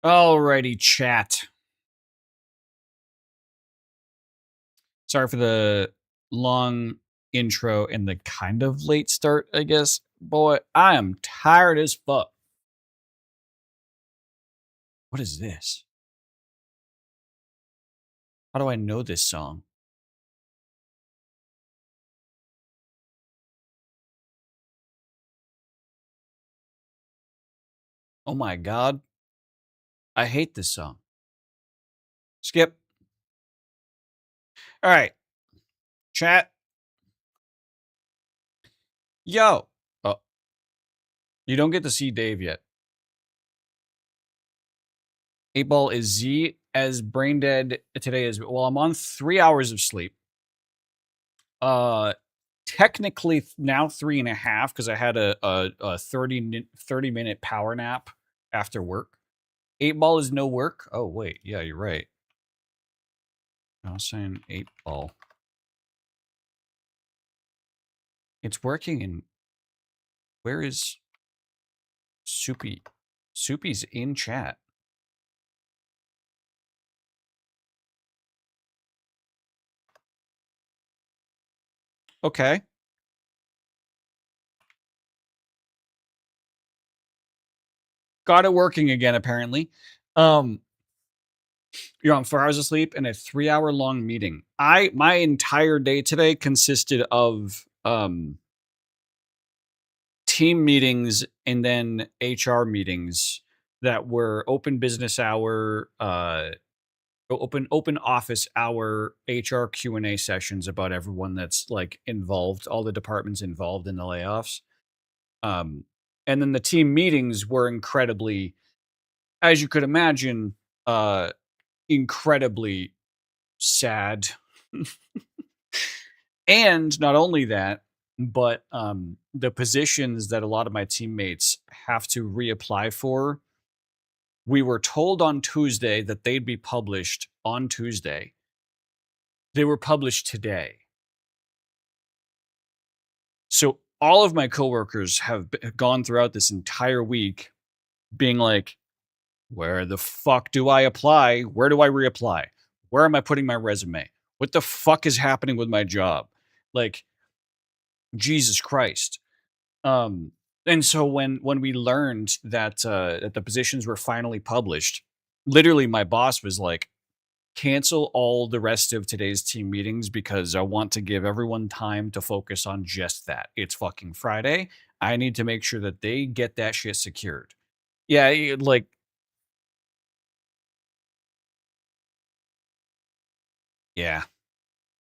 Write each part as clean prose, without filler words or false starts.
Alrighty, chat. Sorry for the long intro and the kind of late start, I guess. Boy, I am tired as fuck. What is this? How do I know this song? Oh my god. I hate this song. Skip. All right. Chat. Yo. Oh. You don't get to see Dave yet. 8-Ball is Z as brain dead today is well, I'm on 3 hours of sleep. Technically now 3.5 because I had a 30-minute power nap after work. 8-Ball is no work. Oh wait, yeah, you're right. I was saying 8-Ball. It's working. And where is Soupy? Soupy's in chat. Okay. Got it working again, apparently. You're on 4 hours of sleep and a 3-hour-long meeting. My entire day today consisted of team meetings and then HR meetings that were open business hour, open office hour HR Q&A sessions about everyone that's like involved, all the departments involved in the layoffs. And then the team meetings were incredibly, as you could imagine, incredibly sad. And not only that, but the positions that a lot of my teammates have to reapply for, we were told on Tuesday that they'd be published on Tuesday. They were published today. So all of my coworkers have gone throughout this entire week being like, where the fuck do I apply? Where do I reapply? Where am I putting my resume? What the fuck is happening with my job? Like, Jesus Christ. And so when we learned that that the positions were finally published, literally my boss was like, cancel all the rest of today's team meetings because I want to give everyone time to focus on just that. It's fucking Friday. I need to make sure that they get that shit secured. Yeah, like yeah.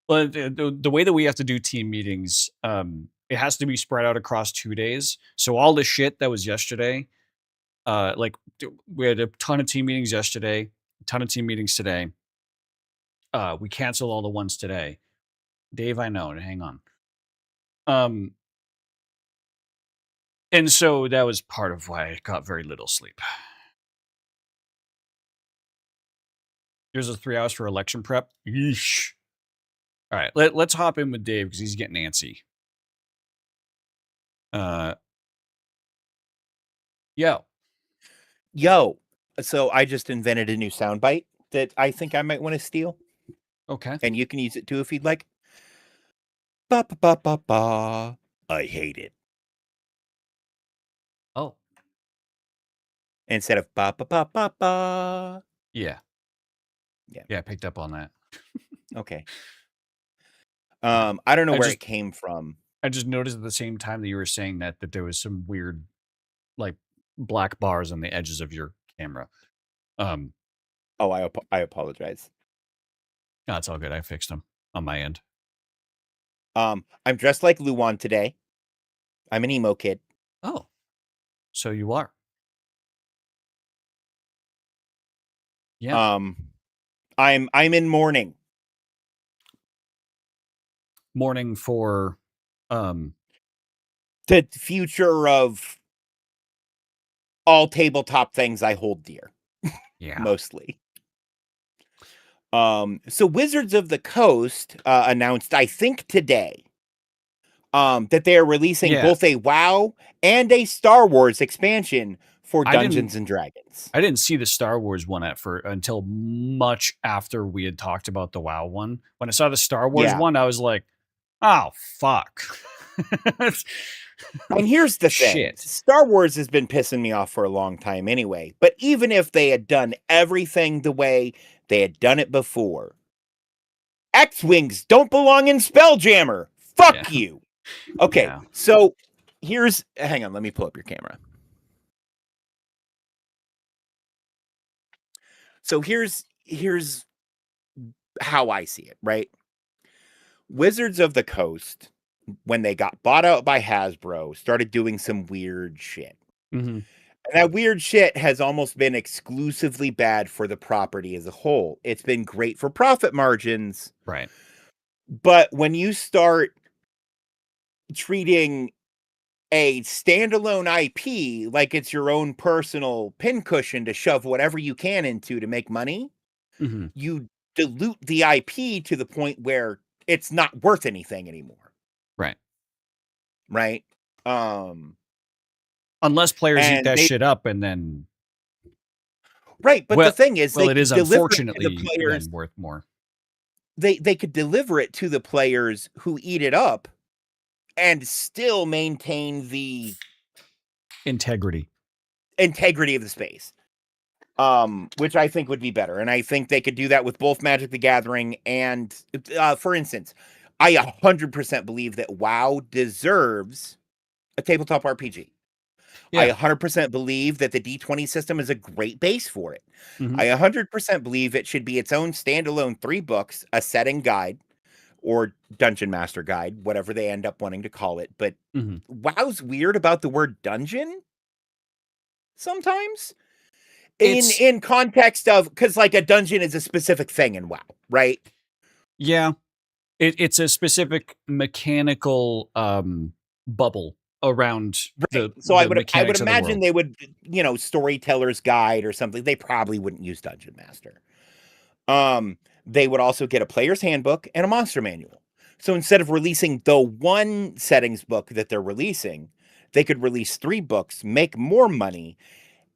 But the way that we have to do team meetings, it has to be spread out across 2 days. So all the shit that was yesterday, like we had a ton of team meetings yesterday, a ton of team meetings today. We canceled all the ones today. Dave, I know. Hang on. And so that was part of why I got very little sleep. Here's a 3 hours for election prep. Yeesh. All right, let's hop in with Dave because he's getting antsy. Yo. So I just invented a new soundbite that I think I might want to steal. Okay. And you can use it too if you'd like. Ba ba ba ba ba. I hate it. Oh. Instead of ba ba ba ba ba. Yeah. Yeah. Yeah, I picked up on that. Okay. I don't know where it came from. I just noticed at the same time that you were saying that there was some weird, like, black bars on the edges of your camera. Oh, I apologize. No, it's all good. I fixed them on my end. I'm dressed like Luan today. I'm an emo kid. Oh, so you are. Yeah. I'm in mourning. Mourning for the future of all tabletop things I hold dear. Yeah. Mostly. So Wizards of the Coast announced, I think today, that they are releasing both a WoW and a Star Wars expansion for I didn't Dungeons and Dragons. I didn't see the Star Wars one until much after we had talked about the WoW one. When I saw the Star Wars Yeah. one, I was like, "Oh fuck!" And here's the thing. Shit. Star Wars has been pissing me off for a long time anyway. But even if they had done everything the way they had done it before, X-Wings don't belong in Spelljammer. Fuck Yeah. you. Okay, Yeah. so hang on, let me pull up your camera. So here's how I see it, right? Wizards of the Coast, when they got bought out by Hasbro, started doing some weird shit. Mm-hmm. And that weird shit has almost been exclusively bad for the property as a whole. It's been great for profit margins, Right. but when you start treating a standalone IP like it's your own personal pincushion to shove whatever you can into to make money, Mm-hmm. you dilute the IP to the point where it's not worth anything anymore. Right. Right? Unless players eat And that they shit up and then right, but the thing is they it is could deliver it to the unfortunately players. then worth more. They could deliver it to the players who eat it up and still maintain the Integrity. integrity of the space. Which I think would be better. And I think they could do that with both Magic the Gathering and, for instance, I 100% believe that WoW deserves a tabletop RPG. I Yeah. 100% believe that the D20 system is a great base for it. Mm-hmm. I 100% believe it should be its own standalone 3 books, a setting guide, or dungeon master guide, whatever they end up wanting to call it. But Mm-hmm. WoW's weird about the word dungeon sometimes. It's In context of, because like a dungeon is a specific thing in WoW, right? yeah. It's a specific mechanical bubble around Right. So the I would mechanics of the imagine world. they would, storyteller's guide or something. They probably wouldn't use Dungeon Master. They would also get a player's handbook and a monster manual. So instead of releasing the one settings book that they're releasing, they could release 3 books, make more money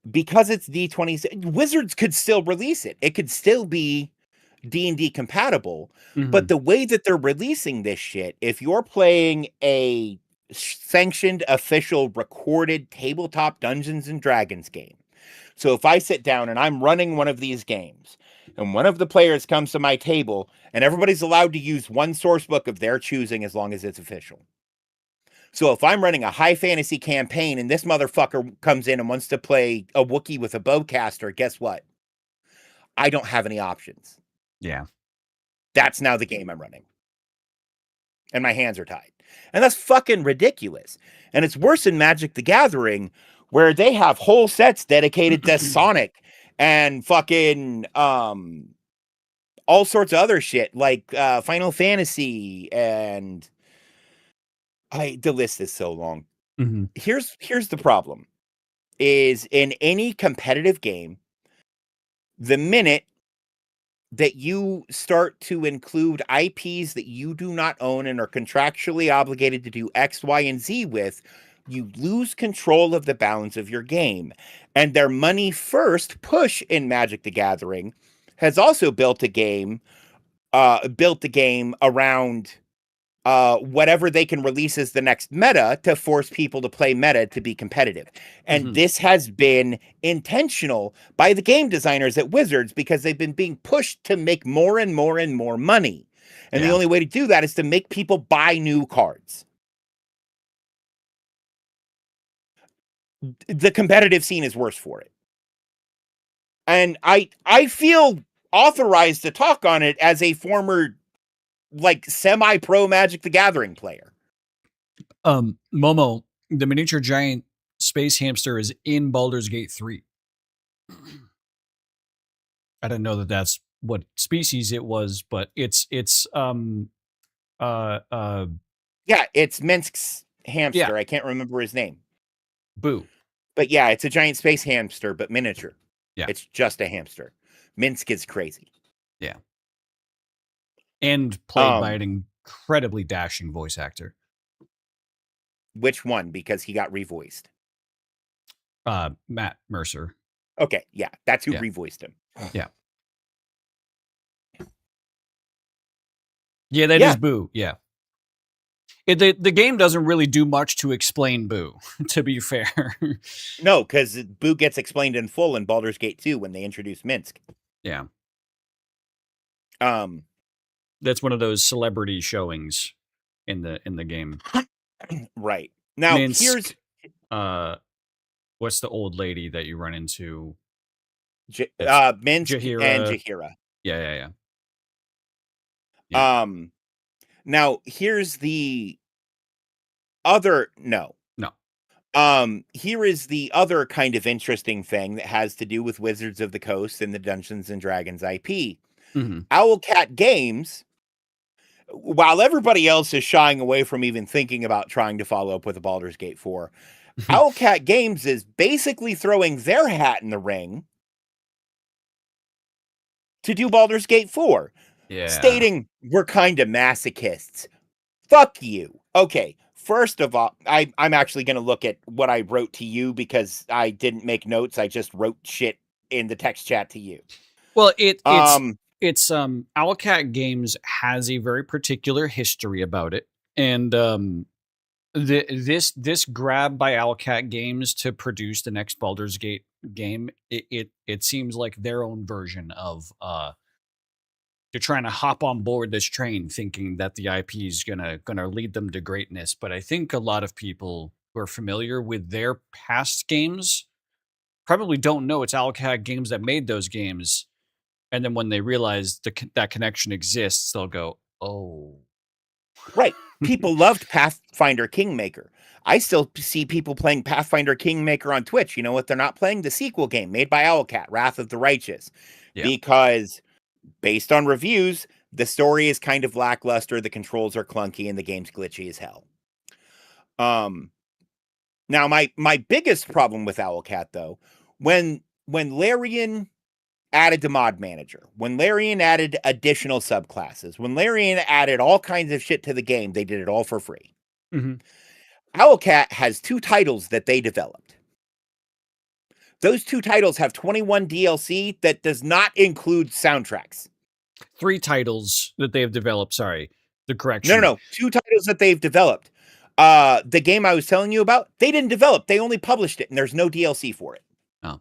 because it's D20. Wizards could still release it. It could still be D&D compatible, Mm-hmm. but the way that they're releasing this shit, if you're playing a sanctioned, official, recorded tabletop Dungeons and Dragons game. So if I sit down and I'm running one of these games and one of the players comes to my table and everybody's allowed to use one source book of their choosing as long as it's official. So if I'm running a high fantasy campaign and this motherfucker comes in and wants to play a Wookiee with a bowcaster, guess what? I don't have any options. Yeah. That's now the game I'm running. And my hands are tied. And that's fucking ridiculous. And it's worse in Magic the Gathering, where they have whole sets dedicated to Sonic and fucking all sorts of other shit, like Final Fantasy, and the list is so long. Mm-hmm. Here's the problem. Is in any competitive game, the minute that you start to include IPs that you do not own and are contractually obligated to do X, Y, and Z with, you lose control of the balance of your game. And their money first push in Magic the Gathering has also built the game around whatever they can release as the next meta to force people to play meta to be competitive. And Mm-hmm. this has been intentional by the game designers at Wizards because they've been being pushed to make more and more and more money. And the Yeah. only way to do that is to make people buy new cards. The competitive scene is worse for it. And I feel authorized to talk on it as a former like semi-pro Magic the Gathering player. Momo, the miniature giant space hamster is in Baldur's Gate 3. I didn't know that that's what species it was, but it's Yeah, it's Minsk's yeah, hamster. I can't remember his name. Boo. But yeah, it's a giant space hamster, but miniature. Yeah. It's just a hamster. Minsk is crazy. Yeah. And played by an incredibly dashing voice actor. Which one? Because he got revoiced. Matt Mercer. Okay, yeah, that's who Yeah. revoiced him. Yeah. Yeah, that is Yeah. Boo. Yeah. The game doesn't really do much to explain Boo, to be fair. No, because Boo gets explained in full in Baldur's Gate 2 when they introduce Minsk. Yeah. Um, That's one of those celebrity showings in the game. right. Now, here's Minsk. What's the old lady that you run into? Minsk and Jahira. Jahira. Yeah. Yeah. Now here's the other No. here is the other kind of interesting thing that has to do with Wizards of the Coast and the Dungeons and Dragons IP. Mm-hmm. Owlcat Games, while everybody else is shying away from even thinking about trying to follow up with a Baldur's Gate 4, Owlcat Games is basically throwing their hat in the ring to do Baldur's Gate 4, stating, "We're kind of masochists." Fuck you. Okay, first of all, I'm actually going to look at what I wrote to you because I didn't make notes. I just wrote shit in the text chat to you. Well, it's Owlcat Games has a very particular history about it, and this grab by Owlcat Games to produce the next Baldur's Gate game, it seems like their own version of they're trying to hop on board this train, thinking that the IP is gonna lead them to greatness. But I think a lot of people who are familiar with their past games probably don't know it's Owlcat Games that made those games. And then when they realize that connection exists, they'll go, "Oh, Right. People loved Pathfinder Kingmaker. I still see people playing Pathfinder Kingmaker on Twitch. You know what? They're not playing the sequel game made by Owlcat, Wrath of the Righteous, yeah, because based on reviews, the story is kind of lackluster, the controls are clunky, and the game's glitchy as hell. Now my biggest problem with Owlcat though, when Larian added the mod manager, when Larian added additional subclasses, when Larian added all kinds of shit to the game, they did it all for free. mm-hmm. Owlcat has 2 titles that they developed. Those 2 titles have 21 DLC that does not include soundtracks. 3 titles that they have developed. Sorry, the correction. No. 2 titles that they've developed. The game I was telling you about, they didn't develop. They only published it, and there's no DLC for it. Oh,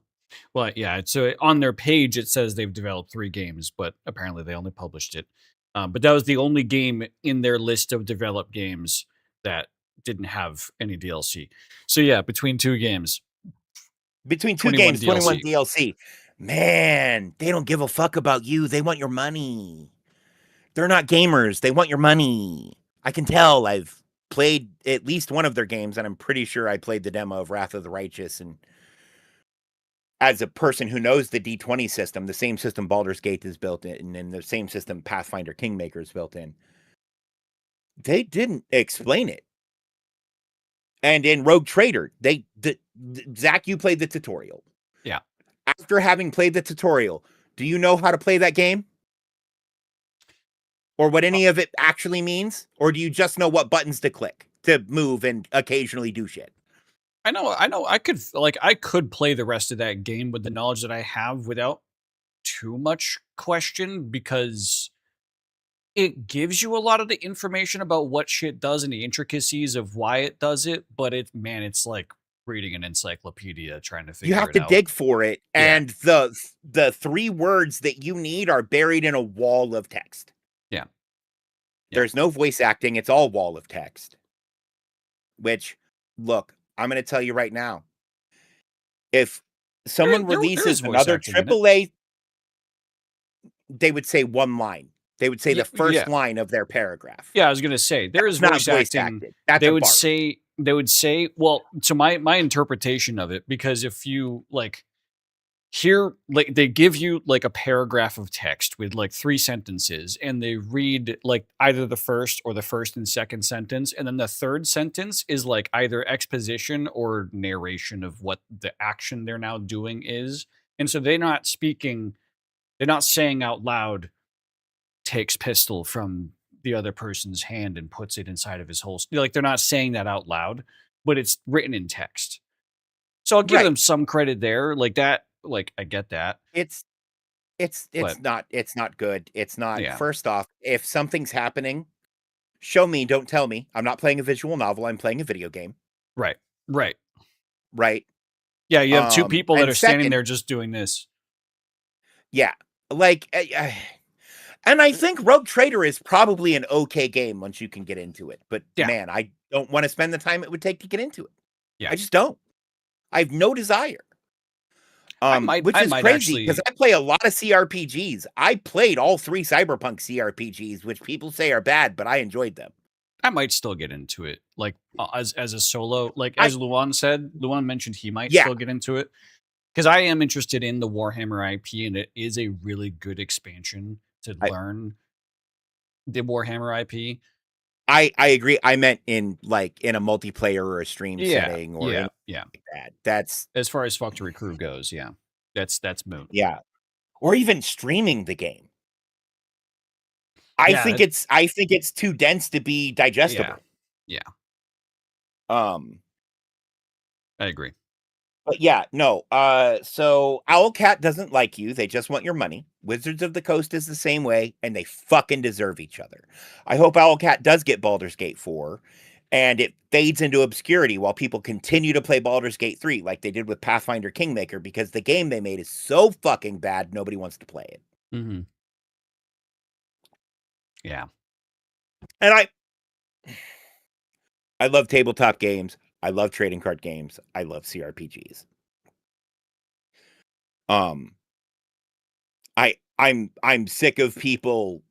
well, yeah. So on their page it says they've developed 3 games, but apparently they only published it. But that was the only game in their list of developed games that didn't have any DLC. So yeah, between 2 games, Between 2 21 games, 21 DLC. DLC. Man, they don't give a fuck about you. They want your money. They're not gamers. They want your money. I can tell. I've played at least one of their games, and I'm pretty sure I played the demo of Wrath of the Righteous. And as a person who knows the D20 system, the same system Baldur's Gate is built in, and the same system Pathfinder Kingmaker is built in, they didn't explain it. And in Rogue Trader, Zach, you played the tutorial. Yeah. After having played the tutorial, do you know how to play that game? Or what any of it actually means? Or do you just know what buttons to click to move and occasionally do shit? I know. I could play the rest of that game with the knowledge that I have without too much question, because it gives you a lot of the information about what shit does and the intricacies of why it does it. But it's like reading an encyclopedia trying to figure You have it to out. dig for it, Yeah. and the 3 words that you need are buried in a wall of text. Yeah. There's no voice acting, it's all wall of text. Which, look, I'm going to tell you right now. If someone There is releases voice another acting in it. AAA, they would say one line. They would say the first Yeah. line of their paragraph. Yeah, I was gonna say there is That's not voice voice acting. acted. That's They a would bark. say, well, to my interpretation of it, because if you like here, like they give you like a paragraph of text with like 3 sentences, and they read like either the first or the first and second sentence, and then the third sentence is like either exposition or narration of what the action they're now doing is. And so they're not saying out loud, takes pistol from the other person's hand and puts it inside of his holster. Like they're not saying that out loud, but it's written in text. So I'll give Right. them some credit there. Like that, like I get that. It's But it's not good. It's not yeah. first off, if something's happening, show me, don't tell me. I'm not playing a visual novel, I'm playing a video game, Right. Right. right? Yeah, you have two people that And are standing second, there just doing this. yeah, like, and I think Rogue Trader is probably an okay game once you can get into it, but Yeah. man, I don't wanna spend the time it would take to get into it. Yeah. I just don't. I have no desire. Which I is might crazy because actually I play a lot of CRPGs. I played all 3 Cyberpunk CRPGs, which people say are bad, but I enjoyed them. I might still get into it. Like as a solo, like I as Luan said, Luan mentioned he might Yeah, still get into it. Because I am interested in the Warhammer IP, and it is a really good expansion to I learn the Warhammer IP. I agree. I meant in, like, in a multiplayer or a stream Yeah, setting or yeah, anything yeah. like that. That's As far as Factory Crew goes, yeah, that's moot. yeah. Or even streaming the game. Yeah, I think it's too dense to be yeah, digestible. yeah. Um, I agree. but yeah, no. So Owlcat doesn't like you. They just want your money. Wizards of the Coast is the same way, and they fucking deserve each other. I hope Owlcat does get Baldur's Gate 4, and it fades into obscurity while people continue to play Baldur's Gate 3 like they did with Pathfinder Kingmaker because the game they made is so fucking bad nobody wants to play it. Hmm. Yeah, And I love tabletop games. I love trading card games. I love CRPGs. Um I'm sick of people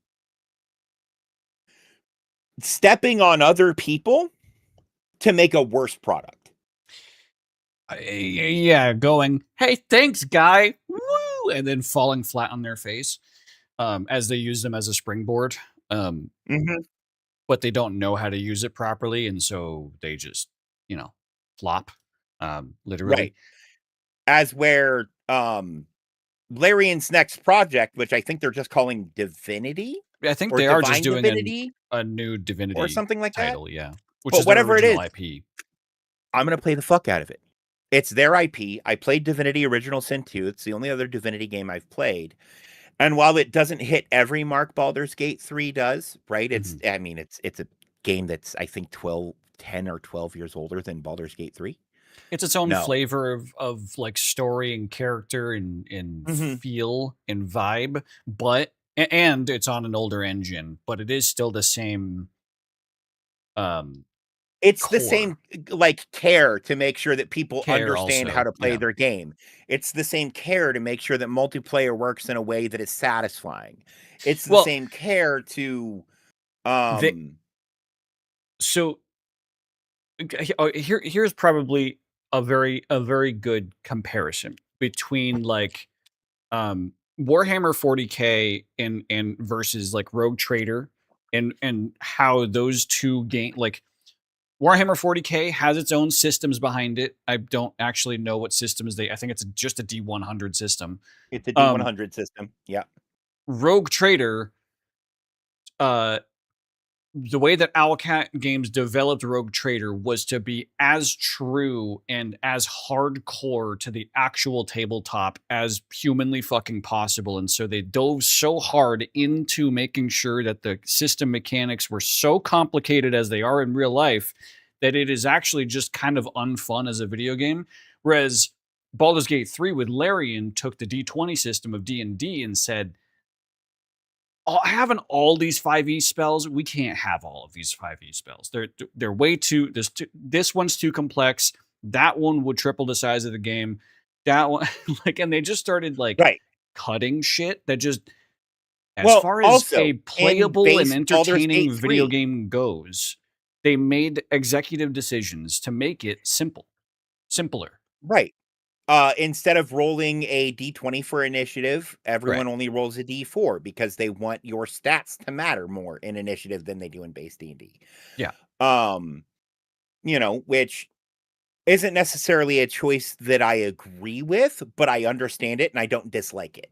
stepping on other people to make a worse product. yeah. Going, hey, thanks, guy. Woo, and then falling flat on their face as they use them as a springboard. Um, Mhm. but they don't know how to use it properly, and so they just, you know, flop, literally. Right. As where Larian's next project, which I think they're just calling Divinity I think or they are just Divine doing Divinity a new or Divinity something like that. title, yeah, which But is their whatever it original is, IP. I'm going to play the fuck out of it. It's their IP. I played Divinity Original Sin 2. It's the only other Divinity game I've played. And while it doesn't hit every mark Baldur's Gate 3 does, right? Mhm. It's a game that's I think 10 or 12 years older than Baldur's Gate 3. It's its own No. flavor of like story and character and Mhm. feel and vibe, but and it's on an older engine, but it is still the same um It's the core same like care to make sure that people care understand how also. to play Yeah. their game. It's the same care to make sure that multiplayer works in a way that is satisfying. It's the Well, same care to the um so here's probably a very good comparison between like Warhammer 40K and versus like Rogue Trader and how those two game like Warhammer 40K has its own systems behind it. I don't actually know what systems I think it's just a D100 system. it's a Um D100 system. Yeah. Rogue Trader uh the way that Owlcat Games developed Rogue Trader was to be as true and as hardcore to the actual tabletop as humanly fucking possible. And so they dove so hard into making sure that the system mechanics were so complicated as they are in real life that it is actually just kind of unfun as a video game. Whereas Baldur's Gate 3 with Larian took the D20 system of D&D and said, having all these 5e spells, we can't have all of these 5e spells. They're way too this one's too complex. That one would triple the size of the game. That one like and they just started like Right. cutting shit that just as Well, far as also a in playable and base Baldur's Gate entertaining video 3, game goes, they made executive decisions to make it simpler. right. Instead of rolling a D20 for initiative, Right. everyone only rolls a D4 because they want your stats to matter more in initiative than they do in base D&D. Yeah. Um, which isn't necessarily a choice that I agree with, but I understand it and I don't dislike it.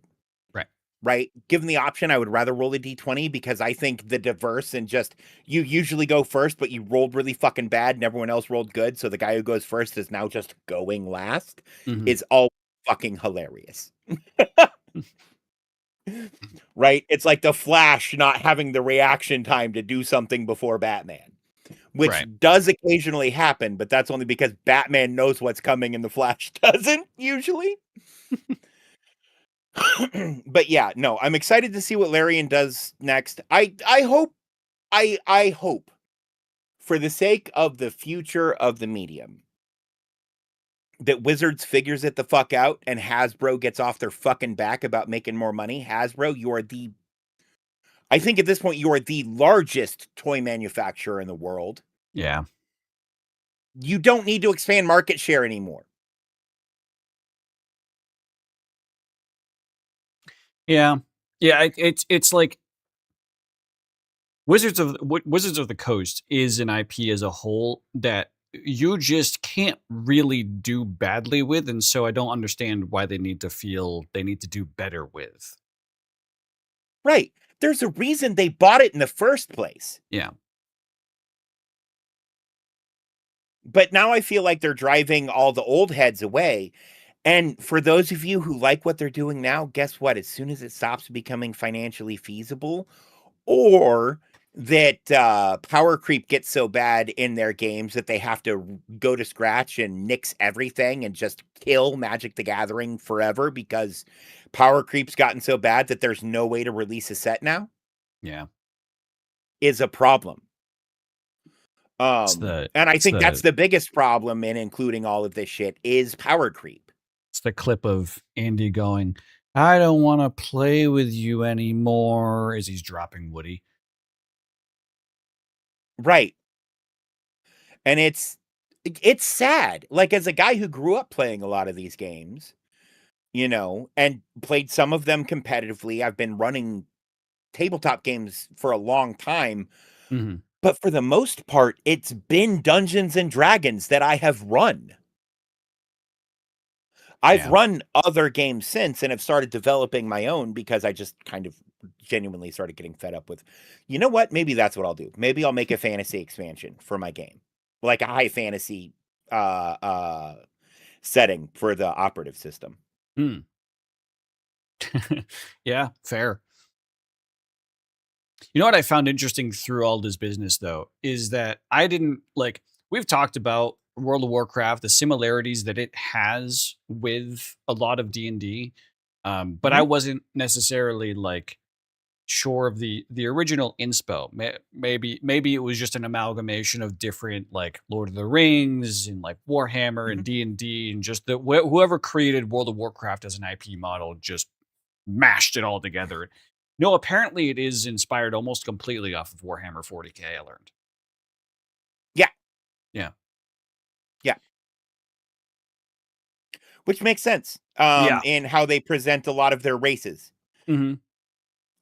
Right. right? Given the option, I would rather roll a d20 because I think the diverse and just you usually go first, but you rolled really fucking bad and everyone else rolled good. So the guy who goes first is now just going last Mhm. is all fucking hilarious. Right? It's like the Flash not having the reaction time to do something before Batman, which Right. does occasionally happen, but that's only because Batman knows what's coming and the Flash doesn't usually. But yeah, no, I'm excited to see what Larian does next. I hope for the sake of the future of the medium that Wizards figures it the fuck out and Hasbro gets off their fucking back about making more money. Hasbro, I think at this point you are the largest toy manufacturer in the world. Yeah. You don't need to expand market share anymore. Yeah. Yeah, it's like Wizards of the Coast is an IP as a whole that you just can't really do badly with, and so I don't understand why they need to feel they need to do better with. Right. There's a reason they bought it in the first place. Yeah. But now I feel like they're driving all the old heads away. And for those of you who like what they're doing now, guess what? As soon as it stops becoming financially feasible, or that power creep gets so bad in their games that they have to go to scratch and nix everything and just kill Magic the Gathering forever because power creep's gotten so bad that there's no way to release a set now, Yeah. is a problem. It's the And I it's think that's the the biggest problem in including all of this shit is power creep. it's the clip of Andy going, "I don't want to play with you anymore," as he's dropping Woody. Right. And it's sad. Like as a guy who grew up playing a lot of these games, and played some of them competitively. I've been running tabletop games for a long time, Mhm. but for the most part, it's been Dungeons and Dragons that I have run. I've Yeah. run other games since and have started developing my own because I just kind of genuinely started getting fed up with, you know what? Maybe that's what I'll do. Maybe I'll make a fantasy expansion for my game, like a high fantasy uh, uh, setting for the operative system. Mm. Yeah, fair. You know what I found interesting through all this business though is that I didn't like we've talked about World of Warcraft, the similarities that it has with a lot of D&D. But I Mhm. wasn't necessarily like sure of the original inspo. Maybe it was just an amalgamation of different like Lord of the Rings and like Warhammer and Mhm. D&D and just whoever created World of Warcraft as an IP model just mashed it all together. No, apparently it is inspired almost completely off of Warhammer 40K, I learned. Yeah, Yeah. yeah, which makes sense Yeah. in how they present a lot of their races. Mhm.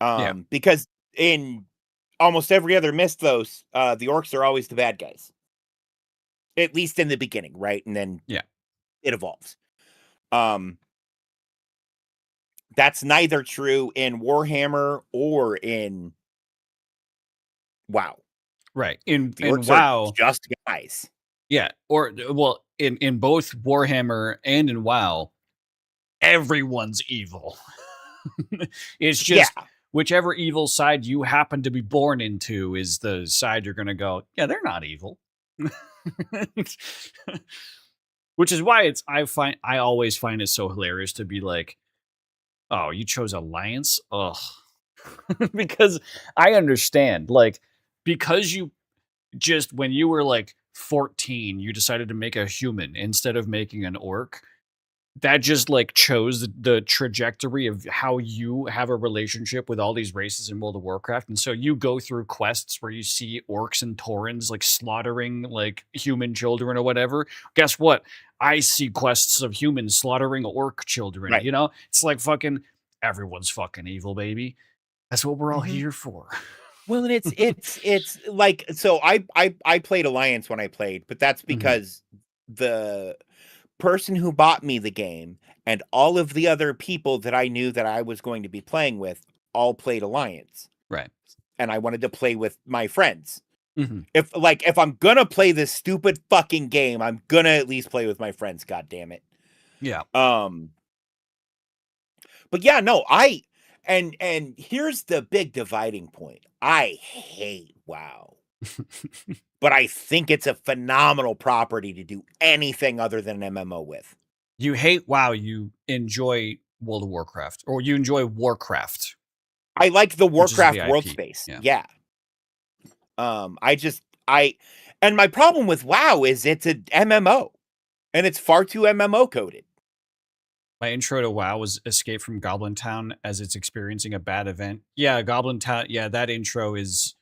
Yeah. Because in almost every other Mythos, the orcs are always the bad guys, at least in the beginning, right? And then Yeah. it evolves. Um, that's neither true in Warhammer or in WoW. Right. The In orcs are WoW, just guys. yeah, or well, in both Warhammer and in WoW, everyone's evil. It's Yeah, just whichever evil side you happen to be born into is the side you're going to go, yeah, they're not evil. Which is why I always find it so hilarious to be like, "Oh, you chose Alliance?" Ugh. Because I understand, like, because you just when you were like 14, you decided to make a human instead of making an orc. That just like chose the trajectory of how you have a relationship with all these races in World of Warcraft. And so you go through quests where you see orcs and taurens like slaughtering like human children or whatever. Guess what? I see quests of humans slaughtering orc children. right. You know, it's like fucking everyone's fucking evil, baby. That's what we're all Mhm. here for. Well, and it's like so I played Alliance when I played, but that's Mhm. because the person who bought me the game and all of the other people that I knew that I was going to be playing with all played Alliance. Right. And I wanted to play with my friends. Mm-hmm. If I'm gonna play this stupid fucking game, I'm gonna at least play with my friends, god damn it. Yeah. But yeah, no, and here's the big dividing point. I hate WoW. But I think it's a phenomenal property to do anything other than an MMO with. You hate WoW, you enjoy World of Warcraft, or you enjoy Warcraft. I like the Which is the Warcraft world IP. space. Yeah. Yeah. And my problem with WoW is it's an MMO and it's far too MMO coded. My intro to WoW was Escape from Goblin Town as it's experiencing a bad event. Yeah, Goblin Town. Yeah, that intro is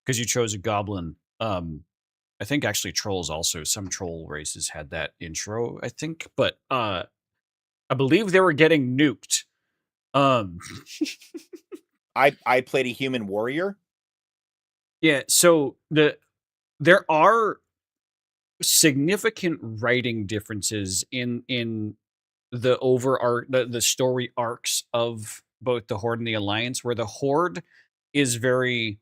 because you chose a goblin. I think actually trolls also. Some troll races had that intro, I think, but I believe they were getting nuked. I played a human warrior. Yeah, so there are significant writing differences in the story arcs of both the Horde and the Alliance, where the Horde is very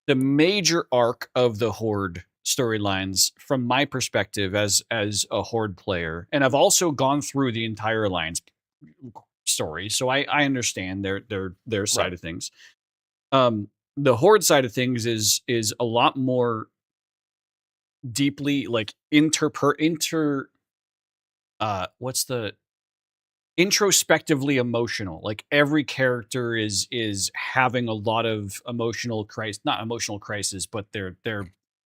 the major arc of the Horde storylines from my perspective as a Horde player, and I've also gone through the entire Alliance story, so I understand their side Right. of things. The Horde side of things is a lot more deeply like what's the introspectively emotional. Like every character is having a lot of emotional crisis, not emotional crisis, but they're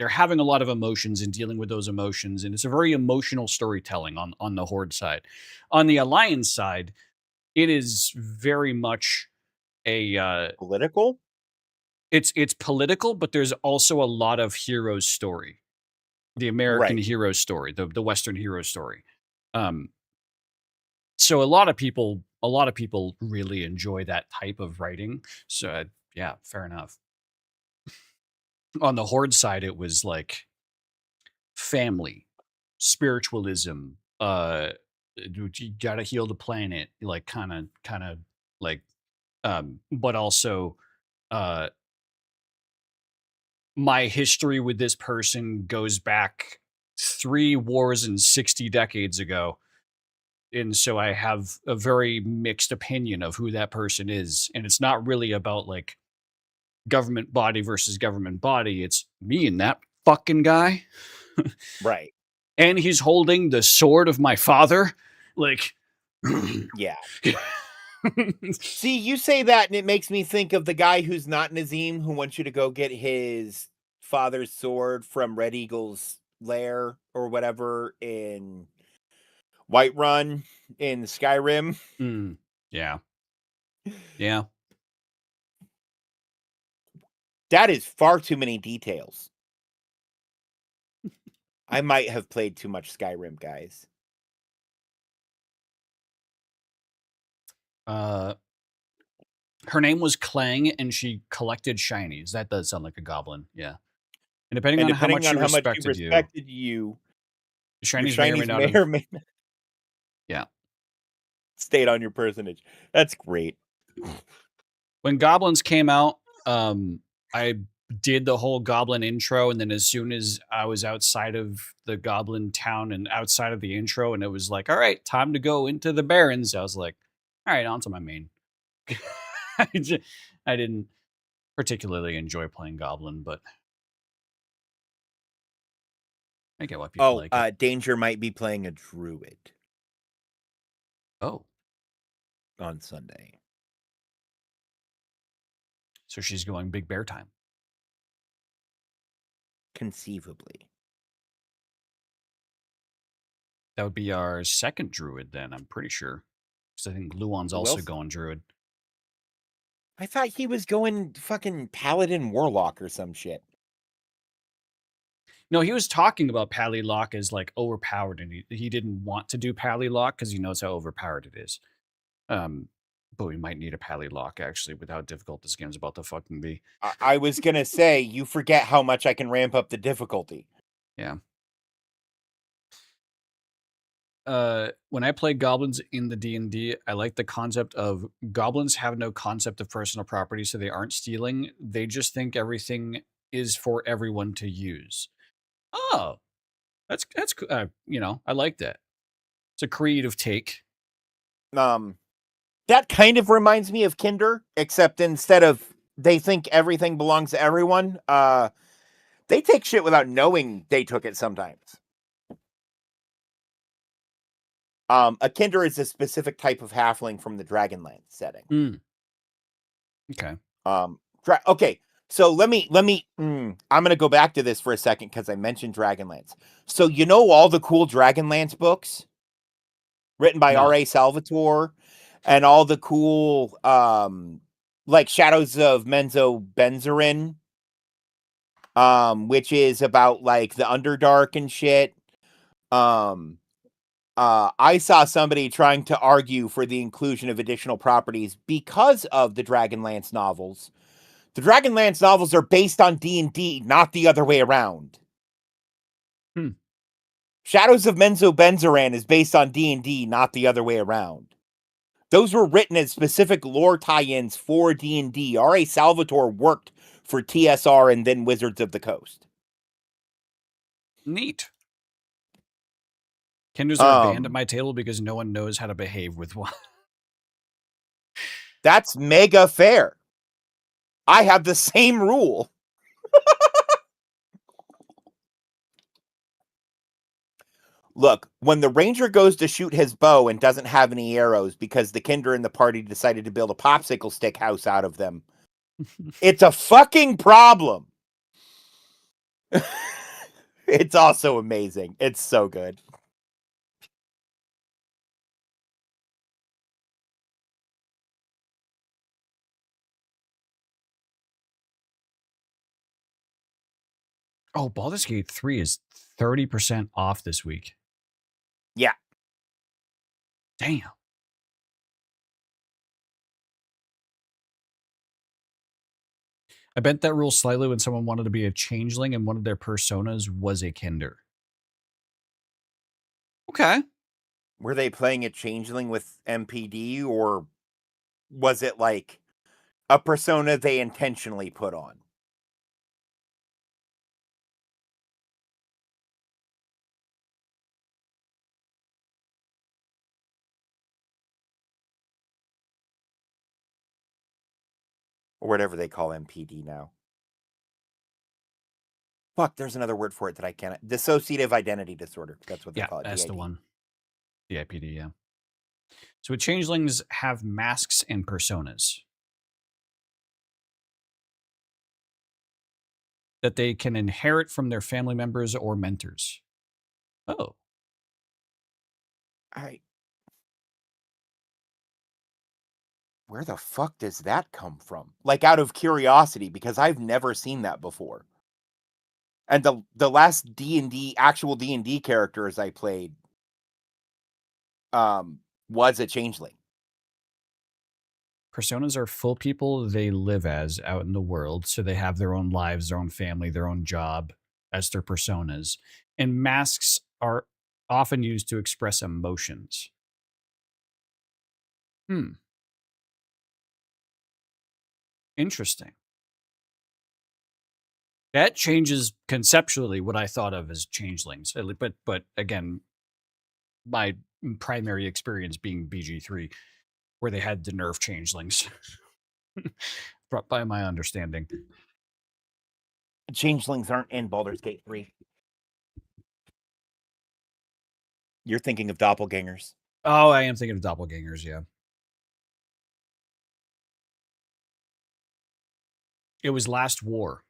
having a lot of emotions and dealing with those emotions, and it's a very emotional storytelling on the Horde side. On the Alliance side, it is very much a Political? it's political, but there's also a lot of hero story, the American Right. hero story, the Western hero story. Um, so a lot of people really enjoy that type of writing. So yeah, fair enough. On the Horde side, it was like family, spiritualism. You gotta heal the planet, like kind of like, but also, uh, my history with this person goes back 3 wars and 60 decades ago. And so I have a very mixed opinion of who that person is. And it's not really about like government body versus government body. It's me and that fucking guy. Right. And he's holding the sword of my father. Like, Yeah. See, you say that and it makes me think of the guy who's not Nazim who wants you to go get his father's sword from Red Eagle's lair or whatever in Whiterun in Skyrim. mm, yeah. Yeah. That is far too many details. I might have played too much Skyrim, guys. Her name was Clang and she collected shinies. That does sound like a goblin. Yeah. And depending And on how depending much on she how much you respected you, respected you, the your shinies may or may shinies not may have. or may not Yeah. stayed on your personage. That's great. When goblins came out, I did the whole goblin intro, and then as soon as I was outside of the goblin town and outside of the intro, and it was like, all right, time to go into the barrens, I was like, all right, on to my main. I didn't particularly enjoy playing goblin, but I get why people Oh, like it. Danger might be playing a druid Oh, on Sunday. so she's going big bear time. Conceivably. That would be our second druid then, I'm pretty sure. Because I think Luon's Who also else? going druid. I thought he was going fucking Paladin Warlock or some shit. No, he was talking about Pally Lock as like overpowered, and he didn't want to do Pally Lock because he knows how overpowered it is. But we might need a Pally Lock actually with how difficult this game's about to fucking be. I was gonna say, you forget how much I can ramp up the difficulty. Yeah. when I play goblins in the D&D, I like the concept of goblins have no concept of personal property, so they aren't stealing. They just think everything is for everyone to use. Oh, that's I like that. It's a creative take. That kind of reminds me of Kinder, except instead of they think everything belongs to everyone, they take shit without knowing they took it sometimes. A Kinder is a specific type of halfling from the Dragonlance setting. Okay. Okay, so let me. I'm gonna go back to this for a second because I mentioned Dragonlance. So you know all the cool Dragonlance books written by No. R.A. Salvatore, and all the cool like Shadows of Menzo Benzerin, which is about like the Underdark and shit. I saw somebody trying to argue for the inclusion of additional properties because of the Dragonlance novels. The Dragonlance novels are based on D&D, not the other way around. Shadows of Menzo Benzeran is based on D&D, not the other way around. Those were written as specific lore tie-ins for D&D. R.A. Salvatore worked for TSR and then Wizards of the Coast. Neat. Kinders are banned at my table because no one knows how to behave with one. That's mega fair. I have the same rule. Look, when the ranger goes to shoot his bow and doesn't have any arrows because the Kinder in the party decided to build a popsicle stick house out of them, it's a fucking problem. It's also amazing. It's so good. Oh, Baldur's Gate 3 is 30% off this week. Yeah. Damn. I bent that rule slightly when someone wanted to be a changeling and one of their personas was a Kinder. Okay. Were they playing a changeling with MPD, or was it like a persona they intentionally put on? Or whatever they call MPD now. Fuck, there's another word for it that I can't. Dissociative identity disorder. That's what they call it. That's DID. the one. DIPD, yeah. So changelings have masks and personas that they can inherit from their family members or mentors. Oh. Where the fuck does that come from? Like, out of curiosity, because I've never seen that before. And the last D&D, actual D&D characters I played was a changeling. Personas are full people they live as out in the world, so they have their own lives, their own family, their own job as their personas. And masks are often used to express emotions. Interesting. That changes conceptually what I thought of as changelings. But again, my primary experience being BG3, where they had the nerf changelings, by my understanding. Changelings aren't in Baldur's Gate 3. You're thinking of doppelgangers. Oh, I am thinking of doppelgangers, yeah. It was Last War.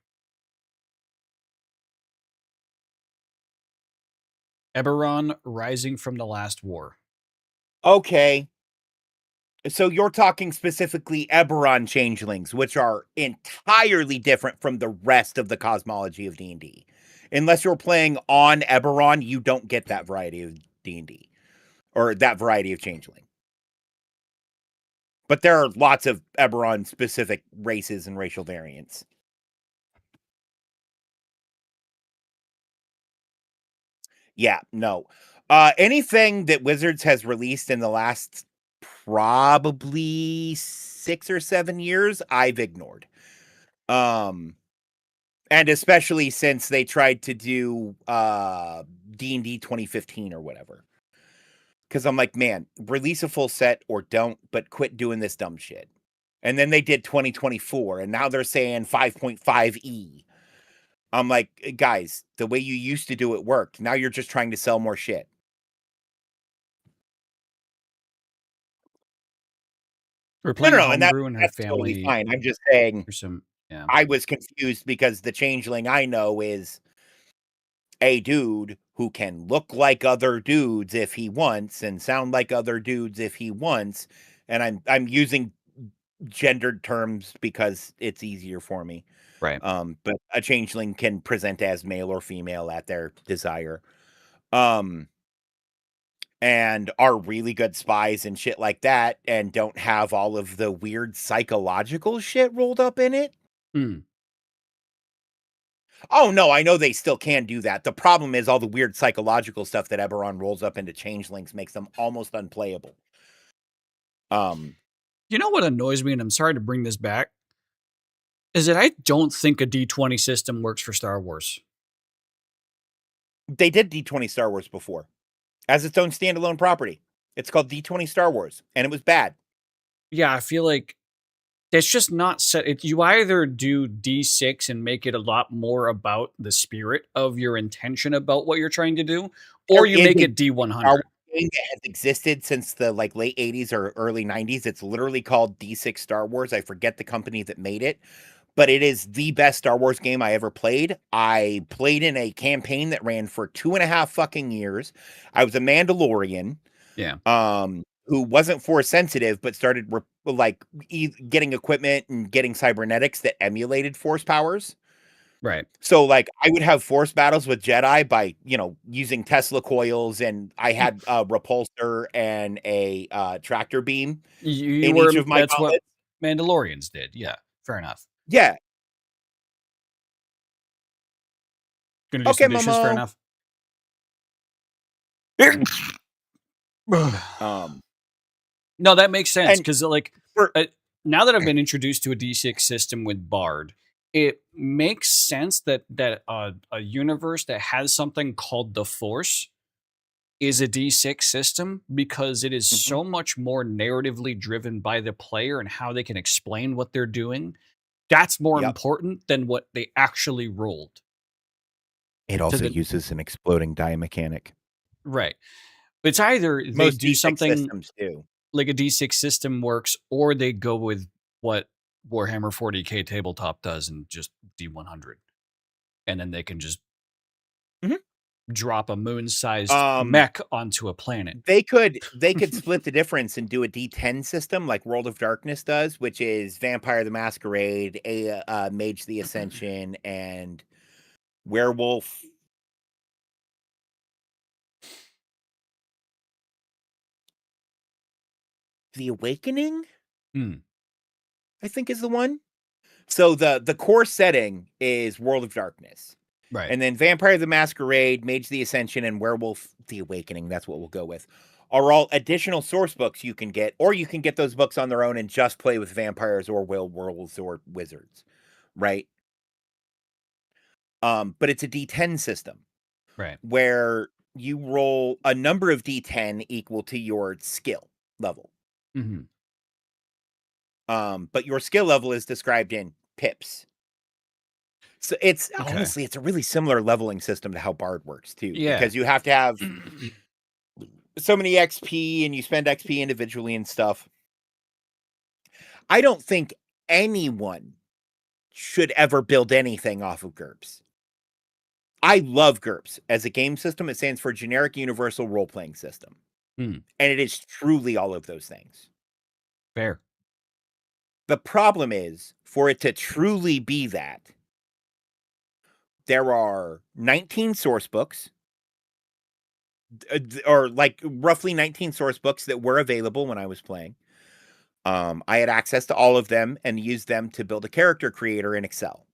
Eberron rising from the Last War. Okay. So you're talking specifically Eberron changelings, which are entirely different from the rest of the cosmology of D&D. Unless you're playing on Eberron, you don't get that variety of D&D. Or that variety of changeling. But there are lots of Eberron-specific races and racial variants. Yeah, no. Anything that Wizards has released in the last probably 6 or 7 years, I've ignored. And especially since they tried to do D&D 2015 or whatever. Because I'm like, man, release a full set or don't, but quit doing this dumb shit. And then they did 2024, and now they're saying 5.5E. I'm like, guys, the way you used to do it worked. Now you're just trying to sell more shit. We're No, playing no, no, and homebrew, and her that's totally family fine. I'm just saying or some yeah. I was confused because the changeling I know is a dude who can look like other dudes if he wants and sound like other dudes if he wants. And I'm using gendered terms because it's easier for me. Right. But a changeling can present as male or female at their desire. And are really good spies and shit like that, and don't have all of the weird psychological shit rolled up in it. Mm. Oh no, I know they still can do that. The problem is all the weird psychological stuff that Eberron rolls up into changelings makes them almost unplayable. You know what annoys me, and I'm sorry to bring this back, is that I don't think a D20 system works for Star Wars. They did D20 Star Wars before as its own standalone property. It's called D20 Star Wars, and it was bad. Yeah, I feel like it's just not set. You either do D6 and make it a lot more about the spirit of your intention about what you're trying to do, or There you is make a it D100. Star Wars game that has existed since the late 80s or early 90s. It's literally called D6 Star Wars. I forget the company that made it, but it is the best Star Wars game I ever played. I played in a campaign that ran for 2.5 fucking years. I was a Mandalorian. Yeah. Who wasn't force sensitive, but started getting equipment and getting cybernetics that emulated force powers. Right. So like I would have force battles with Jedi by, using Tesla coils, and I had a repulsor and a tractor beam You in were, each of my that's what gauntlets. Mandalorians did. Yeah. Fair enough. Yeah. Gonna do Okay, some dishes. Fair Momo. enough. Um No, that makes sense and because like for now that I've been introduced to a D6 system with Bard, it makes sense that a universe that has something called the Force is a D6 system because it is Mhm. so much more narratively driven by the player and how they can explain what they're doing. That's more Yep. important than what they actually rolled. It To also the uses an exploding die mechanic. right. It's either they Most do D6 something systems do. like a D6 system works, or they go with what Warhammer 40K tabletop does and just D100. And then they can just Mhm. drop a moon-sized Um mech onto a planet. They could split the difference and do a D10 system like World of Darkness does, which is Vampire the Masquerade, Mage the Ascension, and Werewolf. The Awakening, Hmm. I think, is the one. So the core setting is World of Darkness. Right. And then Vampire the Masquerade, Mage the Ascension, and Werewolf the Awakening, that's what we'll go with, are all additional source books you can get, or you can get those books on their own and just play with vampires or werewolves or wizards, right? But it's a D10 system Right. where you roll a number of D10 equal to your skill level. Mm-hmm. But your skill level is described in pips. So it's Okay. honestly, it's a really similar leveling system to how Bard works too, Yeah. because you have to have so many XP and you spend XP individually and stuff. I don't think anyone should ever build anything off of GURPS. I love GURPS. As a game system, it stands for Generic Universal Role Playing System. Hmm. And it is truly all of those things. Fair. The problem is, for it to truly be that, there are 19 source books, or like roughly 19 source books that were available when I was playing. I had access to all of them and used them to build a character creator in Excel.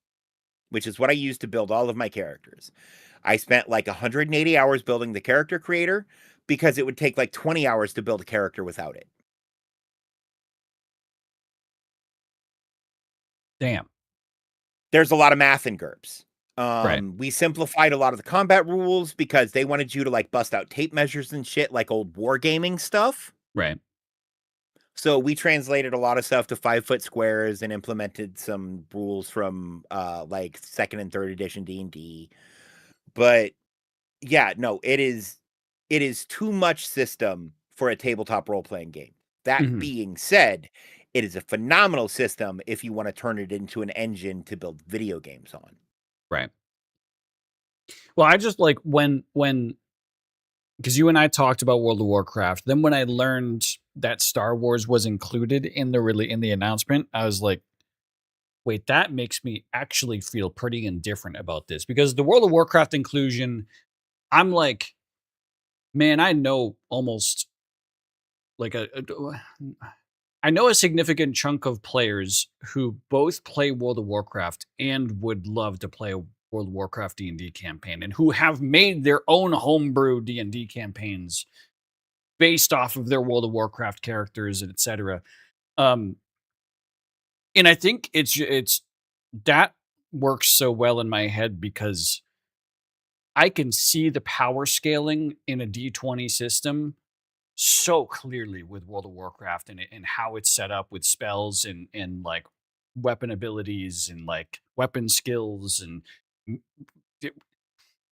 which is what I use to build all of my characters. I spent like 180 hours building the character creator because it would take like 20 hours to build a character without it. Damn. There's a lot of math in GURPS. Right. We simplified a lot of the combat rules because they wanted you to like bust out tape measures and shit like old wargaming stuff. Right. So we translated a lot of stuff to 5-foot squares and implemented some rules from like second and third edition D&D. But yeah, no, it is too much system for a tabletop role-playing game. That being said, it is a phenomenal system if you want to turn it into an engine to build video games on. Right. Well, I just like when because you and I talked about World of Warcraft. Then when I learned that Star Wars was included in the announcement, I was like, wait, that makes me actually feel pretty indifferent about this, because the World of Warcraft inclusion, I'm like, man, I know almost like I know a significant chunk of players who both play World of Warcraft and would love to play a World of Warcraft D&D campaign, and who have made their own homebrew D&D campaigns based off of their World of Warcraft characters, etc. Um, and I think it's that works so well in my head because I can see the power scaling in a D20 system so clearly with World of Warcraft, and how it's set up with spells and like weapon abilities and like weapon skills and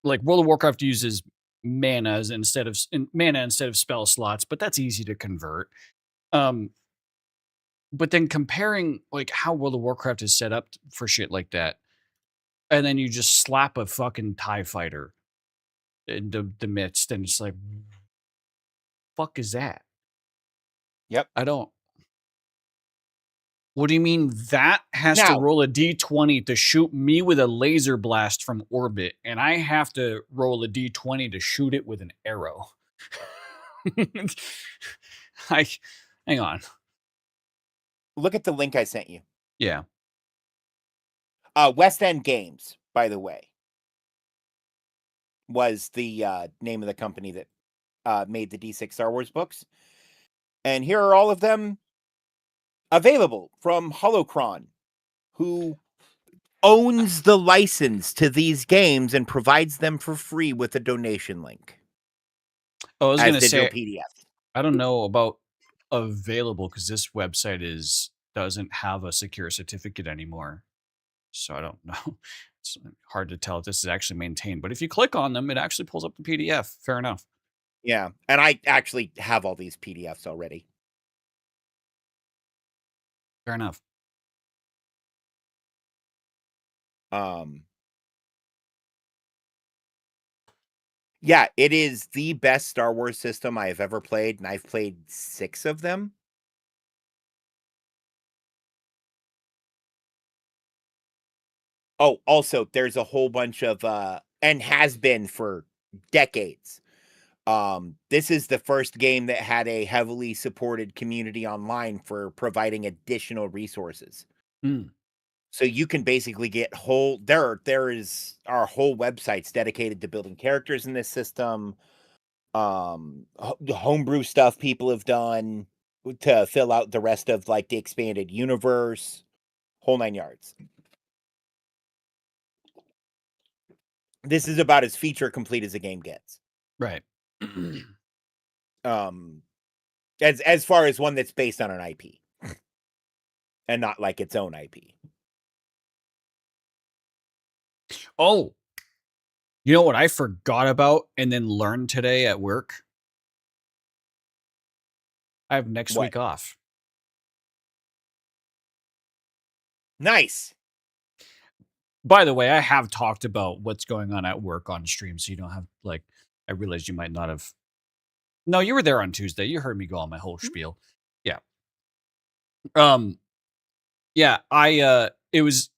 like World of Warcraft uses instead of spell slots, but that's easy to convert. Um, but then comparing like how World of Warcraft is set up for shit like that, and then you just slap a fucking TIE fighter in the midst, and it's like, fuck is that? Yep. I don't. What do you mean that has to Now, roll a d20 to shoot me with a laser blast from orbit, and I have to roll a d20 to shoot it with an arrow? I hang on. look at the link I sent you. Yeah. West End Games, by the way, was the name of the company that made the D6 Star Wars books. And here are all of them available from Holocron, who owns the license to these games and provides them for free with a donation link. Oh, I was as gonna digital say, PDF. I don't know about available because this website doesn't have a secure certificate anymore. So I don't know. It's hard to tell if this is actually maintained. But if you click on them, it actually pulls up the PDF. Fair enough. Yeah, and I actually have all these PDFs already. Fair enough. Yeah, it is the best Star Wars system I have ever played, and I've played 6 of them. Oh, also, there's a whole bunch of and has been for decades. This is the first game that had a heavily supported community online for providing additional resources. Mm. So you can basically get there is our whole websites dedicated to building characters in this system. The homebrew stuff people have done to fill out the rest of like the expanded universe, whole 9 yards. This is about as feature complete as a game gets. Right. As far as one that's based on an IP and not like its own IP. Oh, you know what I forgot about and then learned today at work? I have next What? week off. Nice. By the way, I have talked about what's going on at work on stream, so you don't have like. I realized you might not have. No, you were there on Tuesday. You heard me go on my whole spiel. Yeah. Yeah. It was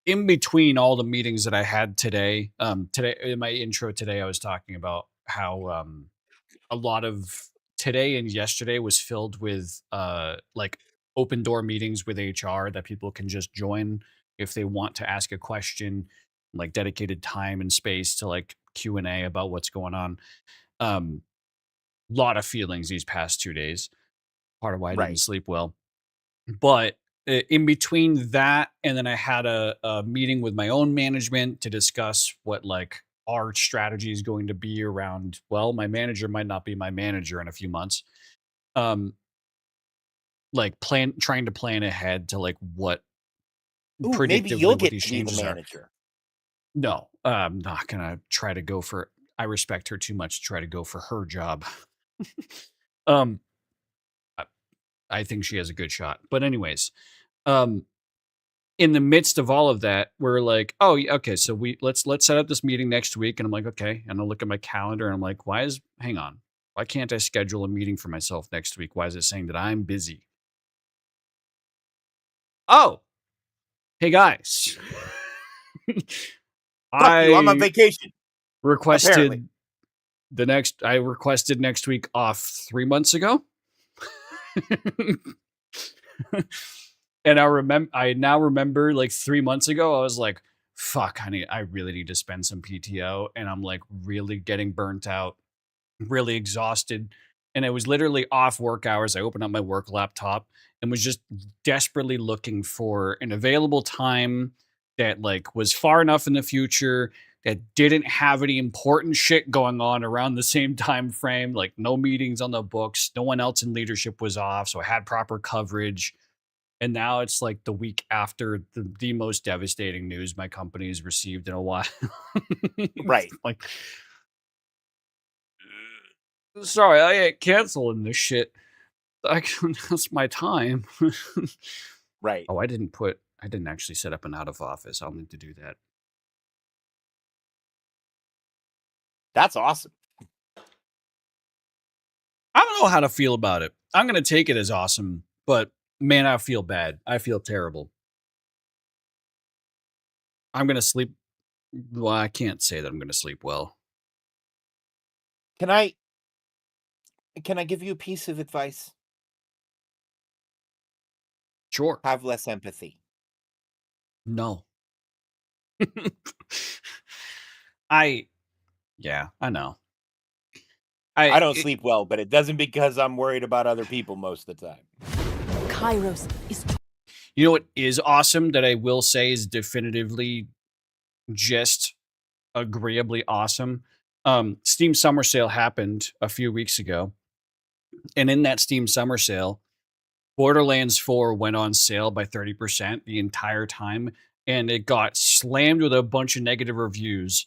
in between all the meetings that I had today. Today in my intro today, I was talking about how a lot of today and yesterday was filled with like open door meetings with HR that people can just join if they want to ask a question, like dedicated time and space to like Q&A about what's going on. Lot of feelings these past 2 days. Part of why I didn't Right. sleep well. But in between that, and then I had a meeting with my own management to discuss what like our strategy is going to be around. Well, my manager might not be my manager in a few months. Um, like trying to plan ahead to like what Ooh, maybe predictively you'll what get these to be the changes are. manager. No, I'm not gonna try to go for. I respect her too much to try to go for her job. um, I, I think she has a good shot. But anyways, um, in the midst of all of that, we're like, oh, okay, so let's set up this meeting next week. And I'm like, okay. And I look at my calendar and I'm like, hang on, why can't I schedule a meeting for myself next week? Why is it saying that I'm busy? Oh, hey guys. Fuck you, I'm on I vacation, apparently. requested I requested next week off 3 months ago. And I now remember like 3 months ago, I was like, fuck, honey, I really need to spend some PTO. And I'm like really getting burnt out, really exhausted. And I was literally off work hours. I opened up my work laptop and was just desperately looking for an available time that like was far enough in the future that didn't have any important shit going on around the same time frame, like no meetings on the books, no one else in leadership was off, so I had proper coverage. And now it's like the week after the most devastating news my company has received in a while. Right, Like, sorry, I ain't canceling this shit. That's my time. right. Oh, I didn't actually set up an out of office. I'll need to do that. That's awesome. I don't know how to feel about it. I'm going to take it as awesome, but man, I feel bad. I feel terrible. I'm going to sleep. Well, I can't say that I'm going to sleep well. Can I give you a piece of advice? Sure. Have less empathy. No. Yeah, I know. I don't sleep well, but it doesn't because I'm worried about other people most of the time. Kairos is You know what is awesome that I will say is definitively just agreeably awesome? Steam Summer Sale happened a few weeks ago. And in that Steam Summer Sale, Borderlands 4 went on sale by 30% the entire time. And it got slammed with a bunch of negative reviews,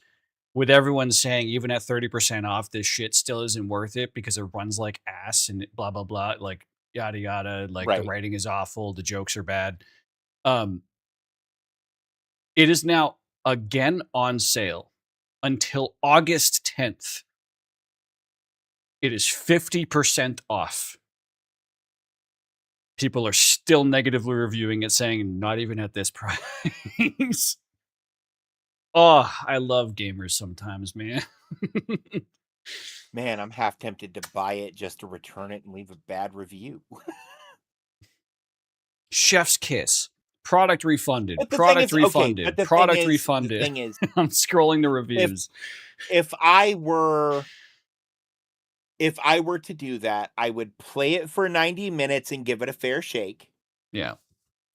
with everyone saying, even at 30% off, this shit still isn't worth it because it runs like ass and blah, blah, blah. Like, yada, yada. Like, the Right. writing is awful. The jokes are bad. Um, It is now again on sale until August 10th. It is 50% off. People are still negatively reviewing it, saying not even at this price. Oh, I love gamers sometimes, man. Man, I'm half tempted to buy it just to return it and leave a bad review. Chef's kiss. Product refunded. But the thing Product is, okay, refunded. but the Product refunded. thing is, I'm scrolling the if reviews. if I were to do that, I would play it for 90 minutes and give it a fair shake, Yeah.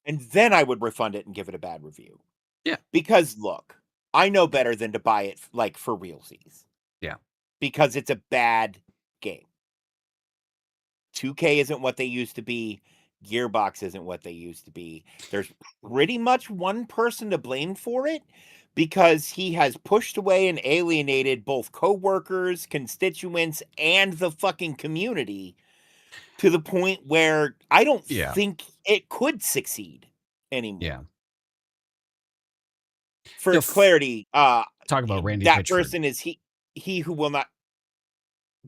and then I would refund it and give it a bad review. Yeah. Because look, I know better than to buy it like for realsies. Yeah. Because it's a bad game. 2K isn't what they used to be. Gearbox isn't what they used to be. There's pretty much one person to blame for it because he has pushed away and alienated both coworkers, constituents, and the fucking community to the point where I don't Yeah. think it could succeed anymore. Yeah. For clarity, talk about Randy that Pitchford. person is he who will not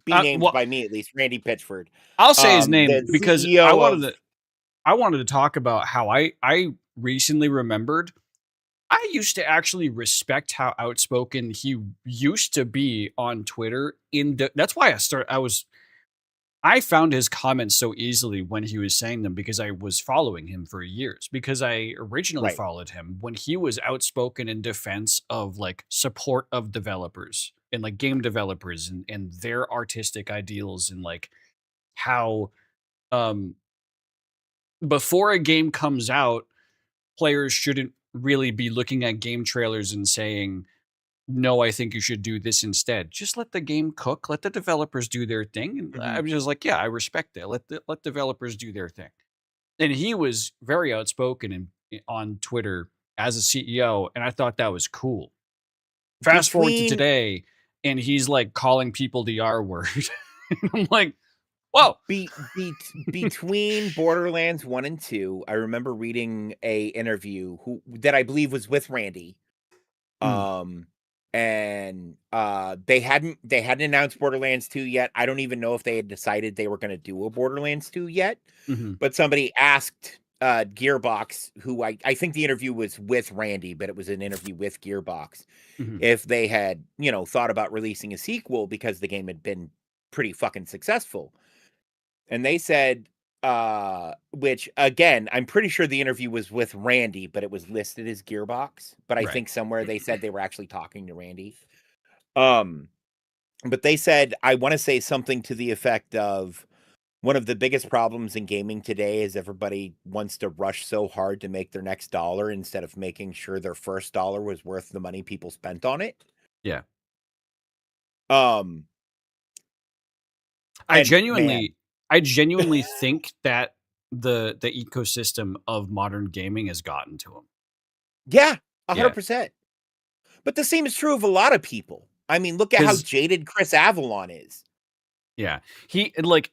be named by me, at least, Randy Pitchford. I'll say his name the because CEO I wanted to talk about how I recently remembered I used to actually respect how outspoken he used to be on Twitter. That's why I found his comments so easily when he was saying them because I was following him for years. Because I originally Right. followed him when he was outspoken in defense of like support of developers and like game developers and their artistic ideals and like how um before a game comes out, players shouldn't really be looking at game trailers and saying, no, I think you should do this instead. Just let the game cook. Let the developers do their thing. And Mhm. I was just like, yeah, I respect that. Let developers do their thing. And he was very outspoken on Twitter as a CEO, and I thought that was cool. Fast forward to Between today, and he's like calling people the R word. I'm like, whoa. between Borderlands 1 and 2, I remember reading a interview that I believe was with Randy. Mm, And they hadn't announced Borderlands 2 yet. I don't even know if they had decided they were going to do a Borderlands 2 yet. mhm, But somebody asked Gearbox, who I think the interview was with Randy, but it was an interview with Gearbox, mhm. if they had, thought about releasing a sequel because the game had been pretty fucking successful. And they said, which again, I'm pretty sure the interview was with Randy, but it was listed as Gearbox. But I Right. think somewhere they said they were actually talking to Randy. Um, but they said, I want to say something to the effect of, one of the biggest problems in gaming today is everybody wants to rush so hard to make their next dollar instead of making sure their first dollar was worth the money people spent on it. Yeah. Um, I and man, genuinely I genuinely think that the ecosystem of modern gaming has gotten to him. yeah, Yeah. 100%. But the same is true of a lot of people. I mean, look at how Because jaded Chris Avalon is. yeah, he like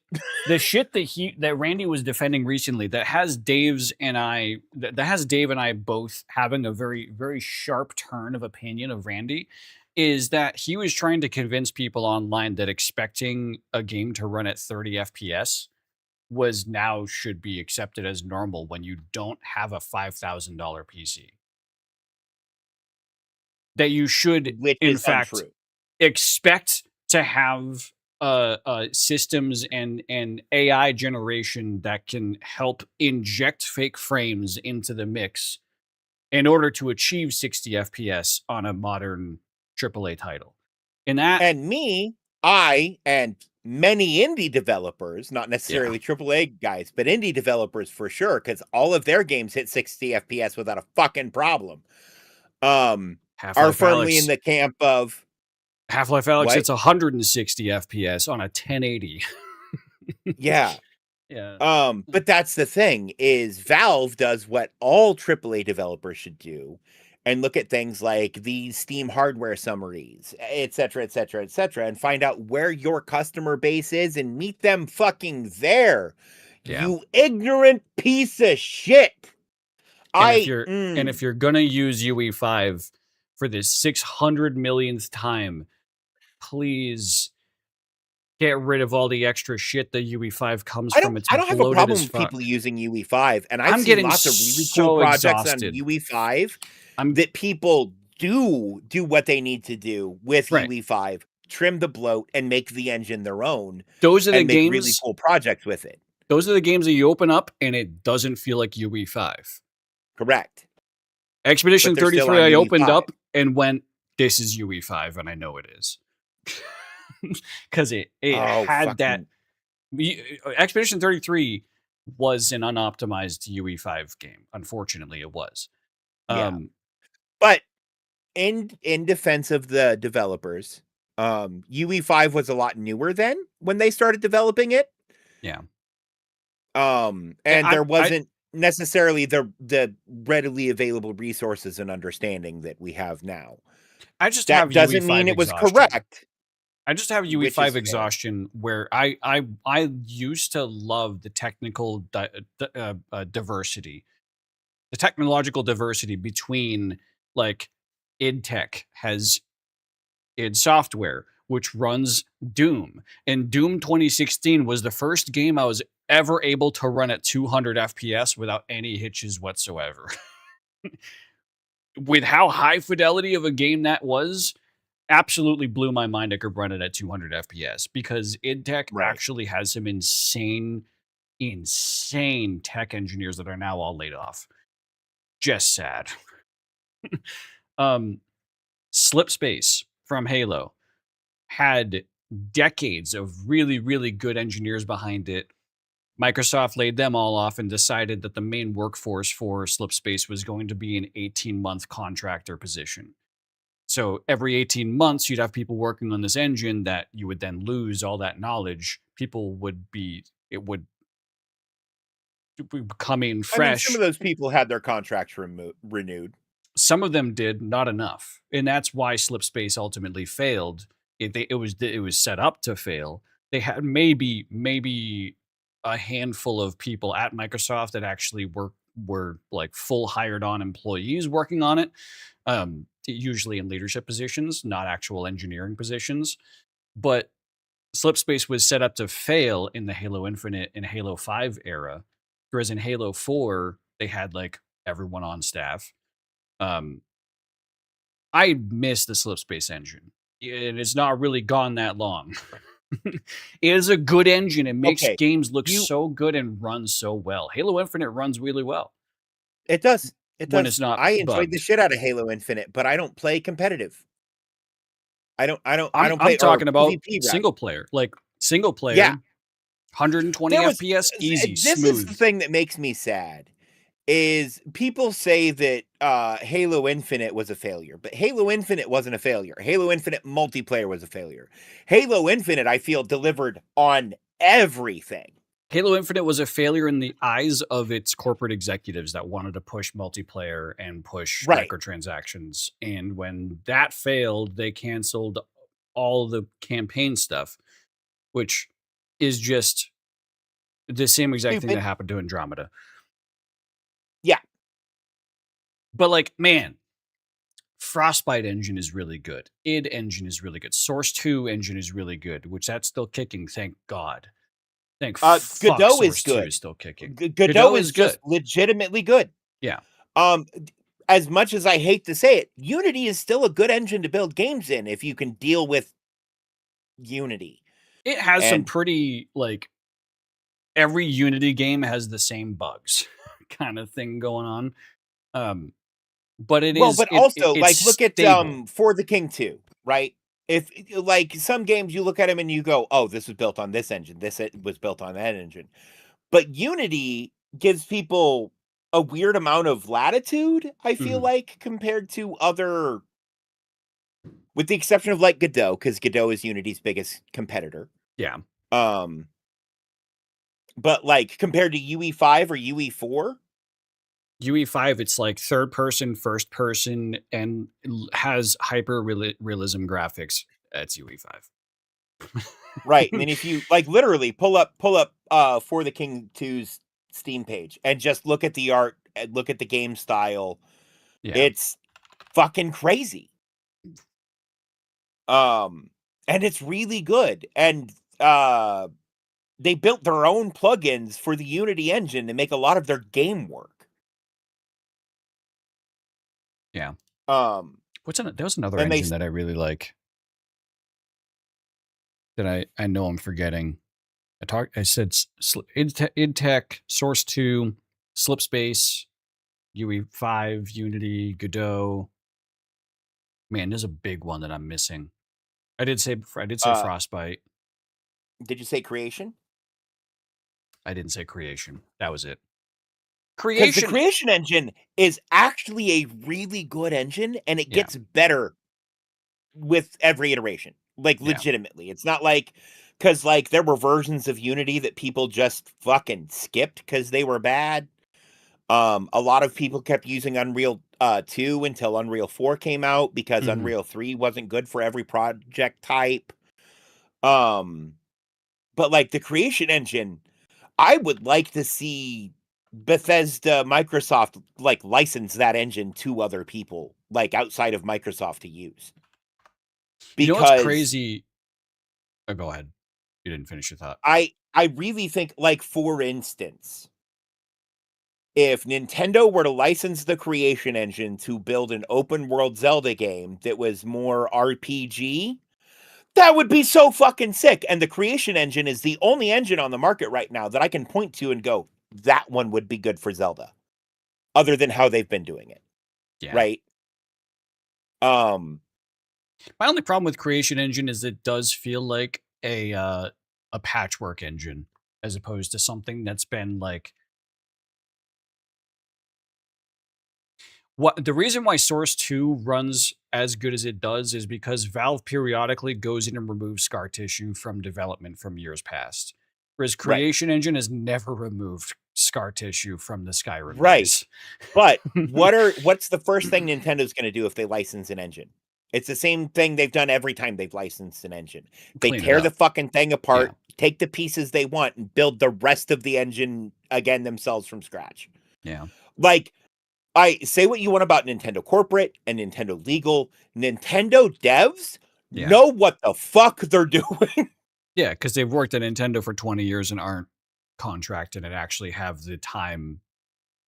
the shit that Randy was defending recently that has that has Dave and I both having a very very sharp turn of opinion of Randy is that he was trying to convince people online that expecting a game to run at 30 FPS was now should be accepted as normal when you don't have a $5,000 PC. That you should Which in is fact untrue. expect to have systems and AI generation that can help inject fake frames into the mix in order to achieve 60 FPS on a modern AAA title. And that, And I and many indie developers, not yeah, necessarily AAA guys, but indie developers for sure, because all of their games hit 60 FPS without a fucking problem. Um, Half are Life firmly in Alex, the camp of Half Life Alex, what? it's 160 FPS on a 1080. Yeah. Yeah, But that's the thing is Valve does what all AAA developers should do and look at things like the Steam hardware summaries, et cetera, et cetera, et cetera, and find out where your customer base is and meet them fucking there. yeah. You ignorant piece of shit. And if I you're and if you're gonna use UE5 for the 600 millionth time, please get rid of all the extra shit that UE5 comes I from. don't It's I don't have a bloated problem as with people fuck. using UE5, and I've I'm seen getting lots of really cool so projects on exhausted. UE5 I'm that people do what they need to do with right. UE5, trim the bloat and make the engine their own Those are the and make really games. cool projects with it. Those are the games that you open up and it doesn't feel like UE5. Correct. But Expedition they're still 33, on I opened UE5. up and went, "This is UE5," and I know it is because it Oh, had that. fucking Expedition 33 was an unoptimized UE5 game. Unfortunately, it was. yeah. Um, But in defense of the developers, UE5 was a lot newer then when they started developing it. yeah. And there I wasn't necessarily the readily available resources and understanding that we have now. I just That have doesn't mean UE5 it was exhaustion. correct, I just have which is UE5 fair. exhaustion where I used to love the technical diversity, the technological diversity between like id Tech has id Software, which runs Doom, and Doom 2016 was the first game I was ever able to run at 200 FPS without any hitches whatsoever. With how high fidelity of a game that was, absolutely blew my mind I could run it at 200 FPS because id Tech Right. actually has some insane tech engineers that are now all laid off. Just sad. Slipspace from Halo had decades of really, really good engineers behind it. Microsoft laid them all off and decided that the main workforce for Slipspace was going to be an 18-month contractor position. So every 18 months, you'd have people working on this engine that you would then lose all that knowledge. People would be, it would be coming I mean, some fresh. of those people had their contracts renewed. Some of them did, not enough. And that's why Slipspace ultimately failed. It was set up to fail. They had maybe a handful of people at Microsoft that actually were like full hired on employees working on it. Usually in leadership positions, not actual engineering positions. But Slipspace was set up to fail in the Halo Infinite and Halo 5 era. Whereas in Halo 4, they had like everyone on staff. I miss the Slipspace engine. And it's not really gone that long. It is a good engine. It makes Okay, games look so good and run so well. Halo Infinite runs really well It does. It when does. it's not I enjoyed the bugged. shit out of Halo Infinite, but I don't play competitive. I don't I'm play or talking about PvP rather. single player. Like single player, Yeah. 120 There was FPS, easy, this is the smooth. thing that makes me sad is people say that Halo Infinite was a failure, but Halo Infinite wasn't a failure. Halo Infinite multiplayer was a failure. Halo Infinite, I feel, delivered on everything. Halo Infinite was a failure in the eyes of its corporate executives that wanted to push multiplayer and push Right. microtransactions. And when that failed, they canceled all the campaign stuff, which is just the same exact thing Stupid. that happened to Andromeda. Yeah. But like, man, Frostbite engine is really good. id engine is really good. Source 2 engine is really good, which that's still kicking, thank God. Thank fuck Godot is Source 2 good. is still kicking. Godot is just legitimately good. Yeah. As much as I hate to say it, Unity is still a good engine to build games in if you can deal with Unity. It has some pretty, like, every Unity game has the same bugs kind of thing going on. But it is but also it's like look stable. at For the King 2, right? If like some games you look at them and you go, "Oh, this was built on this engine. This was built on that engine." But Unity gives people a weird amount of latitude, I feel like, compared to other, with the exception of like Godot, because Godot is Unity's biggest competitor. Yeah. But like compared to UE5 or UE4, UE5, it's like third person, first person, and has hyper realism graphics. That's UE5. right? And then if you like literally pull up For the King 2's Steam page and just look at the art and look at the game style, it's fucking crazy. And it's really good. And they built their own plugins for the Unity engine to make a lot of their game work. Yeah. There was another engine that I really like that I know I'm forgetting. I said id Tech, Source 2, Slipspace, UE5, Unity, Godot. Man, there's a big one that I'm missing. I did say Frostbite. Did you say Creation? I didn't say Creation. That was it. Because the Creation engine is actually a really good engine, and it gets better with every iteration. Like, legitimately. It's not like, because, like, there were versions of Unity that people just fucking skipped because they were bad. A lot of people kept using Unreal 2 until Unreal 4 came out because Unreal 3 wasn't good for every project type. But, like, the Creation engine, I would like to see Bethesda, Microsoft, like, license that engine to other people, like, outside of Microsoft to use. Because, you know what's crazy? Oh, go ahead. You didn't finish your thought. I really think, like, for instance, if Nintendo were to license the Creation Engine to build an open world Zelda game that was more RPG, that would be so fucking sick. And the Creation Engine is the only engine on the market right now that I can point to and go, that one would be good for Zelda, other than how they've been doing it. Yeah. Right? My only problem with Creation Engine is it does feel like a patchwork engine as opposed to something that's been like. What the reason why Source 2 runs as good as it does is because Valve periodically goes in and removes scar tissue from development from years past. Whereas Creation Engine has never removed scar tissue from the Skyrim days. But what's the first thing Nintendo's going to do if they license an engine? It's the same thing they've done every time they've licensed an engine. They tear the fucking thing apart, take the pieces they want, and build the rest of the engine again themselves from scratch. Yeah. Like, I say what you want about Nintendo corporate and Nintendo legal. Nintendo devs know what the fuck they're doing. Yeah, because they've worked at Nintendo for 20 years and aren't contracted and actually have the time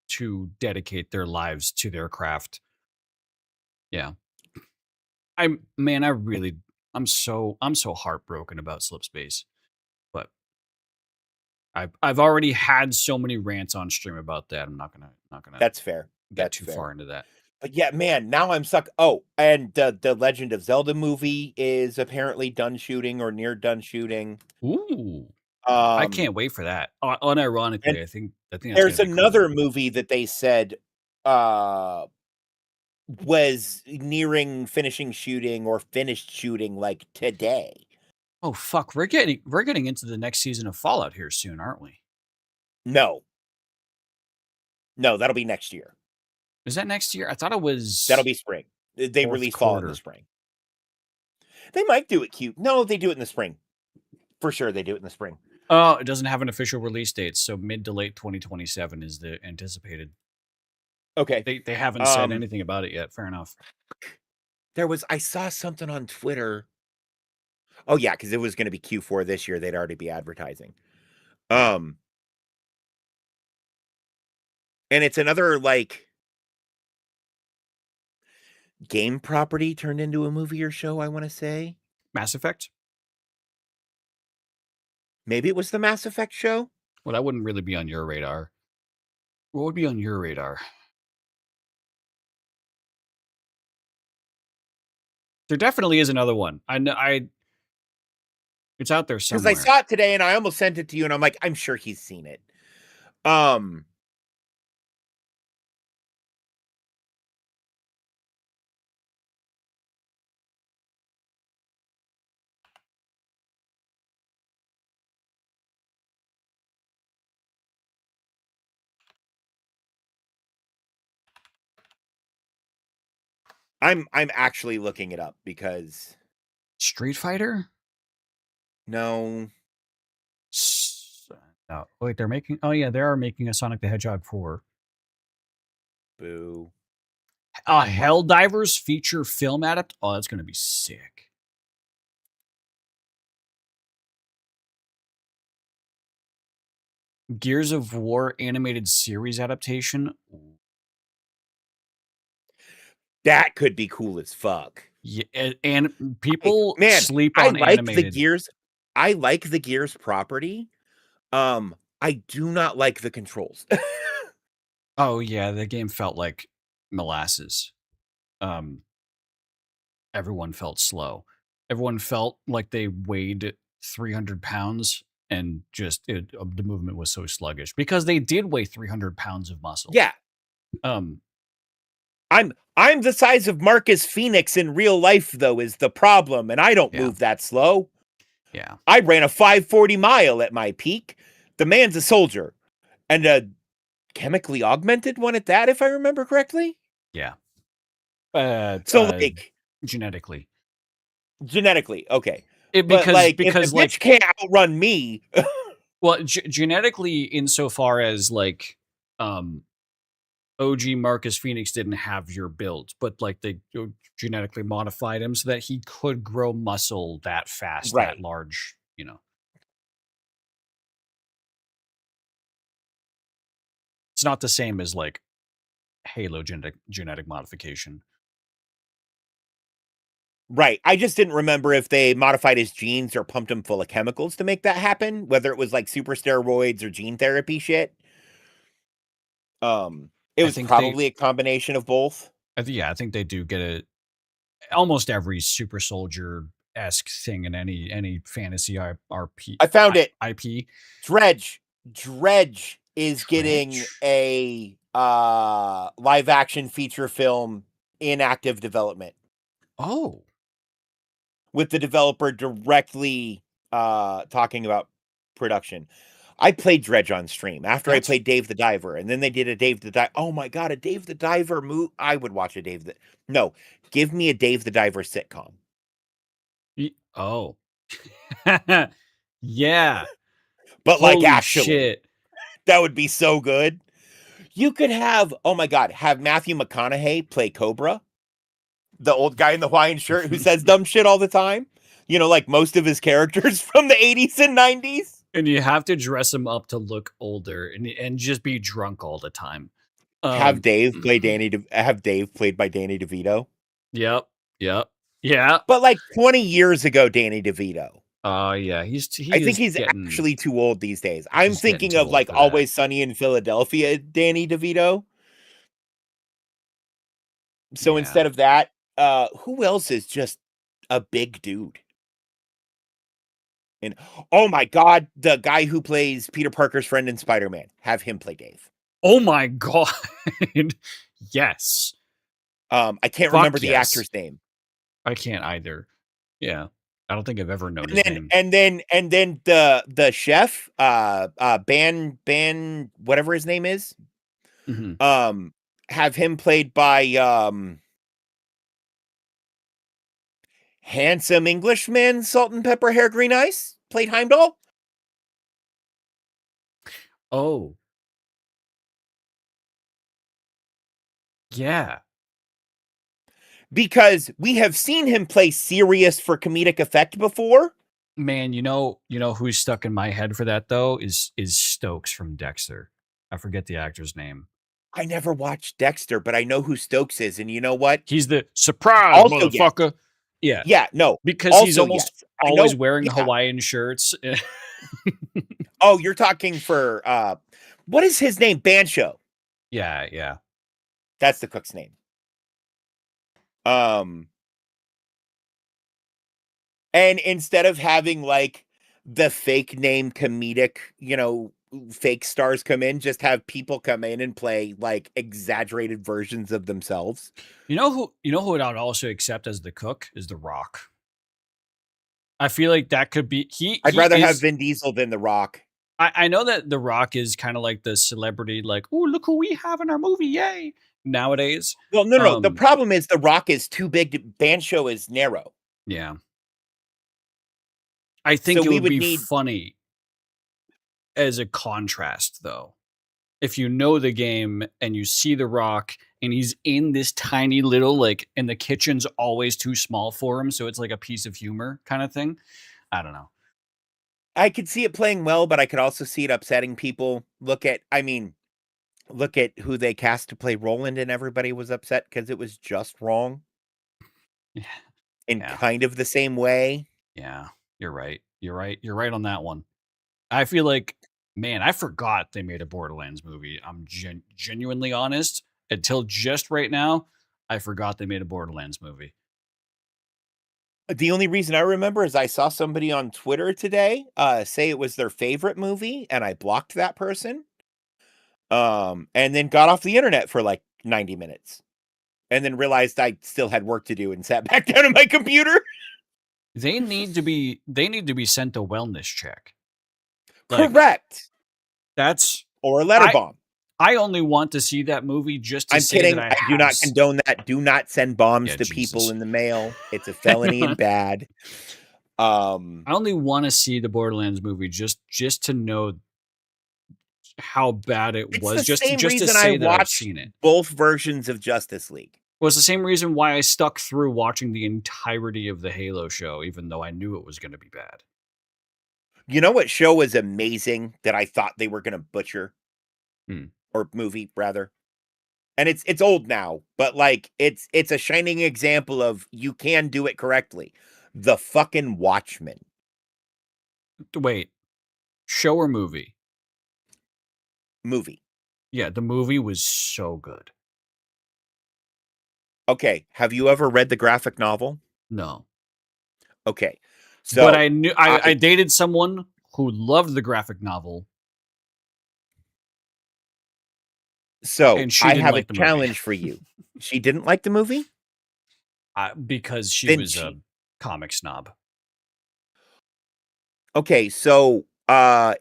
to dedicate their lives to their craft. Yeah. I'm so heartbroken about Slipspace. But I've already had so many rants on stream about that. I'm not gonna That's fair. Get too far into that. But yeah, man, now I'm stuck. Oh, and the Legend of Zelda movie is apparently done shooting or near done shooting. Ooh. I can't wait for that. Unironically, I think there's another movie that they said was nearing finishing shooting or finished shooting like today. Oh fuck, we're getting into the next season of Fallout here soon, aren't we? No, that'll be next year. Is that next year? I thought it was. That'll be spring. They release fall in the spring. They might do it cute. No, they do it in the spring. For sure, they do it in the spring. Oh, it doesn't have an official release date, so mid to late 2027 is the anticipated. Okay. They haven't said anything about it yet. Fair enough. I saw something on Twitter. Oh yeah, because it was going to be Q4 this year. They'd already be advertising. And it's another like game property turned into a movie or show, I want to say. Mass Effect? Maybe it was the Mass Effect show? Well, that wouldn't really be on your radar. What would be on your radar? There definitely is another one. I know. It's out there somewhere. Because I saw it today and I almost sent it to you and I'm like, I'm sure he's seen it. I'm actually looking it up because Street Fighter? No. No. Wait, they're making. Oh yeah, they are making a Sonic the Hedgehog 4. Boo. Helldivers feature film adapt. Oh, that's gonna be sick. Gears of War animated series adaptation. That could be cool as fuck. Yeah, and people sleep on animated. I like the Gears property. I do not like the controls. Oh yeah, the game felt like molasses. Everyone felt slow. Everyone felt like they weighed 300 pounds and just the movement was so sluggish because they did weigh 300 pounds of muscle. Yeah. I'm the size of Marcus Phoenix in real life, though, is the problem, and I don't move that slow. Yeah. I ran a 540 mile at my peak. The man's a soldier. And a chemically augmented one at that, if I remember correctly. Yeah. Genetically. Genetically, okay. Because if the bitch can't outrun me. Well, genetically, insofar as like, OG Marcus Phoenix didn't have your build, but like they genetically modified him so that he could grow muscle that fast, that large, you know. It's not the same as like Halo genetic modification. Right. I just didn't remember if they modified his genes or pumped him full of chemicals to make that happen, whether it was like super steroids or gene therapy shit. It I was think they, probably a combination of both. I think they do get it. Almost every super soldier esque thing in any fantasy RP I found it. IP. Dredge is getting Dredge? a live action feature film in active development Oh, with the developer directly talking about production. I played Dredge on stream after I That's- played Dave the Diver, and then they did a Dave the Diver. Oh my god, a Dave the Diver movie! I would watch a Dave the. No, give me a Dave the Diver sitcom. oh, yeah. But like Holy actually, shit. that would be so good. You could have, oh my god, have Matthew McConaughey play Cobra, the old guy in the Hawaiian shirt who says dumb shit all the time. You know, like most of his characters from the 80s and 90s. And you have to dress him up to look older and just be drunk all the time. Have Dave play have Dave played by Danny DeVito. Yep. Yeah. But like 20 years ago, Danny DeVito. Yeah. I think he's actually too old these days. I'm thinking of like Always Sunny in Philadelphia, Danny DeVito. So instead of that, who else is just a big dude? And oh my god, the guy who plays Peter Parker's friend in Spider-Man, have him play Dave. Oh my god. Yes. I can't remember the actor's name. I can't either. Yeah. I don't think I've ever known his name. And then the chef, Ban whatever his name is. Mm-hmm. Have him played by handsome Englishman, salt and pepper, hair, green eyes, played Heimdall. Oh. Yeah. Because we have seen him play serious for comedic effect before. Man, you know who's stuck in my head for that though is Stokes from Dexter. I forget the actor's name. I never watched Dexter, but I know who Stokes is, and you know what? He's the surprise motherfucker. Yes. Yeah, no. Because he's almost always wearing Hawaiian shirts. Oh, you're talking for what is his name? Bancho. Yeah. That's the cook's name. And instead of having like the fake name comedic, fake stars come in, just have people come in and play like exaggerated versions of themselves. You know who I'd also accept as the cook is The Rock. I feel like that could be I'd rather have Vin Diesel than The Rock. I know that The Rock is kind of like the celebrity, like, oh, look who we have in our movie, yay! Nowadays. Well, no. The problem is The Rock is too big. Bancho is narrow. Yeah. I think it would be funny as a contrast, though. If you know the game and you see The Rock and he's in this tiny little, like, and the kitchen's always too small for him, so it's like a piece of humor kind of thing. I don't know. I could see it playing well, but I could also see it upsetting people. Look at who they cast to play Roland, and everybody was upset because it was just wrong. Yeah. In kind of the same way. Yeah, you're right. You're right on that one. I feel like, man, I forgot they made a Borderlands movie. I'm genuinely honest. Until just right now, I forgot they made a Borderlands movie. The only reason I remember is I saw somebody on Twitter today say it was their favorite movie, and I blocked that person. And then got off the internet for like 90 minutes. And then realized I still had work to do and sat back down at my computer. They need to be sent a wellness check. Correct. Or a letter bomb. I only want to see that movie just to I'm say kidding. that I do not condone that. Do not send bombs to people in the mail. It's a felony and bad. I only want to see the Borderlands movie just to know how bad it was. Just to say that I've seen it. Both versions of Justice League. Well, it's the same reason why I stuck through watching the entirety of the Halo show, even though I knew it was going to be bad. You know what show was amazing that I thought they were going to butcher? or movie rather. And it's old now, but like it's a shining example of you can do it correctly. The fucking Watchmen. Wait, show or movie? Movie. Yeah, the movie was so good. Okay, have you ever read the graphic novel? No. Okay. So But I dated someone who loved the graphic novel. So And she I didn't have a like the movie. challenge for you. She didn't like the movie? Because she Didn't was a she? comic snob. Okay, so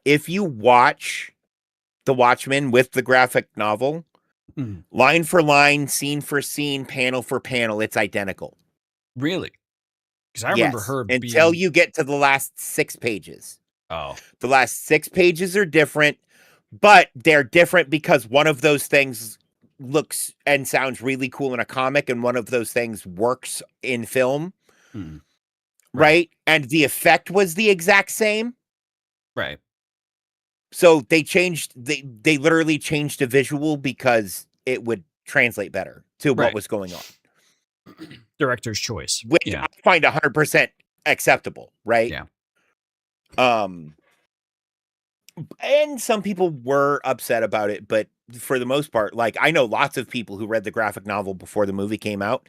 if you watch The Watchmen with the graphic novel, Mhm. line for line, scene for scene, panel for panel, it's identical. Really? Because I remember Yes, her until being... you get to the last 6 pages. Oh, The last 6 pages are different, but they're different because one of those things looks and sounds really cool in a comic, and one of those things works in film, right. right? And the effect was the exact same. Right. So they literally changed the visual because it would translate better to what Right. was going on. Director's choice. Which Yeah. I find 100% acceptable, right? Yeah. And some people were upset about it, but for the most part, like I know lots of people who read the graphic novel before the movie came out,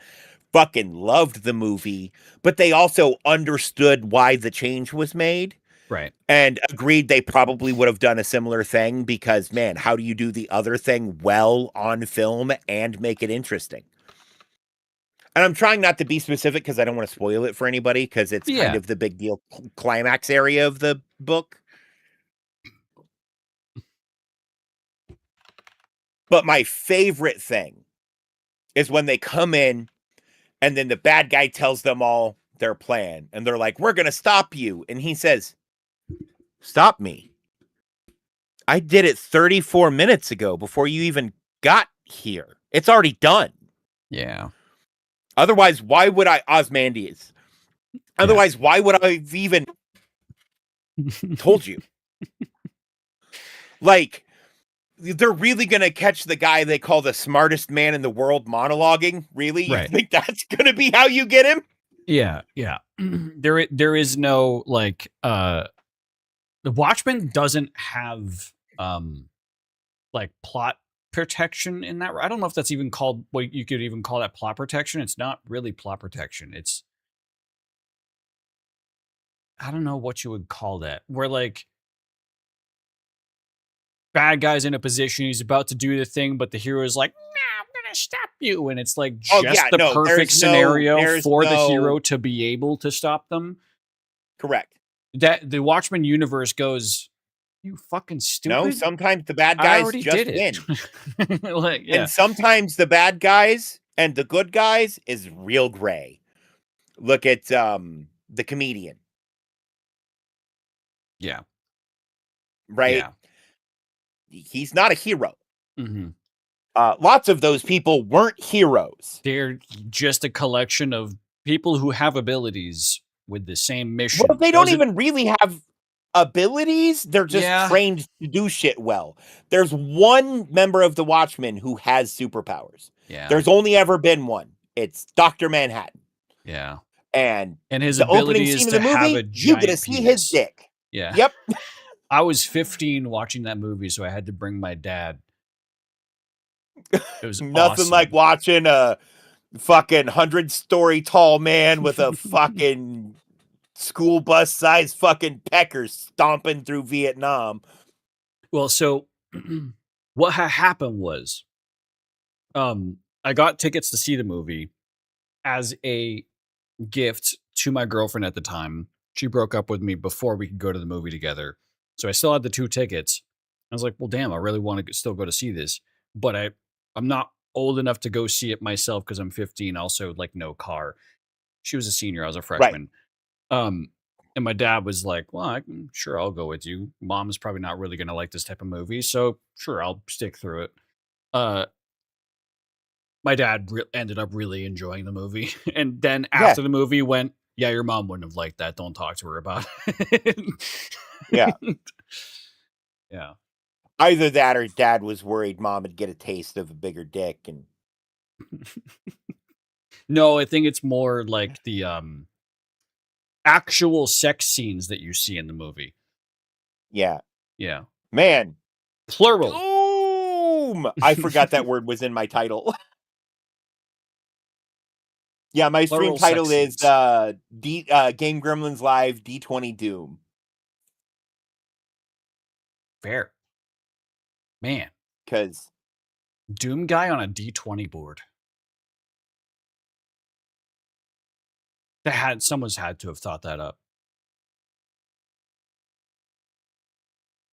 fucking loved the movie, but they also understood why the change was made. Right. And agreed they probably would have done a similar thing because, man, how do you do the other thing well on film and make it interesting? And I'm trying not to be specific because I don't want to spoil it for anybody because it's kind of the big deal climax area of the book. But my favorite thing is when they come in and then the bad guy tells them all their plan and they're like, we're going to stop you. And he says, stop me. I did it 34 minutes ago before you even got here. It's already done. Yeah. Otherwise, why would I, Ozymandias? Otherwise, why would I have even told you? Like, they're really going to catch the guy they call the smartest man in the world monologuing? Really? You Right. think that's going to be how you get him? Yeah. Yeah. There is no like the Watchmen doesn't have like plot protection in that. I don't know if that's even called what you could even call that plot protection. It's not really plot protection. It's, I don't know what you would call that. Where like bad guy's in a position, he's about to do the thing, but the hero is like, "Nah, I'm gonna stop you," and it's like just the perfect scenario for the hero to be able to stop them. Correct. That the Watchmen universe goes, you fucking stupid. No, sometimes the bad I guys already just did it. win. Like, yeah. And sometimes the bad guys and the good guys is real gray. Look at the comedian. Yeah. Right? Yeah. He's not a hero. Mm-hmm. Lots of those people weren't heroes. They're just a collection of people who have abilities with the same mission. Well, they don't even really have abilities. They're just Yeah. trained to do shit well. There's one member of the Watchmen who has superpowers. Yeah. There's only ever been one. It's Dr. Manhattan. Yeah. And his the ability opening is scene of to the movie, have a you get to giant see penis. his dick. Yeah. Yep. I was 15 watching that movie, so I had to bring my dad. It was Nothing awesome. like watching a fucking 100-story tall man with a fucking school bus size fucking pecker stomping through Vietnam. Well, so what happened was, I got tickets to see the movie as a gift to my girlfriend at the time. She broke up with me before we could go to the movie together. So I still had the 2 tickets. I was like, well, damn, I really want to still go to see this. But I'm not old enough to go see it myself because I'm 15. Also, like, no car. She was a senior. I was a freshman. Right. And my dad was like, well, sure, I'll go with you. Mom's probably not really going to like this type of movie. So sure, I'll stick through it. My dad ended up really enjoying the movie. And then after the movie went, yeah, your mom wouldn't have liked that. Don't talk to her about it. Yeah. Yeah. Either that or Dad was worried Mom would get a taste of a bigger dick, and No, I think it's more like the actual sex scenes that you see in the movie. yeah, Yeah. man, Plural. Doom! I forgot that word was in my title. Yeah, my stream Plural sex title is scenes. Game Gremlins Live D20 Doom. Fair. Man. Because Doom guy on a D20 board. Someone's had to have thought that up.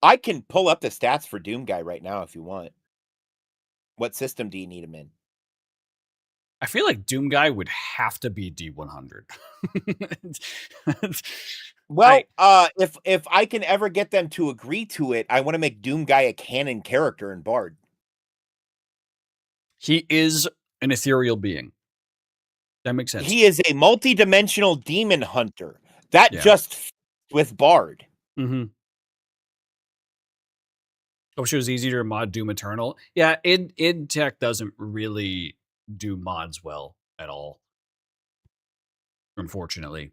I can pull up the stats for Doom Guy right now if you want. What system do you need him in? I feel like Doom guy would have to be D100. Well, if I can ever get them to agree to it, I want to make Doom Guy a canon character in Bard. He is an ethereal being. That makes sense. He is a multi-dimensional demon hunter. That Yeah. just with Bard. Mm-hmm. I wish it was easier to mod Doom Eternal. Yeah, id Tech doesn't really do mods well at all. Unfortunately.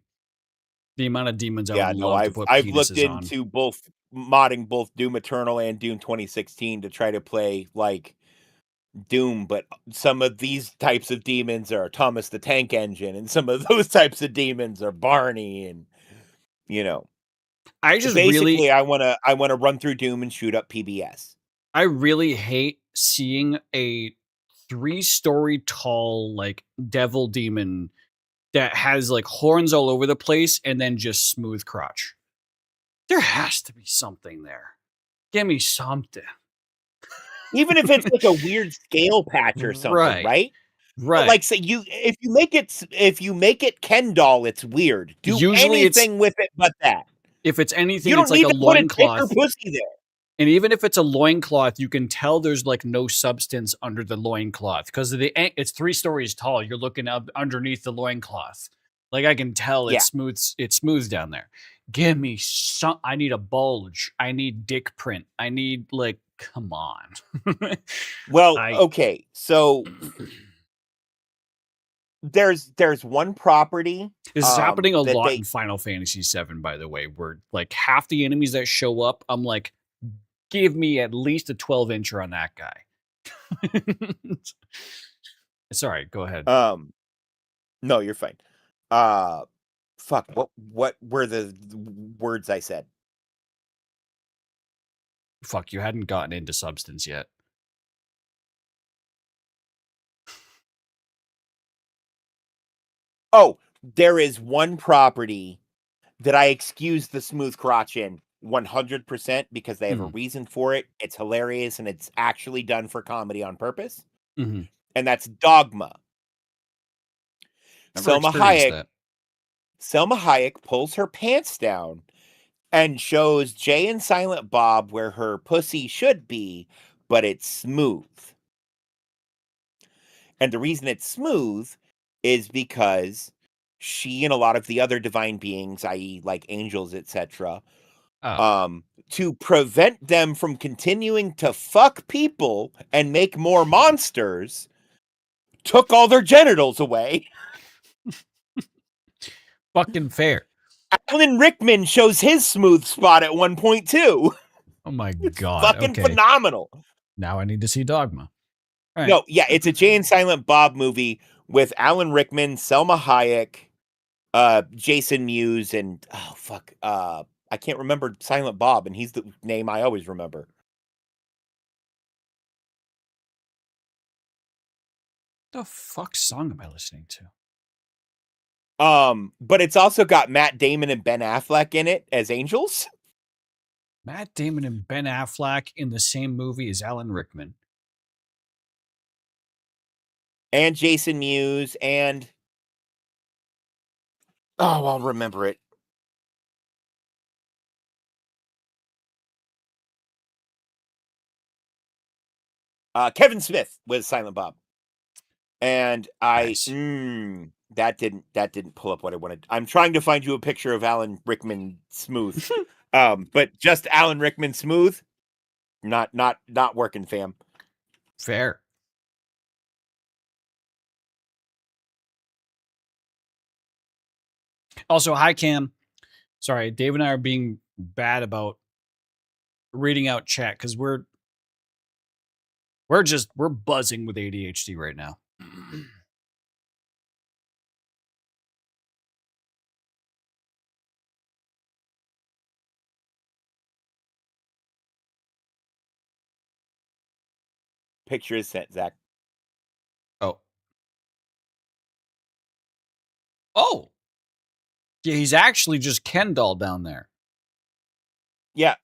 The amount of demons I would love to put I've looked penises on. into modding both Doom Eternal and Doom 2016 to try to play like Doom, but some of these types of demons are Thomas the Tank Engine, and some of those types of demons are Barney, and I just basically really I wanna run through Doom and shoot up PBS. I really hate seeing a 3-story tall like devil demon that has like horns all over the place and then just smooth crotch. There has to be something there. Give me something. Even if it's like a weird scale patch or something, right? Right. Like, say if you make it Ken doll, it's weird. Do Usually anything with it but that. If it's anything, You don't it's like need a to put a dick or loincloth. pussy there. And even if it's a loincloth, you can tell there's like no substance under the loincloth because it's 3 stories tall. You're looking up underneath the loincloth. Like I can tell it's smooth down there. Give me some. I need a bulge. I need dick print. I need like, come on. Well, okay. So there's one property. This is happening a lot in Final Fantasy VII, by the way, where like half the enemies that show up, I'm like, give me at least a 12-incher on that guy. Sorry, go ahead. No, you're fine. Fuck. What were the words I said? Fuck, you hadn't gotten into substance yet. Oh, there is one property that I excuse the smooth crotch in 100% because they have a reason for it. It's hilarious and it's actually done for comedy on purpose. Mm-hmm. And that's Dogma. Never experienced that. Selma Hayek pulls her pants down and shows Jay and Silent Bob where her pussy should be, but it's smooth. And the reason it's smooth is because she and a lot of the other divine beings, i.e. like angels, etc., to prevent them from continuing to fuck people and make more monsters, took all their genitals away. Fucking fair. Alan Rickman shows his smooth spot at one point too. Oh my god. Fucking phenomenal. Now I need to see Dogma. Right. No, yeah, it's a Jay and Silent Bob movie with Alan Rickman, Selma Hayek, Jason Mewes, and I can't remember Silent Bob, and he's the name I always remember. The fuck song am I listening to? But it's also got Matt Damon and Ben Affleck in it as angels. Matt Damon and Ben Affleck in the same movie as Alan Rickman. And Jason Mewes, and I'll remember it. Kevin Smith was Silent Bob. And Nice. That didn't pull up what I wanted. I'm trying to find you a picture of Alan Rickman smooth. But just Alan Rickman smooth. Not working, fam. Fair. Also, hi Cam. Sorry, Dave and I are being bad about reading out chat because we're buzzing with ADHD right now. Picture is sent, Zach. Oh. Oh. Yeah, he's actually just Ken doll down there. Yeah.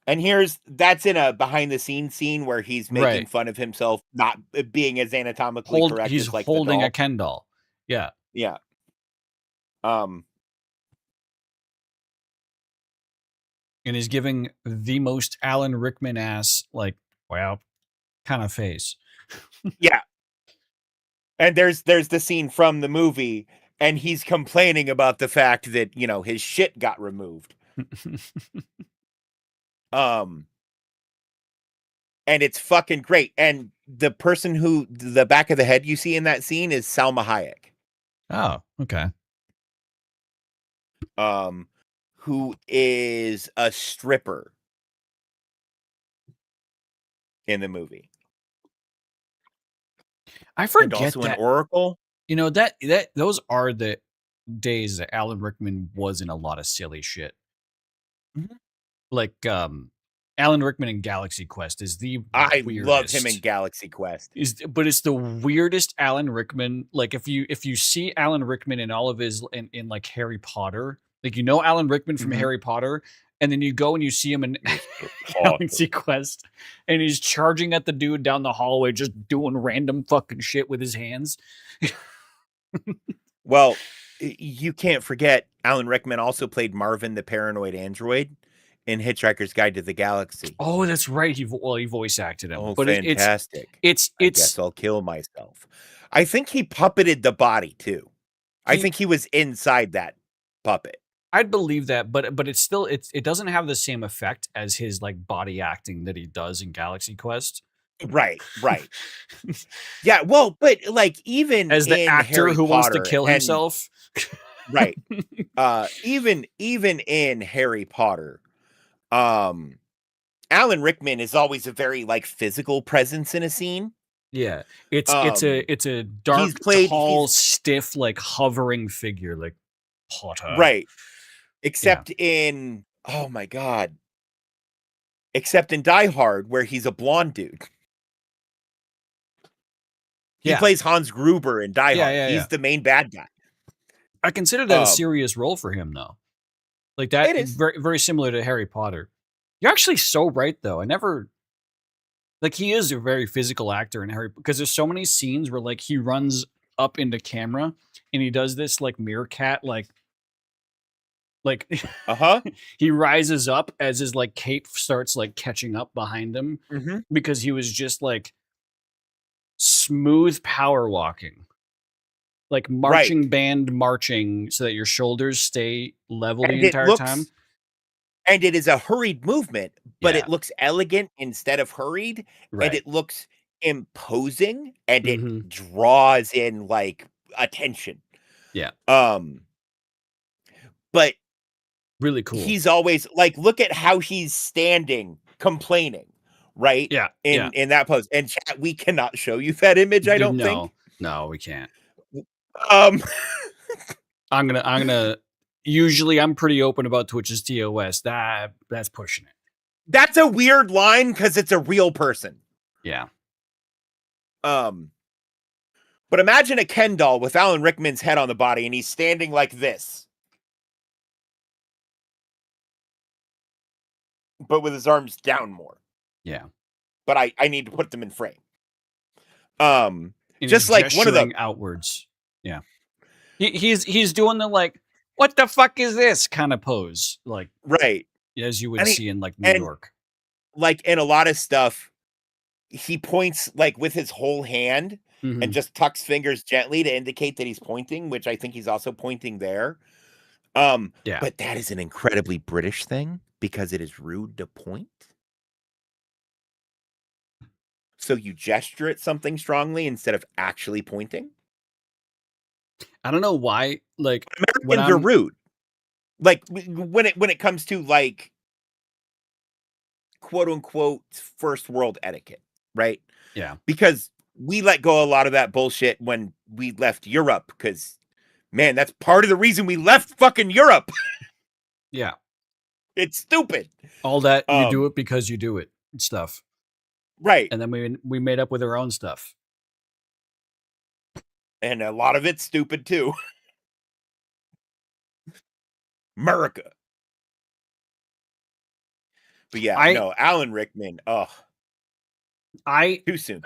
And that's in a behind the scenes scene where he's making fun of himself not being as anatomically correct He's as like holding the doll. a Ken doll. Yeah. Yeah. And he's giving the most Alan Rickman ass, like, wow, kind of face. Yeah. And there's the scene from the movie, and he's complaining about the fact that, his shit got removed. And it's fucking great. And the person the back of the head you see in that scene is Salma Hayek. Oh, okay. Who is a stripper in the movie. I forget and also that. An oracle. That those are the days that Alan Rickman was in a lot of silly shit. Mm-hmm. Like Alan Rickman in Galaxy Quest is the I weirdest. love him in Galaxy Quest. But it's the weirdest Alan Rickman. Like if you see Alan Rickman in all of his in like Harry Potter, like Alan Rickman from Harry Potter, and then you go and you see him in Galaxy Quest, and he's charging at the dude down the hallway, just doing random fucking shit with his hands. Well, you can't forget Alan Rickman also played Marvin the Paranoid Android in Hitchhiker's Guide to the Galaxy. Oh, that's right. He voice acted him. Oh, but fantastic! It's I guess I'll kill myself. I think he puppeted the body too. I think he was inside that puppet. I'd believe that, but it's still it doesn't have the same effect as his like body acting that he does in Galaxy Quest. Right. Yeah, well, but like even as the actor Harry who Potter wants to kill himself. Right. Even in Harry Potter, Alan Rickman is always a very like physical presence in a scene. Yeah. It's a dark, tall, stiff, like hovering figure, like Potter. Right. Except in oh my god. Except in Die Hard, where he's a blonde dude. He plays Hans Gruber in Die Hard. He's the main bad guy. I consider that a serious role for him, though. Like that, it is very, very similar to Harry Potter. You're actually so right, though. I never like he is a very physical actor in Harry because there's so many scenes where like he runs up into camera and he does this like meerkat like he rises up as his like cape starts like catching up behind him because he was just like smooth power walking. Like marching band marching so that your shoulders stay level the entire time. And it is a hurried movement, but it looks elegant instead of hurried. Right. And it looks imposing and it draws in like attention. Yeah. But really cool. He's always like, look at how he's standing, complaining, right? Yeah. In that pose. And chat, we cannot show you that image, I don't think. No, we can't. I'm gonna usually I'm pretty open about Twitch's TOS. That's pushing it. That's a weird line because it's a real person. Yeah. But imagine a Ken doll with Alan Rickman's head on the body and he's standing like this. But with his arms down more. Yeah. But I need to put them in frame. Just like one of the outwards. Yeah. He's doing the like, what the fuck is this kind of pose, like right as you would see in like New York. Like in a lot of stuff, he points like with his whole hand and just tucks fingers gently to indicate that he's pointing, which I think he's also pointing there. But that is an incredibly British thing because it is rude to point. so you gesture at something strongly instead of actually pointing. I don't know why. Like when Americans are rude. Like when it comes to like quote unquote first world etiquette, right? yeah, Because we let go a lot of that bullshit when we left Europe. Because man, that's part of the reason we left fucking Europe. yeah, It's stupid. all that you do Um, it because you do it stuff, right. and then we made up with our own stuff. And a lot of it's stupid too. America. But yeah, I no, Alan Rickman. Oh, I too soon.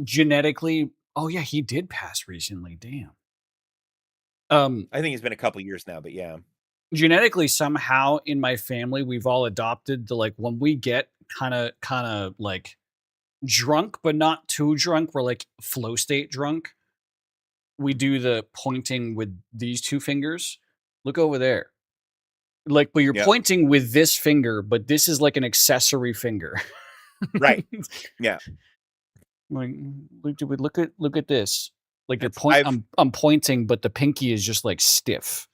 genetically. Oh yeah, he did pass recently. Damn. I think it's been a couple years now, but yeah. Genetically, somehow in my family, we've all adopted the like when we get kind of like drunk, but not too drunk. We're like flow state drunk. We do the pointing with these two fingers. Look over there. Like, but you're Yep. pointing with this finger, but this is like an accessory finger. Right. Yeah. Like, look at this. Like you're It's point. I'm pointing, but the pinky is just like stiff.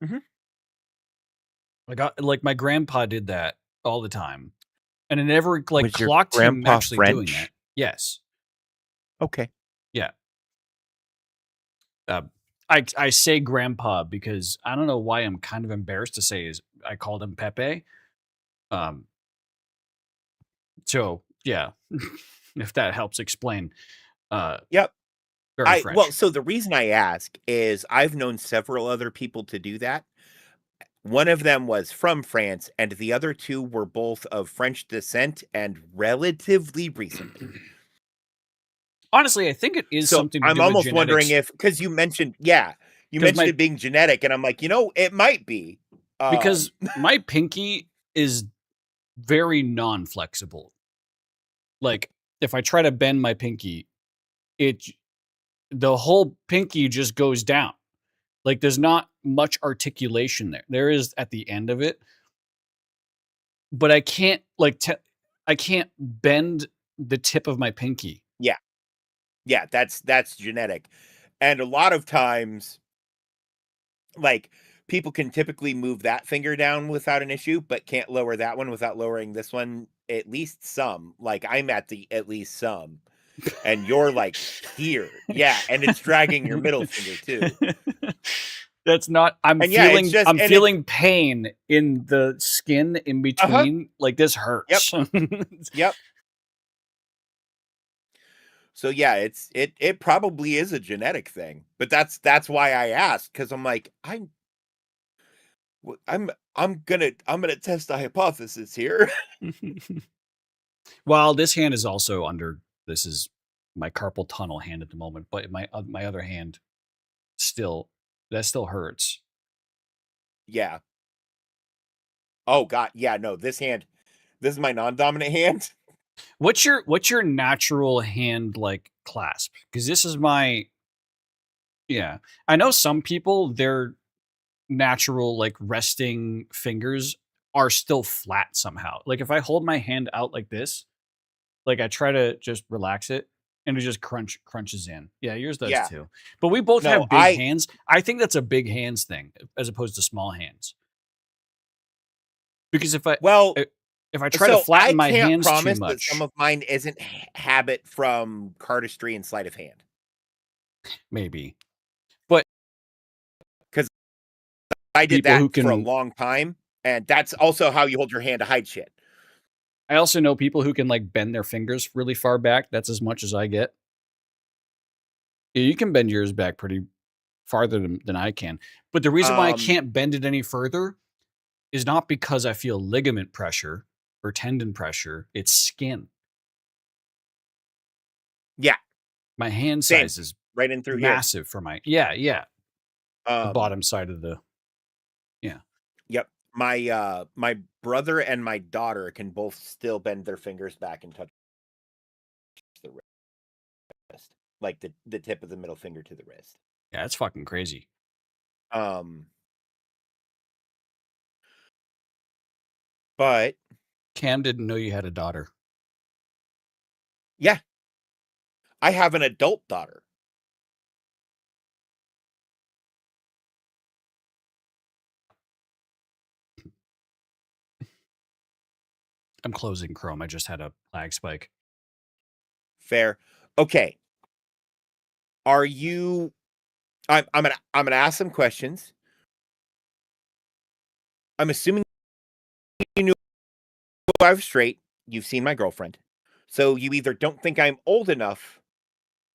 Mhm. Like my grandpa did that all the time, and it never like Was your clocked him grandpa actually doing that. French? Yes. Okay. Yeah. I say grandpa because I don't know why I'm kind of embarrassed to say is I called him Pepe. Um. So yeah, if that helps explain. Yep. Very French. So the reason I ask is I've known several other people to do that. One of them was from France, and the other two were both of French descent and relatively recently. Honestly, I think it is So something to I'm do with almost wondering genetics. if, because you mentioned, yeah, you 'Cause mentioned it being genetic, and I'm like, it might be. Because my pinky is very non-flexible. Like if I try to bend my pinky, the whole pinky just goes down. Like there's not much articulation there. There is at the end of it, but I can't I can't bend the tip of my pinky. Yeah, yeah, that's genetic, and a lot of times, like people can typically move that finger down without an issue, but can't lower that one without lowering this one at least some. Like I'm at the at least some, and you're like here, yeah, and it's dragging your middle finger too. That's not And yeah, it's just I'm and it's feeling pain in the skin in uh-huh. between. Like this Yep. hurts. Yep. So yeah, it probably is a genetic thing. But that's why I asked, because I'm like, I'm gonna test a hypothesis here. Well, this hand is also under. This is my carpal tunnel hand at the moment, but my other hand still that still hurts. Yeah. Oh god, yeah, no, this is my non-dominant hand. What's your natural hand like clasp? Because this is my yeah. I know some people their natural like resting fingers are still flat somehow. Like if I hold my hand out like this, like I try to just relax it and it just crunches in. Yeah, yours does Yeah. too. But we both No, have big hands. I think that's a big hands thing as opposed to small hands. Because well, if I try to so I flatten my can't hands too promise that some much, of mine isn't habit from cardistry and sleight of hand. maybe. But Because I did people that who for a can long time, and that's also how you hold your hand to hide shit. I also know people who can like bend their fingers really far back. That's as much as I get. Yeah, you can bend yours back pretty farther than I can. But the reason why I Um, can't bend it any further is not because I feel ligament pressure or tendon pressure. It's skin. yeah, My hand same, size is right in through here. massive for my yeah. The Um, bottom side of the yeah. yep. My brother and my daughter can both still bend their fingers back and touch the wrist, like the tip of the middle finger to the wrist. Yeah, it's fucking crazy. Um, but Cam didn't know you had a daughter. Yeah. I have an adult daughter. I'm closing Chrome. I just had a lag spike. Fair. Okay. Are you I'm gonna ask some questions. I'm assuming you knew I was straight. You've seen my girlfriend. So you either don't think I'm old enough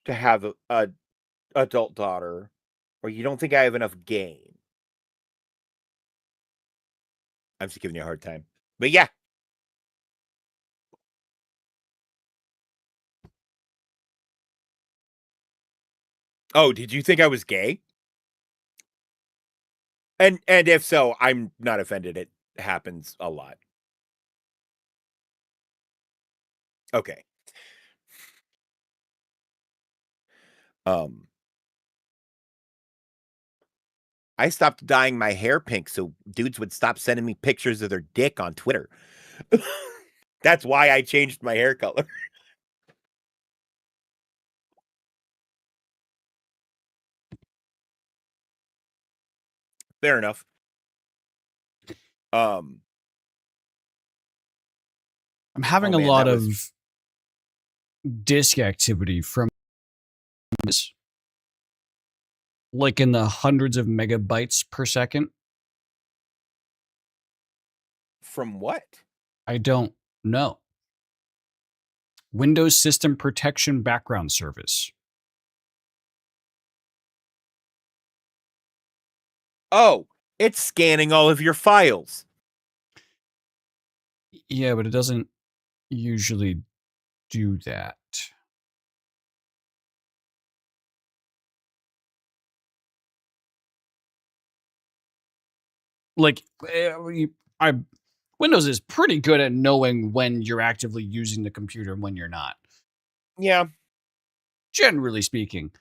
to have a adult daughter, or you don't think I have enough game. I'm just giving you a hard time. But yeah. Oh, did you think I was gay? And if so, I'm not offended. It happens a lot. Okay. Um I stopped dyeing my hair pink so dudes would stop sending me pictures of their dick on Twitter. That's why I changed my hair color. Fair enough. I'm having Oh, a man, lot that of was- disk activity from this, like in the hundreds of megabytes per second. From what? I don't know. Windows System Protection Background Service. Oh, it's scanning all of your files. Yeah, but it doesn't usually do that. Like, Windows is pretty good at knowing when you're actively using the computer and when you're not. Yeah. Generally speaking.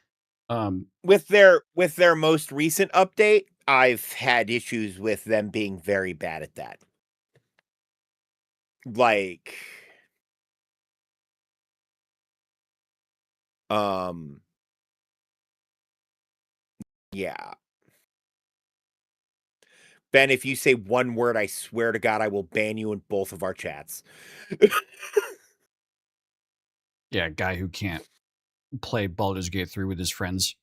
With their most recent update, I've had issues with them being very bad at that. Like yeah. Ben, if you say one word, I swear to God, I will ban you in both of our chats. Yeah, a guy who can't play Baldur's Gate 3 with his friends.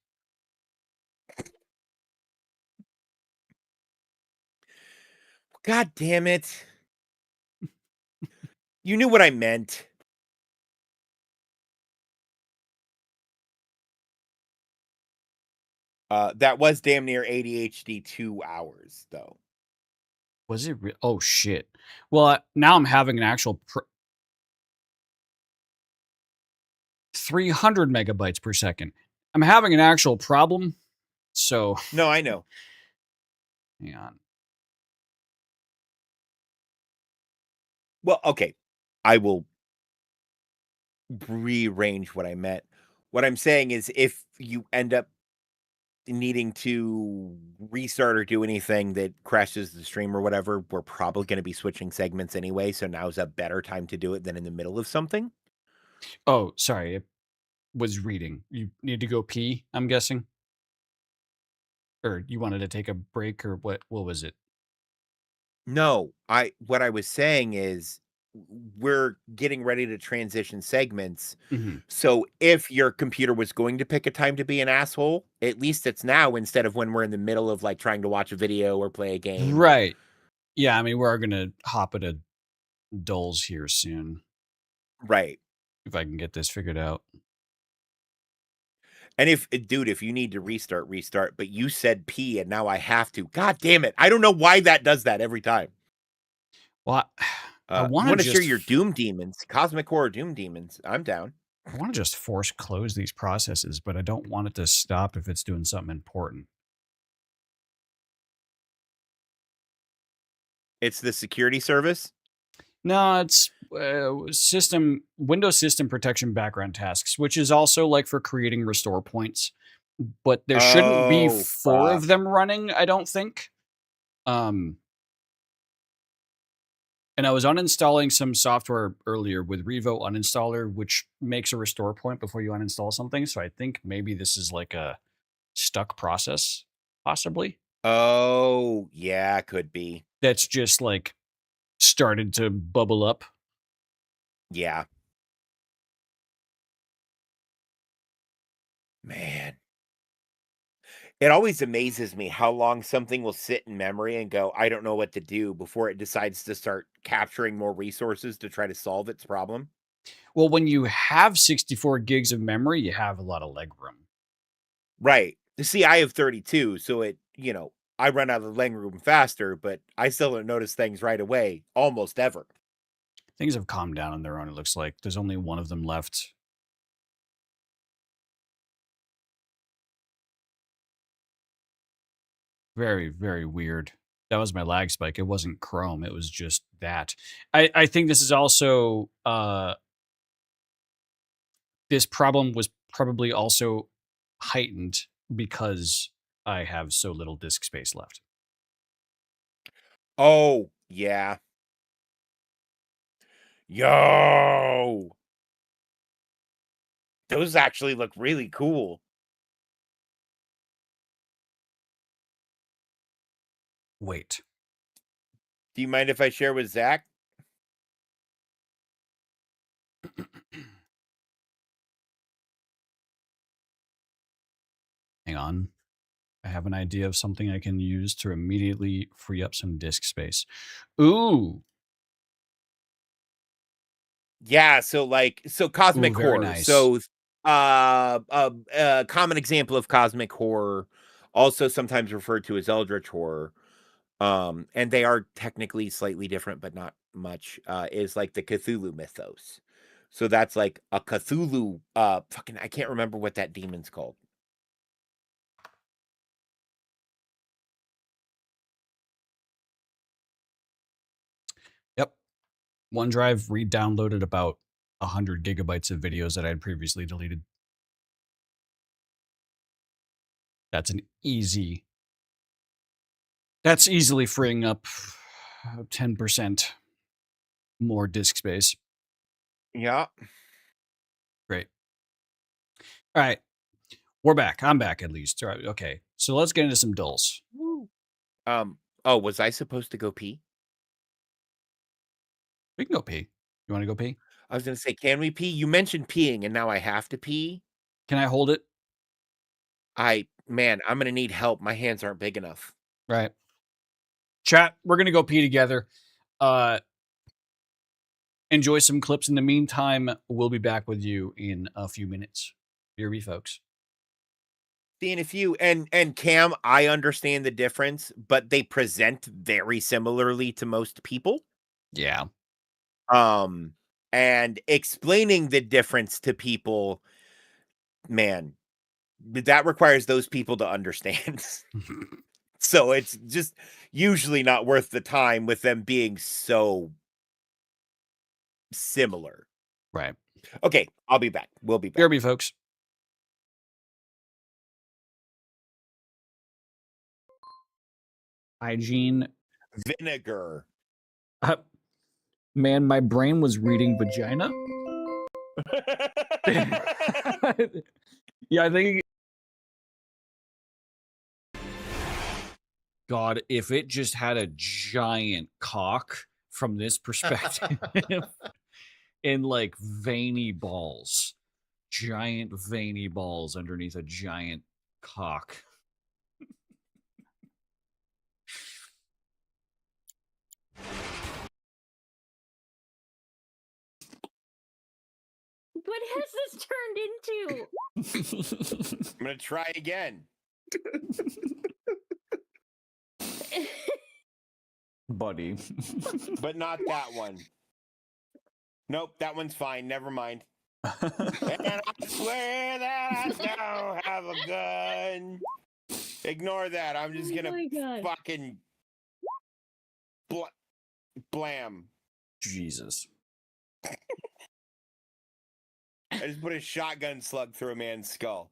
God damn it. You knew what I meant. That was damn near ADHD 2 hours, though. Was it? Oh, shit. Well, now I'm having an actual 300 megabytes per second. I'm having an actual problem. So, No, I know. hang on. Well, okay. I will rearrange what I meant. What I'm saying is if you end up needing to restart or do anything that crashes the stream or whatever, we're probably going to be switching segments anyway, so now's a better time to do it than in the middle of something. Oh, sorry. It was reading. You need to go pee, I'm guessing? Or you wanted to take a break, or what was it? No, what I was saying is we're getting ready to transition segments. Mhm. So if your computer was going to pick a time to be an asshole, at least it's now instead of when we're in the middle of like trying to watch a video or play a game. Right. Yeah, I mean, we're going to hop into Dulls here soon. Right. If I can get this figured out. And if you need to restart, but you said P and now I have to. God damn it. I don't know why that does that every time. Well, I You want want to to share your Doom Demons, Cosmic Horror Doom Demons. I'm down. I want to just force close these processes, but I don't want it to stop if it's doing something important. It's the security service? No, it's Windows System Protection Background Tasks, which is also like for creating restore points. But there shouldn't be 4 of them running, I don't think. And And I was uninstalling some software earlier with Revo uninstaller, which makes a restore point before you uninstall something. So I think maybe this is like a stuck process, possibly. Oh, yeah, could be. That's just like started to bubble up. Yeah. Man. It always amazes me how long something will sit in memory and go, I don't know what to do before it decides to start capturing more resources to try to solve its problem. Well, when you have 64 gigs of memory, you have a lot of leg room. Right. See, I have 32, so I run out of leg room faster, but I still don't notice things right away, almost ever. Things have calmed down on their own, it looks like. There's only one of them left. Very, very weird. That was my lag spike. It wasn't Chrome. It was just that. I think this is also this problem was probably also heightened because I have so little disk space left. Oh, yeah. Yo. Those actually look really cool. Wait. Do you mind if I share with Zach? Hang on. I have an idea of something I can use to immediately free up some disk space. Ooh. Yeah, so cosmic very horror. nice. So common example of cosmic horror, also sometimes referred to as eldritch horror. And they are technically slightly different, but not much, is like the Cthulhu mythos. So that's like a Cthulhu, fucking, I can't remember what that demon's called. Yep. OneDrive re-downloaded about 100 gigabytes of videos that I had previously deleted. That's easily freeing up 10% more disk space. Yeah. Great. All right. We're back. I'm back at least. All right. Okay. So let's get into some dulls. Oh, was I supposed to go pee? We can go pee. You want to go pee? I was gonna say, can we pee? You mentioned peeing, and now I have to pee. Can I hold it? Man, I'm gonna need help. My hands aren't big enough. Right. Chat, we're going to go pee together. Enjoy some clips in the meantime. We'll be back with you in a few minutes. BRB, folks. Seeing a few, and Cam, I understand the difference, but they present very similarly to most people. Yeah. And explaining the difference to people, man, that requires those people to understand. So it's just usually not worth the time with them being so similar. Right. Okay, I'll be back. We'll be back. BRB, folks. Hygiene. Vinegar. Man, my brain was reading vagina. Yeah, I think. God, if it just had a giant cock from this perspective and like veiny balls, giant veiny balls underneath a giant cock. What has this turned into? I'm gonna try again. Buddy. But not that one. Nope, that one's fine. Never mind. And I swear that I don't have a gun. Ignore that. I'm just gonna fucking blam. Jesus. I just put a shotgun slug through a man's skull.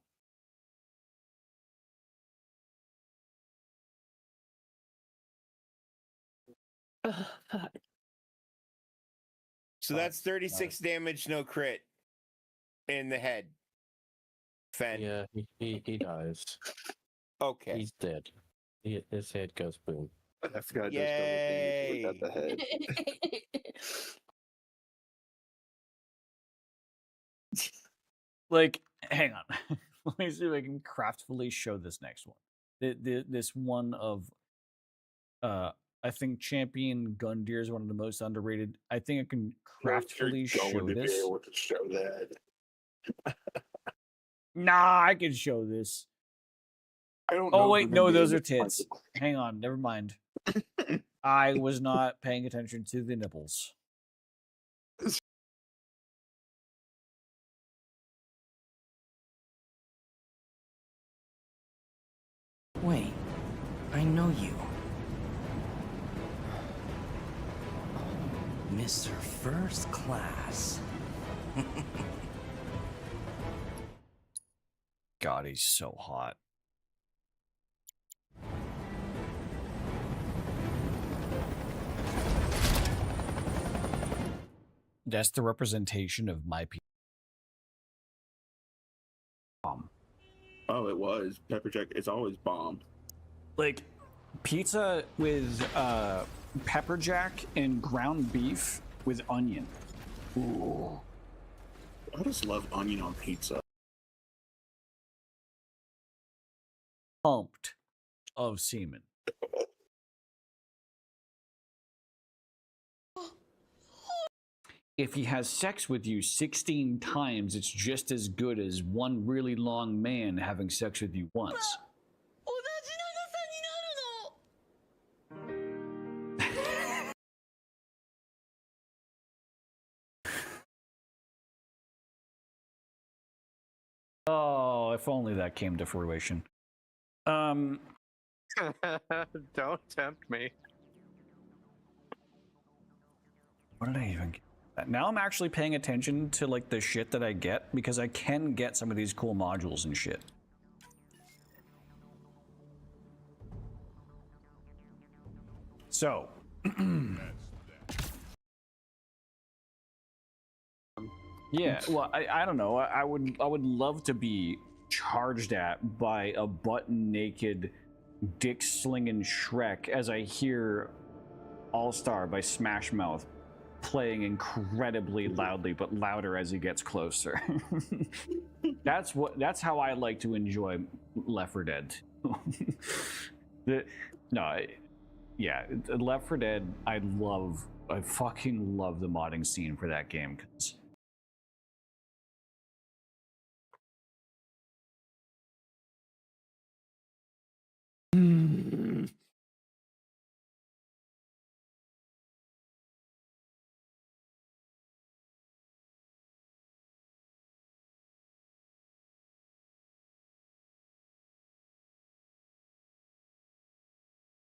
Oh, fuck. So that's 36 damage, no crit in the head. Fen. Yeah, he dies. Okay. He's dead. His head goes boom. I forgot there's double damage at the head. Like, hang on. Let me see if I can craftfully show this next one. This one of, I think Champion Gundyr is one of the most underrated. I think I can craftfully show Be this. able to show that. Nah, I can show this. I don't. Oh know wait, if no, I'm those gonna are be able to tits. Hang on, never mind. I was not paying attention to the nipples. Wait, I know you. Mr. First Class. God, he's so hot. That's the representation of my people. Oh, it was pepper jack. It's always bomb. Like pizza with pepper jack and ground beef with onion. Ooh. I just love onion on pizza. Pumped of semen. If he has sex with you 16 times, it's just as good as one really long man having sex with you once. Oh, if only that came to fruition. Don't tempt me. What did I even get? Now I'm actually paying attention to like the shit that I get because I can get some of these cool modules and shit. So, yeah, well, I don't know. I would love to be charged at by a butt naked, dick slinging Shrek as I hear All Star by Smash Mouth playing incredibly loudly, but louder as he gets closer. That's how I like to enjoy Left 4 Dead. Yeah, Left 4 Dead. I fucking love the modding scene for that game because.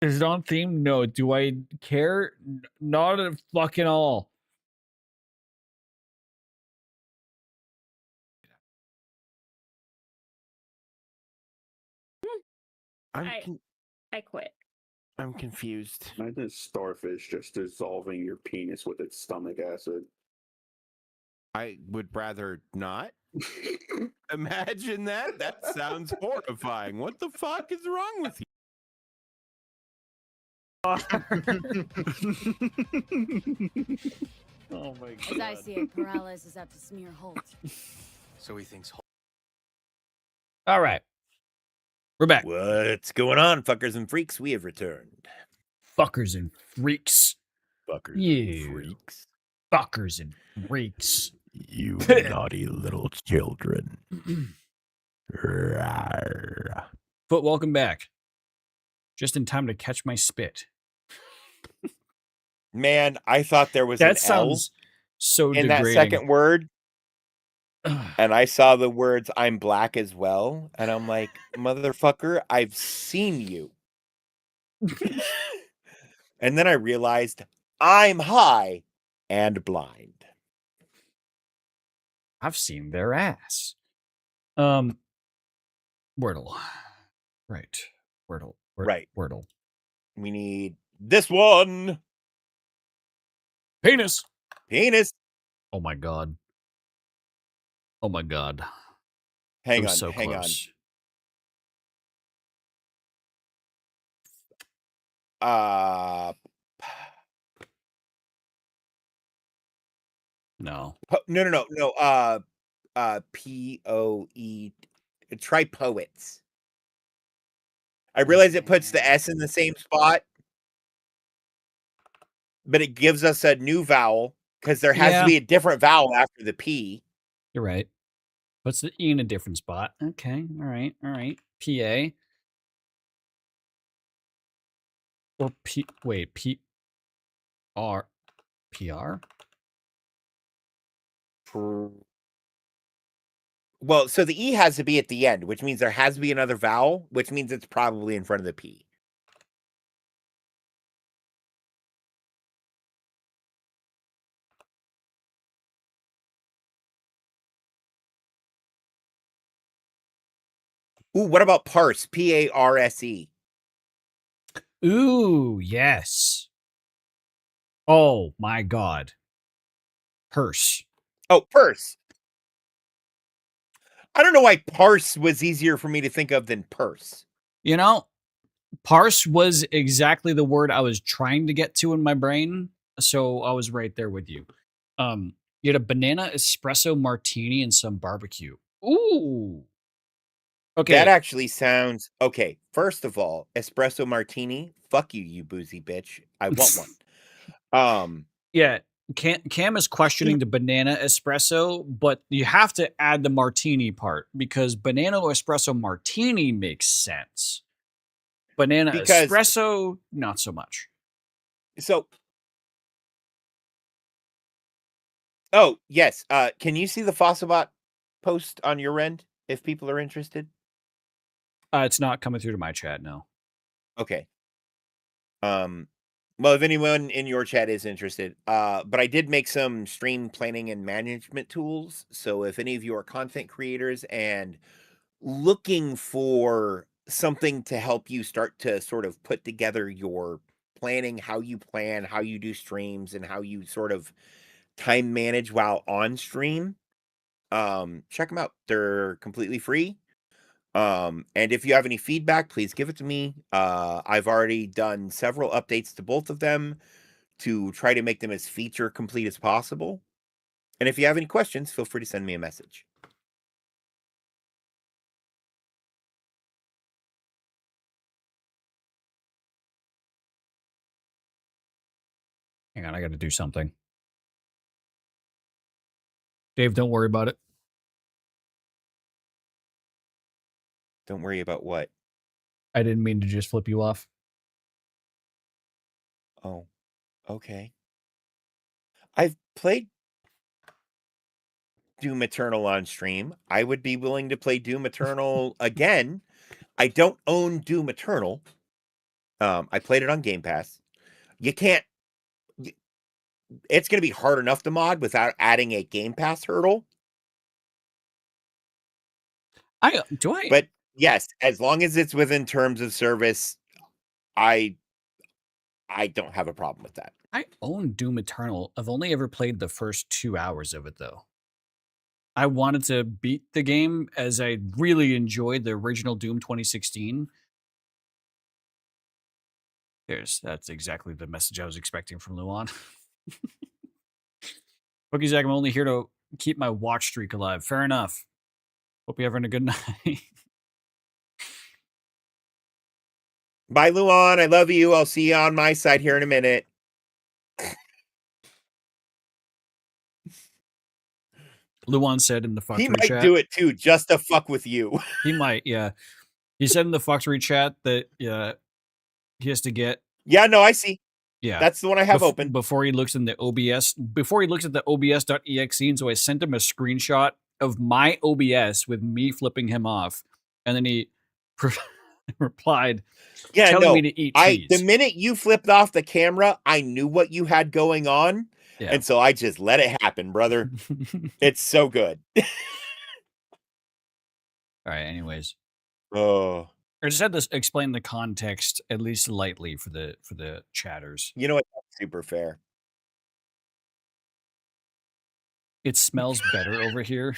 Is it on theme? No. Do I care? Not at fucking all. I quit. I'm confused. Imagine a starfish just dissolving your penis with its stomach acid. I would rather not. Imagine that. That sounds horrifying. What the fuck is wrong with you? Oh my god. As I see it, Perales is out to smear Holt. So he thinks. All right. We're back. What's going on, fuckers and freaks? We have returned. Fuckers and freaks. Fuckers Yeah. and freaks. Fuckers and freaks. You naughty little children. But welcome back. Just in time to catch my spit. Man, I thought there was That an L sounds so in degrading. that second word. And I saw the words "I'm black as well," and I'm like, "Motherfucker, I've seen you." And then I realized I'm high and blind. I've seen their ass. Wordle. Right. Wordle. Right. Wordle. We need this one. Penis. Penis. Oh my god. Oh my god. It Hang was on. so Hang on. close. No. No. POE. Try poets. I realize it puts the S in the same spot, but it gives us a new vowel because there has to be a different vowel after the P. You're right. Puts the E in a different spot. Okay. All right. All right. PA. Or P. Wait. PR. PR? Well, so the E has to be at the end, which means there has to be another vowel, which means it's probably in front of the P. Ooh, what about parse? PARSE. Ooh, yes. Oh my god. Purse. Oh, purse. I don't know why parse was easier for me to think of than purse. You know, parse was exactly the word I was trying to get to in my brain, so I was right there with you. You had a banana espresso martini and some barbecue. Ooh. Okay. That actually sounds okay. First of all, espresso martini. Fuck you, you boozy bitch. I want one. Yeah. Cam is questioning the banana espresso, but you have to add the martini part because banana espresso martini makes sense. Banana Because- espresso, not so much. So, oh yes. Can you see the Fossabot post on your end if people are interested? It's not coming through to my chat, no. Okay. Well, if anyone in your chat is interested, but I did make some stream planning and management tools. So if any of you are content creators and looking for something to help you start to sort of put together your planning, how you plan, how you do streams, and how you sort of time manage while on stream, check them out. They're completely free. And if you have any feedback, please give it to me. I've already done several updates to both of them to try to make them as feature complete as possible. And if you have any questions, feel free to send me a message. Hang on, I got to do something. Dave, don't worry about it. Don't worry about what. I didn't mean to just flip you off. Oh, okay. I've played Doom Eternal on stream. I would be willing to play Doom Eternal again. I don't own Doom Eternal. I played it on Game Pass. You can't. It's going to be hard enough to mod without adding a Game Pass hurdle. But yes, as long as it's within terms of service, I don't have a problem with that. I own Doom Eternal. I've only ever played the first 2 hours of it, though. I wanted to beat the game as I really enjoyed the original Doom 2016. That's exactly the message I was expecting from Luan. Bookie Zach, I'm only here to keep my watch streak alive. Fair enough. Hope you're having a good night. Bye, Luan. I love you. I'll see you on my side here in a minute. Luan said in the fuckery He might chat. do it too, just to fuck with you. He might, yeah. He said in the fuckery chat that he has to get. Yeah, no, I see. Yeah, that's the one I have open before he looks in the OBS. Before he looks at the OBS.exe, and so I sent him a screenshot of my OBS with me flipping him off, and then he replied, telling me to eat cheese. The minute you flipped off the camera, I knew what you had going on, and so I just let it happen, brother. It's so good. All right. Anyways, I just had to explain the context at least lightly for the chatters. You know what? That's super fair. It smells better over here.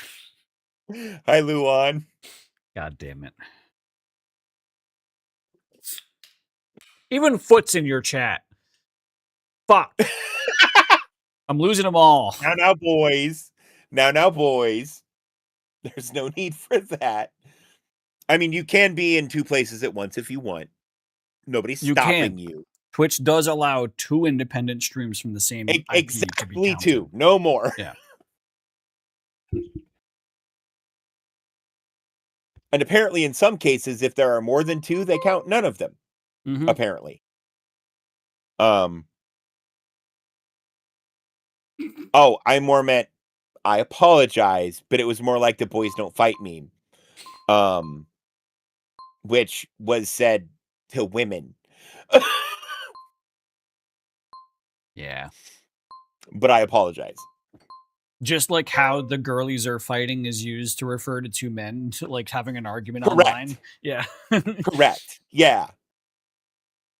Hi, Luan. God damn it. Even Foot's in your chat. Fuck. I'm losing them all. Now, boys. Now, boys. There's no need for that. I mean, you can be in 2 places at once if you want. Nobody's stopping you. Twitch does allow 2 independent streams from the same IP to be Exactly counted. 2. No more. Yeah. And apparently, in some cases, if there are more than 2, they count none of them. Mhm. Apparently. Oh, I more meant I apologize, but it was more like the boys don't fight meme. Which was said to women. Yeah. But I apologize. Just like how the girlies are fighting is used to refer to 2 men to, like, having an argument Correct. online. Yeah. Correct. Yeah.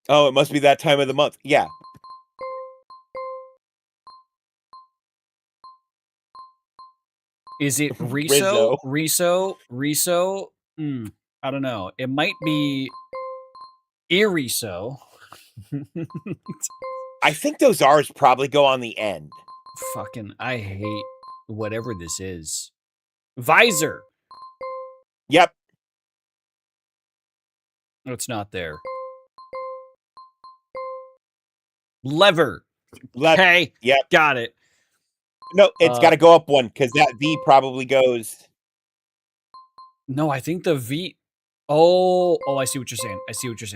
Oh, it must be that time of the month. Yeah. Is it Rizzo. Riso? I don't know. It might be Iriso. I think those R's probably go on the end. Fucking, I hate whatever this is. Visor. Yep. It's not there. Lever. Okay. Yep. Got it. No, it's got to go up 1 because that V probably goes. No, I think the V. Oh, I see what you're saying. I see what you're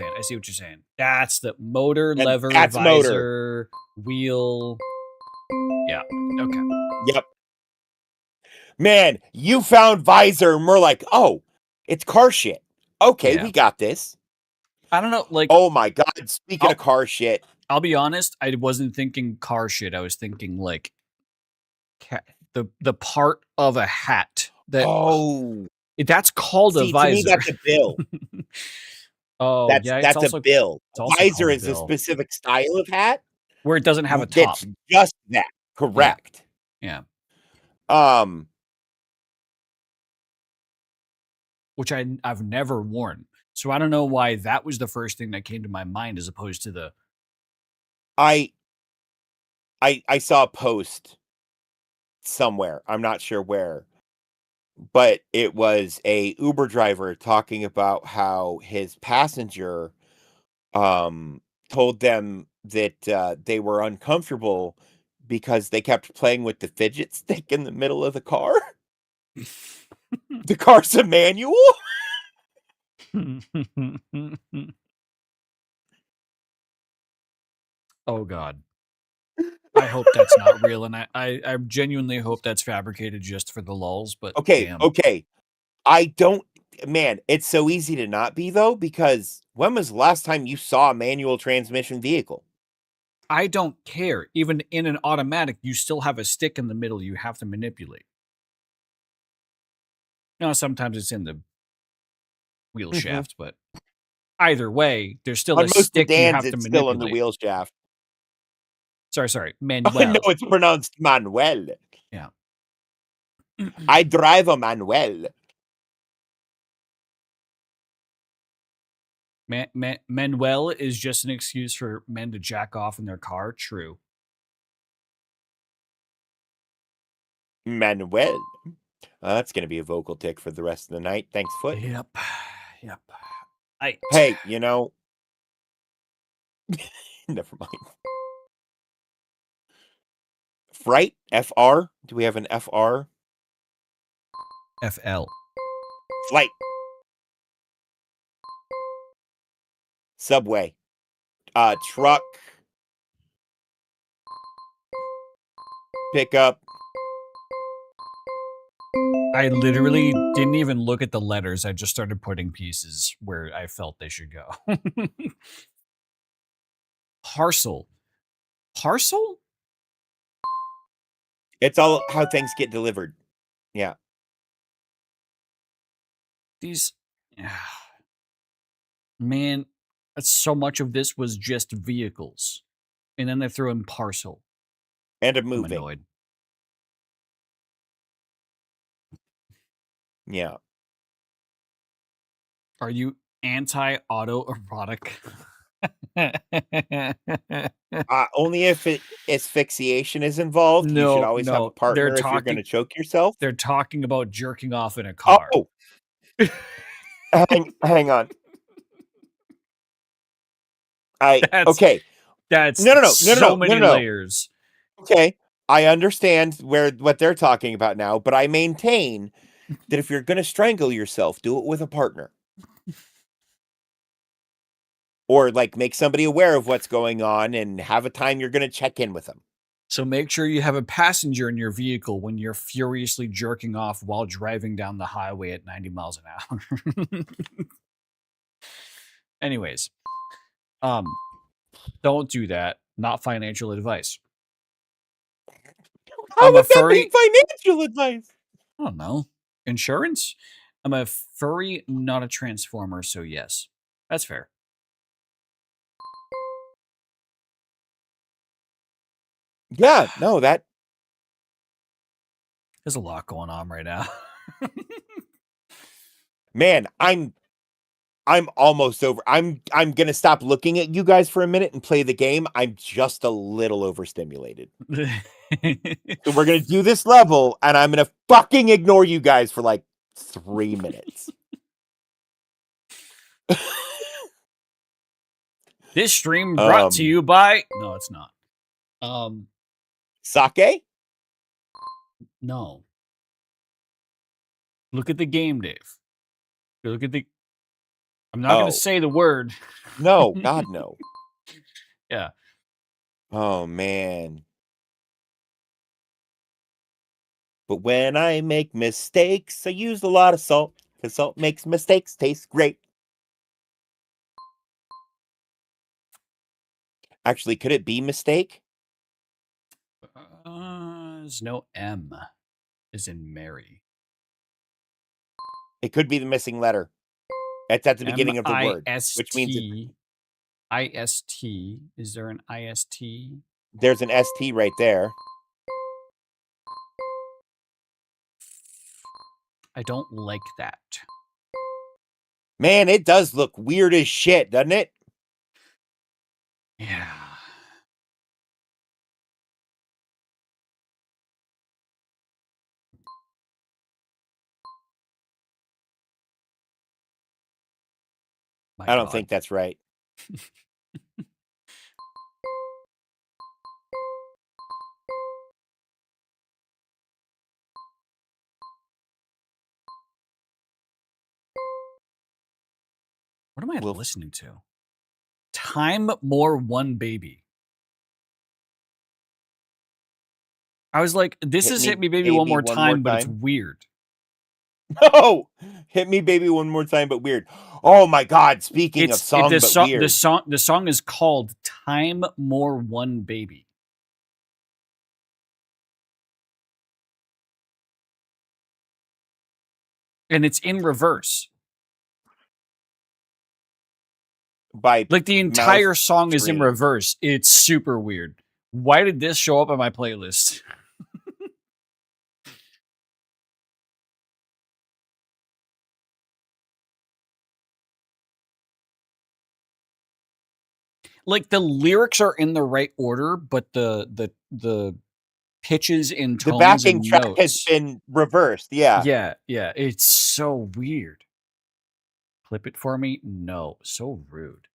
saying. That's the motor, And lever, that's visor, wheel. Yeah. Okay. Yep. Man, you found visor, and we're like, oh, it's car shit. Okay, Yeah. we got this. I don't know, like. Oh my god! Speaking of car shit, I'll be honest. I wasn't thinking car shit. I was thinking like the part of a hat that. Oh, that's called a visor. To me, that's a bill. That's a bill. Visor is a specific style of hat where it doesn't have a top. It's just that. Correct. Yeah. Which I've never worn. So I don't know why that was the first thing that came to my mind as opposed to the. I saw a post somewhere. I'm not sure where. But it was a Uber driver talking about how his passenger told them that they were uncomfortable because they kept playing with the fidget stick in the middle of the car. The car's a manual. Oh God. I hope that's not real, and I genuinely hope that's fabricated just for the lulz, but damn. Okay. I don't, man, it's so easy to not be, though, because when was the last time you saw a manual transmission vehicle? I don't care. Even in an automatic, you still have a stick in the middle you have to manipulate. Now, sometimes it's in the wheel shaft, but either way, there's still a stick you have to manipulate. Still in the wheel shaft. Sorry. Manuel. No, it's pronounced Manuel. Yeah. I drive a Manuel. Manuel is just an excuse for men to jack off in their car. True. Manuel. That's going to be a vocal tick for the rest of the night. Thanks, Foot. Yep. Hey, you know. Never mind. Fright? FR? Do we have an FR? FL. Flight. Subway. Truck. Pickup. I literally didn't even look at the letters. I just started putting pieces where I felt they should go. Parcel. Parcel? It's all how things get delivered. Yeah. These... Man, so much of this was just vehicles. And then they threw in parcel. And a I'm moving. annoyed. Yeah. Are you anti-autoerotic? Only if asphyxiation is involved. You should No, always have a no. They're partner if you're going to talking. choke yourself. They're talking about jerking off in a car. Oh, hang on. Okay. That's No. many layers. Okay, I understand what they're talking about now, but I maintain that if you're going to strangle yourself, do it with a partner. Or like make somebody aware of what's going on and have a time you're going to check in with them. So make sure you have a passenger in your vehicle when you're furiously jerking off while driving down the highway at 90 miles an hour. Anyways, don't do that. Not financial advice. How would that be financial advice? I don't know. Insurance? I'm a furry, not a transformer, so yes. That's fair. Yeah, no, that There's a lot going on right now. man, I'm almost over. I'm gonna stop looking at you guys for a minute and play the game. I'm just a little overstimulated. So we're gonna do this level, and I'm gonna fucking ignore you guys for like 3 minutes. This stream brought to you by... No, it's not. Sake? No. Look at the game, Dave. Look at the... I'm not going to say the word. No, God, no. Yeah. Oh, man. But when I make mistakes, I use a lot of salt, because salt makes mistakes taste great. Actually, could it be mistake? There's no M as in Mary. It could be the missing letter. It's at the beginning of the word, which means IST. Is there an IST? There's an ST right there. I don't like that. Man, it does look weird as shit, doesn't it? Yeah. I don't think that's right. What am I listening to? Time More One Baby. I was like, this is Hit Me Baby One More Time, but it's weird. No! Hit Me Baby One More Time, but weird. Oh my God, speaking of song, but weird. The song is called Time More One Baby. And it's in reverse. By like the entire song is in reverse. It's super weird. Why did this show up on my playlist? Like the lyrics are in the right order, but the pitches and tones, the backing and track notes has been reversed. Yeah. Yeah. It's so weird. Clip it for me? No. So rude.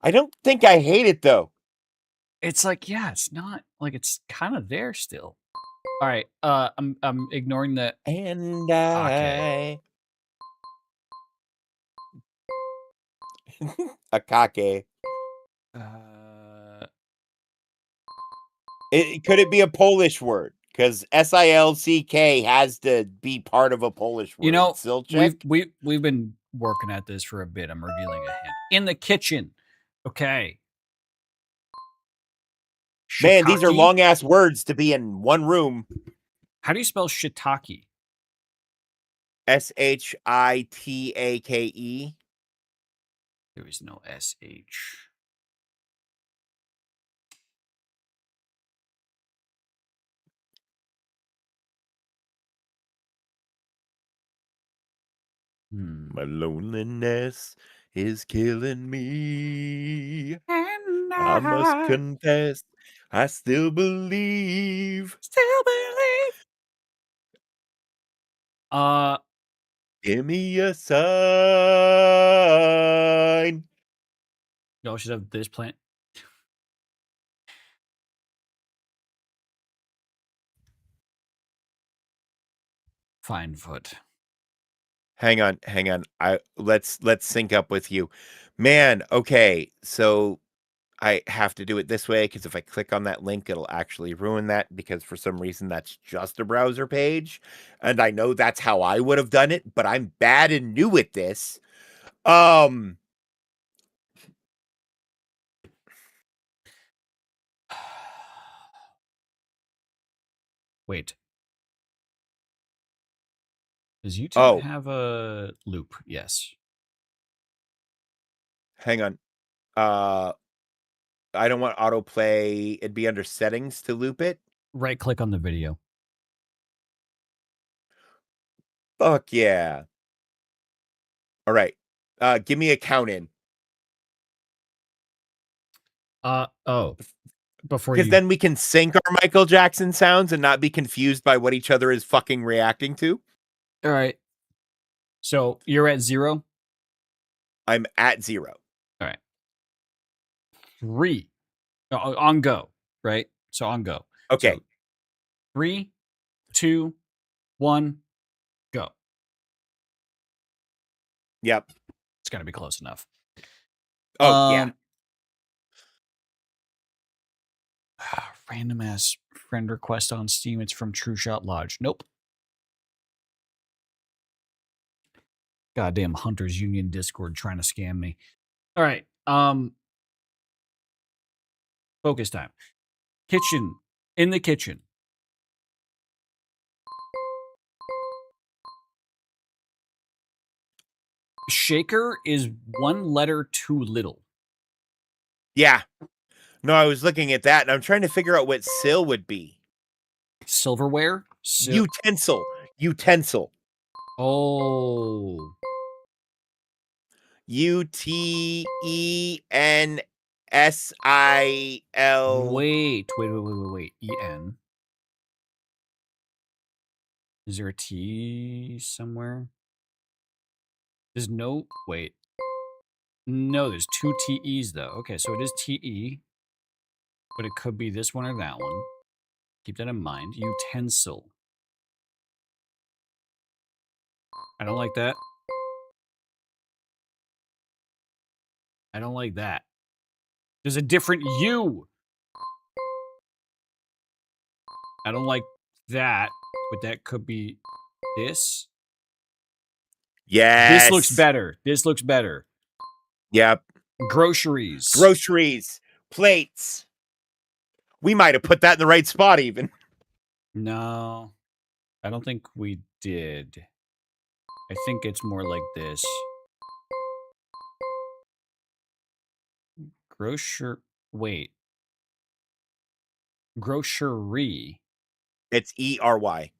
I don't think I hate it though. It's like, yeah, it's not like it's kind of there still. All right, I'm ignoring the and I Akake. Could it be a Polish word? Because SILCK has to be part of a Polish word. You know, Silchek? we've been working at this for a bit. I'm revealing a hint. In the kitchen. Okay. Man, these are long ass words to be in one room. How do you spell shiitake? SHITAKE. There is no SH. My loneliness is killing me. And I must confess, I still believe. Give me a sign. Y'all should have this plant. Fine foot. Hang on. Let's sync up with you. Man, okay. So I have to do it this way because if I click on that link, it'll actually ruin that because for some reason that's just a browser page. And I know that's how I would have done it, but I'm bad and new at this. Wait. Does YouTube Oh. have a loop? Yes. Hang on. I don't want autoplay. It'd be under settings to loop it. Right click on the video. Fuck yeah. All right. Give me a count in. Before Because you then we can sync our Michael Jackson sounds and not be confused by what each other is fucking reacting to. All right. So you're at 0? I'm at 0. All right. 3. On go, right? So on go. Okay. So 3, 2, 1, go. Yep. It's got to be close enough. Oh, yeah. Random ass friend request on Steam. It's from True Shot Lodge. Nope. Goddamn Hunters Union Discord trying to scam me. All right. Focus time. Kitchen. In the kitchen. Shaker is 1 letter too little. Yeah. No, I was looking at that and I'm trying to figure out what sill would be. Silverware? Utensil. Oh. Utensil. Wait. En. Is there a T somewhere? There's no. Wait. No, there's 2 TEs though. Okay, so it is TE. But it could be this one or that one. Keep that in mind. Utensil. I don't like that. I don't like that. There's a different U. I don't like that, but that could be this. Yes. This looks better. Yep. Groceries. Plates. We might have put that in the right spot even. No, I don't think we did. I think it's more like this. Grocery. It's ERY.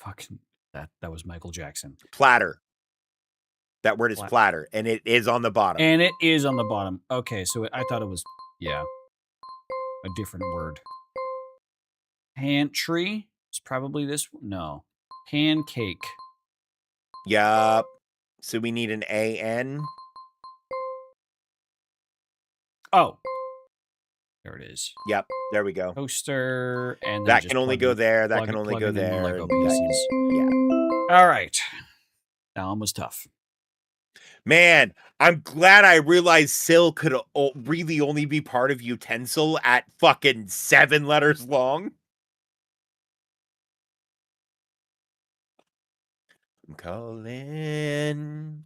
Fucking that was Michael Jackson. Platter. That word is platter, and it is on the bottom. And it is on the bottom. Okay, so I thought it was, yeah, a different word. Pantry is probably this one. No. Pancake. Yup. So we need an AN. Oh. There it is. Yep. There we go. Toaster. And that can only go there. That can only go there. Lego pieces. Yeah. All right. That one was tough. Man, I'm glad I realized sill could really only be part of utensil at fucking 7 letters long. I'm calling.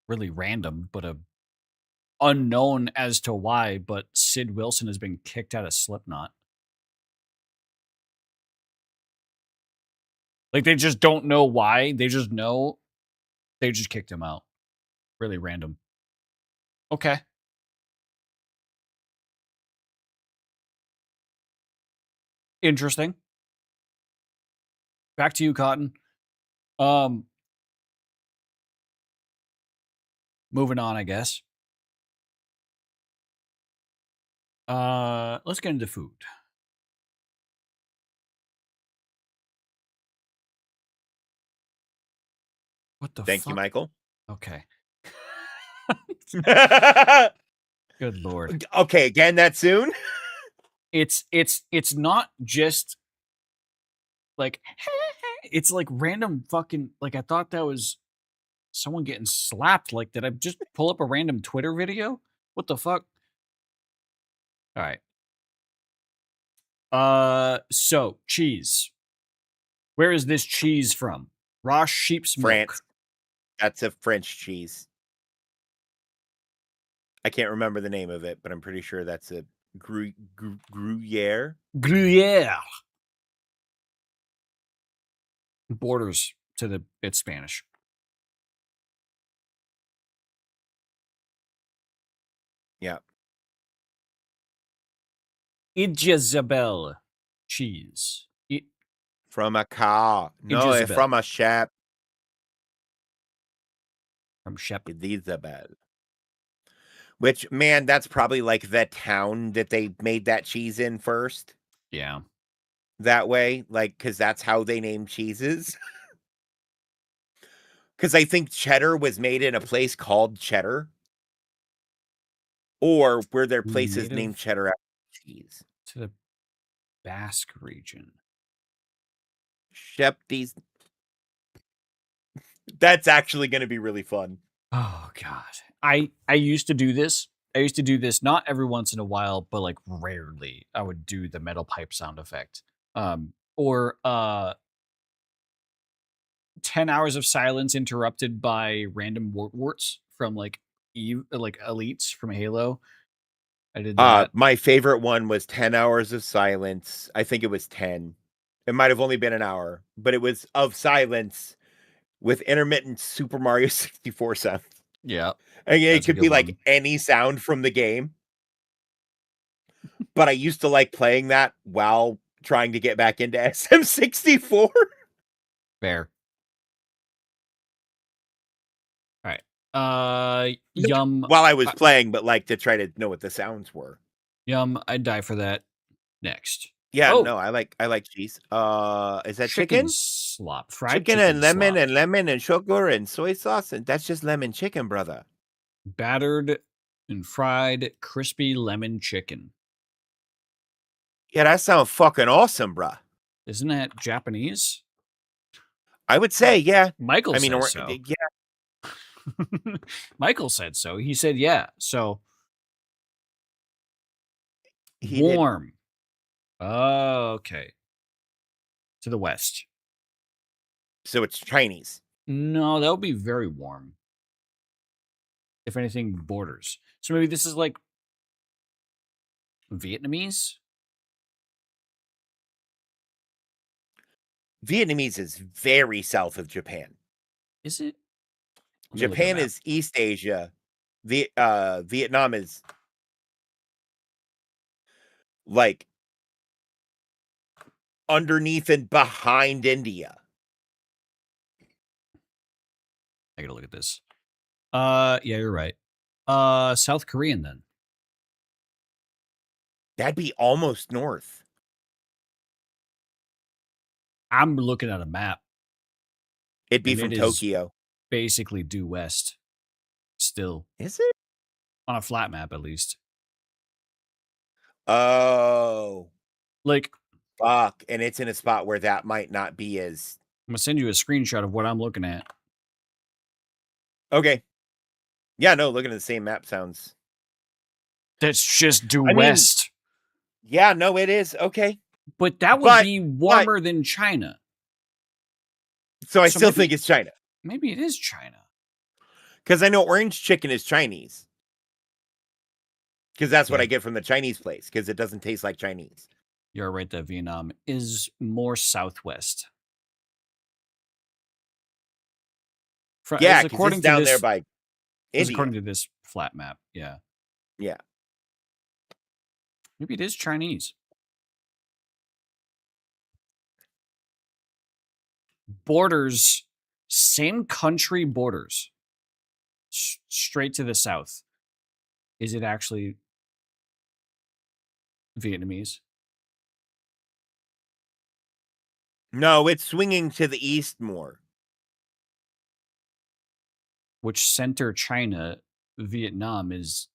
Really random, but unknown as to why, but Sid Wilson has been kicked out of Slipknot. Like, they just don't know why. They just know. They just kicked him out. Really random. Okay. Interesting. Back to you, Cotton. Moving on, I guess. Let's get into food. What the Thank fuck? you, Michael. Okay. Good Lord. Okay, again that soon? It's not just like it's like random fucking like I thought that was someone getting slapped. Like, did I just pull up a random Twitter video? What the fuck? All right. So cheese. Where is this cheese from? Raw sheep's milk. France. That's a French cheese. I can't remember the name of it, but I'm pretty sure that's a Gruyere. Gruyere. Borders to it's Spanish. Yeah. Ijezabel cheese. From a car. No, Ijezabel. from a shep. From Shep. Elizabeth. Which, man, that's probably like the town that they made that cheese in first. Yeah. That way, like, because that's how they name cheeses. Because I think cheddar was made in a place called Cheddar. Or were there places named Cheddar after cheese? To the Basque region. Shep these. That's actually going to be really fun. Oh God. I used to do this. I used to do this not every once in a while, but like rarely. I would do the metal pipe sound effect. Or 10 hours of silence interrupted by random warts from like elites from Halo. I did that. My favorite one was 10 hours of silence. I think it was 10. It might have only been an hour, but it was of silence with intermittent Super Mario 64 sound. Yeah. And it could be like any sound from the game. But I used to like playing that while trying to get back into SM64. Fair. All right. Yum. While I was playing, but like to try to know what the sounds were. Yum. I'd die for that. Next. Yeah, no, I like cheese. Is that chicken? Slop. Fried chicken and lemon slop. and lemon and sugar and soy sauce, and that's just lemon chicken, brother. Battered and fried crispy lemon chicken. Yeah, that sounds fucking awesome, bruh. Isn't that Japanese? I would say, yeah. Michael said so. Yeah. Michael said so. He said, yeah. So He warm. Oh, okay. To the west. So it's Chinese. No, that would be very warm. If anything, borders. So maybe this is like Vietnamese? Vietnamese is very south of Japan. Is it? Japan is East Asia. Vietnam is like underneath and behind India. I gotta look at this. Yeah, you're right. South Korean then. That'd be almost north. I'm looking at a map. It'd be from Tokyo. Basically due west. Still. Is it? On a flat map, at least. Oh. Like. Fuck. And it's in a spot where that might not be as... I'm gonna send you a screenshot of what I'm looking at. Okay. Yeah, no, looking at the same map sounds... That's just due west. Yeah, no, it is. Okay. But that would be warmer than China. So I still think it's China. Maybe it is China. Because I know orange chicken is Chinese. Because that's what I get from the Chinese place. Because it doesn't taste like Chinese. You're right that Vietnam is more southwest. Yeah, because it's down there by India. According to this flat map, yeah. Yeah. Maybe it is Chinese. borders, same country borders, straight to the south. Is it actually Vietnamese? No, it's swinging to the east more. Which center China, Vietnam is.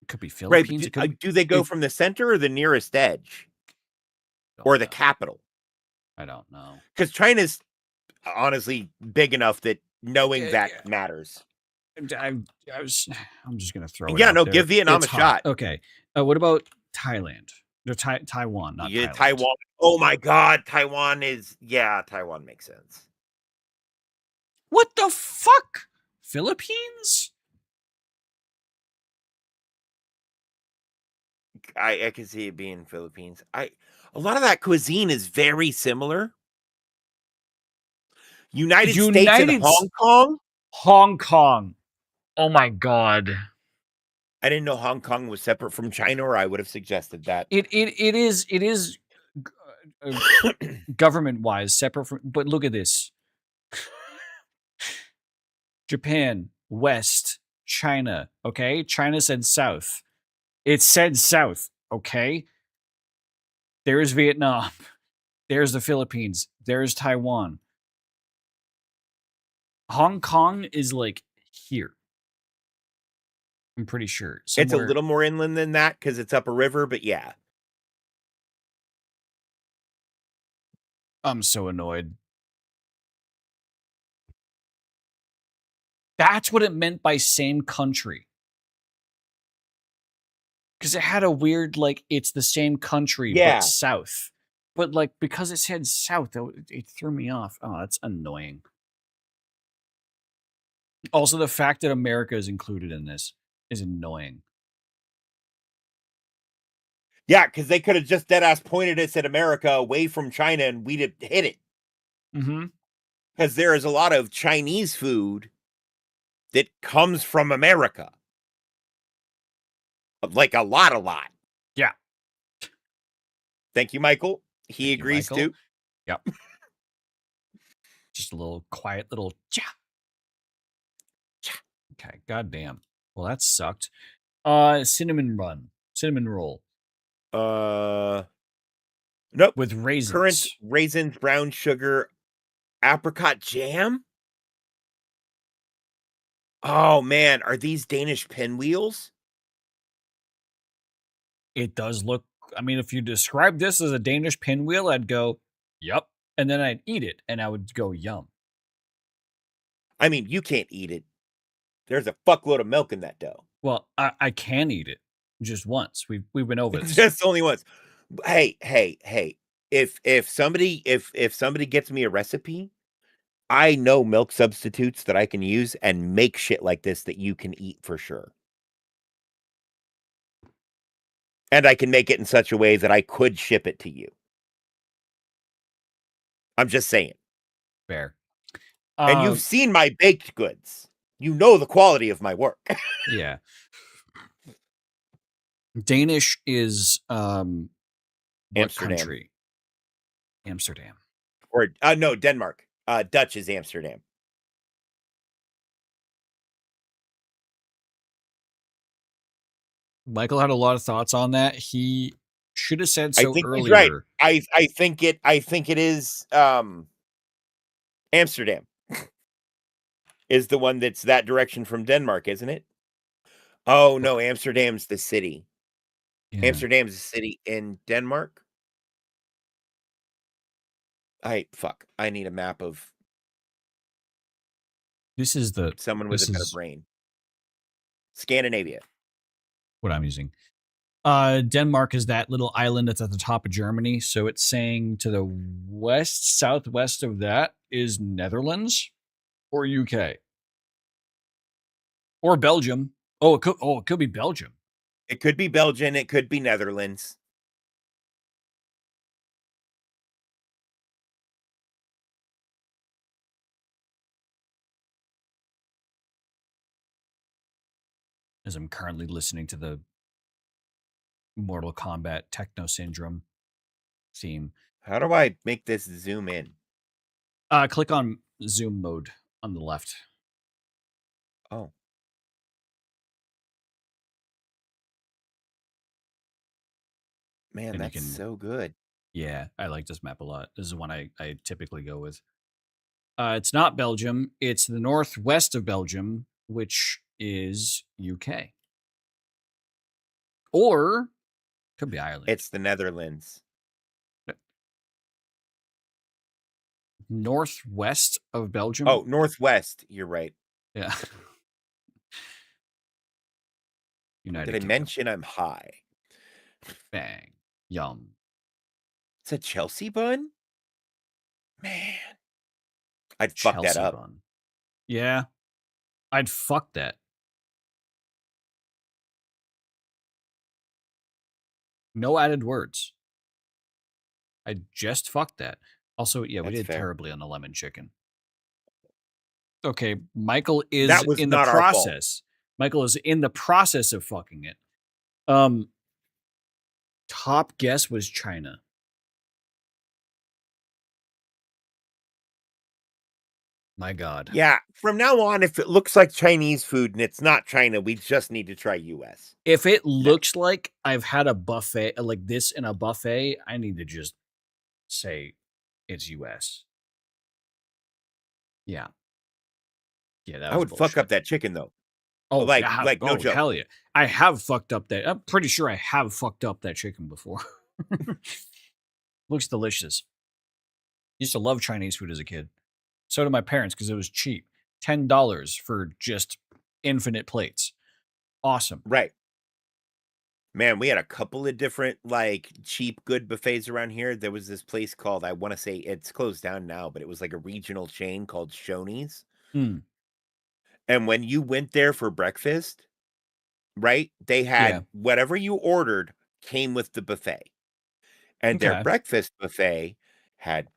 It could be Right. Philippines. Do they go from the center or the nearest edge? Or the capital? I don't know. Because China's honestly big enough that knowing that matters. I'm just gonna throw it. Yeah, out no, there. give Vietnam It's a hot. shot. Okay. What about Thailand? No, Taiwan, not Thailand. Taiwan. Oh my God, Taiwan is Taiwan makes sense. What the fuck? Philippines? I can see it being Philippines. A lot of that cuisine is very similar. United States and Hong Kong. Hong Kong. Oh my God. I didn't know Hong Kong was separate from China, or I would have suggested that. It is government wise separate from, but look at this. Japan, West, China, okay? China said south. It said south, okay? There's Vietnam. There's the Philippines. There's Taiwan. Hong Kong is like here. I'm pretty sure. It's a little more inland than that because it's up a river, but yeah. I'm so annoyed. That's what it meant by same country. Because it had a weird, like, it's the same country, but south. But, like, because it said south, it threw me off. Oh, that's annoying. Also, the fact that America is included in this is annoying. Yeah, because they could have just dead-ass pointed us at America away from China and we'd have hit it. Mm-hmm. Because there is a lot of Chinese food that comes from America. Like a lot. Yeah. Thank you, Michael. He agrees too. Yep. Just a little quiet little cha. Okay, goddamn. Well, that sucked. Cinnamon roll. Nope. With raisins. Currant, raisins, brown sugar, apricot jam. Oh man, are these Danish pinwheels? It does look. I mean, if you describe this as a Danish pinwheel, I'd go, "Yup," and then I'd eat it, and I would go, "Yum." I mean, you can't eat it. There's a fuckload of milk in that dough. Well, I can eat it just once. We've been over this. Just only once. Hey. If somebody gets me a recipe, I know milk substitutes that I can use and make shit like this that you can eat for sure. And I can make it in such a way that I could ship it to you. I'm just saying. Fair. And you've seen my baked goods. You know the quality of my work. Yeah. Danish is what Amsterdam. country? Amsterdam. Or no, Denmark. Dutch is Amsterdam. Michael had a lot of thoughts on that. He should have said so I think earlier. he's right. I think it is Amsterdam. Is the one that's that direction from Denmark, isn't it? Oh no, Amsterdam's the city. Yeah. Amsterdam's the city in Denmark. I need a map of. This is the someone with a better brain. Scandinavia. What I'm using. Denmark is that little island that's at the top of Germany. So it's saying to the west, southwest of that is Netherlands or UK or Belgium. It could be Belgium. It could be Belgium. It could be Netherlands. As I'm currently listening to the Mortal Kombat Techno Syndrome. theme. How do I make this zoom in? Click on zoom mode on the left. Oh. Man, And you that's can- so good. Yeah, I like this map a lot. This is one I typically go with. It's not Belgium. It's the northwest of Belgium, which is UK. Or could be Ireland. It's the Netherlands. Northwest of Belgium. Oh, northwest. You're right. Yeah. United Did I Kingdom. mention I'm high? Bang. Yum. It's a Chelsea bun? Man. I'd fuck that Chelsea up. bun. Yeah. I'd fuck that. No added words. I just fucked that. Also, yeah, we That's did fair. terribly on the lemon chicken. Okay, Michael is That was in the not our fault. process. Michael is in the process of fucking it. Top guess was China. My God. Yeah. From now on, if it looks like Chinese food and it's not China, we just need to try US. If it looks like I've had a buffet like this in a buffet, I need to just say it's US. Yeah. Yeah, that I was would fuck bullshit. up that chicken though. Oh, like yeah, no joke. Hell yeah. I have fucked up that. I'm pretty sure I have fucked up that chicken before. Looks delicious. Used to love Chinese food as a kid. So did my parents because it was cheap. $10 for just infinite plates. Awesome. Right. Man, we had a couple of different like cheap good buffets around here. There was this place called, I want to say it's closed down now, but it was like a regional chain called Shoney's. Mm. And when you went there for breakfast, right, they had whatever you ordered came with the buffet. And their breakfast buffet had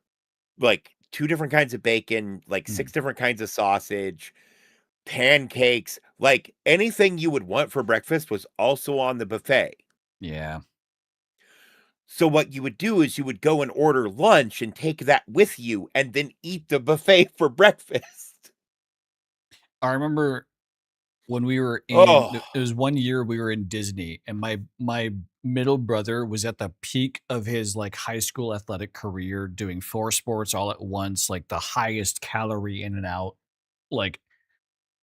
like 2 different kinds of bacon, like 6 different kinds of sausage, pancakes, like anything you would want for breakfast was also on the buffet. Yeah. So what you would do is you would go and order lunch and take that with you and then eat the buffet for breakfast. I remember when we were in, it was one year we were in Disney, and my middle brother was at the peak of his like high school athletic career, doing 4 sports all at once, like the highest calorie in and out, like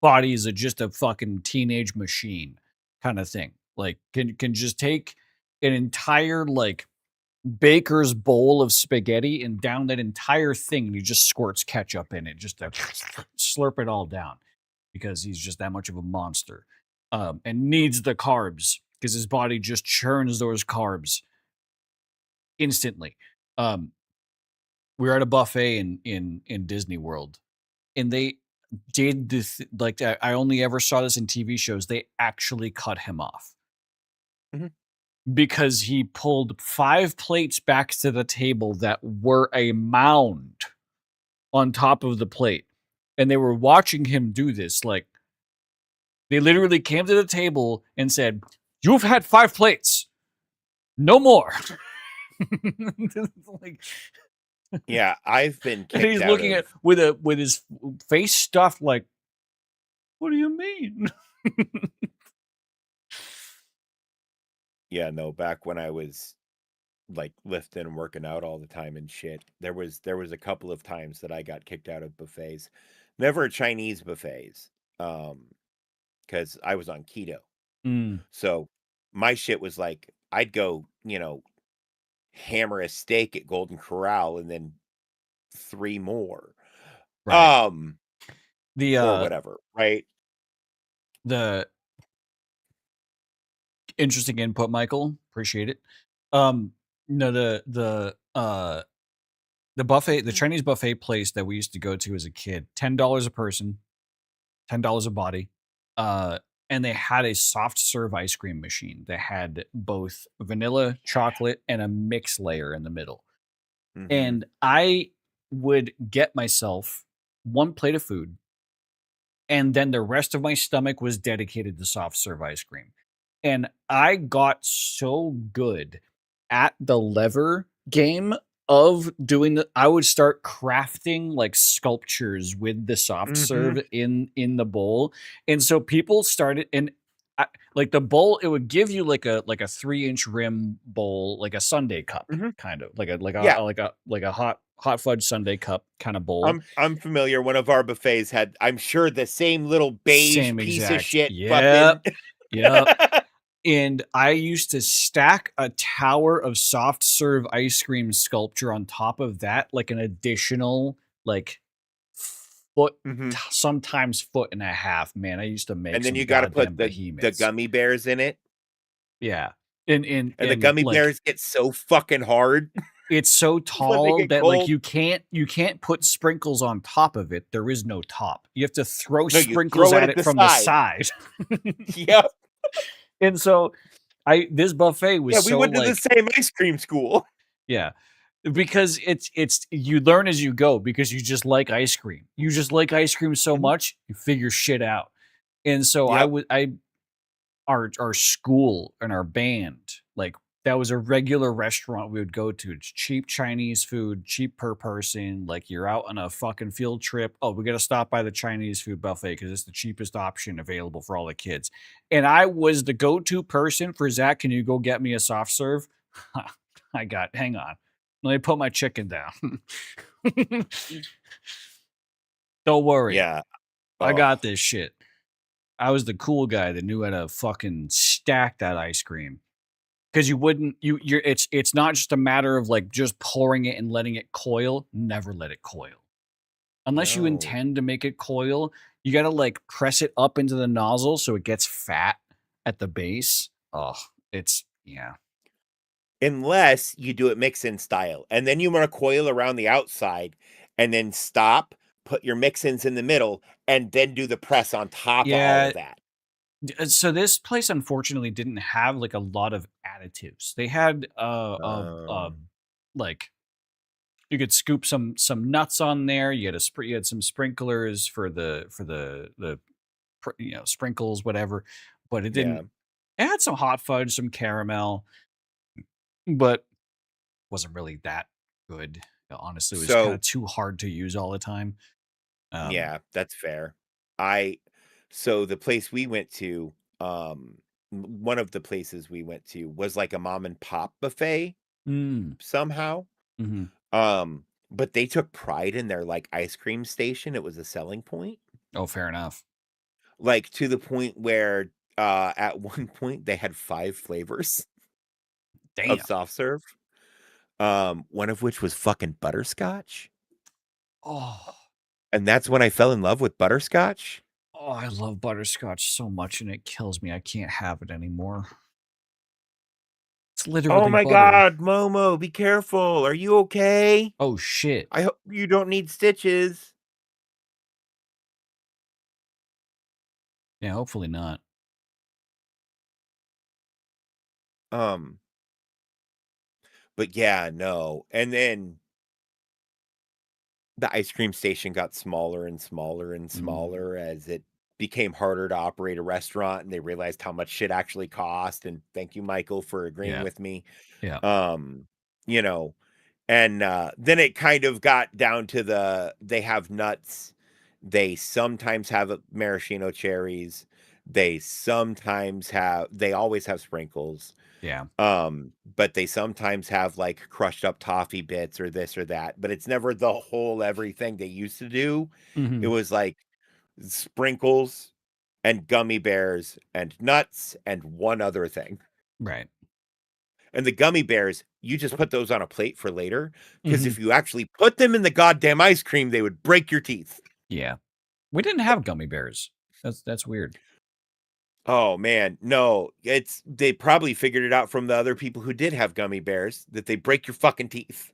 body is just a fucking teenage machine kind of thing. Like can just take an entire like baker's bowl of spaghetti and down that entire thing, and he just squirts ketchup in it, just to slurp it all down, because he's just that much of a monster, and needs the carbs because his body just churns those carbs instantly. We were at a buffet in Disney World, and they did this like I only ever saw this in TV shows. They actually cut him off because he pulled 5 plates back to the table that were a mound on top of the plate, and they were watching him do this. Like, they literally came to the table and said, "You've had 5 plates, no more." Like, yeah, I've been kicked and he's out looking of... at with his face stuffed like, "What do you mean?" Yeah, no, back when I was like lifting and working out all the time and shit, there was a couple of times that I got kicked out of buffets. Never Chinese buffets. Because I was on keto. So my shit was like, I'd go, hammer a steak at Golden Corral and then 3 more. Right. Or whatever, right? The interesting input, Michael. Appreciate it. No, the buffet, the Chinese buffet place that we used to go to as a kid, $10 a person, $10 a body. And they had a soft serve ice cream machine that had both vanilla, chocolate, and a mix layer in the middle. And I would get myself 1 plate of food, and then the rest of my stomach was dedicated to soft serve ice cream. And I got so good at the lever game of doing the, I would start crafting like sculptures with the soft serve in the bowl, and so people started and. Like the bowl, it would give you like a 3-inch rim bowl, like a sundae cup, kind of like Yeah. a hot fudge sundae cup kind of bowl. I'm familiar. One of our buffets had, I'm sure, the same little beige Same piece of exact. shit Yep. fucking. Yep. And I used to stack a tower of soft serve ice cream sculpture on top of that, like an additional like foot, sometimes foot and a half. Man, I used to make. And then some you got to put the behemoths. gummy bears in it. Yeah, and the gummy like, bears get so fucking hard. It's so tall that cold. like you can't put sprinkles on top of it. There is no top. You have to throw sprinkles at it from the side. Yep. And so this buffet was we went to the same ice cream school. Yeah. Because it's you learn as you go because you just like ice cream. You just like ice cream so much, you figure shit out. And so our school and our band, like that was a regular restaurant we would go to. It's cheap Chinese food, cheap per person. Like you're out on a fucking field trip. Oh, we got to stop by the Chinese food buffet because it's the cheapest option available for all the kids. And I was the go-to person for Zach. Can you go get me a soft serve? Hang on. Let me put my chicken down. Don't worry. Yeah. I got this shit. I was the cool guy that knew how to fucking stack that ice cream. Because it's not just a matter of like just pouring it and letting it coil. Never let it coil. Unless you intend to make it coil, you got to like press it up into the nozzle so it gets fat at the base. Oh, yeah. Unless you do it mix-in style. And then you want to coil around the outside and then stop, put your mix-ins in the middle, and then do the press on top of all of that. So this place unfortunately didn't have like a lot of additives. They had like you could scoop some nuts on there. You had some sprinklers for the sprinkles, whatever. But it didn't. It had some hot fudge, some caramel, but wasn't really that good. Honestly, it was kind of too hard to use all the time. Yeah, that's fair. So the place we went to, one of the places we went to was like a mom and pop buffet somehow. But they took pride in their like ice cream station. It was a selling point. Oh, fair enough. Like to the point where at one point they had 5 flavors of soft serve. One of which was fucking butterscotch. Oh. And that's when I fell in love with butterscotch. Oh, I love butterscotch so much and it kills me. I can't have it anymore. It's literally Oh my butter. God, Momo, be careful. Are you okay? Oh shit. I hope you don't need stitches. Yeah, hopefully not. But yeah, no. And then the ice cream station got smaller and smaller and smaller as it became harder to operate a restaurant, and they realized how much shit actually cost. And thank you, Michael, for agreeing with me. Yeah. You know, and then it kind of got down to they have nuts. They sometimes have maraschino cherries. They always have sprinkles. Yeah. But they sometimes have like crushed up toffee bits or this or that, but it's never the whole everything they used to do. It was like sprinkles and gummy bears and nuts and one other thing. Right. And the gummy bears, you just put those on a plate for later, because if you actually put them in the goddamn ice cream, they would break your teeth. Yeah. We didn't have gummy bears. That's weird. Oh man, no. They probably figured it out from the other people who did have gummy bears, that they break your fucking teeth.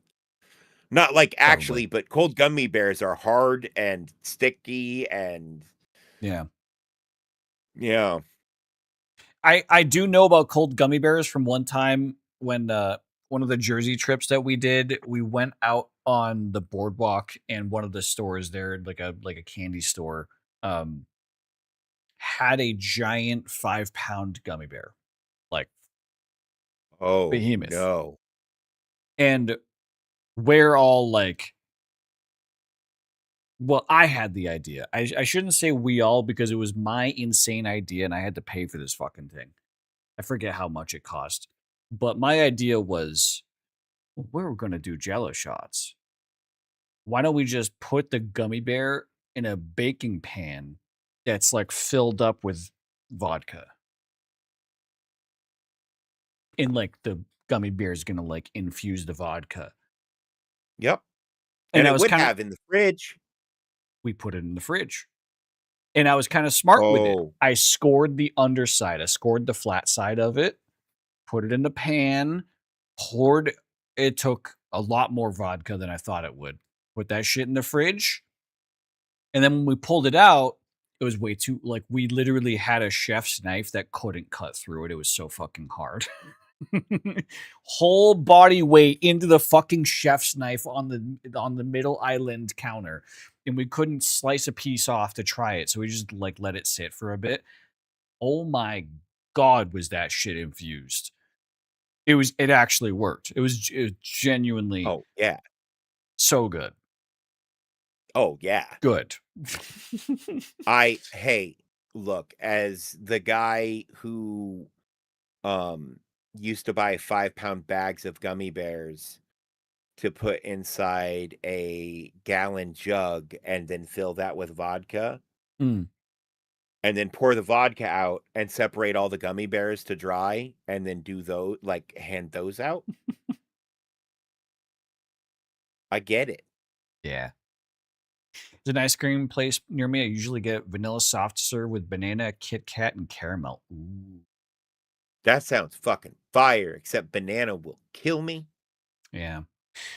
Not like actually, but cold gummy bears are hard and sticky and yeah. I do know about cold gummy bears from one time when one of the Jersey trips that we did, we went out on the boardwalk and one of the stores there, like a candy store, had a giant 5-pound gummy bear. Like behemoth. No. And we're all like, well, I had the idea. I shouldn't say we all because it was my insane idea and I had to pay for this fucking thing. I forget how much it cost. But my idea was, well, we're going to do Jello shots. Why don't we just put the gummy bear in a baking pan that's like filled up with vodka? And like the gummy bear is going to like infuse the vodka. Yep. And And I it was would kind of, have in the fridge. we put it in the fridge. And I was kind of smart with it. Oh. I scored the underside. I scored the flat side of it, put it in the pan, poured. It took a lot more vodka than I thought it would. Put that shit in the fridge. And then when we pulled it out, it was way too, like, we literally had a chef's knife that couldn't cut through it. It was so fucking hard. Whole body weight into the fucking chef's knife on the middle island counter. And we couldn't slice a piece off to try it. So we just like let it sit for a bit. Oh my God, was that shit infused? It actually worked. It was genuinely Oh, yeah. so good. Oh, yeah. Good. Hey, look, as the guy who used to buy 5-pound bags of gummy bears to put inside a gallon jug and then fill that with vodka Mm. and then pour the vodka out and separate all the gummy bears to dry and then do those, like, hand those out. I get it. Yeah. There's an ice cream place near me. I usually get vanilla soft serve with banana, Kit Kat, and caramel. Ooh. That sounds fucking fire, except banana will kill me. Yeah.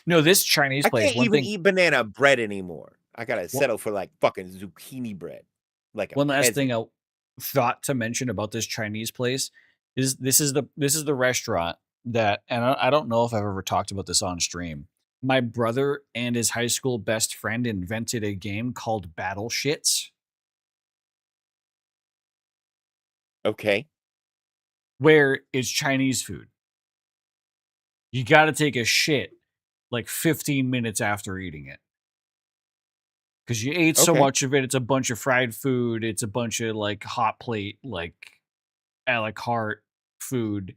No, this Chinese I place, can't one even thing, eat banana bread anymore. I gotta Wha- settle for like fucking zucchini bread, like a one last thing peasant. I thought to mention about this Chinese place is this is the restaurant that, and I don't know if I've ever talked about this on stream. My brother and his high school best friend invented a game called Battle Shits, Okay. where it's Chinese food. You got to take a shit like 15 minutes after eating it. Because you ate so Okay. much of it. It's a bunch of fried food. It's a bunch of like hot plate, like a la carte food.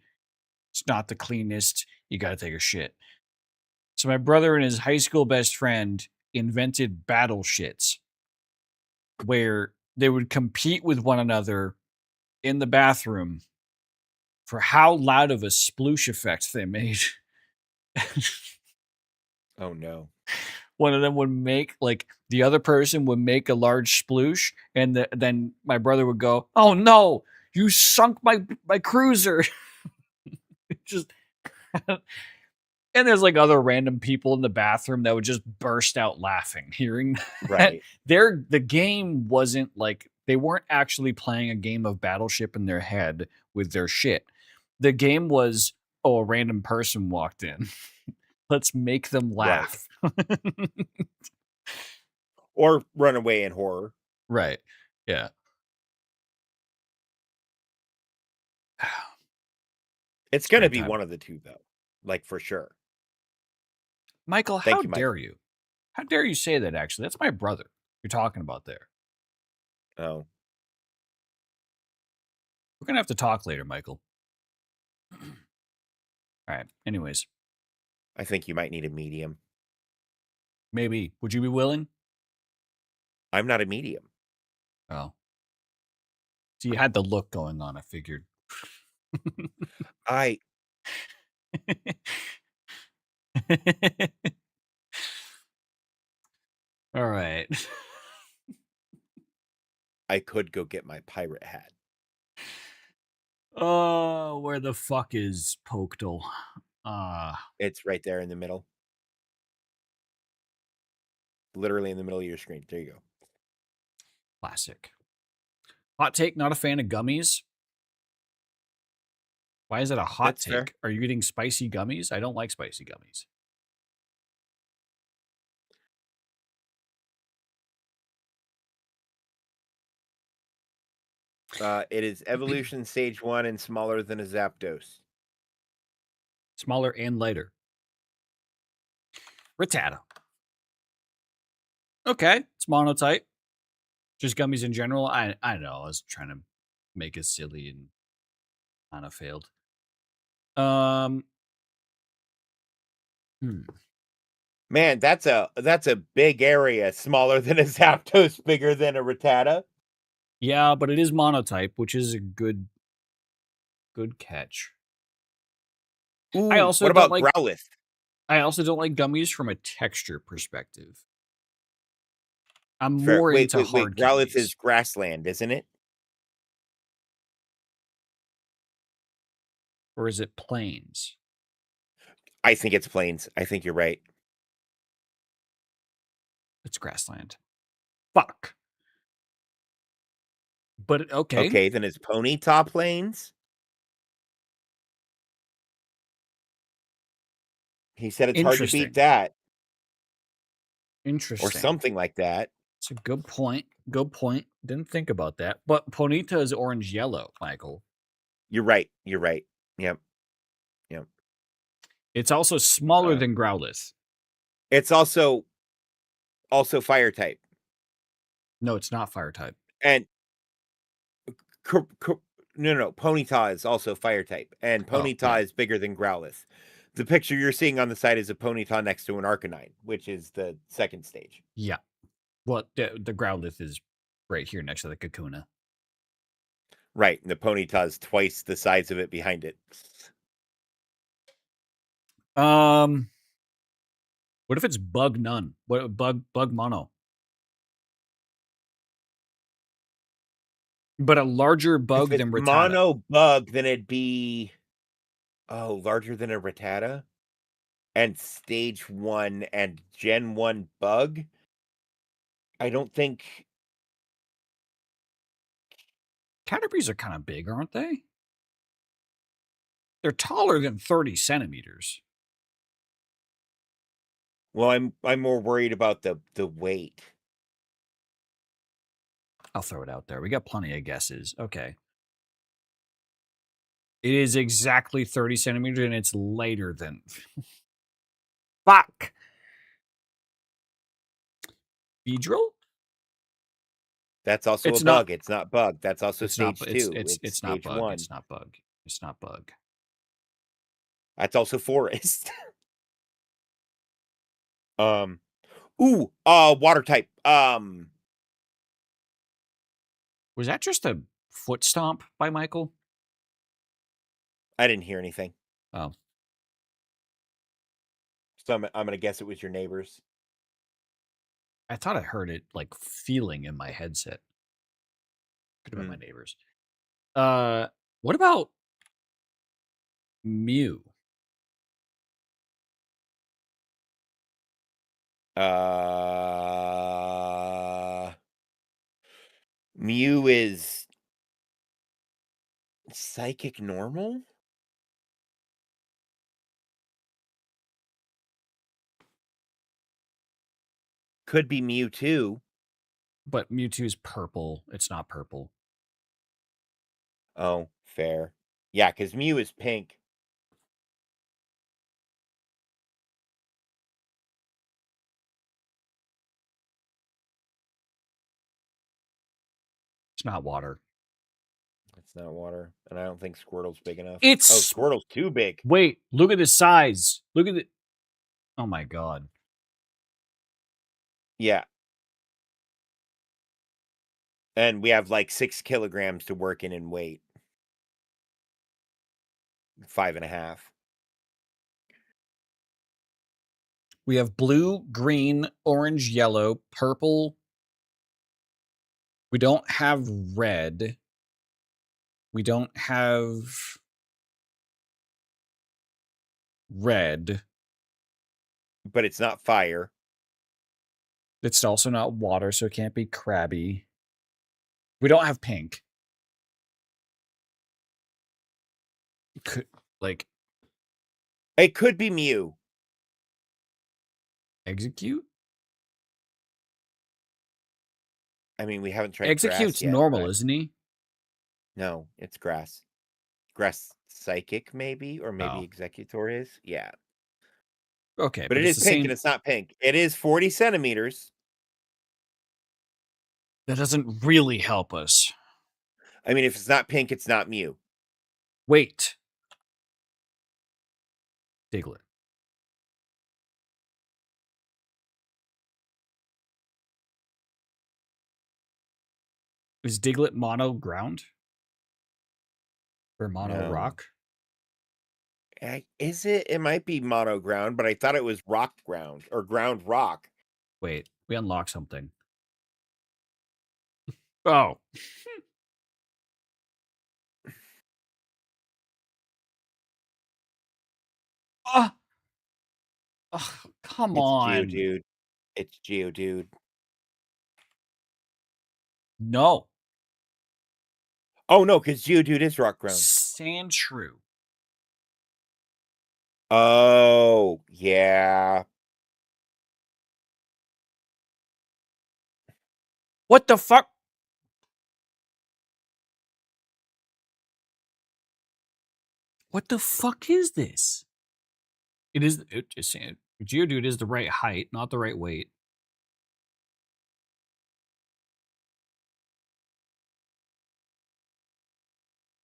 It's not the cleanest. You got to take a shit. So my brother and his high school best friend invented battle shits where they would compete with one another in the bathroom for how loud of a sploosh effect they made. Oh no. One of them would make, like, the other person would make a large sploosh, and then my brother would go, "Oh no, you sunk my cruiser!" Just and there's like other random people in the bathroom that would just burst out laughing hearing that. Right. The game wasn't like, they weren't actually playing a game of Battleship in their head with their shit. The game was, oh, a random person walked in. Let's make them Right. laugh. Or run away in horror. Right. Yeah. It's gonna Great be time. one of the two though. Like for sure. Michael, Thank how you, dare Michael. you? How dare you say that, actually? That's my brother you're talking about there. Oh. We're going to have to talk later, Michael. All right. Anyways, I think you might need a medium. maybe. Would you be willing? I'm not a medium. Oh. So you had the look going on, I figured. I All right. I could go get my pirate hat. Oh, where the fuck is Pokedal? It's right there in the middle. Literally in the middle of your screen. There you go. Classic. Hot take, not a fan of gummies. Why is it a hot That's fair. take? Are you getting spicy gummies? I don't like spicy gummies. It is evolution stage 1 and smaller than a Zapdos. Smaller and lighter. Rattata. Okay, it's monotype. Just gummies in general. I know. I was trying to make it silly and kind of failed. Man, that's a big area, smaller than a Zapdos, bigger than a Rattata. Yeah, but it is monotype, which is a good catch. Ooh, I also what don't about like Growlithe? I also don't like gummies from a texture perspective. I'm Fair. more Wait, into wait, wait. hard Growlithe candies. is grassland, isn't it? Or is it plains? I think it's plains. I think you're right. It's grassland. Fuck. But okay. Okay, then it's Ponyta plains. He said it's hard to Interesting. beat that. Interesting. Or something like that. It's a good point. Good point. Didn't think about that. But Ponyta is orange yellow, Michael. You're right. You're right. Yep. Yep. It's also smaller than Growlithe. It's also fire type. No, it's not fire type. And no. Ponyta is also fire type, and Ponyta is bigger than Growlithe. The picture you're seeing on the side is a Ponyta next to an Arcanine, which is the second stage. Yeah. Well, the Growlithe is right here next to the Kakuna. Right, and the Ponyta is twice the size of it behind it. What if it's bug none? What bug mono? But a larger bug If than it's Rattata. mono bug, then it'd be larger than a Rattata. And stage 1 and Gen 1 bug. I don't think Caterpies are kind of big, aren't they? They're taller than 30 centimeters. Well, I'm more worried about the weight. I'll throw it out there. We got plenty of guesses. Okay. It is exactly 30 centimeters, and it's lighter than... Fuck! Beedrill? That's also It's a not- bug. It's not bug. That's also It's not, stage 2. it's not stage bug. 1. It's not bug. It's not bug. That's also forest. Water type. Was that just a foot stomp by Michael? I didn't hear anything. Oh. So I'm gonna guess it was your neighbors. I thought I heard it like feeling in my headset. Could have been my neighbors. What about Mew? Mew is psychic normal? Could be Mewtwo. But Mewtwo's purple. It's not purple. Oh, fair. Yeah, because Mew is pink. It's not water. It's not water. And I don't think Squirtle's big enough. It's... Squirtle's too big. Wait, look at the size. Look at the... Oh my god. Yeah. And we have like 6 kilograms to work in weight. 5.5. We have blue, green, orange, yellow, purple. We don't have red. We don't have red. But it's not fire. It's also not water, so it can't be crabby. We don't have pink. Could, like... It could be Mew. Execute? I mean, we haven't tried Execute's grass yet, normal, but... isn't he? No, it's grass. Grass psychic, maybe? Or maybe Oh. Executor is? Yeah. Okay, But it it's is the pink same. and it's not pink. It is 40 centimeters. That doesn't really help us. I mean, if it's not pink, it's not Mew. Wait. Diglett. Is Diglett mono ground? Or mono No. rock? Is it? It might be mono ground, but I thought it was rock ground or ground rock. Wait, we unlocked something. Oh. Ah. Oh, come It's on. Geodude. It's Geodude. No. Oh, no, because Geodude is rock ground. Sandshrew. Oh, yeah. What the fuck? What the fuck is this? Geodude is the right height, not the right weight.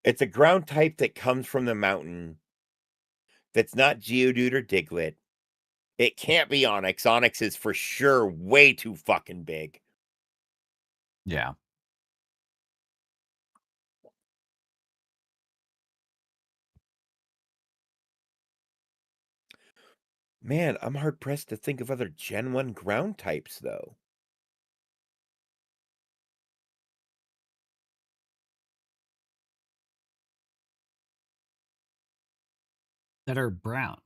It's a ground type that comes from the mountain. That's not Geodude or Diglett. It can't be Onix. Onix is for sure way too fucking big. Yeah. Man, I'm hard pressed to think of other Gen 1 ground types, though. That are brown.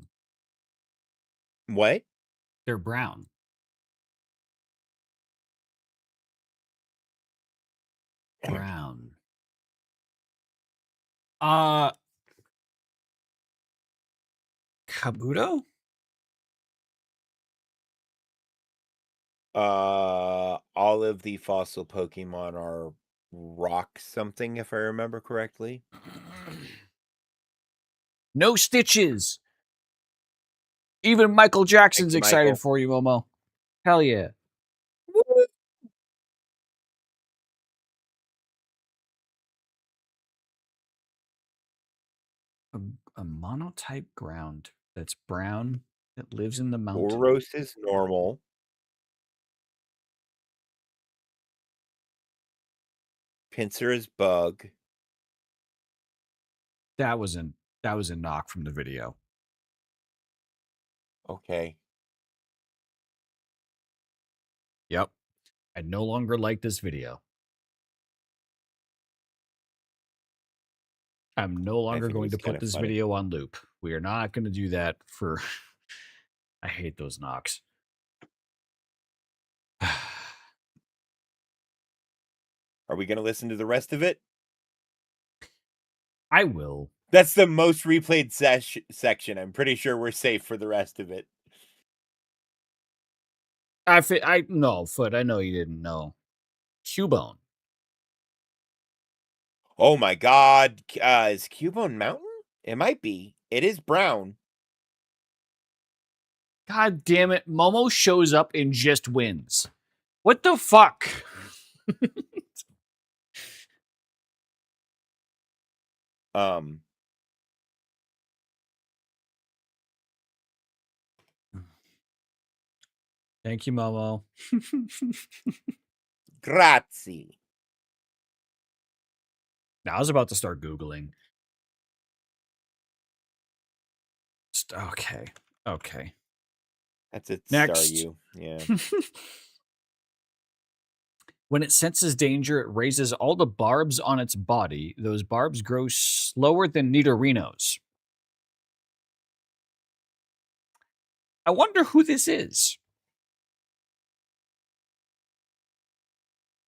What? They're brown. Brown. Kabuto? All of the fossil Pokemon are rock something, if I remember correctly. No stitches. Even Michael Jackson's you, excited Michael. for you, Momo. Hell yeah. A monotype ground that's brown that lives in the mountain. Boros is normal. Pinsir is bug. That was a knock from the video. Okay. Yep. I no longer like this video. I'm no longer think it going was to put kinda this funny. video on loop. We are not going to do that for... I hate those knocks. Are we going to listen to the rest of it? I will. That's the most replayed section. I'm pretty sure we're safe for the rest of it. No, Foot, I know you didn't know. Cubone. Oh my god. Is Cubone Mountain? It might be. It is brown. God damn it. Momo shows up and just wins. What the fuck? Thank you, Momo. Grazie. Now, I was about to start Googling. Okay. Okay. That's it. Next. Staryu. Yeah. When it senses danger, it raises all the barbs on its body. Those barbs grow slower than Nidorinos. I wonder who this is.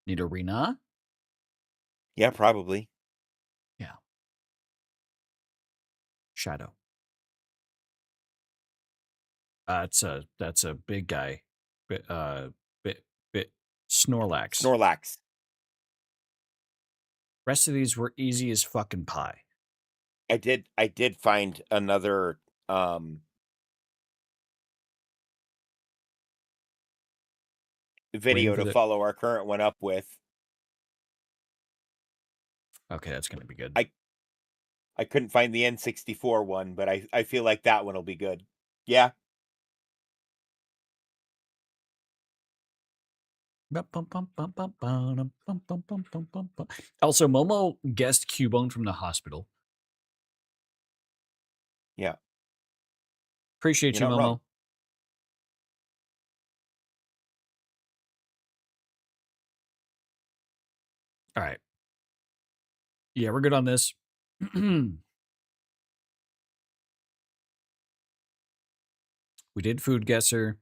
Nidorina? Yeah, probably. Yeah. Shadow. That's a big guy. Bit Snorlax. Snorlax. Rest of these were easy as fucking pie. I did find another video for to the- follow our current one up with. Okay, that's gonna be good. I couldn't find the N64 one, but I feel like that one will be good. Yeah. Also, Momo guessed Cubone from the hospital. Yeah. Appreciate You're you, not Momo. wrong. All right. Yeah, we're good on this. We did food guesser.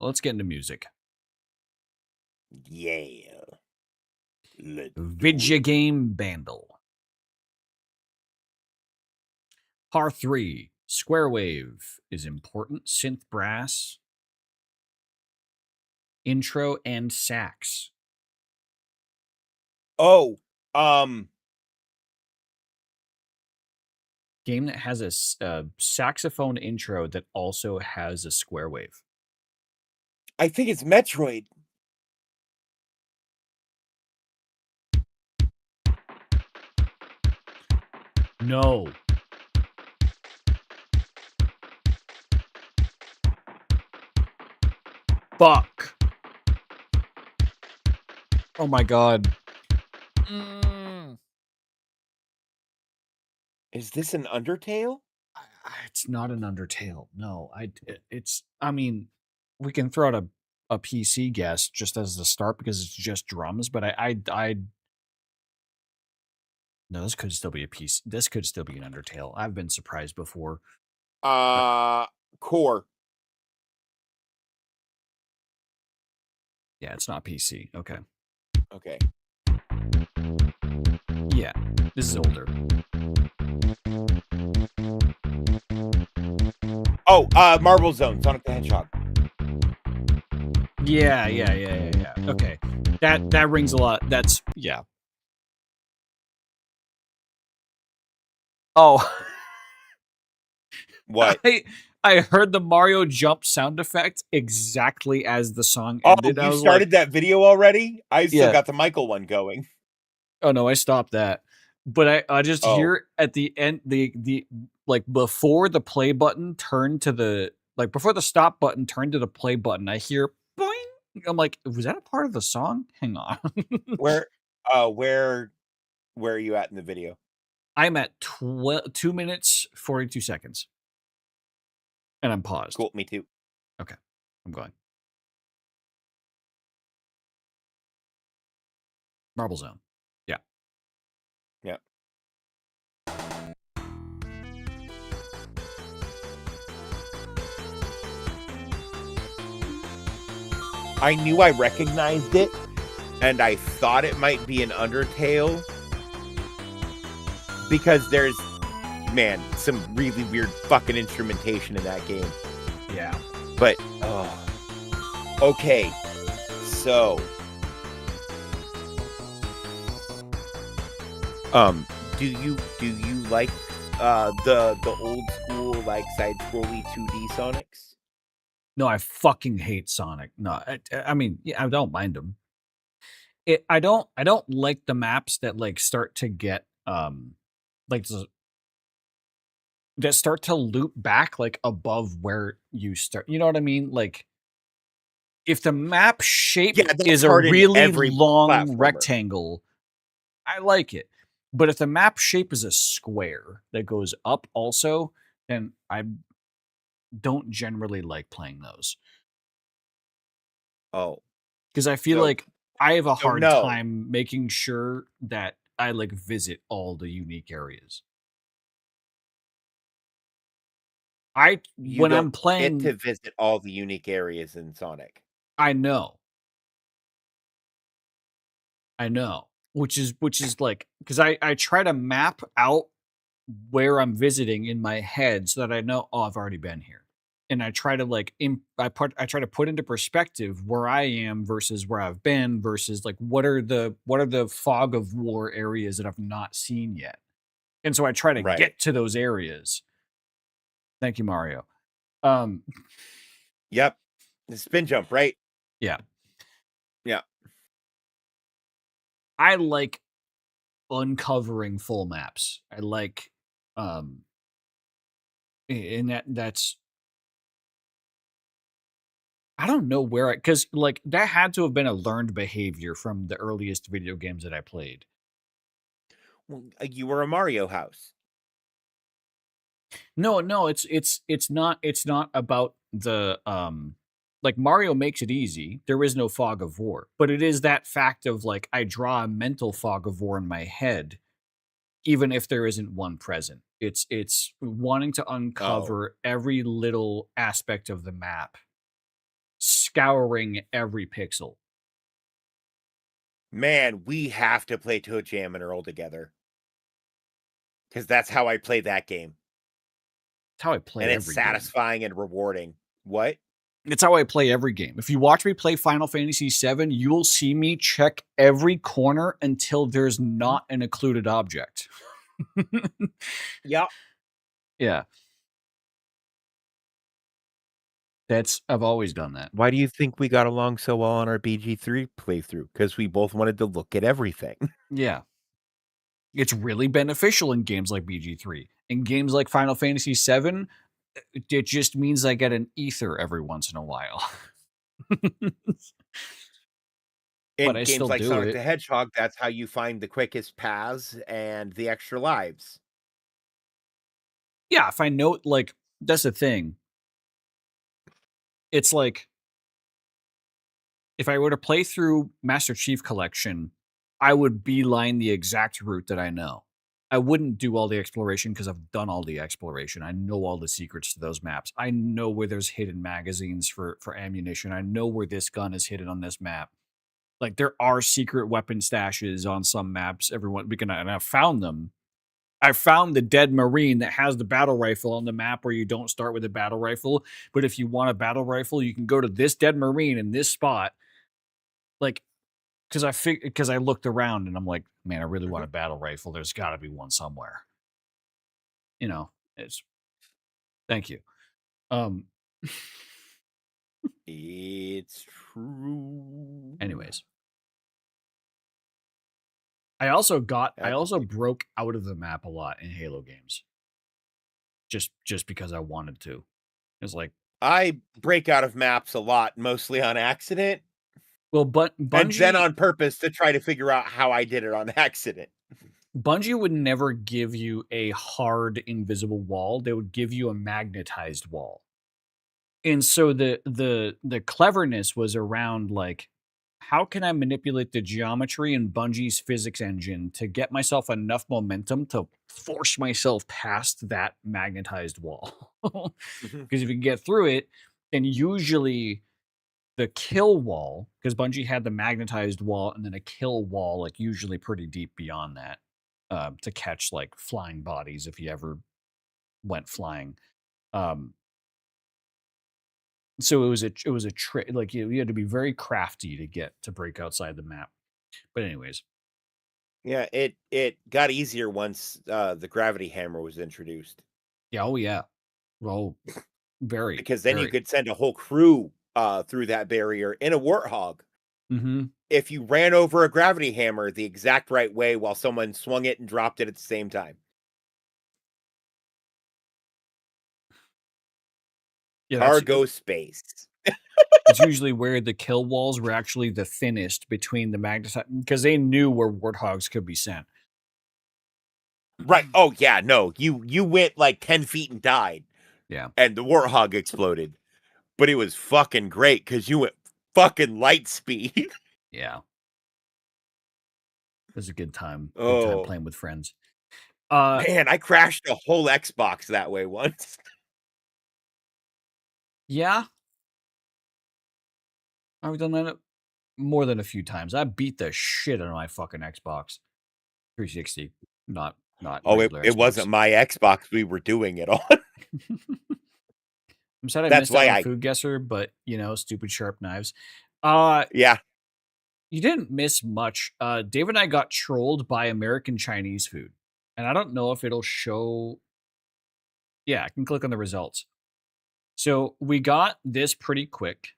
Let's get into music. Yeah. Let's do Video it. game Bandle. Par 3. Square wave is important. Synth brass. Intro and sax. Oh, Game that has a saxophone intro that also has a square wave. I think it's Metroid. No. Fuck. Oh my god. Is this an Undertale? It's not an Undertale. No, it's. I mean, we can throw out a PC guess just as the start because it's just drums. But I. No, this could still be a PC. This could still be an Undertale. I've been surprised before. Core. Yeah, it's not PC. Okay. Okay. Yeah, this is older. Oh, Marble Zone, Sonic the Hedgehog. Yeah. Okay, that rings a lot. That's yeah. Oh. What? I heard the Mario jump sound effect exactly as the song Oh, ended. I you was started that video already? I still Yeah. got the Michael one going. Oh no, I stopped that. But I just Oh. hear at the end the like before the play button turned to the like before the stop button turned to the play button, I hear boing. I'm like, was that a part of the song? Hang on. Where are you at in the video? I'm at 2 minutes 42 seconds. And I'm paused. Cool, me too. Okay. I'm going. Marble Zone. Yeah. Yeah. I knew I recognized it, and I thought it might be an Undertale because there's, man, some really weird fucking instrumentation in that game. Yeah. But, okay, so, do you like the old school like side scrolly 2D Sonics? No, I fucking hate Sonic. No, I mean, yeah, I don't mind them. I don't like the maps that like start to get like that start to loop back like above where you start. You know what I mean? Like if the map shape Yeah, that's is a hard in really every long platformer. rectangle, I like it. But if the map shape is a square that goes up also, then I don't generally like playing those. Oh, Because I feel So- like I have a hard no. time making sure that I like visit all the unique areas. you When don't I'm playing, get to visit all the unique areas in Sonic. I know, which is like because I try to map out where I'm visiting in my head so that I know, oh, I've already been here, and I try to like I try to put into perspective where I am versus where I've been versus like what are the fog of war areas that I've not seen yet, and so I try to Right. get to those areas. Thank you, Mario. Yep. The spin jump, right? Yeah. Yeah. I like uncovering full maps. I like, and that's I don't know where because like that had to have been a learned behavior from the earliest video games that I played. Well, you were a Mario house. No, it's not about the like Mario makes it easy. There is no fog of war, but it is that fact of like I draw a mental fog of war in my head, even if there isn't one present. It's wanting to Oh. uncover every little aspect of the map, scouring every pixel. Man, we have to play Toe Jam and Earl together. Because that's how I play that game. It's how I play And it's every game. satisfying and rewarding. What? It's how I play every game. If you watch me play Final Fantasy VII, you'll see me check every corner until there's not an occluded object. Yeah. Yeah. I've always done that. Why do you think we got along so well on our BG3 playthrough? Because we both wanted to look at everything. Yeah. It's really beneficial in games like BG3. In games like Final Fantasy VII, it just means I get an ether every once in a while. In But I games still like do Sonic it. the Hedgehog, that's how you find the quickest paths and the extra lives. Yeah, if I know, like, that's the thing. It's like, if I were to play through Master Chief Collection, I would beeline the exact route that I know. I wouldn't do all the exploration because I've done all the exploration. I know all the secrets to those maps. I know where there's hidden magazines for ammunition. I know where this gun is hidden on this map. Like there are secret weapon stashes on some maps. And I found them. I found the dead Marine that has the battle rifle on the map where you don't start with a battle rifle. But if you want a battle rifle, you can go to this dead Marine in this spot. Like, because I looked around and I'm like, man, I really want a battle rifle. There's got to be one somewhere. You know, thank you. It's true. Anyways, I also broke out of the map a lot in Halo games. Just because I wanted to. It's like I break out of maps a lot, mostly on accident. Well, but And Bungie then on purpose to try to figure out how I did it on accident. Bungie would never give you a hard invisible wall. They would give you a magnetized wall. And so the cleverness was around like, how can I manipulate the geometry in Bungie's physics engine to get myself enough momentum to force myself past that magnetized wall? Because if you get through it, then usually the kill wall, because Bungie had the magnetized wall and then a kill wall, like usually pretty deep beyond that, to catch like flying bodies if you ever went flying. So it was a trick. Like you had to be very crafty to break outside the map. But anyways, Yeah, it got easier once the gravity hammer was introduced. yeah, oh yeah, well, very Because then you very. could send a whole crew through that barrier in a warthog. Mm-hmm. If you ran over a gravity hammer the exact right way while someone swung it and dropped it at the same time. Yeah, Cargo space. it's usually where the kill walls were actually the thinnest between the magnetized, because they knew where warthogs could be sent. Right. Oh yeah, no. You went like 10 feet and died. Yeah. And the warthog exploded. But it was fucking great because you went fucking light speed. Yeah. It was a good time. Good Oh time playing with friends. Man, I crashed a whole Xbox that way once. Yeah. I've done that more than a few times. I beat the shit out of my fucking Xbox 360. Not Oh, regular it Xbox. wasn't my Xbox we were doing it on. I'm sad I That's missed why out on Food Guesser, but you know, stupid sharp knives. Yeah. You didn't miss much. Dave and I got trolled by American Chinese food. And I don't know if it'll show. Yeah, I can click on the results. So we got this pretty quick.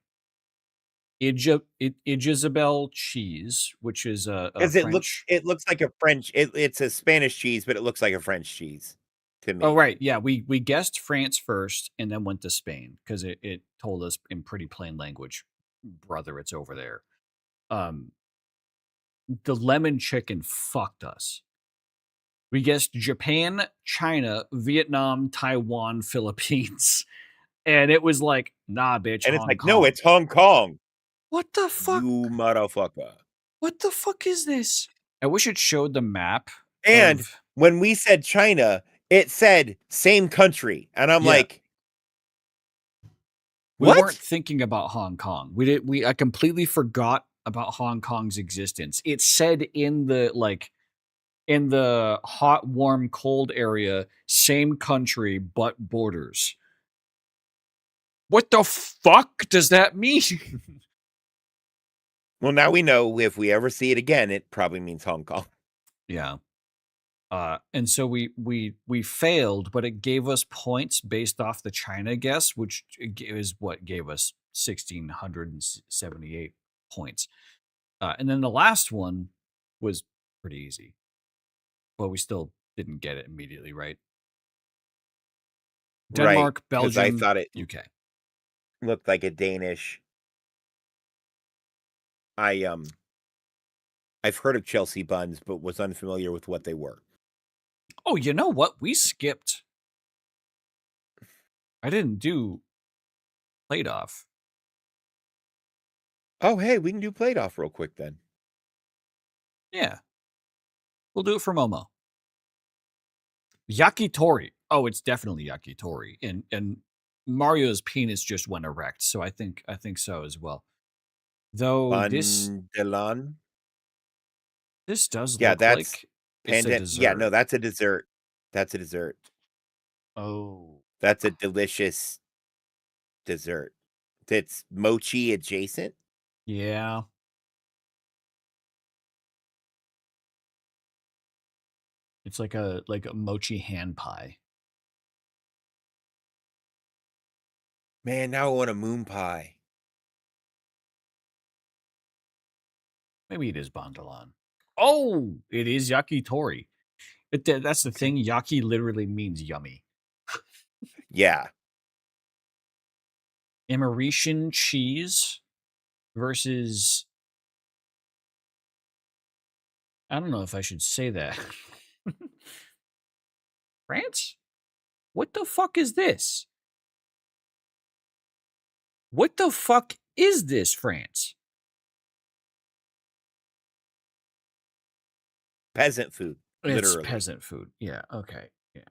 Isabel cheese, which is a Because French. it looks like a French. It's a Spanish cheese, but it looks like a French cheese to me. Oh right, yeah. We guessed France first, and then went to Spain because it told us in pretty plain language, brother, it's over there. The lemon chicken fucked us. We guessed Japan, China, Vietnam, Taiwan, Philippines, and it was like, nah, bitch, And it's Hong like, Kong. no, it's Hong Kong. What the fuck? You motherfucker. What the fuck is this? I wish it showed the map. And when we said China, it said same country. And I'm like, we what? weren't thinking about Hong Kong. I completely forgot about Hong Kong's existence. It said in the hot, warm, cold area, same country, but borders. What the fuck does that mean? Well, now we know if we ever see it again, it probably means Hong Kong. Yeah. And so we failed, but it gave us points based off the China guess, which is what gave us 1,678 points. And then the last one was pretty easy, but we still didn't get it immediately, right? Denmark, Right, 'cause Belgium, I thought it UK. looked like a Danish. I've heard of Chelsea buns, but was unfamiliar with what they were. Oh, you know what? We skipped. I didn't do plate off. Oh, hey, we can do plate off real quick then. Yeah. We'll do it for Momo. Yakitori. Oh, it's definitely yakitori. And Mario's penis just went erect, so I think so as well. Though this Bandelan? does Yeah, look that's like it's a Yeah, dessert. no, that's a dessert. That's a dessert. Oh. That's a delicious dessert. That's mochi adjacent. Yeah. It's like a mochi hand pie. Man, now I want a moon pie. Maybe it is bandalan. Oh, it is yakitori. That's the thing. Yaki literally means yummy. Yeah. Emeritian cheese versus, I don't know if I should say that. France? What the fuck is this? What the fuck is this, France? Peasant food. Literally. It's peasant food. Yeah, okay. Yeah.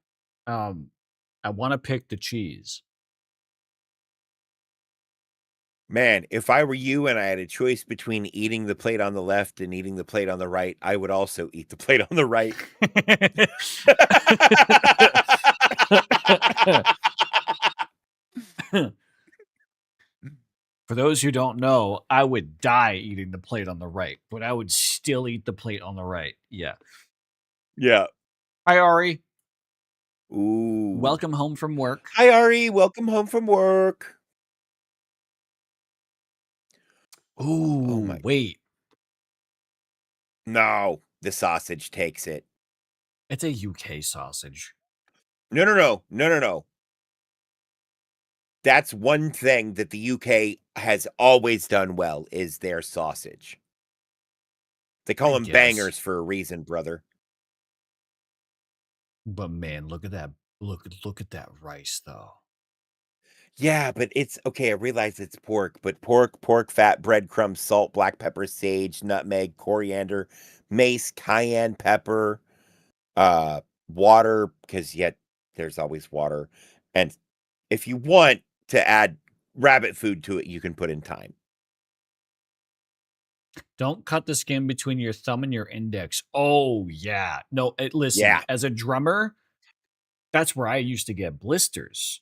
I want to pick the cheese. Man, if I were you and I had a choice between eating the plate on the left and eating the plate on the right, I would also eat the plate on the right. For those who don't know, I would die eating the plate on the right, but I would still eat the plate on the right. Yeah. Yeah. Hi, Ari. Ooh. Welcome home from work. Hi, Ari. Welcome home from work. Ooh, wait. No, the sausage takes it. It's a UK sausage. No. That's one thing that the UK has always done well is their sausage. They call them bangers for a reason, brother. But man, look at that. Look at that rice though. Yeah, but it's okay. I realize it's pork, but pork fat, breadcrumbs, salt, black pepper, sage, nutmeg, coriander, mace, cayenne pepper, water, because yet there's always water. And if you want to add rabbit food to it, you can put in thyme. Don't cut the skin between your thumb and your index. Oh, yeah. No, listen, as a drummer, that's where I used to get blisters.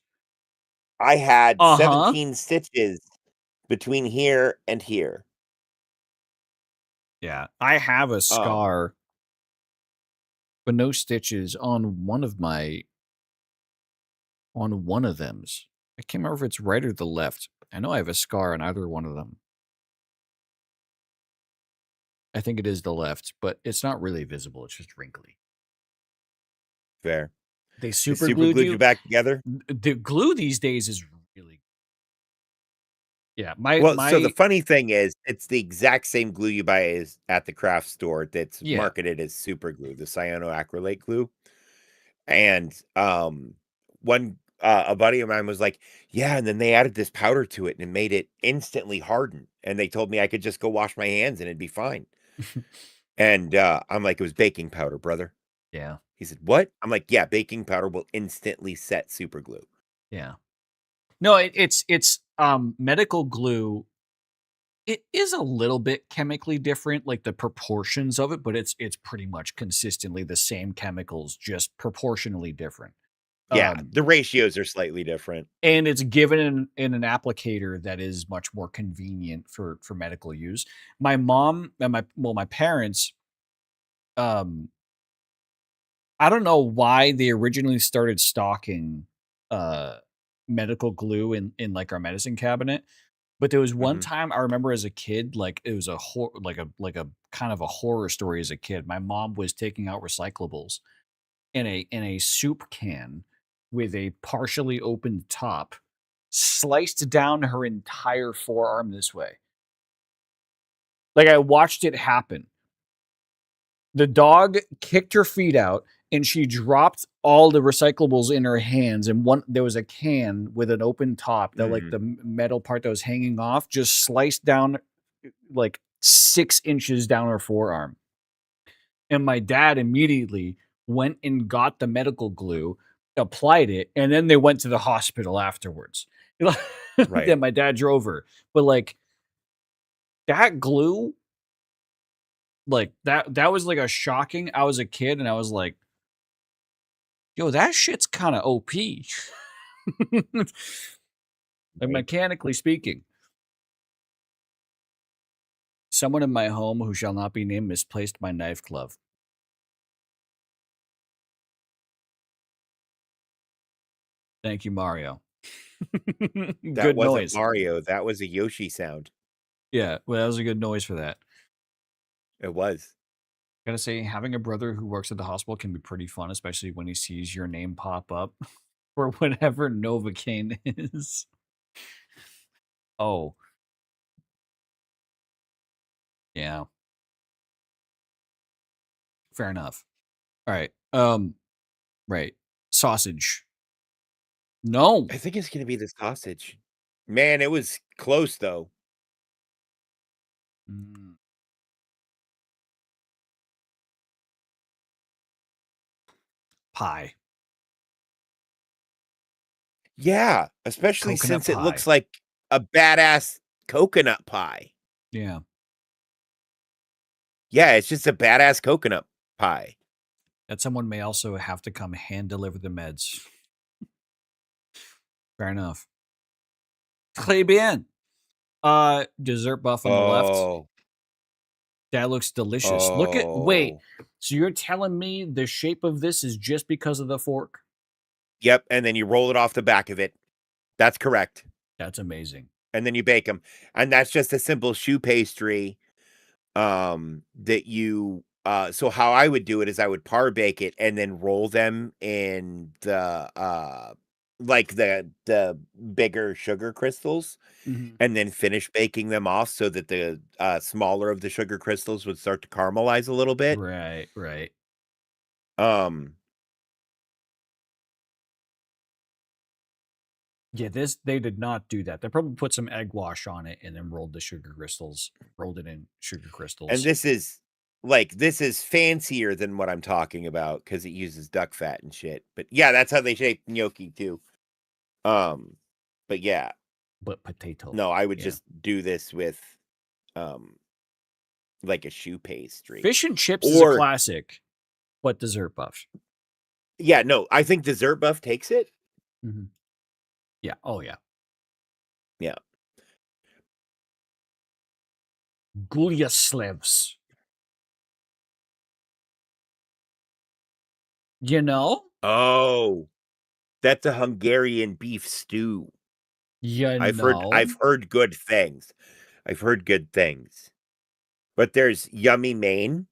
I had 17 stitches between here and here. Yeah, I have a scar, but no stitches on one of them. I can't remember if it's right or the left. I know I have a scar on either one of them. I think it is the left, but it's not really visible. It's just wrinkly. Fair. They They super super glued glued you you. back together. The glue these days is really. Yeah, Well, so the my funny thing is, it's the exact same glue you buy is at the craft store that's yeah. marketed as super glue, the cyanoacrylate glue. And one a buddy of mine was like, "Yeah," and then they added this powder to it and it made it instantly harden. And they told me I could just go wash my hands and it'd be fine. And I'm like, "It was baking powder, brother." Yeah, He said, "What?" I'm like, "Yeah, baking powder will instantly set super glue." yeah. No, it's medical glue. It is a little bit chemically different, like the proportions of it, but it's pretty much consistently the same chemicals, just proportionally different. Yeah, the ratios are slightly different. And it's given in an applicator that is much more convenient for medical use. My mom and my parents, um, I don't know why they originally started stocking uh medical glue in like our medicine cabinet, but there was one Mhm. time I remember as a kid, like it was like a kind of a horror story as a kid. My mom was taking out recyclables in a soup can with a partially opened top, sliced down her entire forearm this way. Like I watched it happen. The dog kicked her feet out and she dropped all the recyclables in her hands, and one there was a can with an open top that like Mhm. the metal part that was hanging off just sliced down like 6 inches down her forearm. And my dad immediately went and got the medical glue, applied it, and then they went to the hospital afterwards. Right. Then my dad drove her. But like that glue, like that was like a shocking. I was a kid and I was like, yo, that shit's kind of OP. Like Right. mechanically speaking. Someone in my home who shall not be named misplaced my knife glove. Thank you, Mario. That Good wasn't noise. Mario, that was a Yoshi sound. Yeah, well, that was a good noise for that. It was. Gotta say, having a brother who works at the hospital can be pretty fun, especially when he sees your name pop up for whatever Novocaine is. Oh, yeah. Fair enough. All right. Right. Sausage. No. I think it's gonna be the sausage. Man, it was close, though. Mm, pie. Yeah, especially Coconut since it pie. looks like a badass coconut pie. Yeah. Yeah, it's just a badass coconut pie. That someone may also have to come hand deliver the meds. Fair enough. Très bien. Dessert buff on the left. Oh. That looks delicious. Look at wait. Oh. So you're telling me the shape of this is just because of the fork? Yep, and then you roll it off the back of it. That's correct. That's amazing. And then you bake them, and that's just a simple choux pastry, that you so how I would do it is I would par bake it and then roll them in like the bigger sugar crystals, Mhm. and then finish baking them off so that the smaller of the sugar crystals would start to caramelize a little bit. Right, right. Um, Yeah, this they did not do that. They probably put some egg wash on it and then rolled it in sugar and crystals. this is fancier than what I'm talking about because it uses duck fat and shit. But yeah, that's how they shape gnocchi too. Um, but yeah, But potato. no, I would Yeah. just do this with um like a choux pastry. Fish and chips is a Or classic, but dessert buff. yeah, no, I think dessert buff takes it. Mhm. Yeah. Oh yeah. Yeah. Gulyaslevs. You know? Oh, that's a Hungarian beef stew. You I've know? heard good things. I've heard good things. But there's Yummy Maine.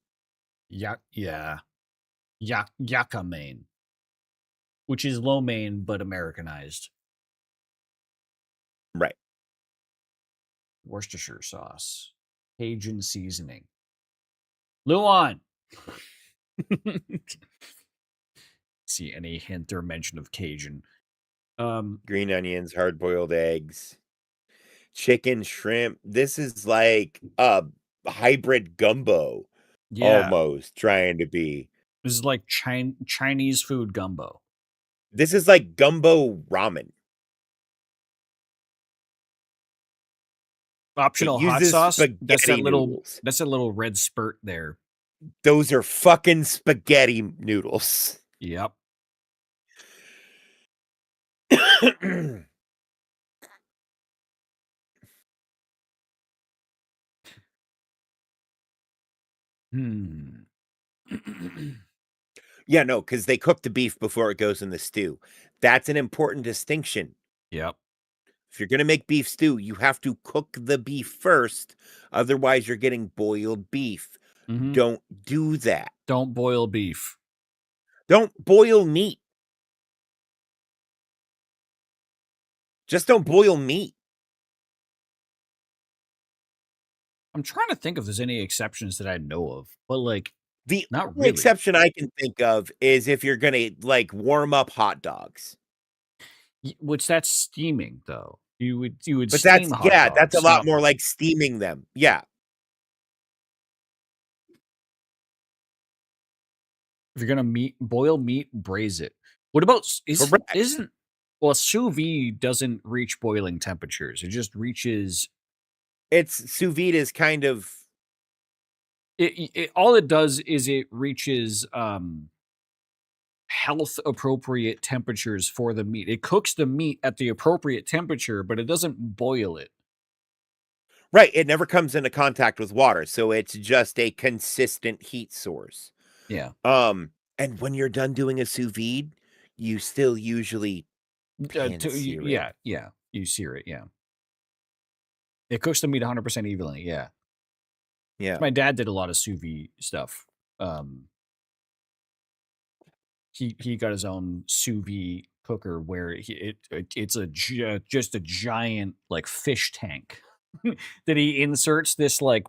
Yeah. Yucca Maine, which is lo mein but Americanized. Right. Worcestershire sauce, Cajun seasoning. Luan. See any hint or mention of Cajun? Green onions, hard-boiled eggs, chicken, shrimp. This is like a hybrid gumbo, Yeah, almost trying to be. this is like Chinese food gumbo. This is like gumbo ramen. Optional It hot uses sauce. That's that spaghetti little. noodles. That's a little red spurt there. Those are fucking spaghetti noodles. Yep. Hmm. Yeah, no, because they cook the beef before it goes in the stew. That's an important distinction. Yep. If you're going to make beef stew, you have to cook the beef first. Otherwise, you're getting boiled beef. Mhm. Don't do that. Don't boil beef. Don't boil meat. Just don't boil meat. I'm trying to think if there's any exceptions that I know of, but like The not only really. exception I can think of is if you're going to like warm up hot dogs. Which that's steaming though. You would But steam that's, hot yeah, dogs, that's a lot not- more like steaming them. Yeah. If you're gonna boil meat, braise it. What about Correct. isn't well sous vide doesn't reach boiling temperatures. It just reaches It's sous vide is kind of all it does is it reaches health appropriate temperatures for the meat. It cooks the meat at the appropriate temperature, but it doesn't boil it. right. It never comes into contact with water, so it's just a consistent heat source. Yeah. And when you're done doing a sous vide, you still usually pan-sear it. Yeah. You sear it, yeah. It cooks the meat 100% evenly, yeah. Yeah. My dad did a lot of sous vide stuff. He got his own sous vide cooker where it's just a giant like fish tank that he inserts this like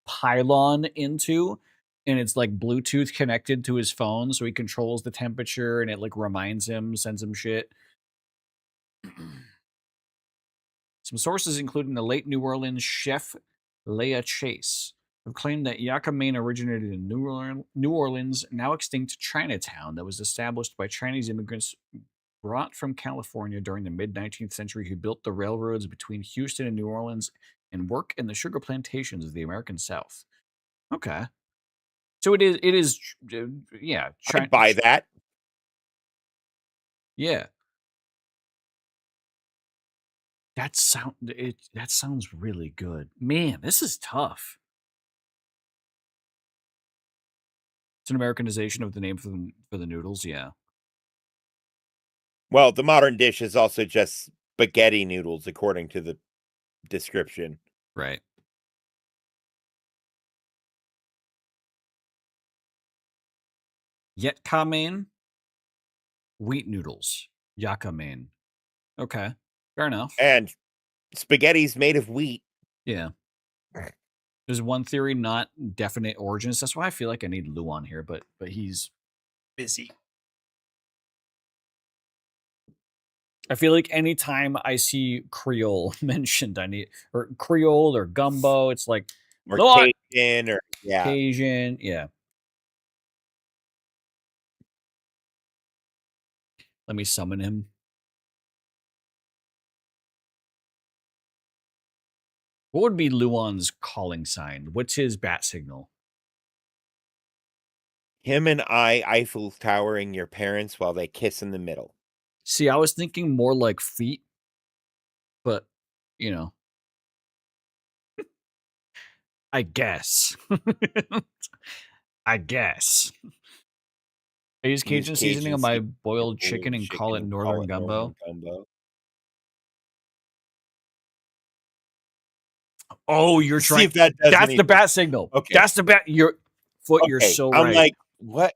pylon into, and it's like Bluetooth connected to his phone, so he controls the temperature, and it like reminds him, sends him shit. Some sources, including the late New Orleans chef Leah Chase, have claimed that yucca main originated in New Orleans, now extinct Chinatown, that was established by Chinese immigrants brought from California during the mid-19th century who built the railroads between Houston and New Orleans and work in the sugar plantations of the American South. Okay. So it is, yeah. I'd buy that. Yeah. That sounds really good. Man, this is tough. It's an Americanization of the name for the noodles, yeah. Well, the modern dish is also just spaghetti noodles, according to the description. Right. Yetka main, wheat noodles. Yucca main. Okay, fair enough. And spaghetti's made of wheat. Yeah. There's one theory, not definite origins. That's why I feel like I need Lou on here, but he's busy. I feel like anytime I see Creole mentioned, or Creole or gumbo, it's like Or Lou Cajun, or yeah. Cajun, yeah. Let me summon him. What would be Luan's calling sign? What's his bat signal? Him and I Eiffel towering your parents while they kiss in the middle. See, I was thinking more like feet, but, I guess. I guess. I use Cajun seasoning on my boiled chicken and call it Northern Gumbo. Oh, you're See trying. if that does That's the anything. bat signal. Okay. That's the bat. You're Okay. so I'm right. like, what?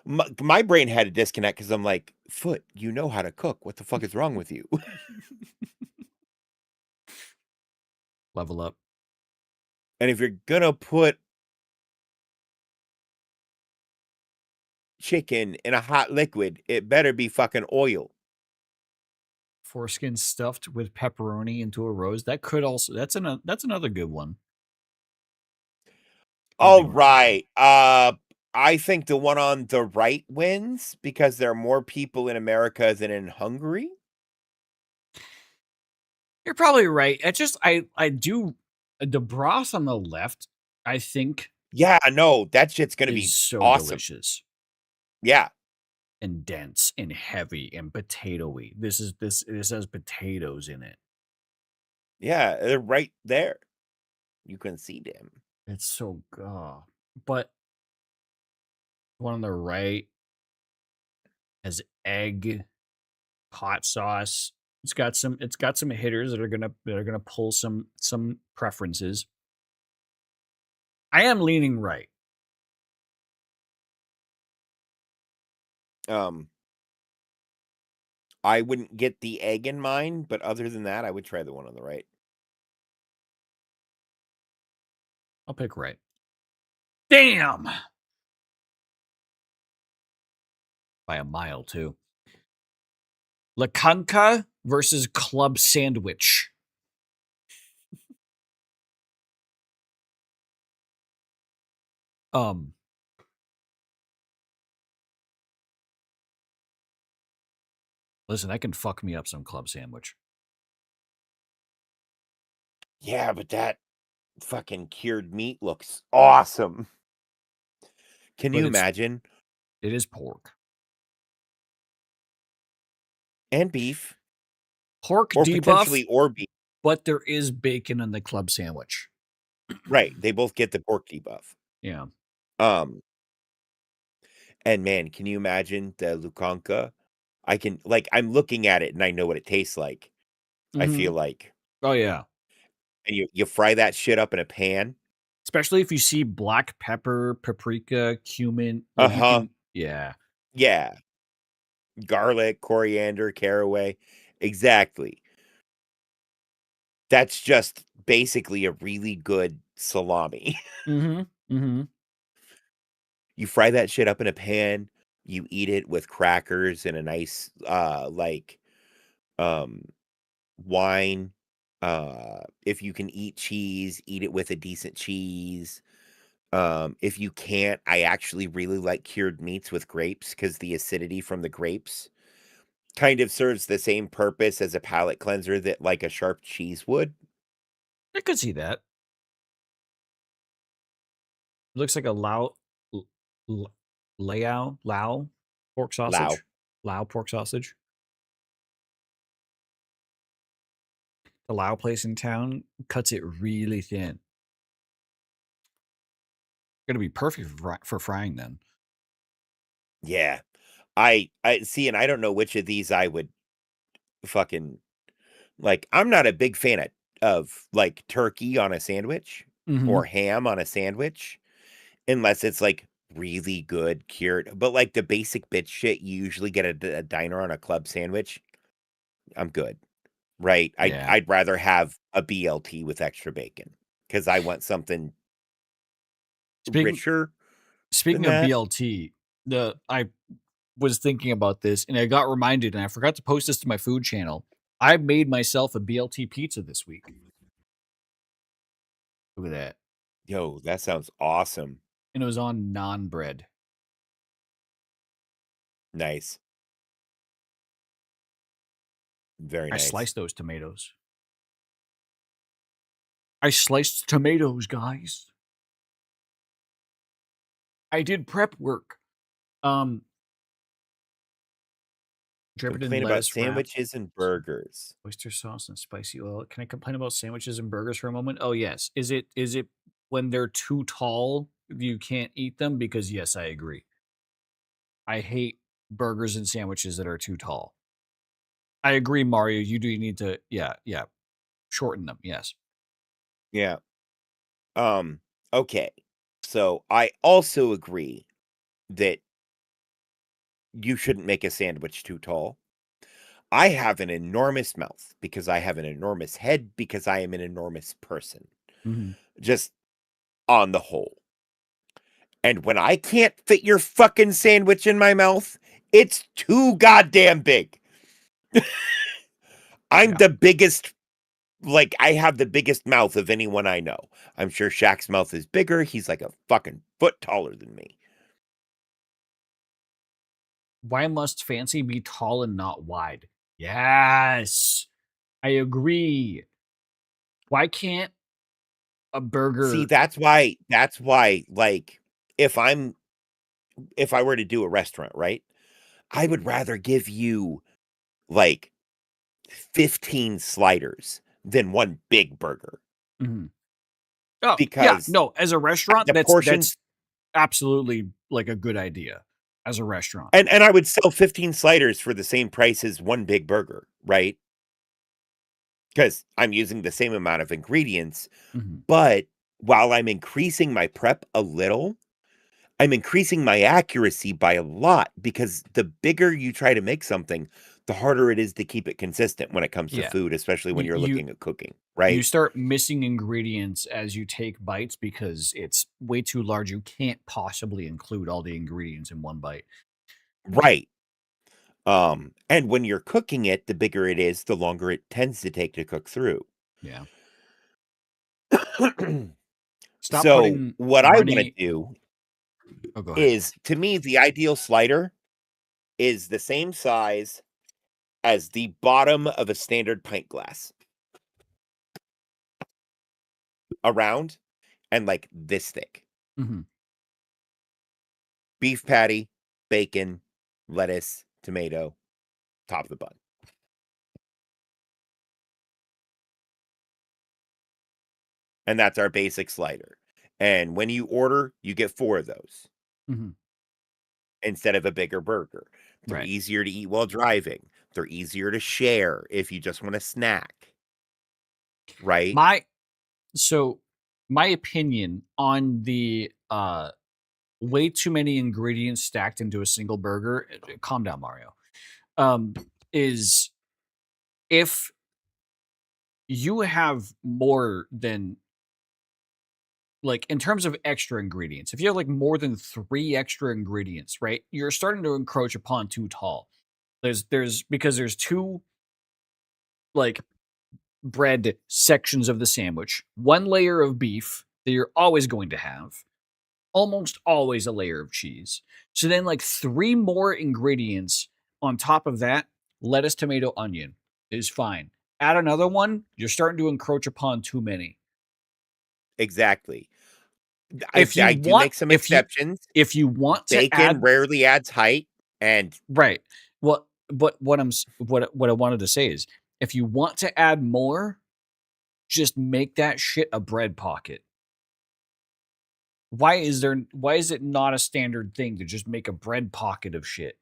My brain had a disconnect because I'm like, Foot, you know how to cook. What the fuck is wrong with you? Level up. And if you're gonna put chicken in a hot liquid, it better be fucking oil. Foreskin stuffed with pepperoni into a rose. That could also. That's another good one. All right. I think the one on the right wins because there are more people in America than in Hungary. You're probably right. It's just I do the broth on the left. I think Yeah, no, that shit's gonna be is so awesome. delicious Yeah. and dense and heavy and potatoey. This has potatoes in it. Yeah, they're right there. You can see them. It's so good. But one on the right has egg, hot sauce. It's got some hitters that are gonna pull some preferences. I am leaning right. I wouldn't get the egg in mine, but other than that, I would try the one on the right. I'll pick right. Damn! By a mile, too. La Canca versus Club Sandwich. Listen, that can fuck me up some club sandwich. Yeah, but that fucking cured meat looks awesome. Can you imagine? It is pork. And beef. Pork or debuff, potentially or beef. But there is bacon in the club sandwich. Right. They both get the pork debuff. Yeah. And man, can you imagine the Lukanka? I'm looking at it and I know what it tastes like. I feel like. Oh yeah. And you fry that shit up in a pan. Especially if you see black pepper, paprika, cumin. Yeah. Yeah. Garlic, coriander, caraway. Exactly. That's just basically a really good salami. Mm-hmm. You fry that shit up in a pan. You eat it with crackers and a nice wine. If you can eat cheese, eat it with a decent cheese. If you can't, I actually really like cured meats with grapes because the acidity from the grapes kind of serves the same purpose as a palate cleanser that like a sharp cheese would. I could see that. It looks like a Lao pork sausage. Lao pork sausage. The Lao place in town cuts it really thin. Gonna be perfect for frying then. Yeah. I see, and I don't know which of these I would fucking like. I'm not a big fan of like turkey on a sandwich or ham on a sandwich unless it's like really good cured. But like the basic bitch shit you usually get at a diner on a club sandwich, I'm good. Right? I'd rather have a BLT with extra bacon because I want something richer. Speaking of BLT, I was thinking about this and I got reminded, and I forgot to post this to my food channel. I made myself a BLT pizza this week. Look at that. Yo, that sounds awesome. And it was on naan bread. Nice. Very nice. I sliced those tomatoes. I sliced tomatoes, guys. I did prep work. Complain about sandwiches and burgers. Oyster sauce and spicy oil. Can I complain about sandwiches and burgers for a moment? Oh yes. Is it when they're too tall you can't eat them? Because yes, I agree. I hate burgers and sandwiches that are too tall. I agree, Mario. You do need to, yeah, shorten them. Yes. Yeah. Okay. So I also agree that you shouldn't make a sandwich too tall. I have an enormous mouth because I have an enormous head because I am an enormous person. Mm-hmm. Just on the whole. And when I can't fit your fucking sandwich in my mouth, it's too goddamn big. I'm the biggest, like, I have the biggest mouth of anyone I know. I'm sure Shaq's mouth is bigger. He's like a fucking foot taller than me. Why must fancy be tall and not wide? Yes. I agree. Why can't a See, burger that's why, like, if I were to do a restaurant, right? I would rather give you like 15 sliders than one big burger Mhm. Oh, yeah, because no, as a restaurant, the portion that's absolutely like a good idea as a restaurant. and I would sell 15 sliders for the same price as one big burger, right? Because I'm using the same amount of ingredients, Mhm. but while I'm increasing my prep a little, I'm increasing my accuracy by a lot because the bigger you try to make something, the harder it is to keep it consistent when it comes to Yeah. food, especially when You you're you looking at cooking, you right? start missing ingredients as you take bites because it's way too large. You can't possibly include all the ingredients in one bite. Right. And when you're cooking it, the bigger it is, the longer it tends to take to cook through. Yeah. Stop So, putting what I want to runny. do Oh, go ahead. is, to me, the ideal slider is the same size as the bottom of a standard pint glass, around and like this thick. Mhm. Beef patty, bacon, lettuce, tomato, top of the bun. And that's our basic slider. And when you order, you get 4 of those Mhm. instead of a bigger burger. They're Right. easier to eat while driving. They're easier to share if you just want a snack. Right? My so my opinion on the way too many ingredients stacked into a single burger, calm down, Mario. Um is if you have more than, like, in terms of extra ingredients, if you have like more than 3 extra ingredients, right? You're starting to encroach upon too tall. There's because there's 2 like bread sections of the sandwich, 1 layer of beef that you're always going to have, almost always a layer of cheese. So then, like, 3 more ingredients on top of that, lettuce, tomato, onion is fine. Add another one, you're starting to encroach upon too many. Exactly. If you I do want, make some exceptions. if you want to Bacon add, rarely adds height, and right. Well, but what I wanted to say is, if you want to add more, just make that shit a bread pocket. Why is it not a standard thing to just make a bread pocket of shit?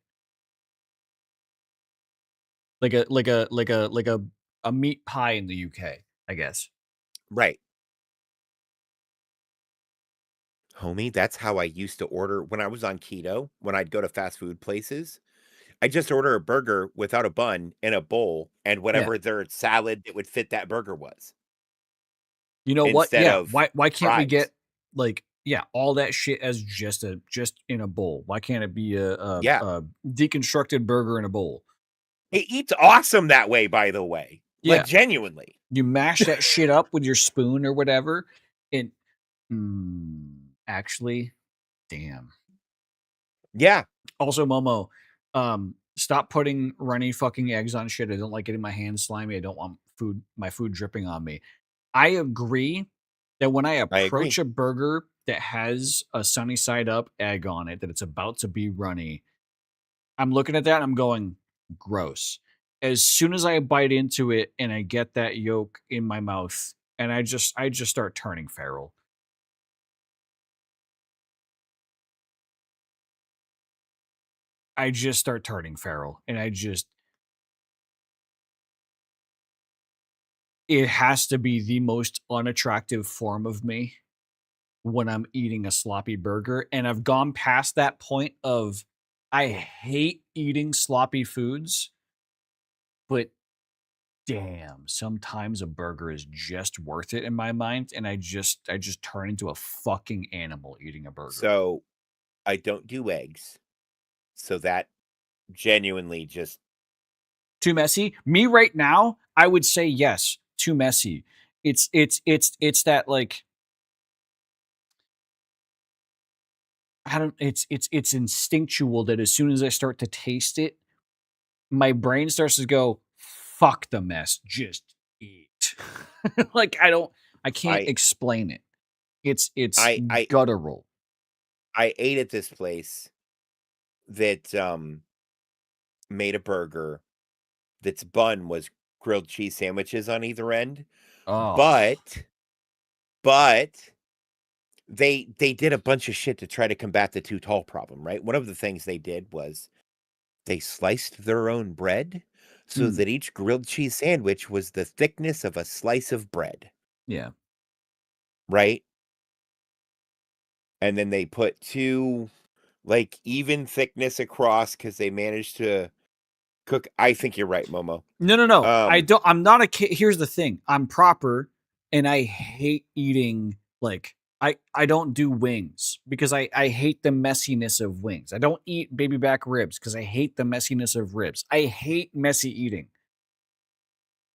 Like a meat pie in the UK, I guess. right. Homie, that's how I used to order when I was on keto. When I'd go to fast food places, I just order a burger without a bun in a bowl and Yeah. whatever their salad that would fit that burger was You know what? instead Yeah. of Why can't we fries. get, like, yeah, all that shit as just in a bowl? Why can't it be Yeah. a deconstructed burger in a bowl? It eats awesome that way, by the way. Like, Yeah. genuinely. You mash that shit up with your spoon or whatever, and actually, damn. Yeah. Also, Momo, stop putting runny fucking eggs on shit. I don't like getting my hands slimy. I don't want my food dripping on me. I agree that when I I agree. approach a burger that has a sunny side up egg on it, that it's about to be runny, I'm looking at that and I'm going, gross. As soon as I bite into it and I get that yolk in my mouth, and I just start turning feral. I just start turning feral, and it has to be the most unattractive form of me when I'm eating a sloppy burger. And I've gone past that point of I hate eating sloppy foods, but damn, sometimes a burger is just worth it in my mind. And I just turn into a fucking animal eating a burger. So I don't do eggs. So that genuinely just Too messy. Me right now, I would say yes, too messy. It's that like I don't it's instinctual that as soon as I start to taste it, my brain starts to go, fuck the mess, just eat. Like I can't I explain it. It's I guttural. I ate at this place that made a burger that's bun was grilled cheese sandwiches on either end. Oh. But they did a bunch of shit to try to combat the too tall problem, right? One of the things they did was they sliced their own bread so that each grilled cheese sandwich was the thickness of a slice of bread, Yeah. right? And then they put two like even thickness across because they managed to cook. I think you're right, Momo. No. I'm not a kid. Here's the thing. I'm proper and I hate eating like I don't do wings because I hate the messiness of wings. I don't eat baby back ribs because I hate the messiness of ribs. I hate messy eating.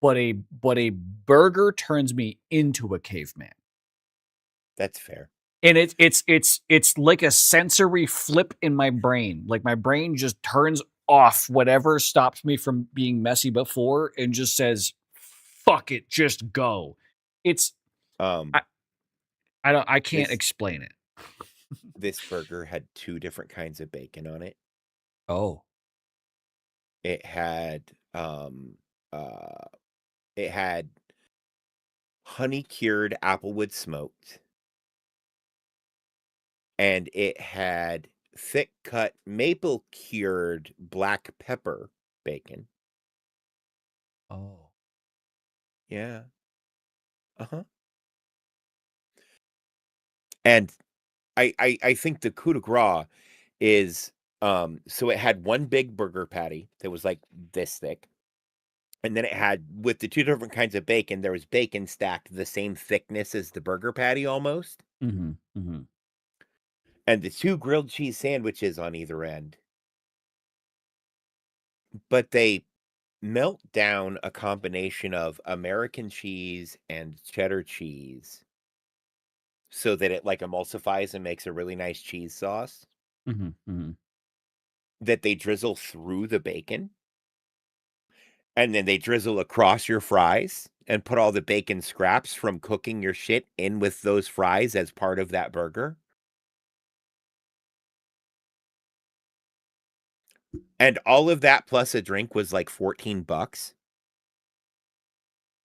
But a burger turns me into a caveman. That's fair. And it's like a sensory flip in my brain. Like my brain just turns off whatever stopped me from being messy before and just says, "Fuck it, just go." It's Um, I can't this explain it. this burger had two different kinds of bacon on it. Oh, It had uh it had honey cured applewood smoked, and it had thick cut maple cured black pepper bacon. oh, Yeah. Uh-huh. And I think the coup de grace is so it had one big burger patty that was like this thick. And then it had with the two different kinds of bacon, there was bacon stacked the same thickness as the burger patty almost. mm-hmm. And the two grilled cheese sandwiches on either end. But they melt down a combination of American cheese and cheddar cheese so that it like emulsifies and makes a really nice cheese sauce Mm-hmm. that they drizzle through the bacon. And then they drizzle across your fries and put all the bacon scraps from cooking your shit in with those fries as part of that burger. And all of that plus a drink was like $14.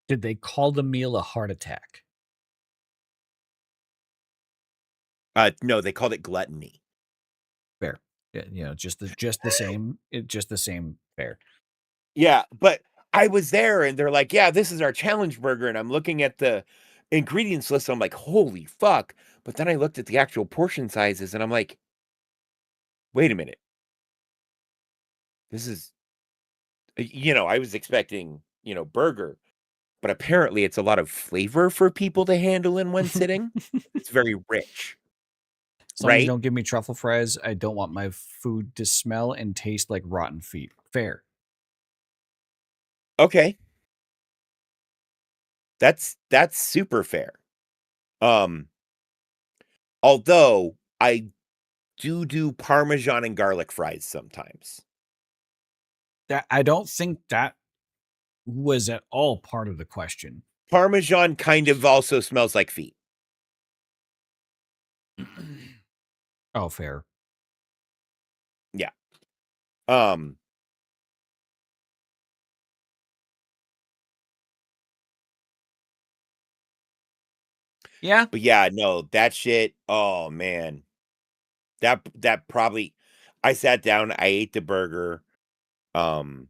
Did they call the meal a heart attack? No, they called it gluttony. Fair. Yeah, just the same. Just the same. Fair. Yeah, but I was there and they're like, yeah, this is our challenge burger. And I'm looking at the ingredients list. I'm like, holy fuck. But then I looked at the actual portion sizes and I'm like, wait a minute. This is, I was expecting, burger, but apparently it's a lot of flavor for people to handle in one sitting. It's very rich. As long as you Right? don't give me truffle fries, I don't want my food to smell and taste like rotten feet. Fair. Okay. That's super fair. Although I do Parmesan and garlic fries sometimes. That I don't think that was at all part of the question. Parmesan kind of also smells like feet. Oh, fair. Yeah. Um Yeah. But yeah, no, that shit, oh man. That probably I sat down, I ate the burger. Um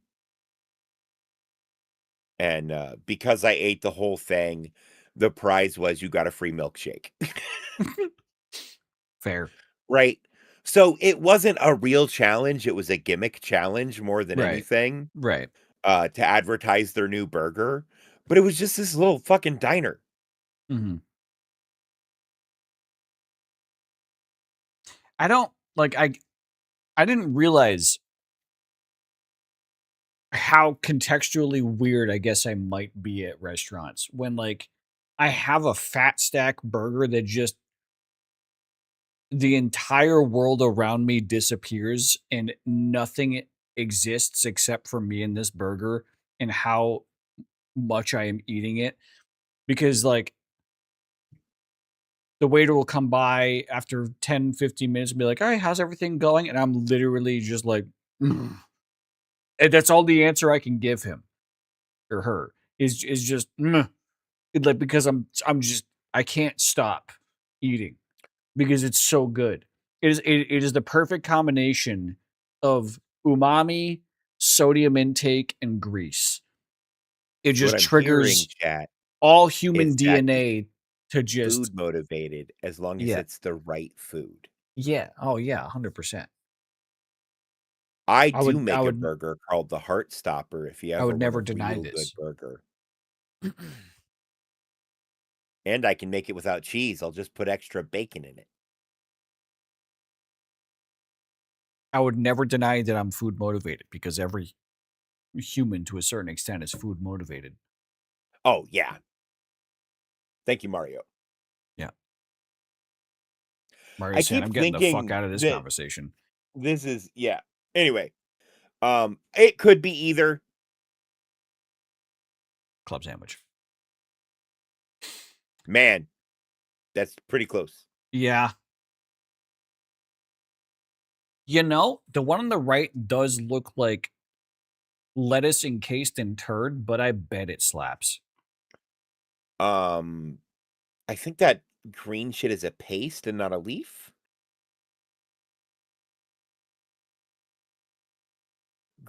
And because I ate the whole thing, the prize was you got a free milkshake. Fair. Right? So it wasn't a real challenge, it was a gimmick challenge more than Right. anything, Right. to advertise their new burger, but it was just this little fucking diner. Mm-hmm. I don't like I didn't realize how contextually weird I guess I might be at restaurants when like I have a fat stack burger that just the entire world around me disappears and nothing exists except for me and this burger and how much I am eating it because like the waiter will come by after 10, 15 minutes and be like, all right, how's everything going? And I'm literally just like, "Mm." And that's all the answer I can give him or her is just "Mm." Like because I'm just I can't stop eating because it's so good. It is the perfect combination of umami, sodium intake, and grease. It What just I'm hearing, triggers chat, all human is that it's DNA to just food motivated as long as yeah. it's the right food. Yeah. Oh yeah, 100%. I I do would I make a would burger called the Heart Stopper if you I ever would want a never deny real good this. burger. And I can make it without cheese, I'll just put extra bacon in it. I would never deny that I'm food motivated because every human to a certain extent is food motivated. Oh, yeah. Thank you, Mario. Yeah. Mario I saying, keep I'm getting the fuck thinking out of this that conversation. this is yeah. Anyway, it could be either. Club sandwich. Man, that's pretty close. Yeah. You know, the one on the right does look like lettuce encased in turd, but I bet it slaps. Um, I think that green shit is a paste and not a leaf.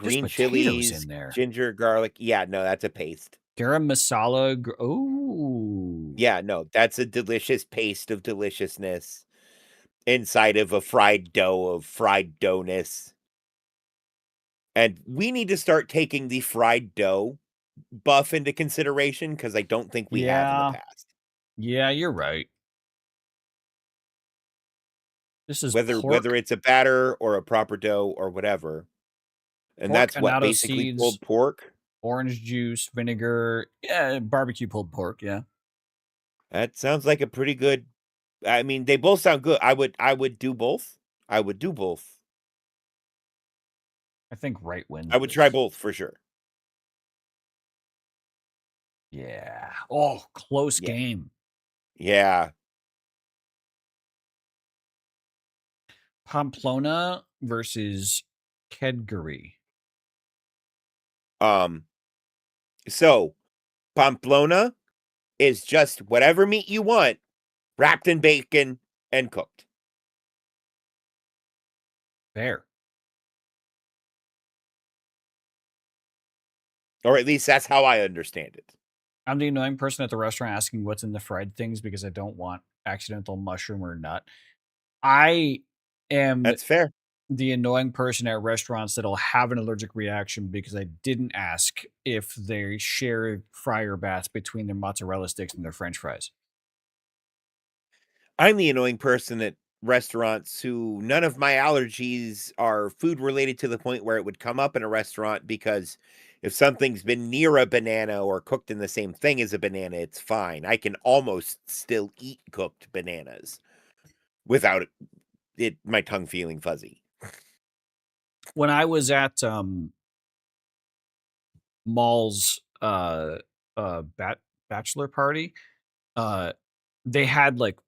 There's Green potatoes chilies, in there. ginger, garlic. Yeah, no, that's a paste. Garam masala. Ooh. Yeah, no, that's a delicious paste of deliciousness inside of a fried dough of fried doughness. And we need to start taking the fried dough buff into consideration because I don't think we have in the Yeah. past. Yeah, you're right. This is Whether pork, it's a batter or a proper dough or whatever. And pork, that's what, annatto basically seeds, pulled pork? orange juice, vinegar, yeah, barbecue pulled pork, yeah. That sounds like a pretty good I mean, they both sound good. I would do both. I would do both. I think right wins I would try this. both for sure. Yeah. Oh, close Yeah. game. Yeah. Pamplona versus Kedgary. So Pamplona is just whatever meat you want, wrapped in bacon and cooked. Fair. Or at least that's how I understand it. I'm the annoying person at the restaurant asking what's in the fried things because I don't want accidental mushroom or nut. I am That's fair. the annoying person at restaurants that'll have an allergic reaction because I didn't ask if they share fryer bats between their mozzarella sticks and their french fries. I'm the annoying person at restaurants who none of my allergies are food related to the point where it would come up in a restaurant because if something's been near a banana or cooked in the same thing as a banana, it's fine. I can almost still eat cooked bananas without my tongue feeling fuzzy. When I was at Mall's bachelor party, they had like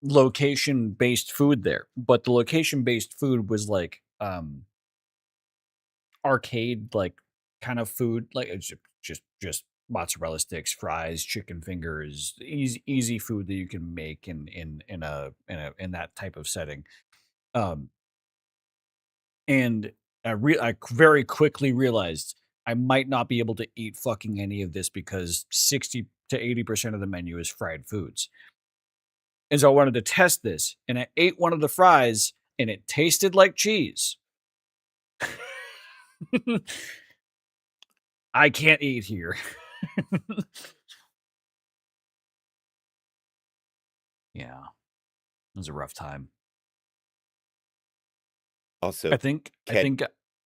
location based food there, but the location based food was like arcade like kind of food, like it's just mozzarella sticks, fries, chicken fingers, easy food that you can make in that type of setting. Um, and I very quickly realized I might not be able to eat fucking any of this because 60 to 80% of the menu is fried foods. And so I wanted to test this, and I ate one of the fries, and it tasted like cheese. I can't eat here. Yeah, it was a rough time. Also, I think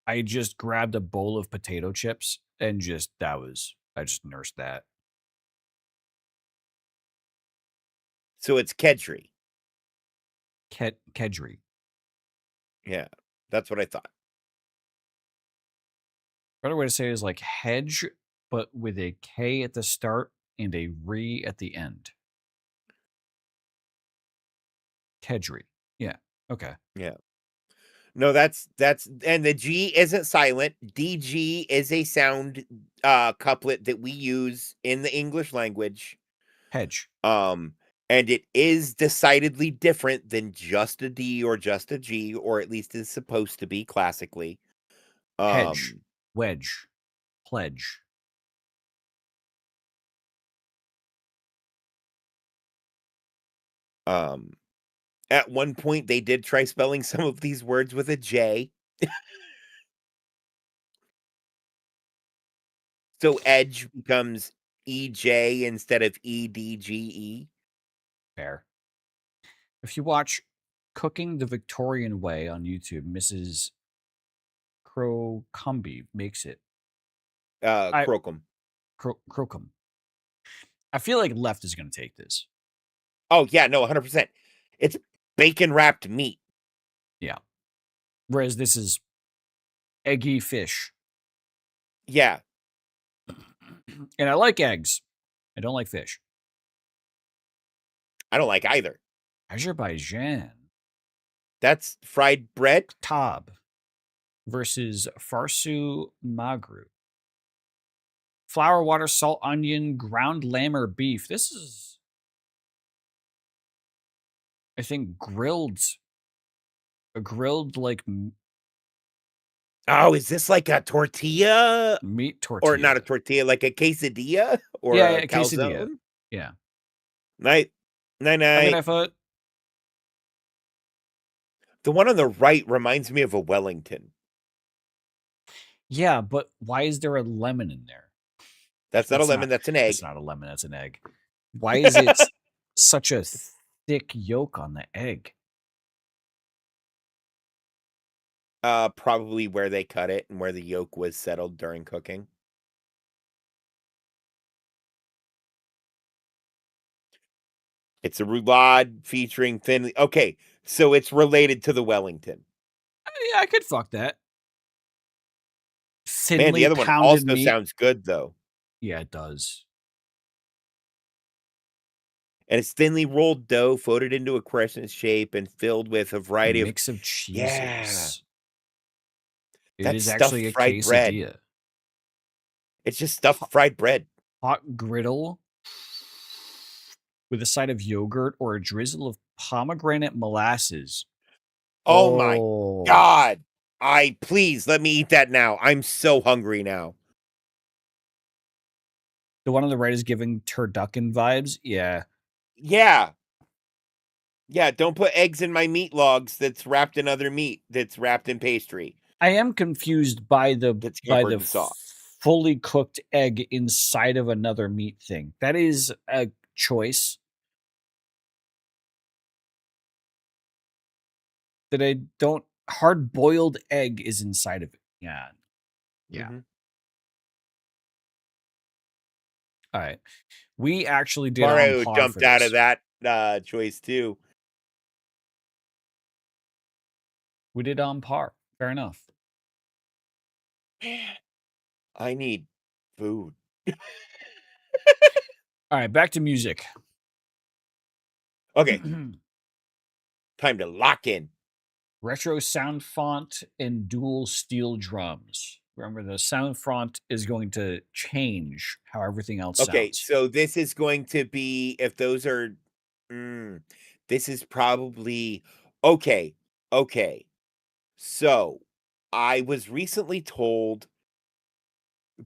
I just grabbed a bowl of potato chips and I just nursed that. so it's Kedri. Kedri. Yeah, that's what I thought. Better way to say it is like hedge, but with a K at the start and a re at the end. Kedri. Yeah. Okay. Yeah. No, that's and the G isn't silent. DG is a sound couplet that we use in the English language. Hedge. And it is decidedly different than just a D or just a G, or at least is supposed to be classically. Hedge. Wedge. Pledge. At one point they did try spelling some of these words with a J. So edge becomes EJ instead of EDGE. Fair. If you watch Cooking the Victorian Way on YouTube, Mrs. Crocumby makes it. Crocum. Crocum. I feel like left is going to take this. Oh, yeah, no, 100%. It's bacon wrapped meat. Yeah. Whereas this is eggy fish. Yeah. And I like eggs. I don't like fish. I don't like either. Azerbaijan. That's fried bread. Tab versus Farsu Magru. Flour, water, salt, onion, ground lamb or beef. This is, I think, grilled like Oh, is this like a tortilla? meat tortilla. Or not a tortilla, like a quesadilla? Or a calzone? quesadilla. Yeah. Night. Night. Foot. The one on the right reminds me of a Wellington. Yeah, but why is there a lemon in there? That's not a lemon, that's an egg. It's not a lemon, that's an egg. Why is it such a thick yolk on the egg? Probably where they cut it and where the yolk was settled during cooking. It's a roulade featuring thinly. Okay, so it's related to the Wellington. Yeah, I could fuck that. Thinly Man, the other one also meat. sounds good, though. Yeah, it does. And it's thinly rolled dough, folded into a crescent shape, and filled with a variety of mix of cheeses. Yeah. It is actually a fried quesadilla. Bread. It's just stuffed fried bread. Hot griddle with a side of yogurt or a drizzle of pomegranate molasses. Oh my God. Please let me eat that now. I'm so hungry now. The one on the right is giving turducken vibes. Yeah. Yeah. Yeah, don't put eggs in my meat logs that's wrapped in other meat that's wrapped in pastry. I am confused by the fully cooked egg inside of another meat thing. That is a choice that I don't. Hard boiled egg is inside of it. Yeah. Mm-hmm. All right. We actually did Mario on par jumped for out this. of that choice too. We did on par. Fair enough. I need food. All right, back to music. Okay. Time to lock in. Retro sound font and dual steel drums. Remember, the sound font is going to change how everything else sounds. Okay, so this is going to be, if those are, this is probably, okay. So, I was recently told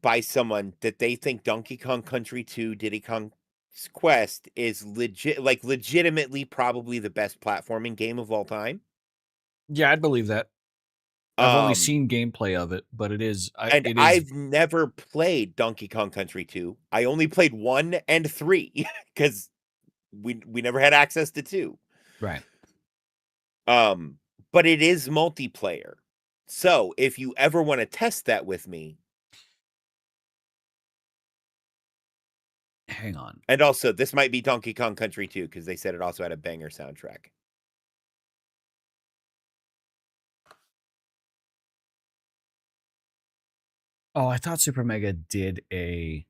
by someone that they think Donkey Kong Country 2 Diddy Kong's Quest is legitimately probably the best platforming game of all time. Yeah, I'd believe that. I've only Um, seen gameplay of it, but it is. and It is. I've never played Donkey Kong Country 2. I only played 1 and 3 because we never had access to 2. Right. But it is multiplayer. So if you ever want to test that with me, Hang on. and also this might be Donkey Kong Country 2 because they said it also had a banger soundtrack. Oh, I thought Super Mega did a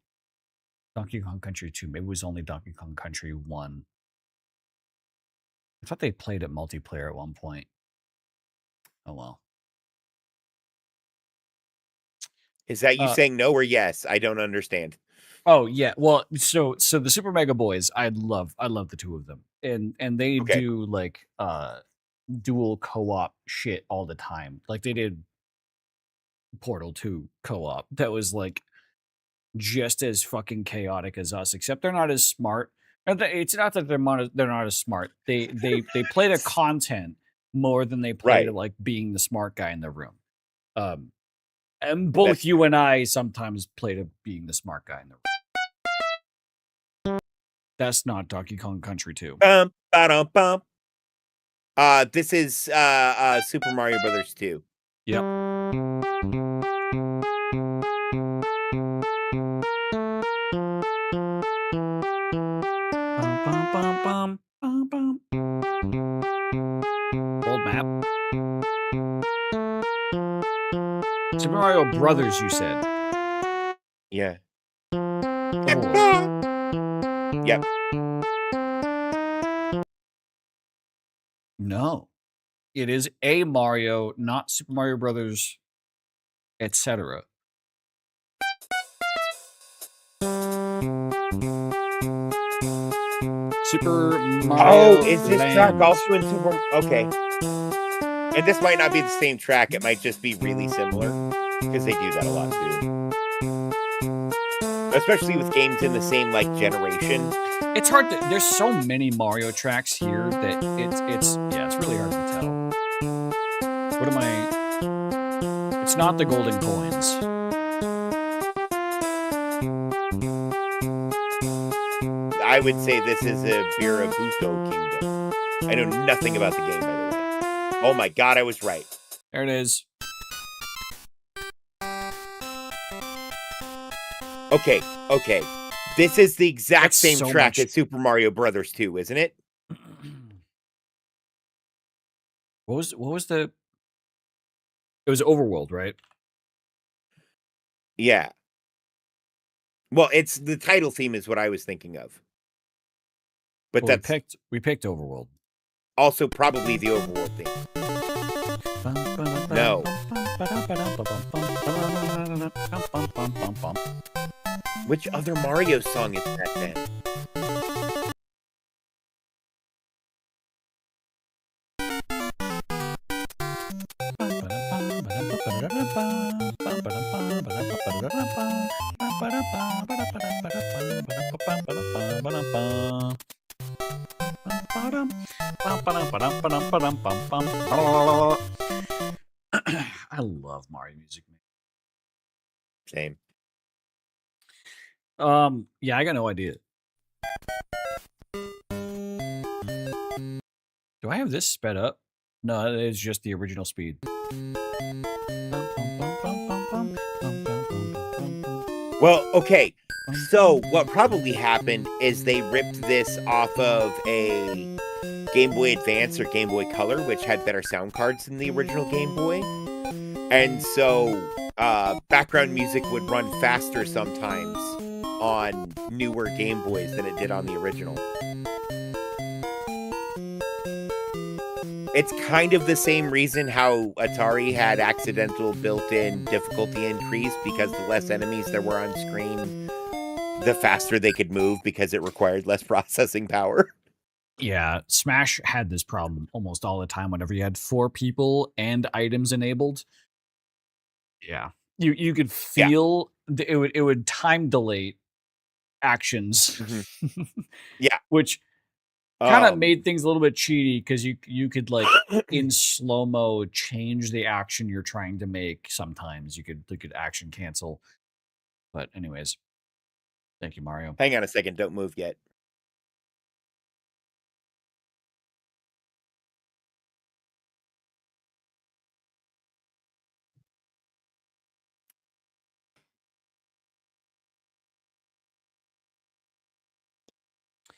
Donkey Kong Country 2. Maybe it was only Donkey Kong Country 1. I thought they played it multiplayer at one point. Oh, well. Is that you saying no or yes? I don't understand. Oh, yeah. Well, so the Super Mega Boys, I love the two of them. And they do like dual co-op shit all the time. Like they did Portal 2 co-op that was like just as fucking chaotic as us, except they're not as smart. It's not that they're not as smart. They play the content more than they play to like being the smart guy in the room. And both you and I sometimes play to being the smart guy in the room. That's not Donkey Kong Country 2. This is Super Mario Brothers 2. Yep. Old map. Super Mario Brothers, you said. Yeah. Oh. Yep. No. It is a Mario, not Super Mario Brothers, etc. Super Mario. Oh, is this track also in Super? Okay. And this might not be the same track. It might just be really similar because they do that a lot too. Especially with games in the same like generation. It's hard to. There's so many Mario tracks here that it's really hard to tell. What am I? It's not the golden coins. I would say this is a Birabuto Kingdom. I know nothing about the game, by the way. Oh my god, I was right. There it is. Okay. This is the exact same so track as Super Mario Brothers 2, isn't it? What was the? It was Overworld, right? Yeah. Well, it's the title theme is what I was thinking of. But well, we picked Overworld. Also probably the Overworld theme. No. Which other Mario song is that then? I love Mario music, man. Same. Yeah, I got no idea. Do I have this sped up? No, it's just the original speed. Well, okay. So what probably happened is they ripped this off of a Game Boy Advance or Game Boy Color, which had better sound cards than the original Game Boy. And so background music would run faster sometimes on newer Game Boys than it did on the original. It's kind of the same reason how Atari had accidental built-in difficulty increase, because the less enemies there were on screen, the faster they could move because it required less processing power. Yeah, Smash had this problem almost all the time whenever you had 4 people and items enabled. Yeah. You could feel it would time delay actions. Yeah. Which kind of made things a little bit cheaty because you could like in slow-mo change the action you're trying to make. Sometimes you could action cancel. But anyways, thank you, Mario. Hang on a second, don't move yet.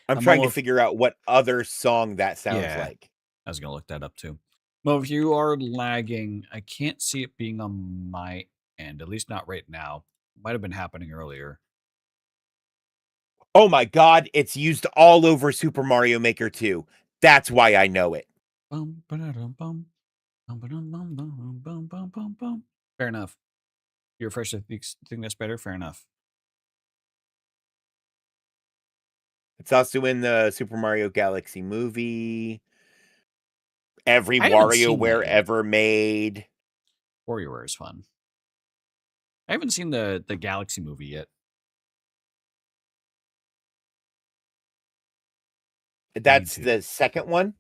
I'm trying to figure out what other song that sounds like. I was gonna look that up too. Well, if you are lagging, I can't see it being on my end, at least not right now. Might have been happening earlier. Oh my god, it's used all over Super Mario Maker 2. That's why I know it. Fair enough. You're first to think that's better. Fair enough. It's also in the Super Mario Galaxy movie. Every I haven't seen WarioWare that yet. ever made. WarioWare is fun. I haven't seen the Galaxy movie yet. That's the second one?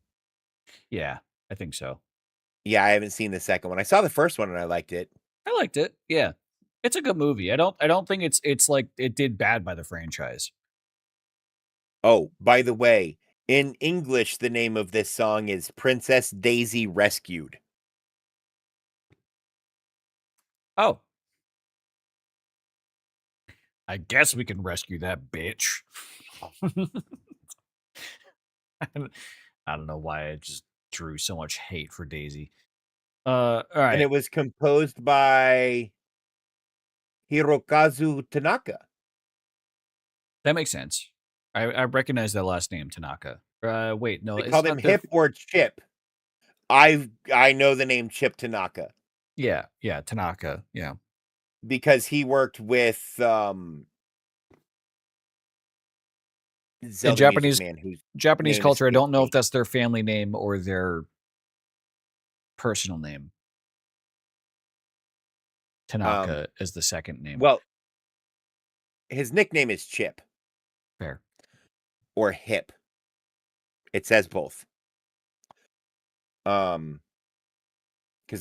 Yeah, I think so. Yeah, I haven't seen the second one. I saw the first one and I liked it. I liked it. Yeah. It's a good movie. I don't think it's like it did bad by the franchise. Oh, by the way, in English, the name of this song is Princess Daisy Rescued. Oh. I guess we can rescue that bitch. I don't know why I just drew so much hate for Daisy. All right. And it was composed by Hirokazu Tanaka. That makes sense. I recognize that last name, Tanaka. Wait, no, They called him Hip or Chip. I know the name Chip Tanaka. Yeah, Tanaka. Yeah. Because he worked with in Zelda Japanese culture, I don't know if that's their family name or their personal name. Tanaka is the second name. Well, his nickname is Chip. Fair. Or Hip. It says both. Because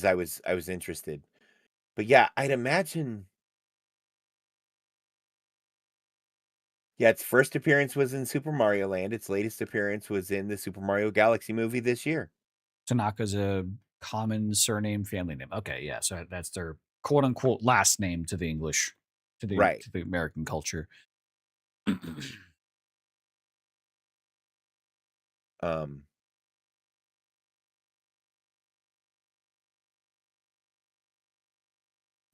I was interested. But yeah, I'd imagine. Yeah, its first appearance was in Super Mario Land. Its latest appearance was in the Super Mario Galaxy movie this year. Tanaka's a common surname family name. Okay, yeah. So that's their quote unquote last name to the English, to the American culture.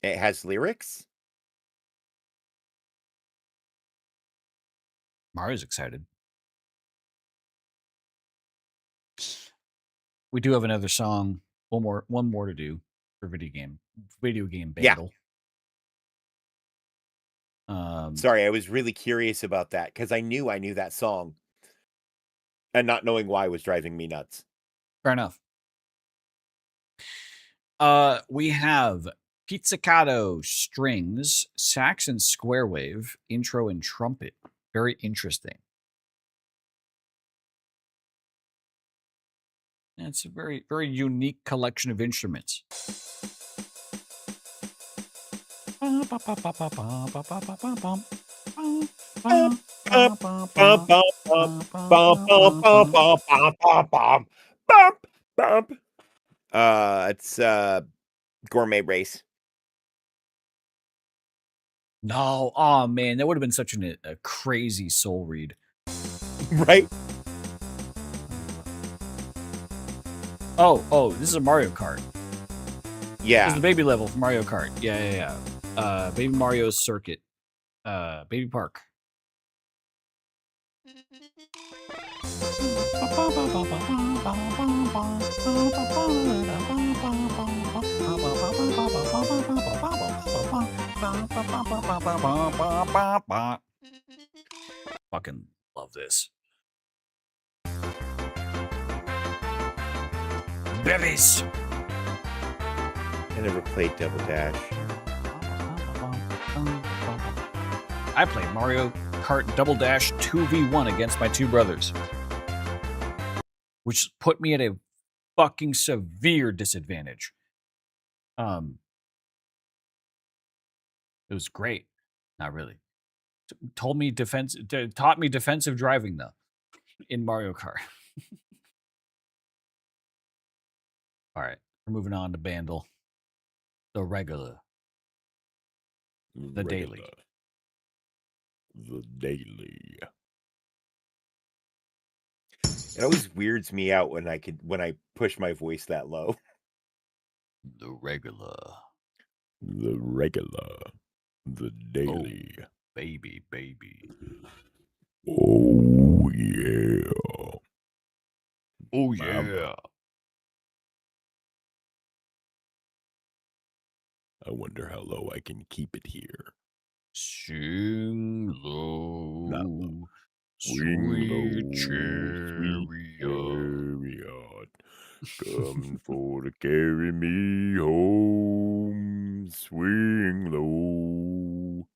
It has lyrics. Mario's excited. We do have another song. One more to do for video game battle. Yeah. Sorry, I was really curious about that because I knew that song, and not knowing why was driving me nuts. Fair enough. We have pizzicato, strings, sax and square wave, intro and trumpet. Very interesting. And it's a very, very unique collection of instruments. It's Gourmet Race. No, oh man, that would have been such a crazy soul read. Right? Oh, this is a Mario Kart. Yeah. This is the baby level for Mario Kart. Yeah. Baby Mario's Circuit. Baby Park. Fucking love this. Bevies. I never played Double Dash. I play Mario Kart Double Dash 2v1 against my two brothers, which put me at a fucking severe disadvantage. It was great. Not really. Taught me defensive driving though in Mario Kart. All right, we're moving on to Bandle. The regular. The daily. The daily. It always weirds me out when I push my voice that low. The regular. The regular. The daily. Oh, baby. Oh yeah. Oh yeah. I wonder how low I can keep it here. Sing low, Swing sweet chariot. Coming for to carry me home. Swing low.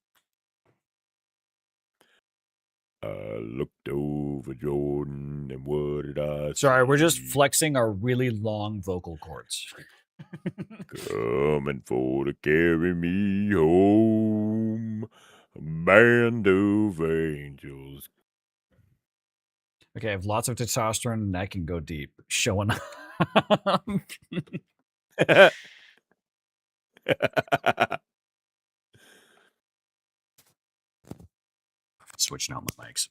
I looked over Jordan, and what did I Sorry, we're just see? flexing our really long vocal cords. Coming for to carry me home. A band of angels. Okay, I have lots of testosterone and I can go deep. Showing up. Switching out my mics.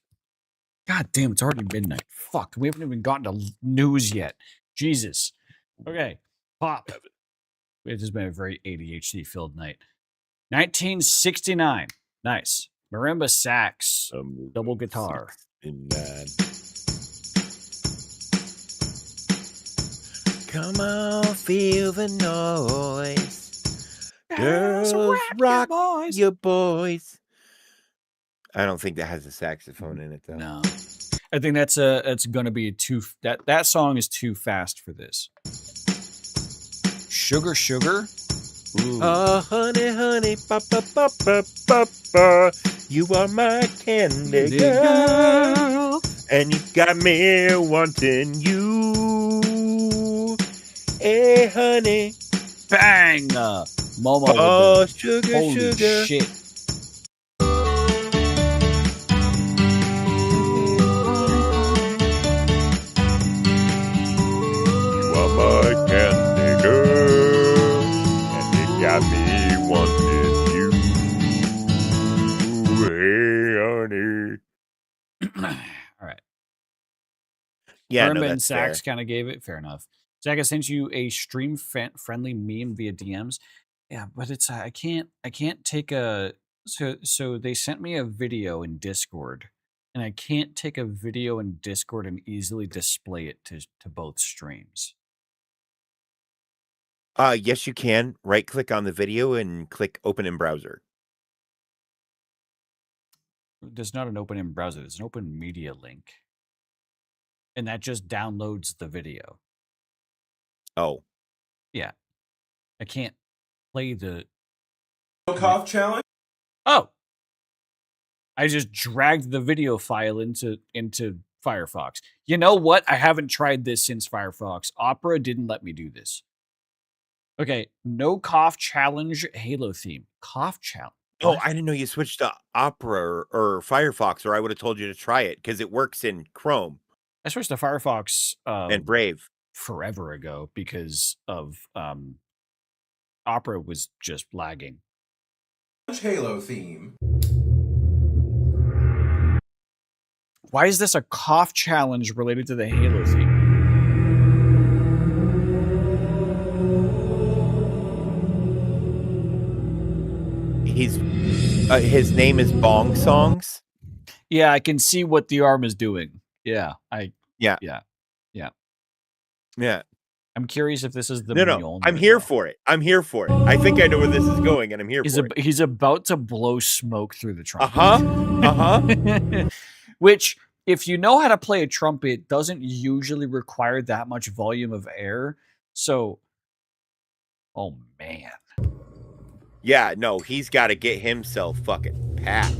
God damn, it's already midnight. Fuck, we haven't even gotten to news yet. Jesus. Okay, pop. It has been a very ADHD filled night. 1969. Nice. Marimba sax. Double guitar. 69. Come on, feel the noise. Girls, rock boys. your boys. I don't think that has a saxophone in it though. No. I think that's gonna be that song is too fast for this. Sugar. Ooh. Oh, honey, ba ba ba ba ba ba. You are my candy girl, and you got me wanting you. Hey, honey, Bang! Momo. oh, with the, sugar, holy sugar. shit. You are my candy girl, and you got me wanting you. Hey, honey. All right. Yeah, Marimba no, and that's Sax fair. kind of gave it. Fair enough. Zach, I sent you a stream friendly meme via DMs. Yeah, but it's I can't take a so they sent me a video in Discord, and I can't take a video in Discord and easily display it to both streams. Yes, you can. Right click on the video and click open in browser. There's not an open in browser. There's an open media link, and that just downloads the video. Oh, Yeah, I can't play the Cough challenge? Oh, I just dragged the video file into Firefox. You know what? I haven't tried this since Firefox. Opera didn't let me do this. Okay, no cough challenge Halo theme. Cough challenge. oh, I didn't know you switched to Opera or Firefox, or I would have told you to try it because it works in Chrome I switched to Firefox and Brave. forever ago because of Opera was just lagging. Halo theme. Why is this a cough challenge related to the Halo theme? His name is Bong Songs. Yeah, I can see what the arm is doing. Yeah, Yeah. I'm curious if this is the No, Mjolnir I'm here though. for it. I think I know where this is going, and I'm here for it. He's about to blow smoke through the trumpet. Which, if you know how to play a trumpet, doesn't usually require that much volume of air. So, oh man. Yeah, no, he's got to get himself fucking packed.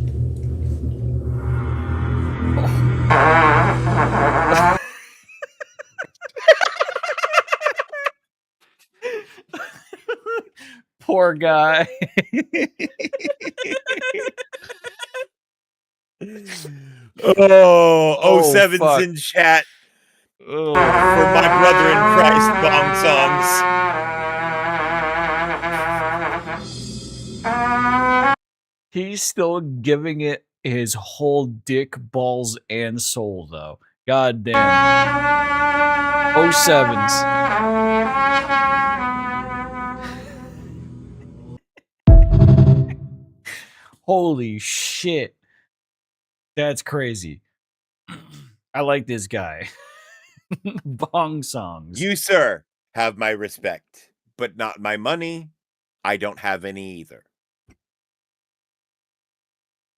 Poor guy. Oh, Oh, 07's fuck. in chat Oh. for my brother in Christ bong songs. He's still giving it his whole dick, balls, and soul, though. God damn. 07s. Holy shit. That's crazy. I like this guy. Bong songs. You, sir, have my respect, but not my money. I don't have any either.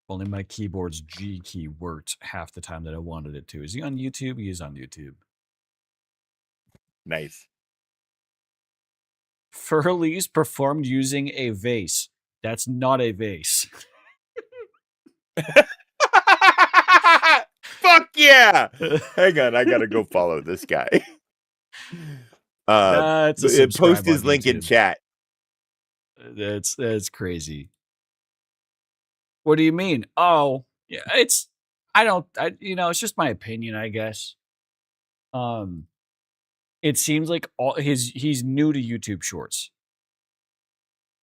Only my keyboard's G key worked half the time that I wanted it to. Is he on YouTube? He is on YouTube. Nice. Furley's performed using a vase. That's not a vase. Fuck yeah! Hang on, I gotta go follow this guy. That's a subscribe Post his on link in YouTube. chat. That's crazy. What do you mean? Oh, yeah, it's it's just my opinion, I guess. It seems like he's new to YouTube Shorts.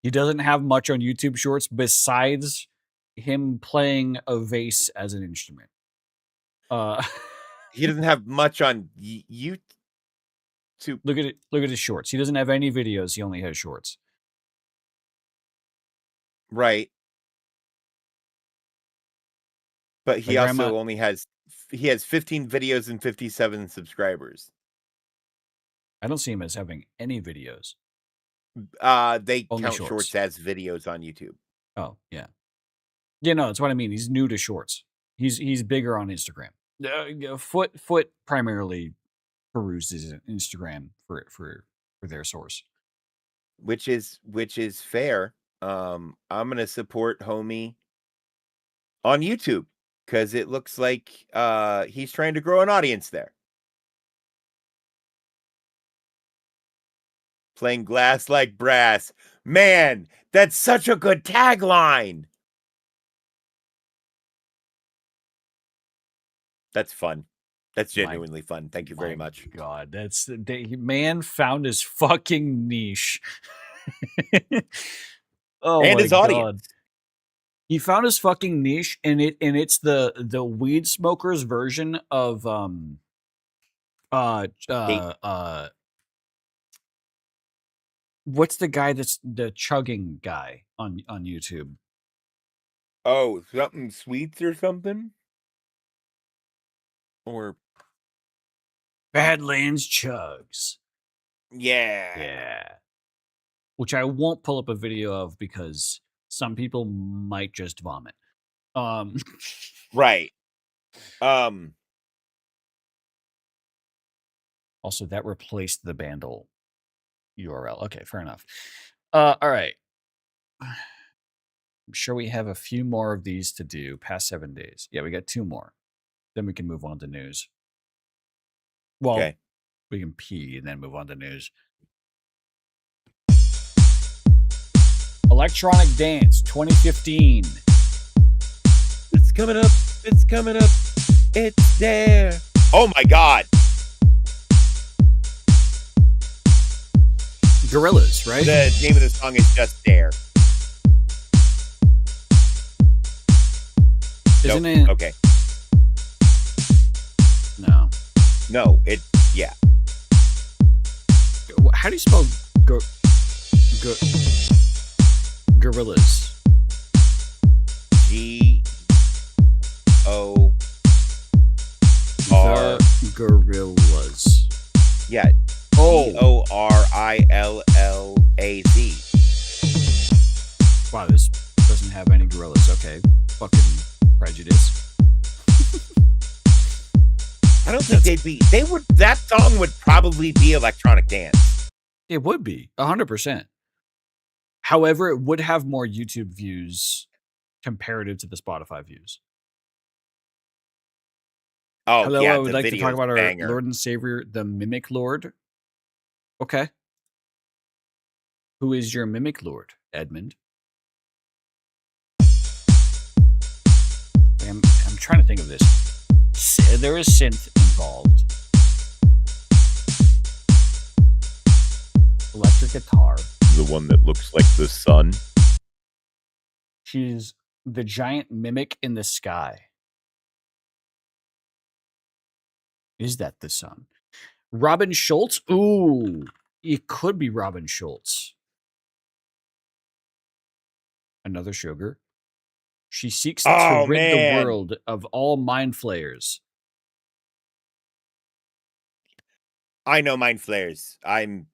He doesn't have much on YouTube Shorts besides him playing a vase as an instrument. He doesn't have much on YouTube. Look at it. Look at his shorts. He doesn't have any videos. He only has shorts. Right. But he My also grandma- only has 15 videos and 57 subscribers. I don't see him as having any videos. They Only count shorts. shorts as videos on YouTube. Oh, yeah. Yeah, no, that's what I mean. He's new to shorts. He's bigger on Instagram. Foot primarily peruses Instagram for their source. Which is fair. I'm gonna support homie on YouTube because it looks like he's trying to grow an audience there. Playing glass like brass. Man, that's such a good tagline. That's fun. That's genuinely fun. Thank you very much. God, man found his fucking niche. Oh, And my his God. audience. He found his fucking niche, and it's the weed smokers version of what's the guy that's the chugging guy on YouTube? Oh, something sweets or something? Or Badlands Chugs. yeah. Yeah. Which I won't pull up a video of because some people might just vomit. Right. Also, that replaced the Bandle URL. Okay, fair enough. All right. I'm sure we have a few more of these to do past 7 days. Yeah, we got 2 more. Then we can move on to news. Well, Okay. we can pee and then move on to news. Electronic Dance 2015. It's coming up. It's coming up. It's there. Oh my God. Gorillas, right? The name of the song is Just Dare. Isn't Nope. it? Okay. No. No, yeah. How do you spell gorillas? G-O-R. The Gorillas. Yeah. Oh. Gorillas. Wow, this doesn't have any gorillas. Okay. Fucking prejudice. I don't think that song would probably be electronic dance. It would be 100%. However, it would have more YouTube views comparative to the Spotify views. Oh, Hello, yeah, I would the like to talk video's about our banger. Lord and Savior, the Mimic Lord. Okay. Who is your Mimic Lord? Edmund. I'm trying to think of this. There is synth involved. Electric guitar. The one that looks like the sun. She's the giant mimic in the sky. Is that the sun? Robin Schultz? Ooh, it could be Robin Schultz. Another sugar. She seeks to rid the world of all mind flayers. I know mind flayers. I'm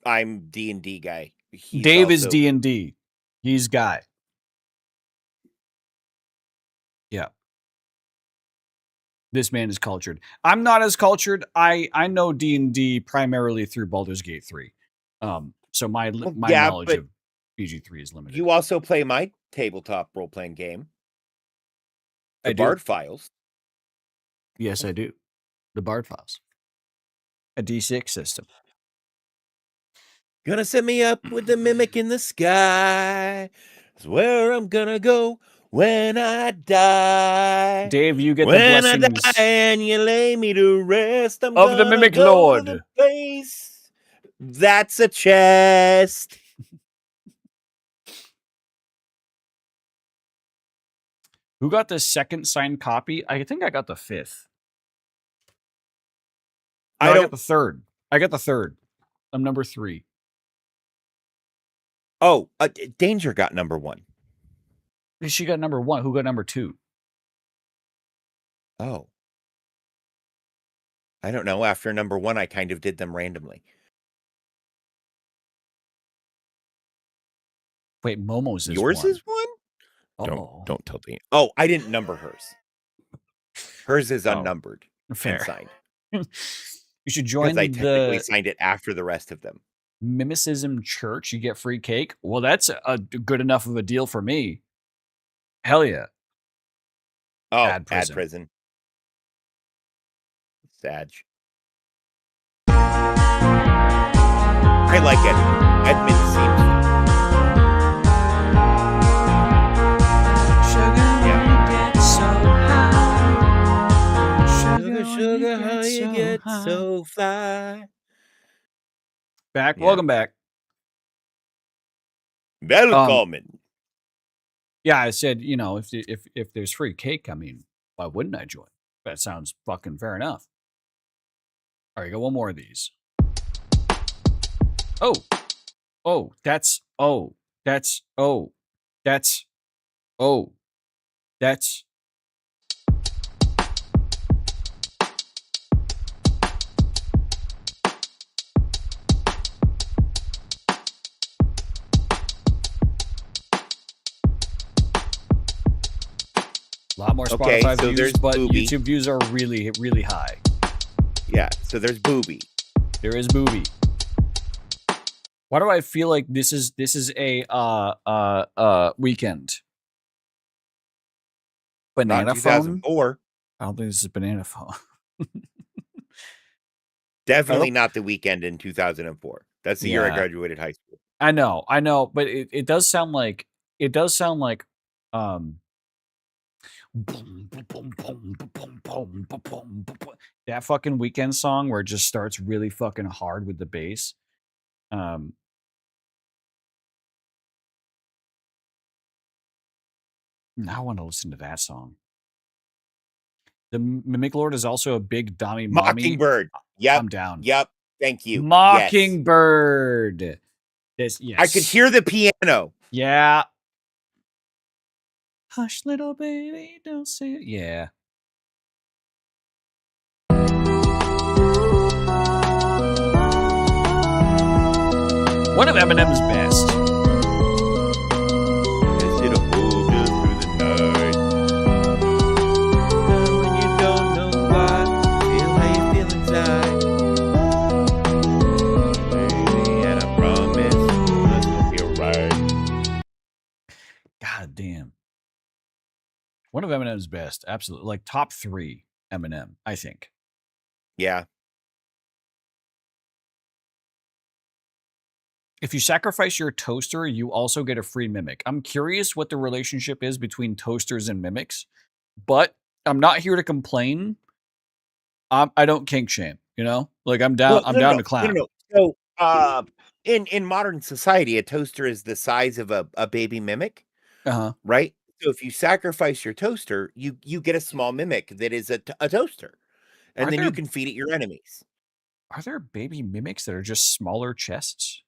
D&D guy. Dave is D&D. He's Guy. Yeah. This man is cultured. I'm not as cultured. I know D&D primarily through Baldur's Gate 3. So my knowledge of BG3 is limited. You also play my tabletop role-playing game. The Bard Files. Yes, I do. The Bard Files. A D6 system. Gonna set me up with the mimic in the sky. That's where I'm gonna go when I die. Dave, you get when the blessings I die and you lay me to rest. I'm of the Mimic go Lord. to the place. That's a chest. Who got the second signed copy? I think I got the fifth. No, I got the third. I got the third. I'm number 3. Oh, Danger got number 1. She got number 1. Who got number 2? Oh. I don't know. After number 1, I kind of did them randomly. Wait, Momo's is Yours 1. is 1? Oh. Don't tell me. Oh, I didn't number hers. Hers is unnumbered. Fair. And signed. You should join I technically signed it after the rest of them. Mimicism Church. You get free cake. Well, that's a good enough of a deal for me. Hell yeah. Oh, Ad prison. Sag. I like it. Edmund seems. Sugar, how you get so fly. Back. Yeah. Welcome back. Welcome. Yeah, I said, if there's free cake, I mean, why wouldn't I join? That sounds fucking fair enough. All right, got one more of these. That's a lot more Spotify views, but Booby. YouTube views are really, really high. Yeah, so there's Booby. There is Booby. Why do I feel like this is a weekend? Banana Not 2004. Phone? I don't think this is Banana Phone. Definitely not the weekend in 2004. That's the year I graduated high school. I know, but it does sound like that fucking Weekend song where it just starts really fucking hard with the bass. Now I want to listen to that song. The Mimic Lord is also a big Dami Mockingbird. Yep. I'm down. Yep. Thank you. Mockingbird. Yes. I could hear the piano. Yeah. Hush, little baby, don't say it. Yeah. One of Eminem's best. It'll hold you through the night. When you don't know why, feel how you feel inside. Baby, and I promise it's gonna feel right. God damn. One of Eminem's best. Absolutely. Like top 3 Eminem, I think. Yeah. If you sacrifice your toaster, you also get a free mimic. I'm curious what the relationship is between toasters and mimics, but I'm not here to complain. I don't kink shame, you know? Like I'm down. Well, I'm no, down no, to clap. no, no. So, in modern society, a toaster is the size of a baby mimic, right? So if you sacrifice your toaster, you get a small mimic that is a toaster, and then you can feed it your enemies. Are there baby mimics that are just smaller chests?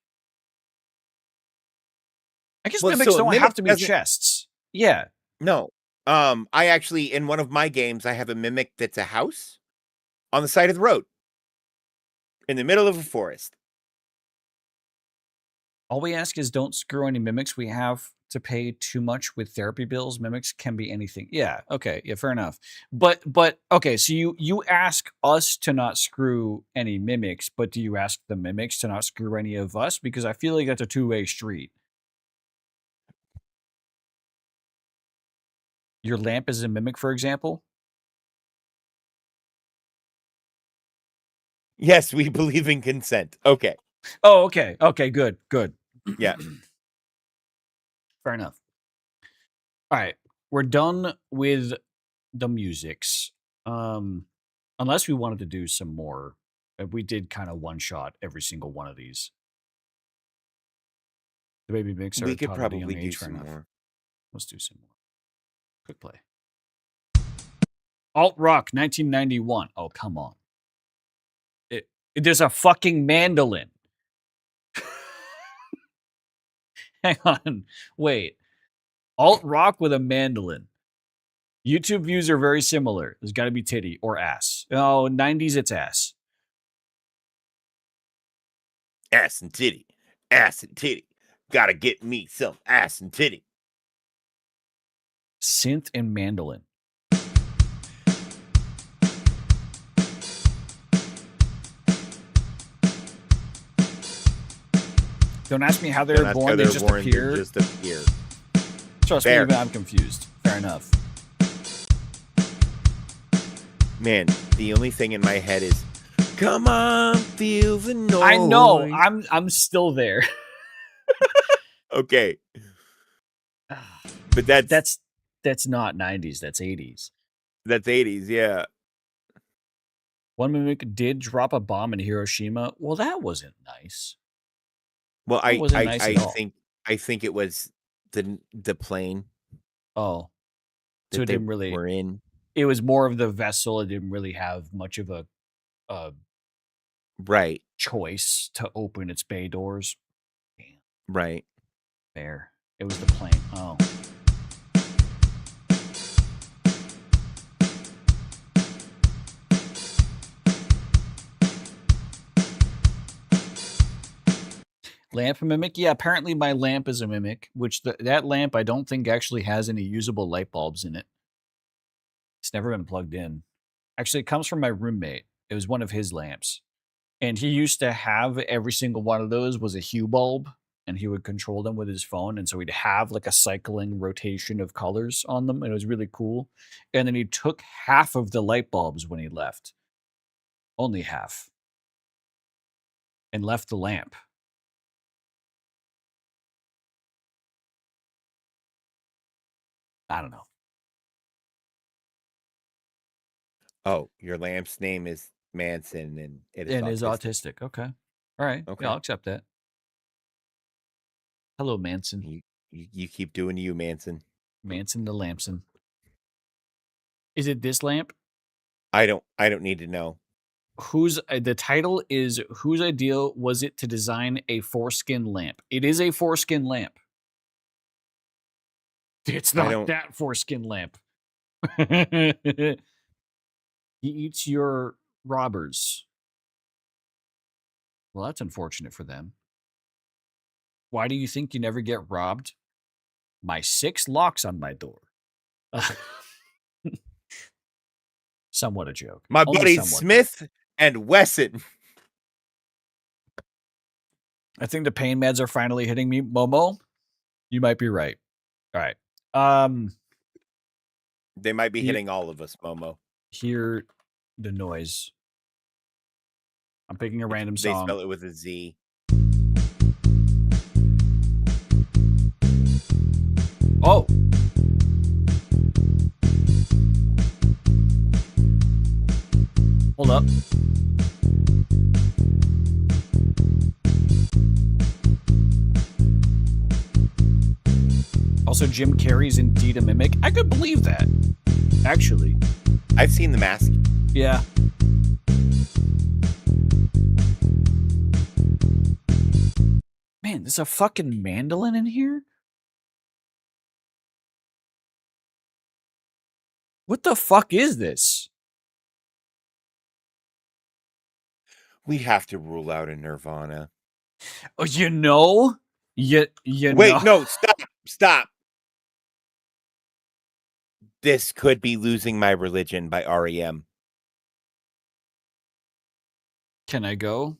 I guess Well, mimics so a don't mimic have to be doesn't- chests. Yeah. No. I actually, in one of my games, I have a mimic that's a house on the side of the road in the middle of a forest. All we ask is don't screw any mimics we have to pay too much with therapy bills. Mimics can be anything. Yeah, okay, yeah, fair enough. But okay, so you ask us to not screw any mimics, but do you ask the mimics to not screw any of us? Because I feel like that's a two-way street. Your lamp is a mimic, for example? Yes, we believe in consent. Okay. Oh, okay. Okay, good. Yeah. Fair enough. All right. We're done with the musics. Unless we wanted to do some more. We did kind of one shot every single one of these. The baby mixer. We could probably do some more. Let's do some more. Quick play. Alt Rock 1991. Oh, come on. There's a fucking mandolin. Hang on. Wait. Alt Rock with a mandolin. YouTube views are very similar. There's got to be titty or ass. Oh, 90s, it's ass. Ass and titty. Ass and titty. Gotta get me some ass and titty. Synth and mandolin. Don't ask me how they were born. They just appear. Trust me, I'm confused. Fair enough. Man, the only thing in my head is, come on, feel the noise. I know. I'm still there. Okay. But that's not 90s. That's 80s. That's 80s, yeah. One mimic did drop a bomb in Hiroshima. Well, that wasn't nice. Well, I think it was the plane. Oh, so it didn't really. Were in. It was more of the vessel. It didn't really have much of a right choice to open its bay doors. Damn. Right. Fair. It was the plane. Oh. Lamp mimic? Yeah, apparently my lamp is a mimic, which that lamp I don't think actually has any usable light bulbs in it. It's never been plugged in. Actually, it comes from my roommate. It was one of his lamps. And he used to have every single one of those was a hue bulb, and he would control them with his phone. And so he'd have like a cycling rotation of colors on them. And it was really cool. And then he took half of the light bulbs when he left. Only half. And left the lamp. I don't know. Oh, your lamp's name is Manson, and it is autistic. Okay. All right. Okay. Yeah, I'll accept that. Hello, Manson. You keep doing you, Manson. Manson the Lampson. Is it this lamp? I don't need to know. The title is whose idea was it to design a foreskin lamp? It is a foreskin lamp. It's not that foreskin lamp. He eats your robbers. Well, that's unfortunate for them. Why do you think you never get robbed? My 6 locks on my door. Somewhat a joke. My buddies Smith and Wesson. I think the pain meds are finally hitting me. Momo, you might be right. All right. They might be hitting all of us, Momo. Hear the noise. I'm picking a random song. They spell it with a Z. Oh. Hold up. Also, Jim Carrey's indeed a mimic. I could believe that. Actually. I've seen The Mask. Yeah. Man, there's a fucking mandolin in here? What the fuck is this? We have to rule out a Nirvana. Oh, you know? You Wait, know. no, stop. This could be Losing My Religion by REM. Can I go?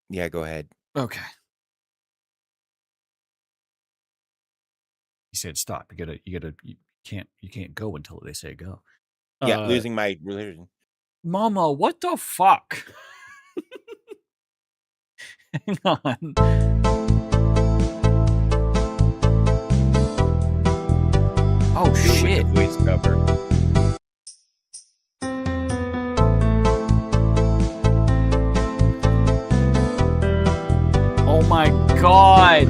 Yeah, go ahead. Okay. He said stop. You can't go until they say go. Yeah, Losing My Religion. Mama, what the fuck? Hang on. Oh shit. With the voice cover. Oh my god.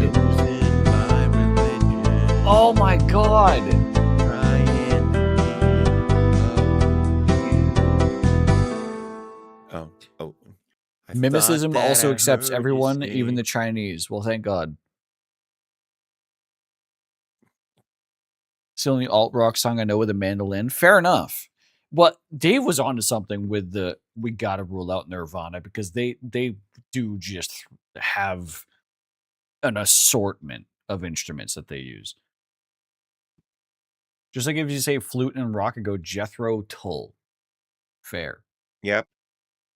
Oh my god. Oh. Mimicism also accepts everyone, even the Chinese. Well, thank God. It's the only alt rock song I know with a mandolin. Fair enough. But Dave was onto something with the we gotta rule out Nirvana because they do just have an assortment of instruments that they use. Just like if you say flute and rock and go Jethro Tull. Fair. Yep.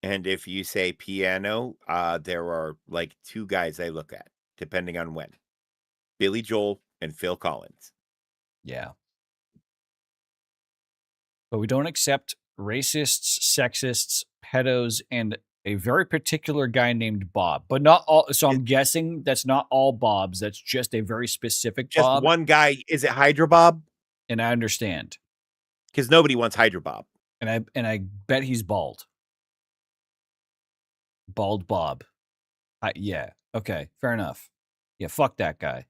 And if you say piano, there are like two guys I look at, depending on when. Billy Joel and Phil Collins. Yeah. But we don't accept racists, sexists, pedos, and a very particular guy named Bob. But not all. So I'm guessing that's not all Bobs. That's just a very specific Just Bob. one guy. Is it Hydra Bob? And I understand. Because nobody wants Hydra Bob. And I bet he's bald. Bald Bob. Yeah. Okay. Fair enough. Yeah. Fuck that guy.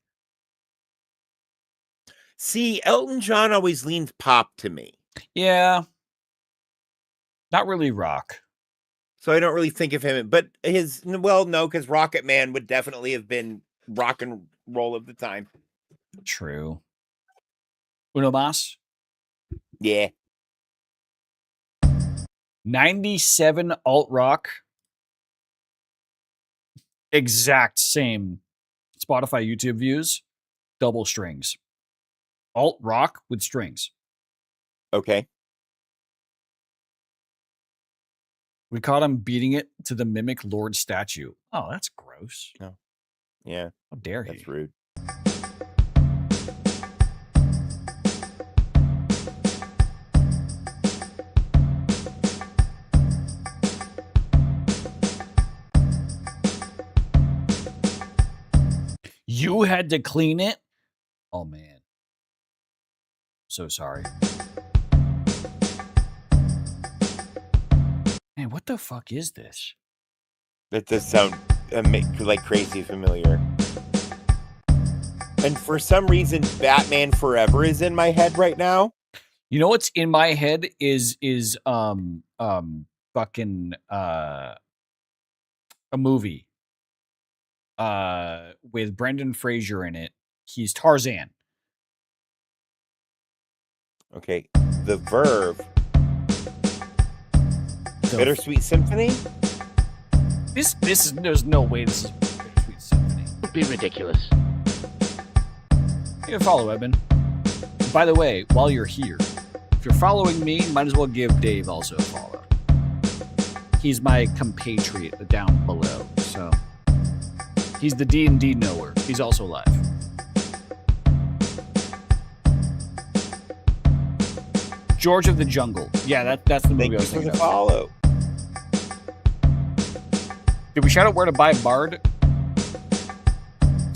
See, Elton John always leans pop to me. Yeah. Not really rock. So I don't really think of him. But no, because Rocket Man would definitely have been rock and roll of the time. True. Uno mas? Yeah. 97 alt rock. Exact same Spotify, YouTube views. Double strings. Alt rock with strings. Okay. We caught him beating it to the Mimic Lord statue. Oh, that's gross. No. Yeah. How dare he? That's rude. You had to clean it? Oh, man. So sorry. Man, what the fuck is this? That does sound like crazy familiar. And for some reason, Batman Forever is in my head right now. You know what's in my head is fucking a movie with Brendan Fraser in it. He's Tarzan. Okay, The Verve. Bittersweet Symphony? This is there's no way this is Bittersweet Symphony. Don't be ridiculous. You can follow Edmund. By the way, while you're here, if you're following me, might as well give Dave also a follow. He's my compatriot down below, so he's the D&D knower. He's also live. George of the Jungle. Yeah, that's the movie I was thinking of. Follow. Did we shout out where to buy Bard?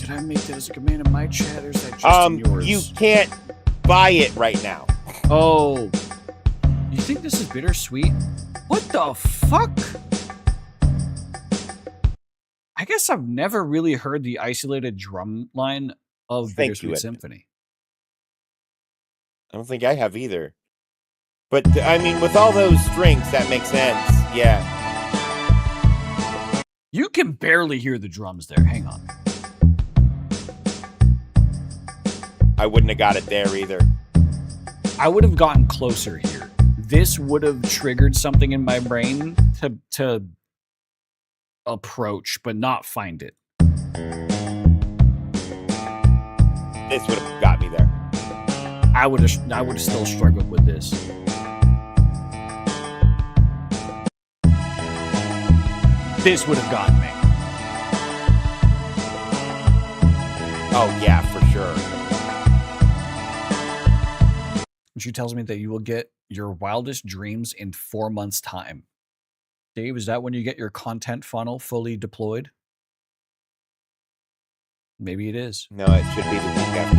Can I make that as a command in my chat, or is that just in yours? You can't buy it right now. Oh. You think this is bittersweet? What the fuck? I guess I've never really heard the isolated drum line of Bittersweet Symphony. I don't think I have either. But, I mean, with all those strings, that makes sense. Yeah. You can barely hear the drums there. Hang on. I wouldn't have got it there either. I would have gotten closer here. This would have triggered something in my brain to approach, but not find it. This would have got me there. I would have still struggled with this. This would have gotten me. Oh yeah, for sure. She tells me that you will get your wildest dreams in 4 months' time. Dave, is that when you get your content funnel fully deployed? Maybe it is. No, it should be the week after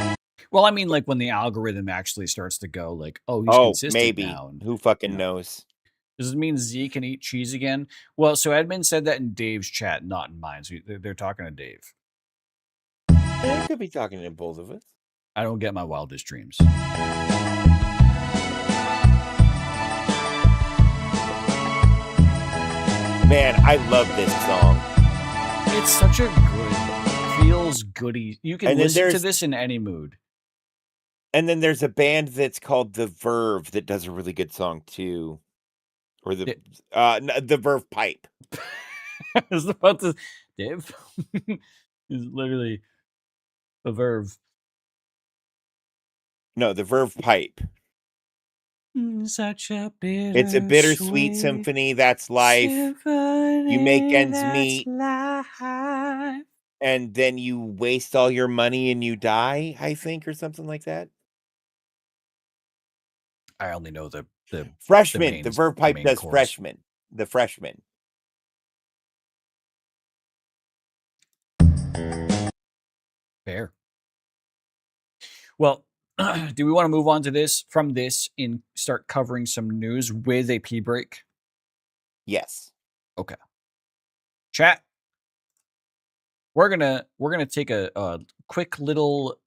next. Well, I mean, like when the algorithm actually starts to go, like, oh, he's consistent maybe. now. Who fucking knows? Does it mean Z can eat cheese again? Well, so Edmund said that in Dave's chat, not in mine. So they're talking to Dave. They could be talking to both of us. I don't get my wildest dreams. Man, I love this song. It's such a good, feels goody. You can listen to this in any mood. And then there's a band that's called The Verve that does a really good song too. Or the Verve Pipe. I was about to, Dave is literally the Verve. No, the Verve Pipe. Such a It's a bittersweet symphony. That's life. You make ends meet. Life. And then you waste all your money and you die, I think, or something like that. I only know the Freshman. The Verve Pipe does chorus. Freshman. The Freshman. Fair. Well, do we want to move on to this from this and start covering some news with a pee break? Yes. Okay. Chat. We're gonna take a quick little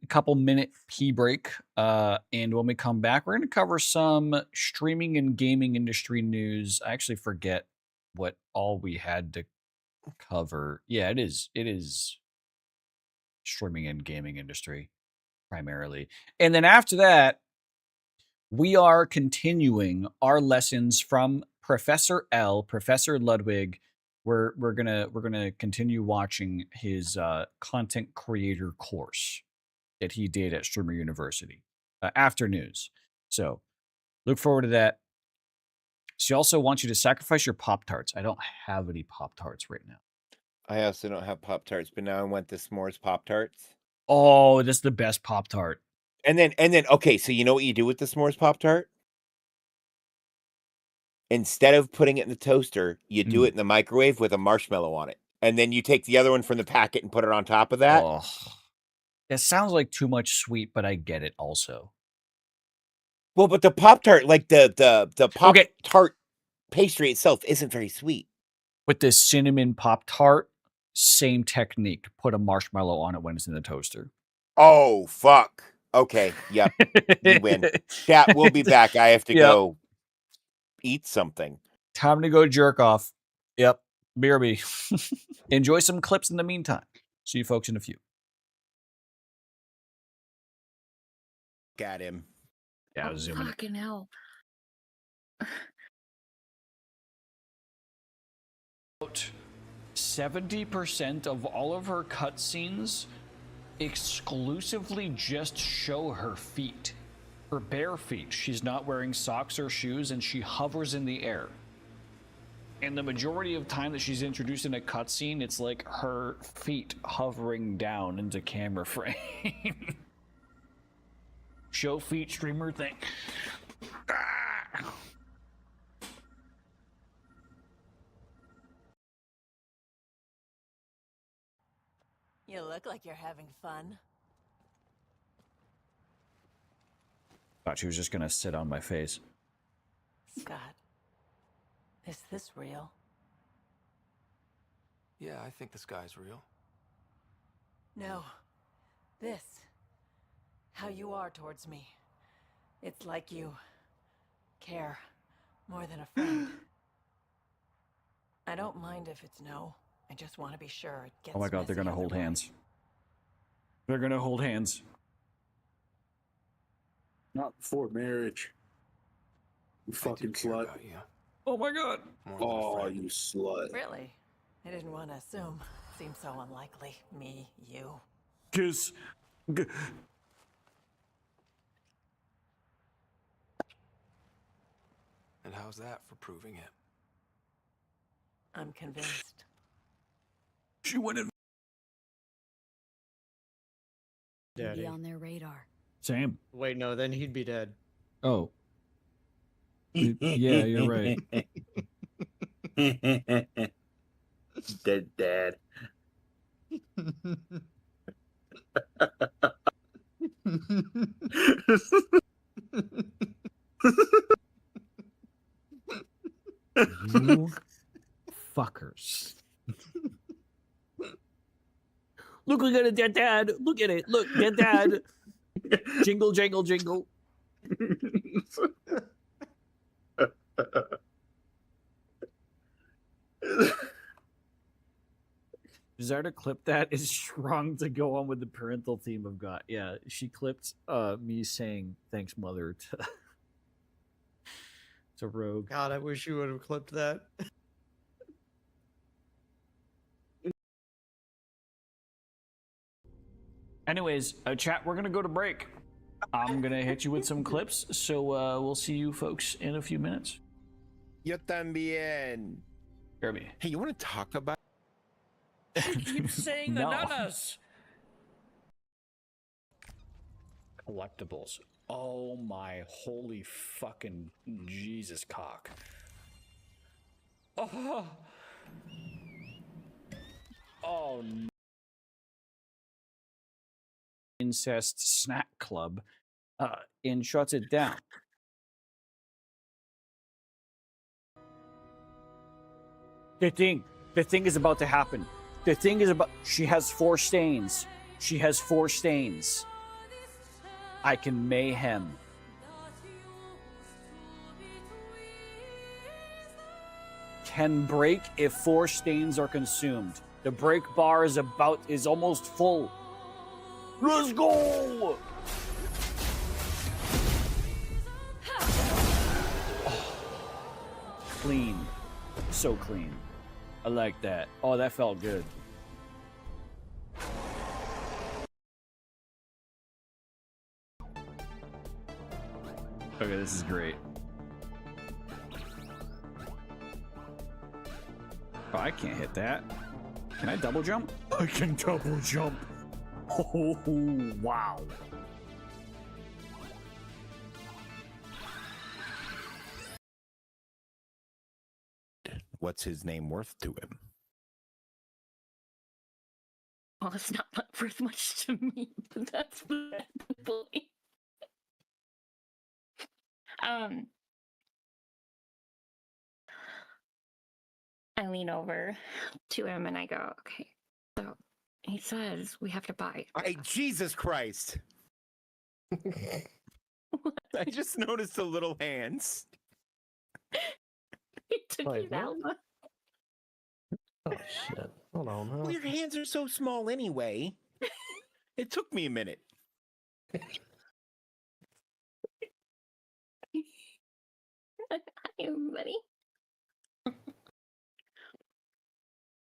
couple minute pee break, and when we come back, we're gonna cover some streaming and gaming industry news. I actually forget what all we had to cover. Yeah, it is streaming and gaming industry primarily. And then after that, we are continuing our lessons from Professor Ludwig. We're gonna continue watching his content creator course that he did at Streamer University after news. So look forward to that. She also wants you to sacrifice your Pop-Tarts. I don't have any Pop-Tarts right now. I also don't have Pop-Tarts, but now I want the s'mores Pop-Tarts. Oh, that's the best Pop-Tart. And then, okay, so you know what you do with the s'mores Pop-Tart? Instead of putting it in the toaster, you do it in the microwave with a marshmallow on it. And then you take the other one from the packet and put it on top of that. Oh. It sounds like too much sweet, but I get it also. Well, but the Pop-Tart, like the Pop-Tart pastry itself isn't very sweet. With the cinnamon Pop-Tart, same technique. Put a marshmallow on it when it's in the toaster. Oh, fuck. Okay, yep. You win. Chat, we'll be back. I have to go eat something. Time to go jerk off. Yep. BRB. Enjoy some clips in the meantime. See you folks in a few. Got him. Yeah, I was zooming. Fucking hell. 70% of all of her cutscenes exclusively just show her feet. Her bare feet. She's not wearing socks or shoes, and she hovers in the air. And the majority of time that she's introduced in a cutscene, it's like her feet hovering down into camera frame. Show feet streamer thing. You look like you're having fun. Thought she was just gonna sit on my face. Scott, is this real? Yeah, I think the sky's real. No. This. How you are towards me. It's like you care more than a friend. I don't mind if it's no. I just want to be sure it gets Oh my god, they're messy gonna hold otherwise. hands. They're gonna hold hands. Not before marriage. You I do fucking care slut. about you. Oh my god. More than a Oh, friend. you slut. Really? I didn't want to assume. Seems so unlikely. Me, you. Kiss. And how's that for proving it? I'm convinced. She went in. Be Daddy. on their radar. Same. Wait, no, then he'd be dead. Oh. Yeah, you're right. Dead dad. You fuckers. Look at it, dad. Look at it. Look, dad. Jingle, jangle, jingle. Zarda clipped that is strong to go on with the parental theme of God. Yeah, she clipped me saying thanks, mother, to Rogue. God, I wish you would have clipped that. Anyways, chat, we're gonna go to break. I'm gonna hit you with some clips, so we'll see you folks in a few minutes. Yo también. Kirby. Hey, you want to talk about? Keep saying the nanas. Collectibles. Oh my holy fucking Jesus cock. Oh. Oh no. Incest snack club and shuts it down. The thing is about to happen. The thing is about. She has 4 stains. She has 4 stains. I can mayhem. Can break if 4 stains are consumed. The break bar is almost full. Let's go! Clean. So clean. I like that. Oh, that felt good. Okay, this is great. Oh, I can't hit that. Can I double jump? I can double jump. Oh, wow. What's his name worth to him? Well, it's not worth much to me, but that's the point. I lean over to him and I go, okay, so he says we have to buy. Hey, Jesus Christ! I just noticed the little hands. It took Wait, me that what? long. Oh shit. Hold on. Well, your hands are so small anyway. It took me a minute. Hi, everybody.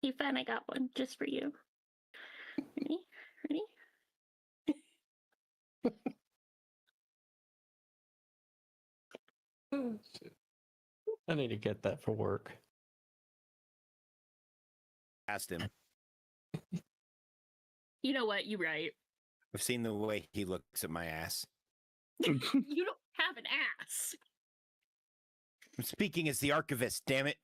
You found I got one just for you. Ready? Ready? Oh, shit. I need to get that for work. Asked him. You know what? You're right. I've seen the way he looks at my ass. You don't have an ass. I'm speaking as the archivist, damn it.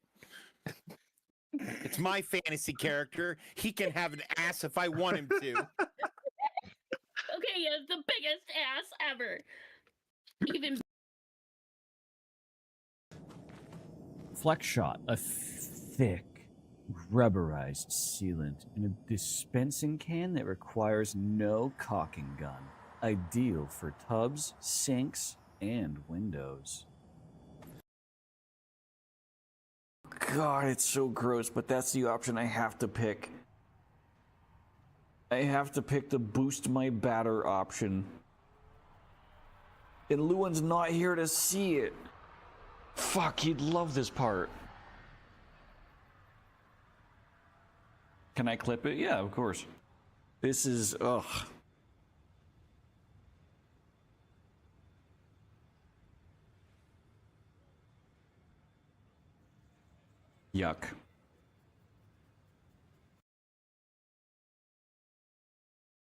It's my fantasy character. He can have an ass if I want him to. Okay, he has the biggest ass ever. Even Flex shot, a thick, rubberized sealant in a dispensing can that requires no caulking gun. Ideal for tubs, sinks, and windows. God, it's so gross, but that's the option I have to pick. I have to pick the boost my batter option. And Luan's not here to see it. Fuck, he'd love this part. Can I clip it? Yeah, of course. This is, ugh. Yuck.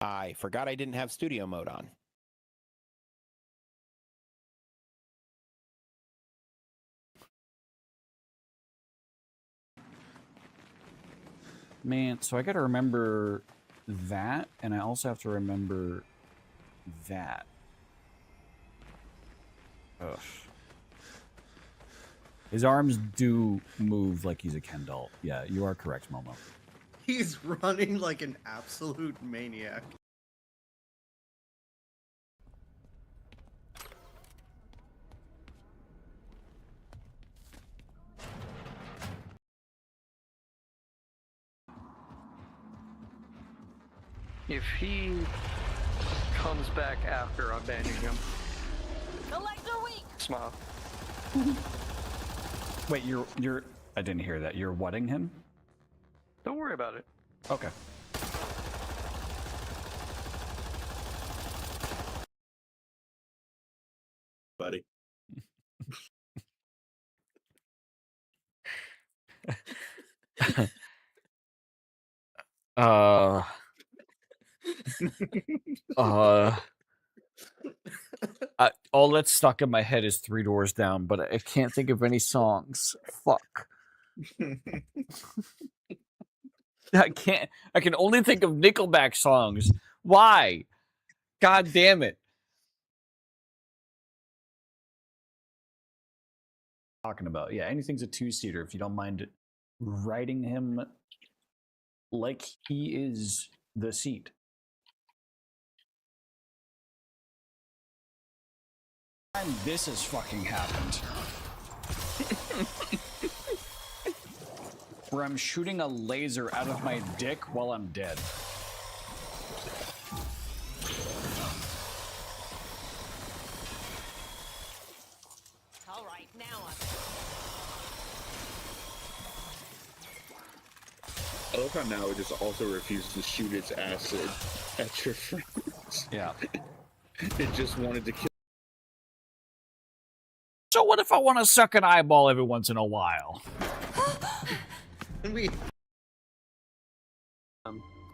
I forgot I didn't have studio mode on. Man, so I gotta remember that, and I also have to remember that. Ugh. His arms do move like he's a Ken doll. Yeah, you are correct, Momo. He's running like an absolute maniac. If he comes back after I'm banning him, Collector weak. smile. Wait, you're. I didn't hear that. You're whatting him? Don't worry about it. Okay. Buddy. uh. All that's stuck in my head is Three Doors Down, but I can't think of any songs. Fuck. I can't. I can only think of Nickelback songs. Why? God damn it. Talking about, yeah, anything's a two-seater if you don't mind riding him like he is the seat. And this has fucking happened. Where I'm shooting a laser out of my dick while I'm dead. All right, now I love how now it just also refuses to shoot its acid at your friends. Yeah. It just wanted to kill. So what if I want to suck an eyeball every once in a while? And we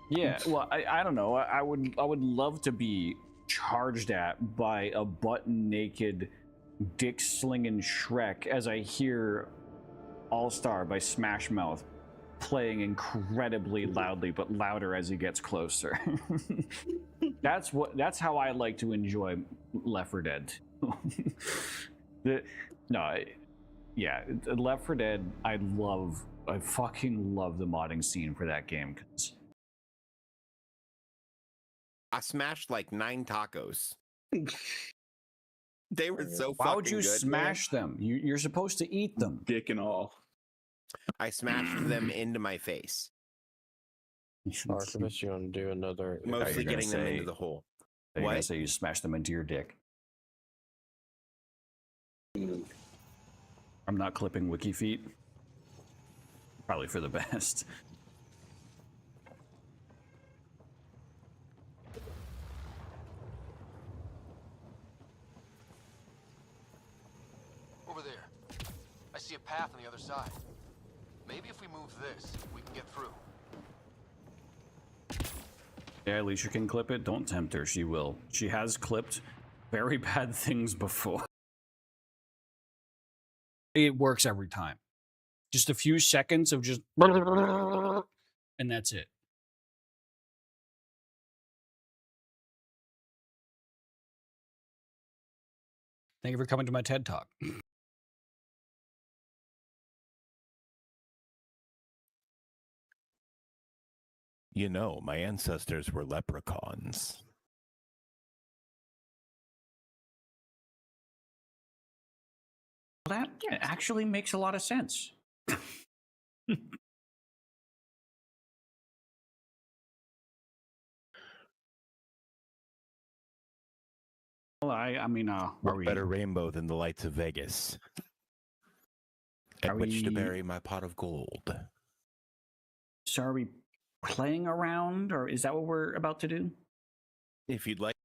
Yeah, well, I don't know. I would love to be charged at by a butt-naked, dick-slinging Shrek as I hear All-Star by Smash Mouth playing incredibly loudly, but louder as he gets closer. That's how I like to enjoy Left 4 Dead. Left 4 Dead, I fucking love the modding scene for that game. Cause I smashed like 9 tacos. They were so fucking good. why would you man. smash them? You're supposed to eat them. Dick and all. I smashed them into my face. Archivist, you want to do another? Mostly gonna getting them say- into the hole. Are you gonna What? say you smash them into your dick? I'm not clipping wiki feet. Probably for the best. Over there. I see a path on the other side. Maybe if we move this, we can get through. Yeah, Alicia can clip it. Don't tempt her. She will. She has clipped very bad things before. It works every time. Just a few seconds of just, and that's it. Thank you for coming to my TED Talk. You know, my ancestors were leprechauns. That actually makes a lot of sense. Well, I mean, What better rainbow than the lights of Vegas? At which to bury my pot of gold. So are we playing around, or is that what we're about to do? If you'd like.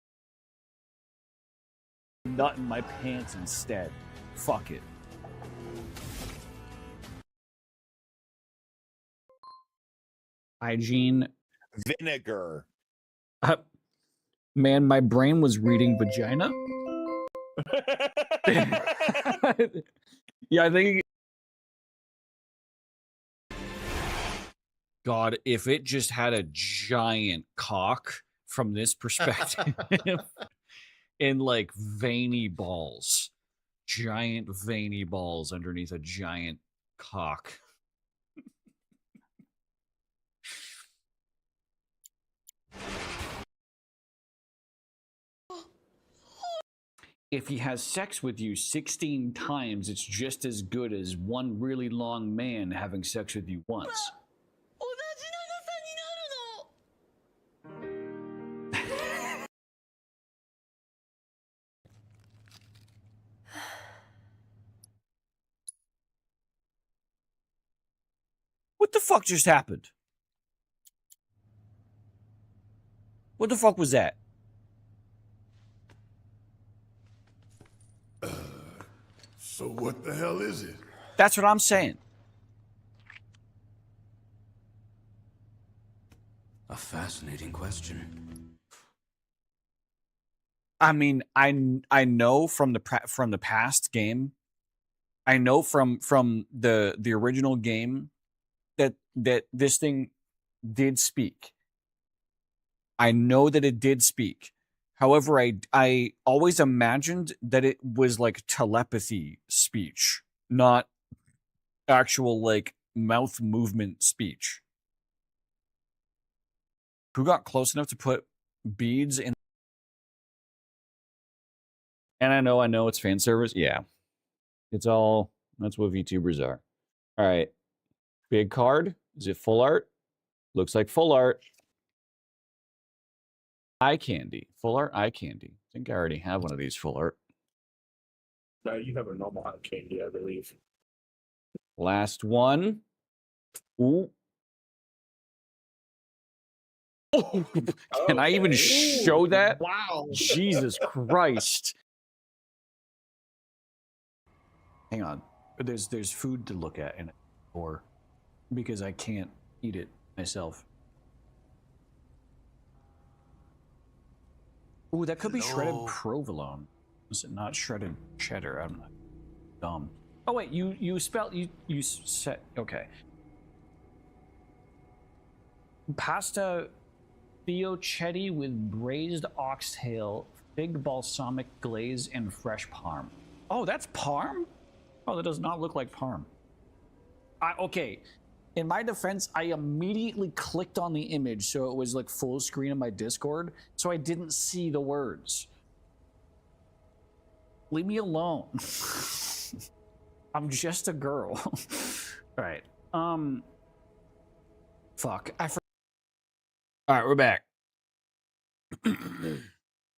Nut in my pants instead. Fuck it. Hygiene. Vinegar. Man, my brain was reading vagina. Yeah, I think. God, if it just had a giant cock from this perspective, and like veiny balls, giant veiny balls underneath a giant cock. If he has sex with you 16 times, it's just as good as one really long man having sex with you once. What the fuck just happened? What the fuck was that? So what the hell is it? That's what I'm saying. A fascinating question. I mean, I know from the past game, I know from the original game that this thing did speak. I know that it did speak. However, I always imagined that it was like telepathy speech, not actual like mouth movement speech. Who got close enough to put beads in? And I know it's fan service. Yeah. That's what VTubers are. All right. Big card. Is it full art? Looks like full art. Eye candy. Full art eye candy. I think I already have one of these full art. No, you have a normal eye candy, I believe. Last one. Ooh. Oh, can I even show that? Wow. Jesus Christ. Hang on. There's food to look at in it, or because I can't eat it myself. Ooh, that could be shredded provolone. Is it not shredded cheddar? I'm not dumb. Oh wait, you said okay. Pasta fiocchetti with braised oxtail, fig balsamic glaze, and fresh parm. Oh, that's parm? Oh, that does not look like parm. Okay. In my defense, I immediately clicked on the image so it was like full screen on my Discord, so I didn't see the words. Leave me alone. I'm just a girl. All right. Fuck. All right, we're back.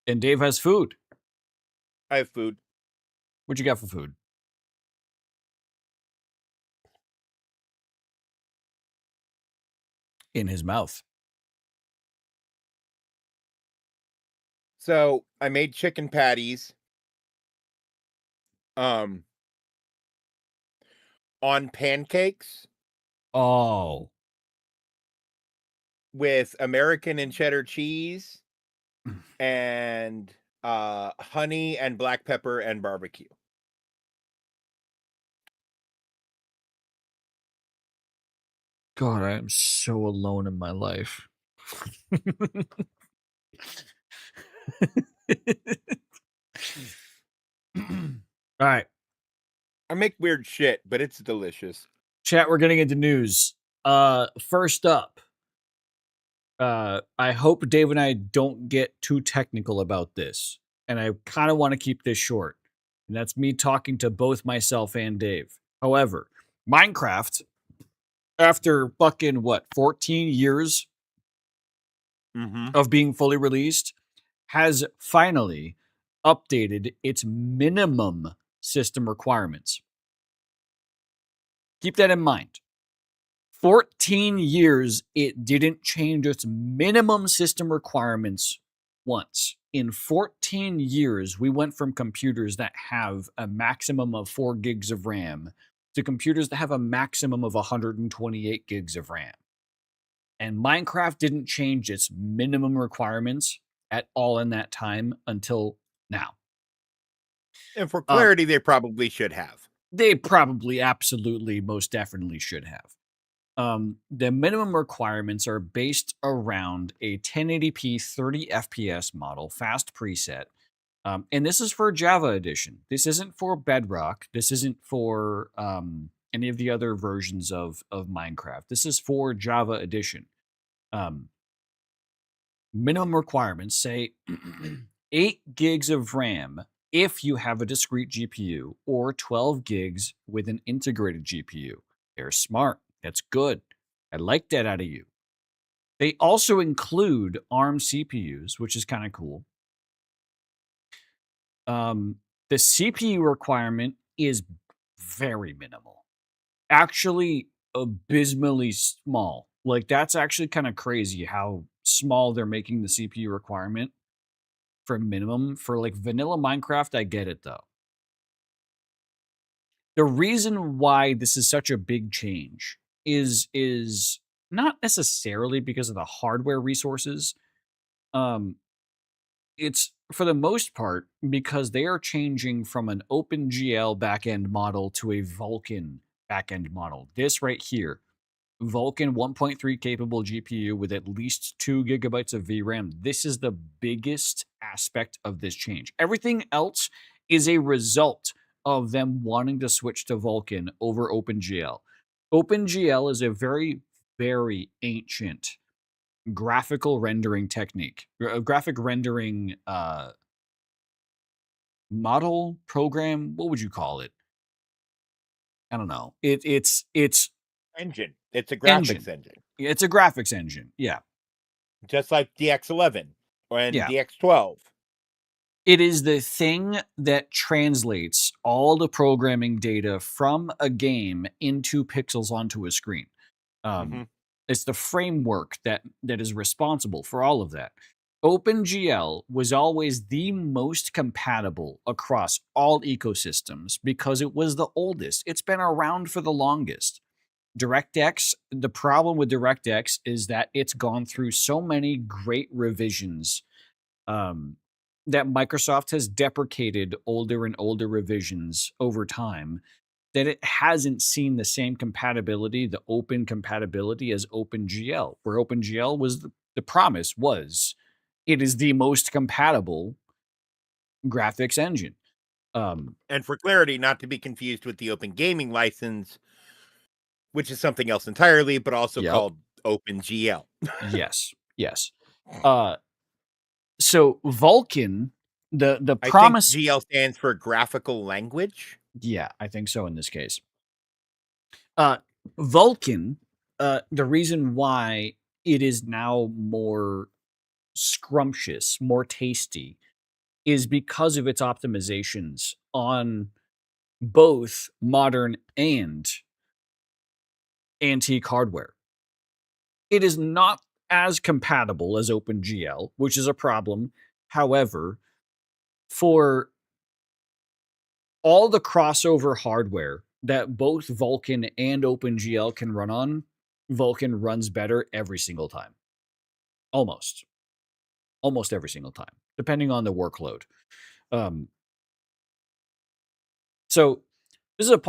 And Dave has food. I have food. What you got for food? In his mouth. So I made chicken patties. On pancakes. Oh. With American and cheddar cheese and honey and black pepper and barbecue. God, I am so alone in my life. All right, I make weird shit, but it's delicious. chat. We're getting into news. First up, I hope Dave and I don't get too technical about this, and I kind of want to keep this short. And that's me talking to both myself and Dave. However, Minecraft, after fucking what 14 years of being fully released, has finally updated its minimum system requirements. Keep that in mind. 14 years, it didn't change its minimum system requirements once. In 14 years, we went from computers that have a maximum of 4 gigs of RAM to computers that have a maximum of 128 gigs of RAM. And Minecraft didn't change its minimum requirements at all in that time until now. And for clarity, they probably should have. They probably, absolutely, most definitely should have. The minimum requirements are based around a 1080p 30 FPS model, fast preset. And this is for Java Edition. This isn't for Bedrock. This isn't for any of the other versions of Minecraft. This is for Java Edition. Minimum requirements say 8 gigs of RAM if you have a discrete GPU, or 12 gigs with an integrated GPU. They're smart. That's good. I like that out of you. They also include ARM CPUs, which is kind of cool. The CPU requirement is very minimal. Actually, abysmally small. Like, that's actually kind of crazy how small they're making the CPU requirement for minimum. For like vanilla Minecraft, I get it though. The reason why this is such a big change is not necessarily because of the hardware resources. It's for the most part because they are changing from an OpenGL backend model to a Vulkan backend model. This right here, Vulkan 1.3 capable GPU with at least 2 gigabytes of VRAM. This is the biggest aspect of this change. Everything else is a result of them wanting to switch to Vulkan over OpenGL. OpenGL is a very, very ancient graphical rendering technique, a graphic rendering model program. What would you call it? I don't know. It's engine. It's a graphics engine. It's a graphics engine. Yeah. Just like DX11 and Yeah. DX12. It is the thing that translates all the programming data from a game into pixels onto a screen. It's the framework that is responsible for all of that. OpenGL was always the most compatible across all ecosystems because it was the oldest. It's been around for the longest. DirectX, the problem with DirectX is that it's gone through so many great revisions that Microsoft has deprecated older and older revisions over time, that it hasn't seen the same compatibility, the open compatibility as OpenGL, where OpenGL was the promise was it is the most compatible graphics engine. And for clarity, not to be confused with the Open Gaming License, which is something else entirely, but also called OpenGL. Yes. So Vulkan, the I promise. think GL stands for graphical language. Yeah, I think so in this case. Vulkan, the reason why it is now more scrumptious, more tasty, is because of its optimizations on both modern and antique hardware. It is not as compatible as OpenGL, which is a problem. However, for all the crossover hardware that both Vulkan and OpenGL can run on, Vulkan runs better every single time. Almost every single time, depending on the workload. So This is a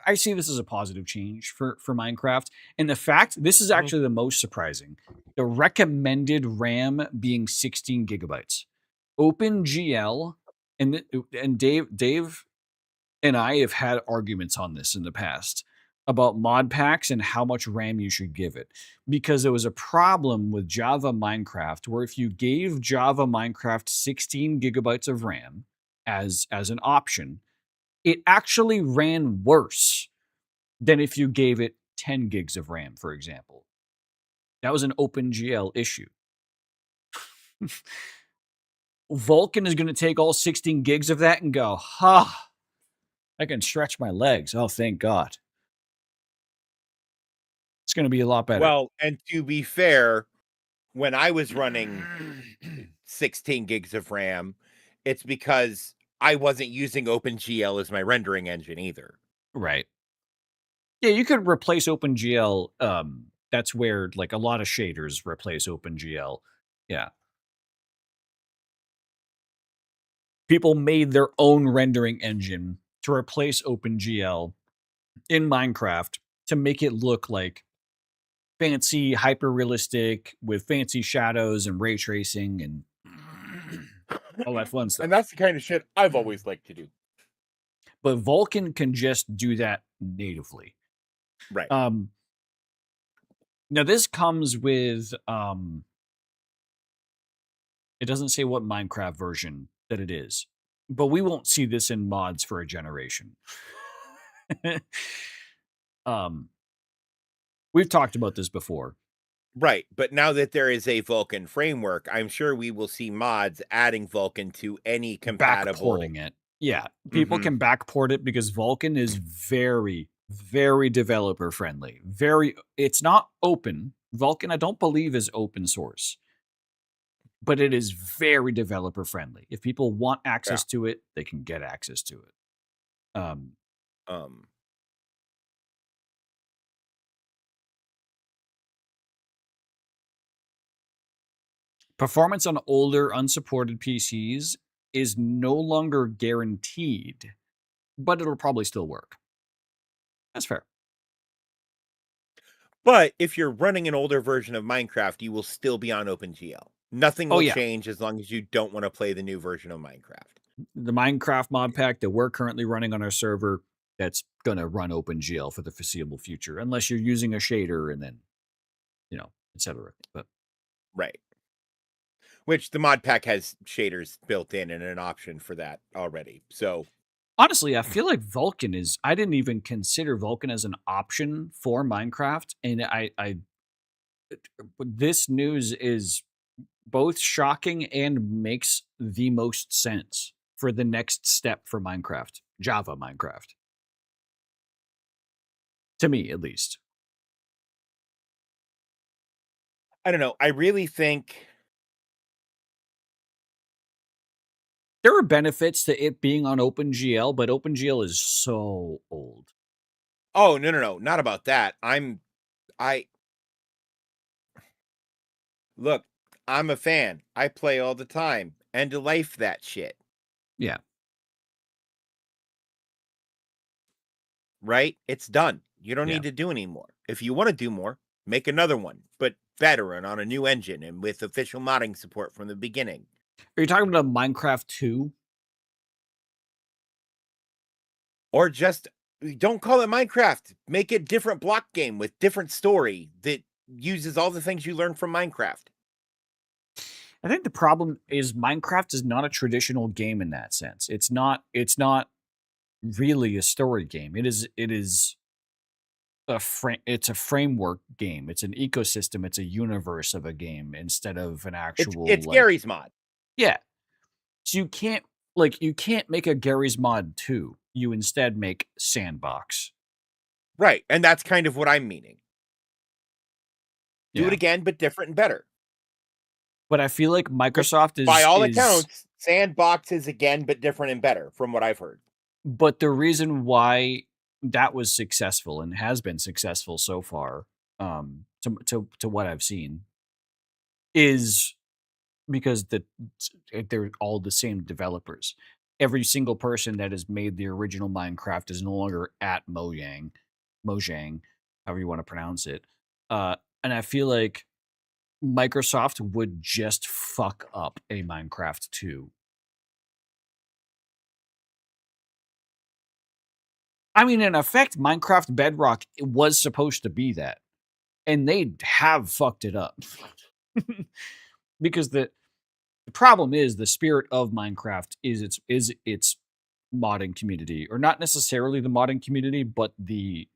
I see this as a positive change for Minecraft, and the fact this is actually the most surprising. The recommended RAM being 16 gigabytes. OpenGL and Dave and I have had arguments on this in the past about mod packs and how much RAM you should give it, because there was a problem with Java Minecraft where if you gave Java Minecraft 16 gigabytes of RAM as an option, it actually ran worse than if you gave it 10 gigs of RAM, for example. That was an OpenGL issue. Vulkan is going to take all 16 gigs of that and go, ha, I can stretch my legs. Oh, thank God. It's going to be a lot better. Well, and to be fair, when I was running 16 gigs of RAM, it's because I wasn't using OpenGL as my rendering engine either. Right. Yeah, you could replace OpenGL. That's where like a lot of shaders replace OpenGL. Yeah. People made their own rendering engine to replace OpenGL in Minecraft to make it look like fancy, hyper realistic with fancy shadows and ray tracing and all that fun stuff. And that's the kind of shit I've always liked to do. But Vulkan can just do that natively. Right. Now this comes with it doesn't say what Minecraft version that it is, but we won't see this in mods for a generation. We've talked about this before. Right, but now that there is a Vulkan framework, I'm sure we will see mods adding Vulkan to any compatible. Backporting it. Yeah, people can backport it because Vulkan is very, very developer friendly. It's not open. Vulkan, I don't believe, is open source, but it is very developer friendly. If people want access to it, they can get access to it. Performance on older unsupported PCs is no longer guaranteed, but it'll probably still work. That's fair. But if you're running an older version of Minecraft, you will still be on OpenGL. Nothing will change as long as you don't want to play the new version of Minecraft. The Minecraft mod pack that we're currently running on our server, that's going to run OpenGL for the foreseeable future, unless you're using a shader and then, etc. But right. Which the mod pack has shaders built in and an option for that already. So honestly, I feel like Vulkan is. I didn't even consider Vulkan as an option for Minecraft, and this news is both shocking and makes the most sense for the next step for Minecraft, Java Minecraft. To me, at least. I don't know. I really think there are benefits to it being on OpenGL, but OpenGL is so old. Oh, no. Not about that. Look, I'm a fan. I play all the time. End of life that shit. Yeah. Right? It's done. You don't need to do anymore. If you want to do more, make another one, but better and on a new engine and with official modding support from the beginning. Are you talking about Minecraft 2? Or just don't call it Minecraft. Make it different block game with different story that uses all the things you learned from Minecraft. I think the problem is Minecraft is not a traditional game in that sense. It's not really a story game. It's a framework game. It's an ecosystem. It's a universe of a game instead of an actual. It's Gary's mod. Yeah. So you can't make a Gary's mod 2. You instead make Sandbox. Right, and that's kind of what I'm meaning. Do it again, but different and better. But I feel like Microsoft is... By all accounts, Sandbox is again, but different and better, from what I've heard. But the reason why that was successful and has been successful so far, to what I've seen, is because they're all the same developers. every single person that has made the original Minecraft is no longer at Mojang, however you want to pronounce it. And I feel like Microsoft would just fuck up a Minecraft 2. I mean, in effect, Minecraft Bedrock was supposed to be that. And they have fucked it up. Because the problem is the spirit of Minecraft is its modding community, or not necessarily the modding community, but the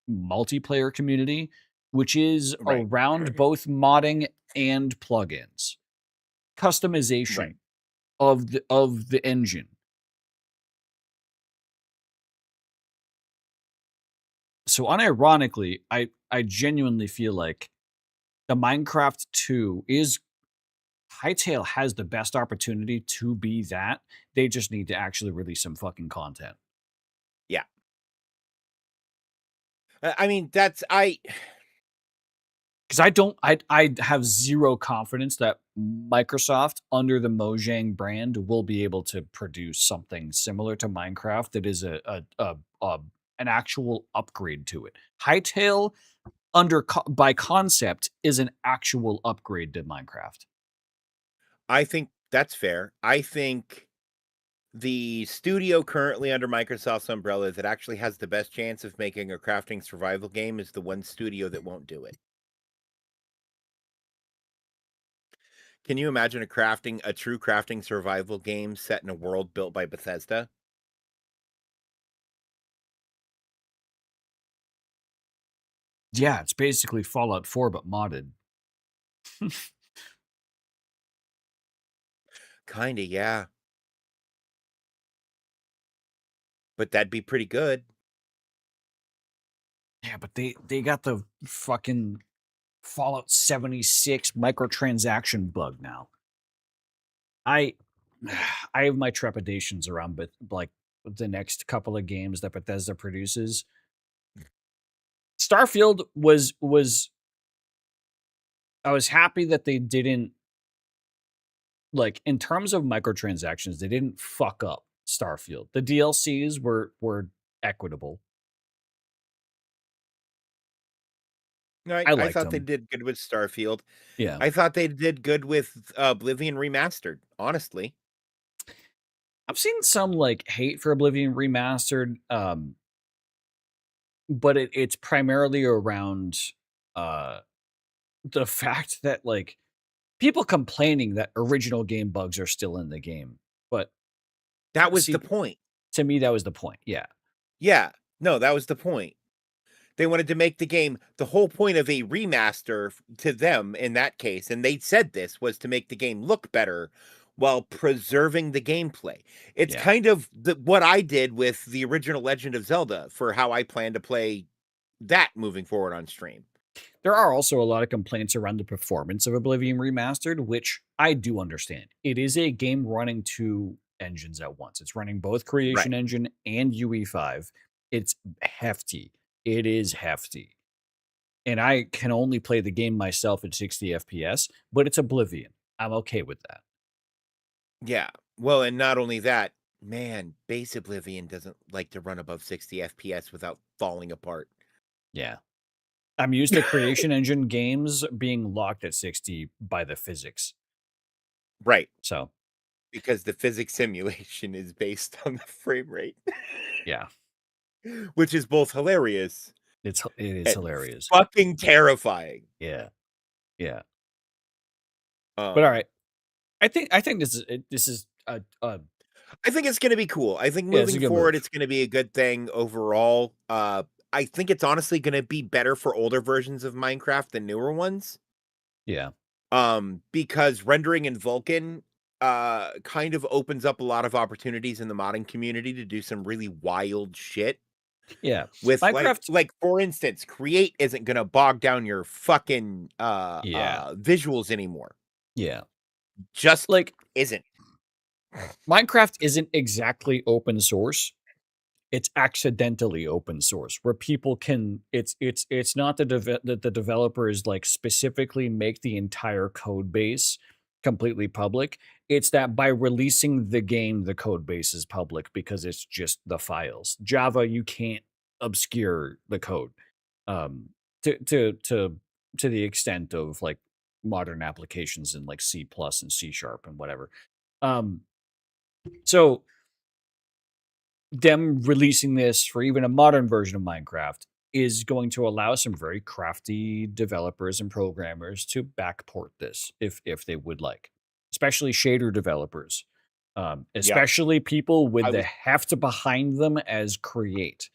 multiplayer community, which is around both modding and plugins, customization of the engine. So unironically, I genuinely feel like the Minecraft 2 is Hytale has the best opportunity to be that. They just need to actually release some fucking content. Yeah. I mean, because I have zero confidence that Microsoft under the Mojang brand will be able to produce something similar to Minecraft that is an actual upgrade to it. Hytale by concept is an actual upgrade to Minecraft. I think that's fair. I think the studio currently under Microsoft's umbrella that actually has the best chance of making a crafting survival game is the one studio that won't do it. Can you imagine a true crafting survival game set in a world built by Bethesda? Yeah, it's basically Fallout 4 but modded. Kinda, yeah. But that'd be pretty good. Yeah, but they got the fucking Fallout 76 microtransaction bug now. I have my trepidations around, but like the next couple of games that Bethesda produces. Starfield was I was happy that they didn't, like, in terms of microtransactions, they didn't fuck up Starfield. The DLCs were equitable. I thought they did good with Starfield. Yeah. I thought they did good with Oblivion Remastered, honestly. I've seen some like hate for Oblivion Remastered, but it's primarily around the fact that like people complaining that original game bugs are still in the game. But that was the point. To me, that was the point. Yeah. Yeah. No, that was the point. They wanted to make the game, the whole point of a remaster to them in that case, and they said this, was to make the game look better while preserving the gameplay. It's kind of what I did with the original Legend of Zelda for how I plan to play that moving forward on stream. There are also a lot of complaints around the performance of Oblivion Remastered, which I do understand. It is a game running two engines at once. It's running both Creation Engine and UE5. It's hefty. It is hefty. And I can only play the game myself at 60 FPS, but it's Oblivion. I'm okay with that. Yeah. Well, and not only that, man, base Oblivion doesn't like to run above 60 FPS without falling apart. Yeah. I'm used to Creation Engine games being locked at 60 by the physics. Right. So. Because the physics simulation is based on the frame rate. Yeah. Which is both hilarious. It is hilarious. Fucking terrifying. Yeah. Yeah. But all right. I think this is a I think it's going to be cool. I think moving forward, it's going to be a good thing overall. I think it's honestly going to be better for older versions of Minecraft than newer ones. Yeah. Because rendering in Vulkan kind of opens up a lot of opportunities in the modding community to do some really wild shit. Yeah. With Minecraft, like for instance, Create isn't going to bog down your fucking visuals anymore. Yeah. Just like isn't. Minecraft isn't exactly open source. It's accidentally open source where people can it's not the developers like specifically make the entire code base completely public. It's that by releasing the game, the code base is public because it's just the files. Java, you can't obscure the code to the extent of like modern applications in like C plus and C sharp and whatever. So them releasing this for even a modern version of Minecraft is going to allow some very crafty developers and programmers to backport this if they would like, especially shader developers, especially people with the heft behind them as create.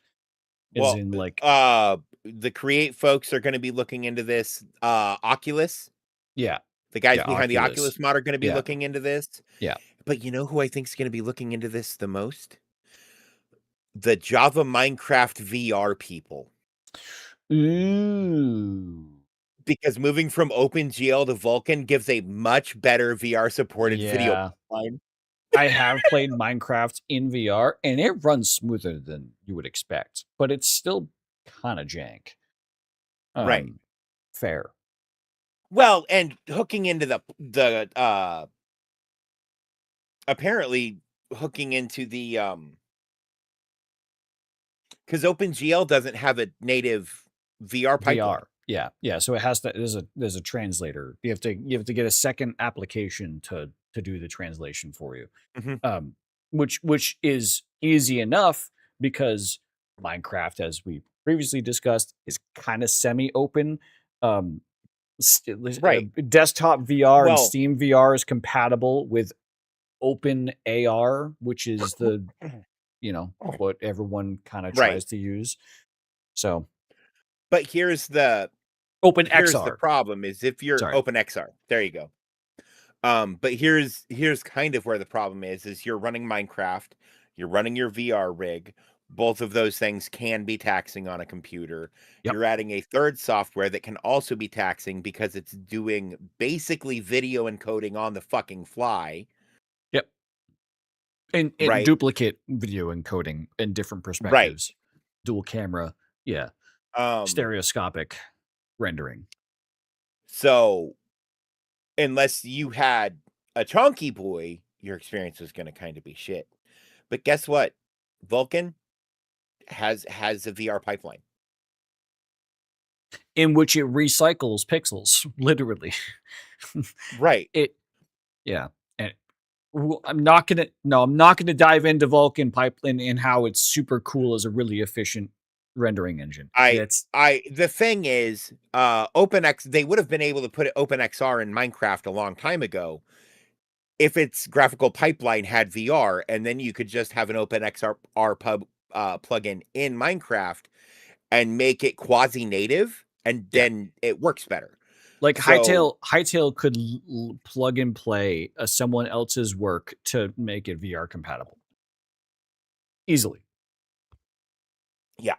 As in like the create folks are going to be looking into this. Oculus, yeah, the guys behind the Oculus mod are going to be looking into this. Yeah, but you know who I think is going to be looking into this the most? The Java Minecraft VR people. Ooh. Because moving from OpenGL to Vulkan gives a much better VR supported video line. I have played Minecraft in VR and it runs smoother than you would expect, but it's still kind of jank. Right. Fair. Well, and hooking into the apparently hooking into the because OpenGL doesn't have a native VR pipeline. Yeah. So it has to. There's a translator. You have to get a second application to do the translation for you. Which is easy enough because Minecraft, as we previously discussed, is kind of semi-open. Desktop VR and Steam VR is compatible with Open AR, which is the what everyone kind of tries to use. So, but here's the problem: is if you're Open XR, there you go. But here's kind of where the problem is you're running Minecraft, you're running your VR rig. Both of those things can be taxing on a computer. You're adding a third software that can also be taxing because it's doing basically video encoding on the fucking fly. Yep. And duplicate video encoding in different perspectives. Dual camera. Yeah. Stereoscopic rendering. So unless you had a chunky boy, your experience was going to kind of be shit. But guess what? Vulkan has a VR pipeline in which it recycles pixels, literally. Right. And I'm not gonna dive into Vulkan pipeline and how it's super cool as a really efficient rendering engine. The thing is, OpenX, they would have been able to put OpenXR in Minecraft a long time ago if its graphical pipeline had VR, and then you could just have an OpenXR plugin in Minecraft and make it quasi-native, and then it works better. Like Hightail could plug and play someone else's work to make it VR compatible easily. Yeah,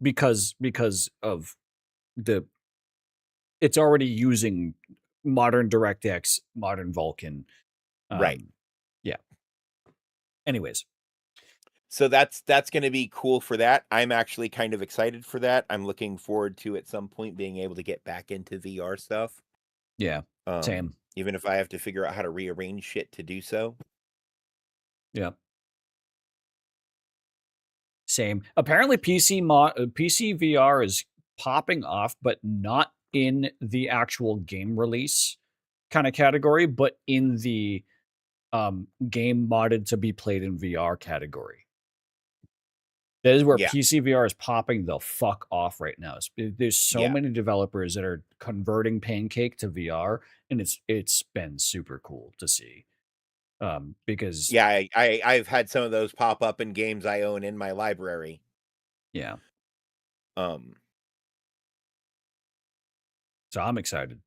because of it's already using modern DirectX, modern Vulkan, right? Yeah. Anyways, so that's going to be cool for that. I'm actually kind of excited for that. I'm looking forward to at some point being able to get back into VR stuff. Yeah, same. Even if I have to figure out how to rearrange shit to do so. Yeah. Same. Apparently PC VR is popping off, but not in the actual game release kind of category, but in the game modded to be played in VR category. That is where PC VR is popping the fuck off right now. There's so many developers that are converting Pancake to VR, and it's been super cool to see. Because I've had some of those pop up in games I own in my library. Yeah. So I'm excited.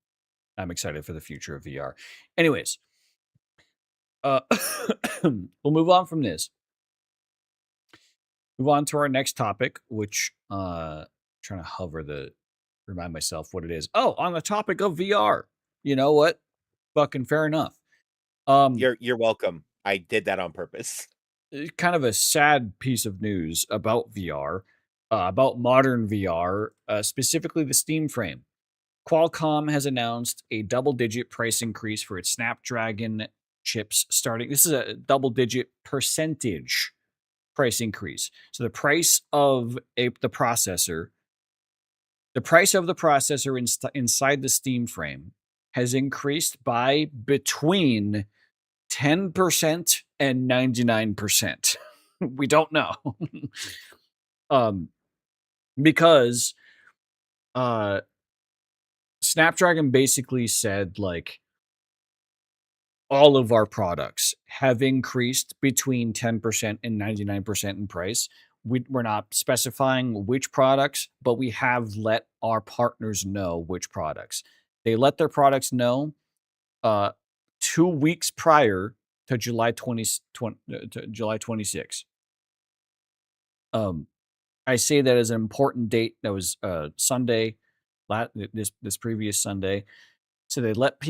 I'm excited for the future of VR. Anyways, we'll move on from this. Move on to our next topic, which trying to remind myself what it is. Oh, on the topic of VR. You know what? Fucking fair enough. You're welcome. I did that on purpose. Kind of a sad piece of news about VR, about modern VR, specifically the Steam Frame. Qualcomm has announced a double-digit price increase for its Snapdragon chips starting. This is a double-digit percentage price increase. So the price of the processor inside the Steam frame has increased by between 10% and 99%. We don't know. Because Snapdragon basically said, like, all of our products have increased between 10% and 99% in price. We're not specifying which products, but we have let our partners know which products. They let their products know 2 weeks prior to July 26. I say that as an important date. That was Sunday, this previous Sunday. So they let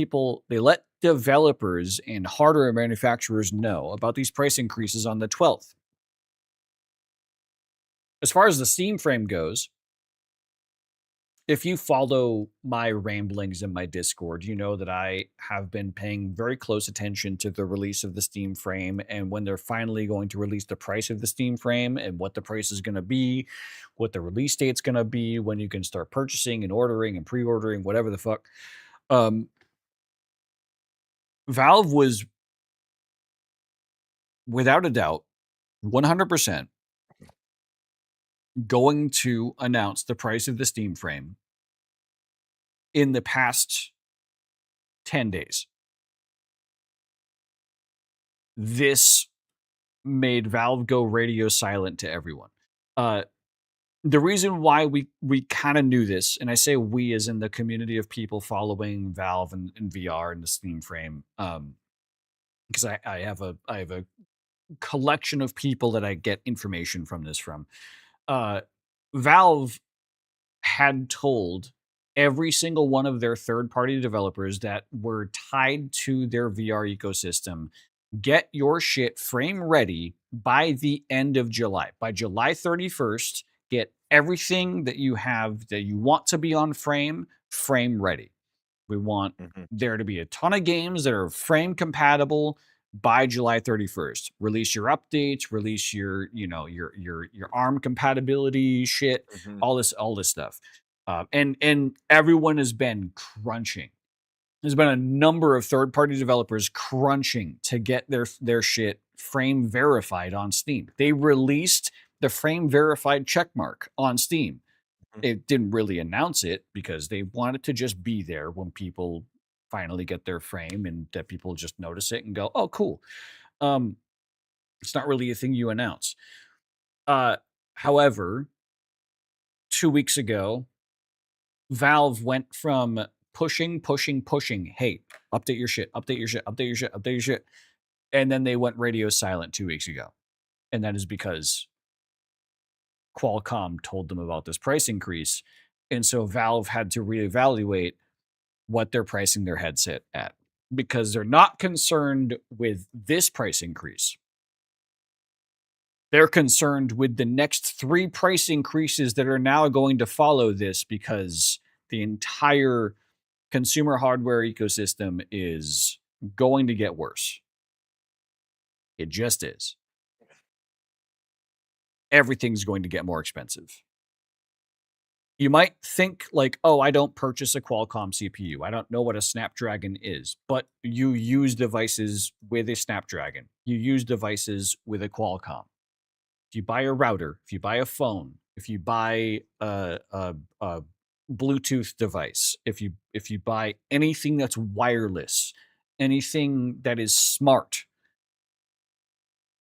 developers and hardware manufacturers know about these price increases on the 12th. As far as the Steam frame goes, if you follow my ramblings in my Discord, you know that I have been paying very close attention to the release of the Steam frame and when they're finally going to release the price of the Steam frame and what the price is going to be, what the release date's going to be, when you can start purchasing and ordering and pre-ordering, whatever the fuck. Valve was, without a doubt, 100% going to announce the price of the Steam frame in the past 10 days. This made Valve go radio silent to everyone. The reason why we kind of knew this, and I say we as in the community of people following Valve and VR and the Steam frame, because I have a collection of people that I get information from this from. Valve had told every single one of their third-party developers that were tied to their VR ecosystem, get your shit frame ready by the end of July. By July 31st, get everything that you have that you want to be on frame ready. We want there to be a ton of games that are frame compatible by July 31st. Release your updates, release your ARM compatibility shit, all this stuff. And everyone has been crunching. There's been a number of third-party developers crunching to get their shit frame verified on Steam. They released the frame verified checkmark on Steam. It didn't really announce it because they wanted to just be there when people finally get their frame and that people just notice it and go, oh, cool. It's not really a thing you announce. However, 2 weeks ago, Valve went from pushing. Hey, update your shit. And then they went radio silent 2 weeks ago. And that is because Qualcomm told them about this price increase. And so Valve had to reevaluate what they're pricing their headset at because they're not concerned with this price increase. They're concerned with the next 3 price increases that are now going to follow this because the entire consumer hardware ecosystem is going to get worse. It just is. Everything's going to get more expensive. You might think like, oh, I don't purchase a Qualcomm CPU. I don't know what a Snapdragon is, but you use devices with a Snapdragon. You use devices with a Qualcomm. If you buy a router, if you buy a phone, if you buy a Bluetooth device, if you buy anything that's wireless, anything that is smart,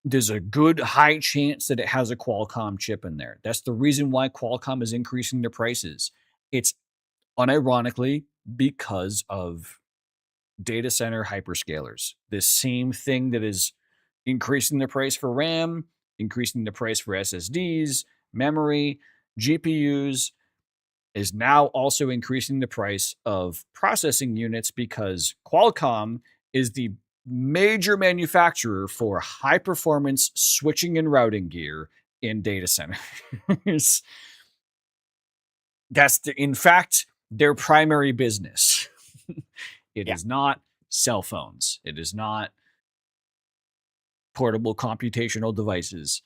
there's a good high chance that it has a Qualcomm chip in there. That's the reason why Qualcomm is increasing their prices. It's unironically because of data center hyperscalers. The same thing that is increasing the price for RAM, increasing the price for SSDs, memory, GPUs, is now also increasing the price of processing units because Qualcomm is the major manufacturer for high performance switching and routing gear in data centers. In fact, their primary business. It Yeah. is not cell phones. It is not portable computational devices.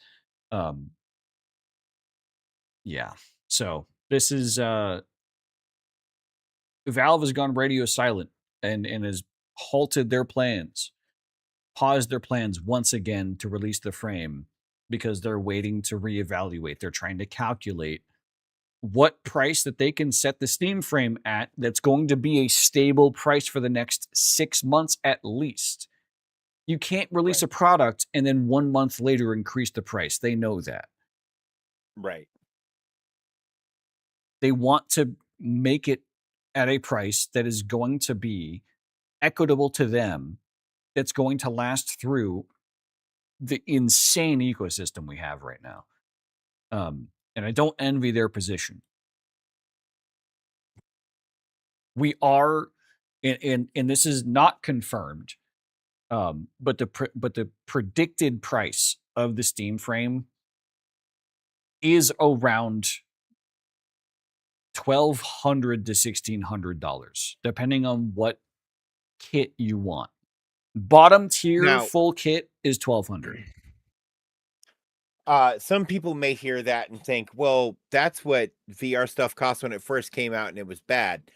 Yeah. So this is Valve has gone radio silent and has halted their plans, paused their plans once again to release the frame because they're waiting to reevaluate. They're trying to calculate what price that they can set the Steam frame at that's going to be a stable price for the next 6 months at least. You can't release a product and then 1 month later increase the price. They know that. Right. They want to make it at a price that is going to be equitable to them, that's going to last through the insane ecosystem we have right now. And I don't envy their position. We are, and this is not confirmed, but the predicted price of the Steam frame is around $1,200 to $1,600, depending on what kit you want. Bottom tier Now- full kit is $1,200. Some people may hear that and think, well, that's what VR stuff cost when it first came out and it was bad.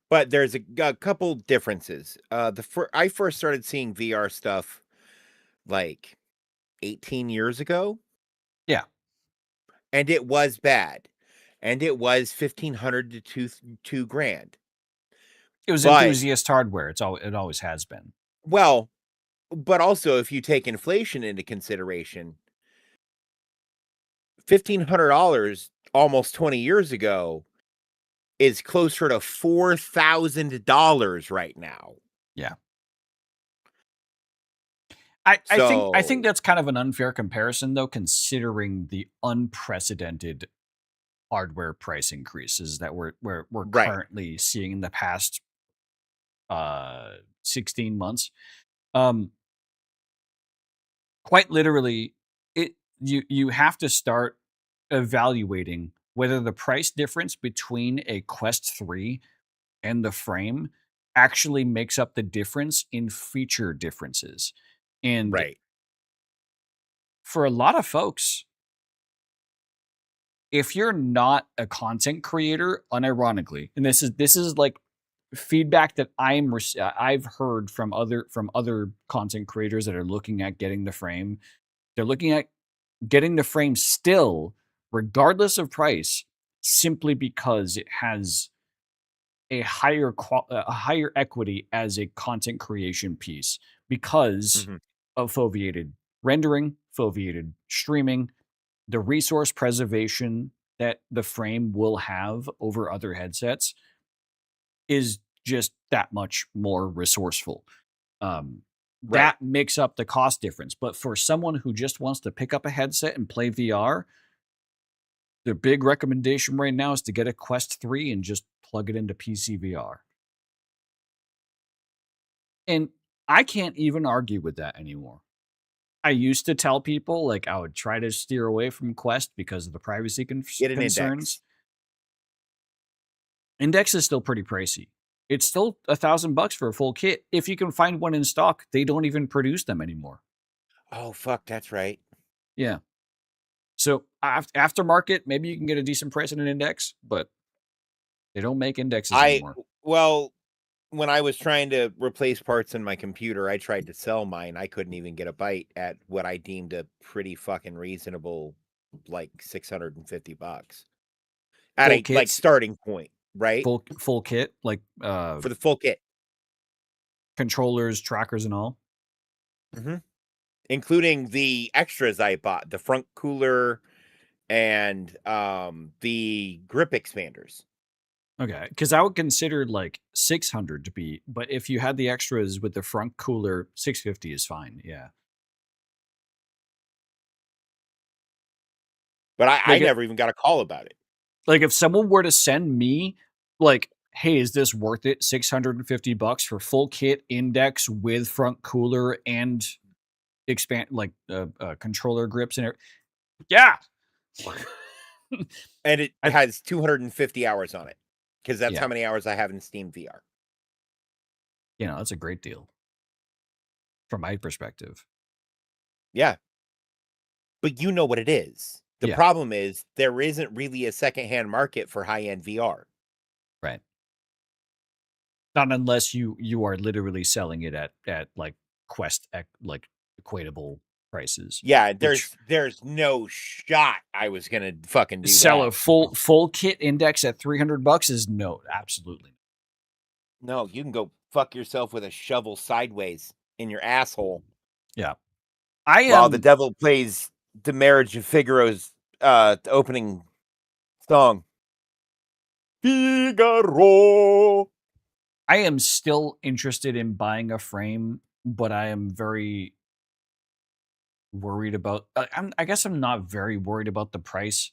But there's a couple differences. I first started seeing VR stuff like 18 years ago. Yeah. And it was bad. And it was $1,500 to $2,000. It was enthusiast hardware. It always has been. Well, but also if you take inflation into consideration, $1,500 almost 20 years ago is closer to $4,000 right now. Yeah. I think that's kind of an unfair comparison, though, considering the unprecedented hardware price increases that we're currently seeing in the past 16 months. Quite literally, you have to start evaluating whether the price difference between a Quest 3 and the frame actually makes up the difference in feature differences. And for a lot of folks, if you're not a content creator, unironically, and this is like feedback that I've heard from other content creators that are looking at getting the frame, they're looking at getting the frame still, regardless of price, simply because it has a higher equity as a content creation piece because of foveated rendering, foveated streaming, the resource preservation that the frame will have over other headsets is just that much more resourceful. That makes up the cost difference. But for someone who just wants to pick up a headset and play VR, the big recommendation right now is to get a Quest 3 and just plug it into PC VR. And I can't even argue with that anymore. I used to tell people, like, I would try to steer away from Quest because of the privacy concerns. Index is still pretty pricey. It's still $1,000 for a full kit. If you can find one in stock, they don't even produce them anymore. Oh, fuck, that's right. Yeah. So aftermarket, maybe you can get a decent price in an Index, but they don't make Indexes anymore. Well, when I was trying to replace parts in my computer, I tried to sell mine. I couldn't even get a bite at what I deemed a pretty fucking reasonable, like $650 at a like starting point, right? Full kit, like for the full kit, controllers, trackers, and all, including the extras I bought, the front cooler and the grip expanders. Okay, because I would consider like $600 to be, but if you had the extras with the front cooler, $650 is fine. Yeah. But I never even got a call about it. Like if someone were to send me like, hey, is this worth it? $650 for full kit, Index with front cooler and expand like controller grips and everything. Yeah. And it has 250 hours on it. because that's Yeah. how many hours I have in Steam VR. You know, that's a great deal from my perspective. Yeah. But you know what it is. The Yeah. problem is there isn't really a secondhand market for high-end VR. Right. Not unless you are literally selling it at like Quest like equatable prices. Yeah, which there's no shot I was gonna fucking do sell that. a full kit index at $300 is no, absolutely. No, you can go fuck yourself with a shovel sideways in your asshole. Yeah. I While the devil plays the Marriage of Figaro's opening song. Figaro. I am still interested in buying a frame, but I am very worried about I guess I'm not very worried about the price.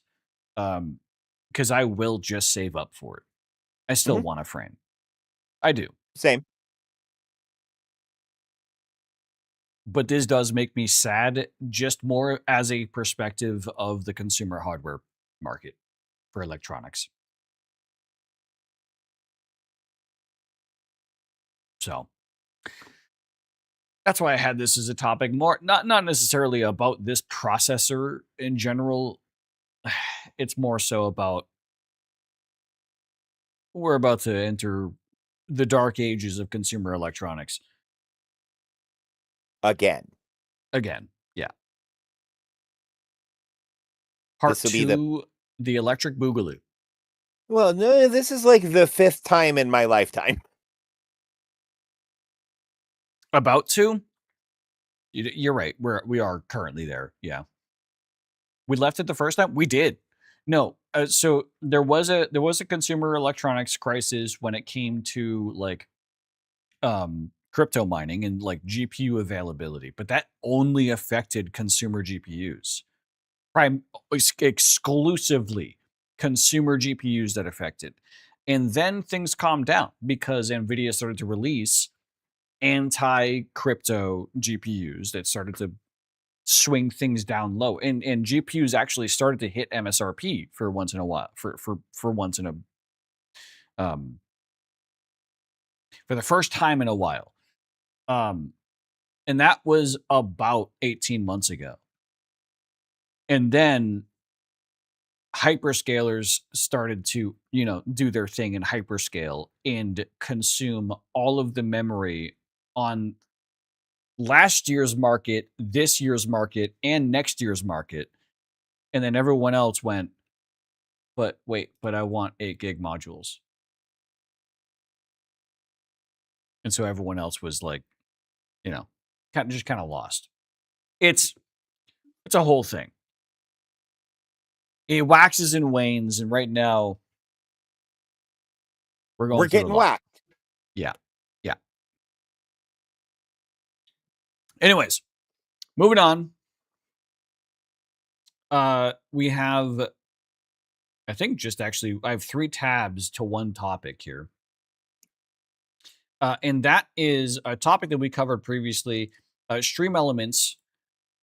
Because I will just save up for it. I still want a frame. I do. Same. But this does make me sad, just more as a perspective of the consumer hardware market for electronics. So that's why I had this as a topic. More not necessarily about this processor in general. It's more so about we're about to enter the dark ages of consumer electronics. Again, yeah. Part This will be the- 2, the Electric Boogaloo. Well, no, this is like the 5th time in my lifetime. About to? You're right. We are currently there. Yeah. We left it the first time? We did. No. So there was a consumer electronics crisis when it came to like crypto mining and like GPU availability, but that only affected consumer GPUs. Exclusively consumer GPUs that affected. And then things calmed down because Nvidia started to release anti-crypto GPUs that started to swing things down low. And GPUs actually started to hit MSRP for once in a while. For once in a for the first time in a while. And that was about 18 months ago. And then hyperscalers started to, do their thing in hyperscale and consume all of the memory on last year's market, this year's market, and next year's market. And then everyone else went, but I want 8 gig modules. And so everyone else was like, kind of lost. It's a whole thing. It waxes and wanes, and right now we're getting whacked. Yeah. Anyways, moving on. We have, I think I have 3 tabs to one topic here. And that is a topic that we covered previously. Stream Elements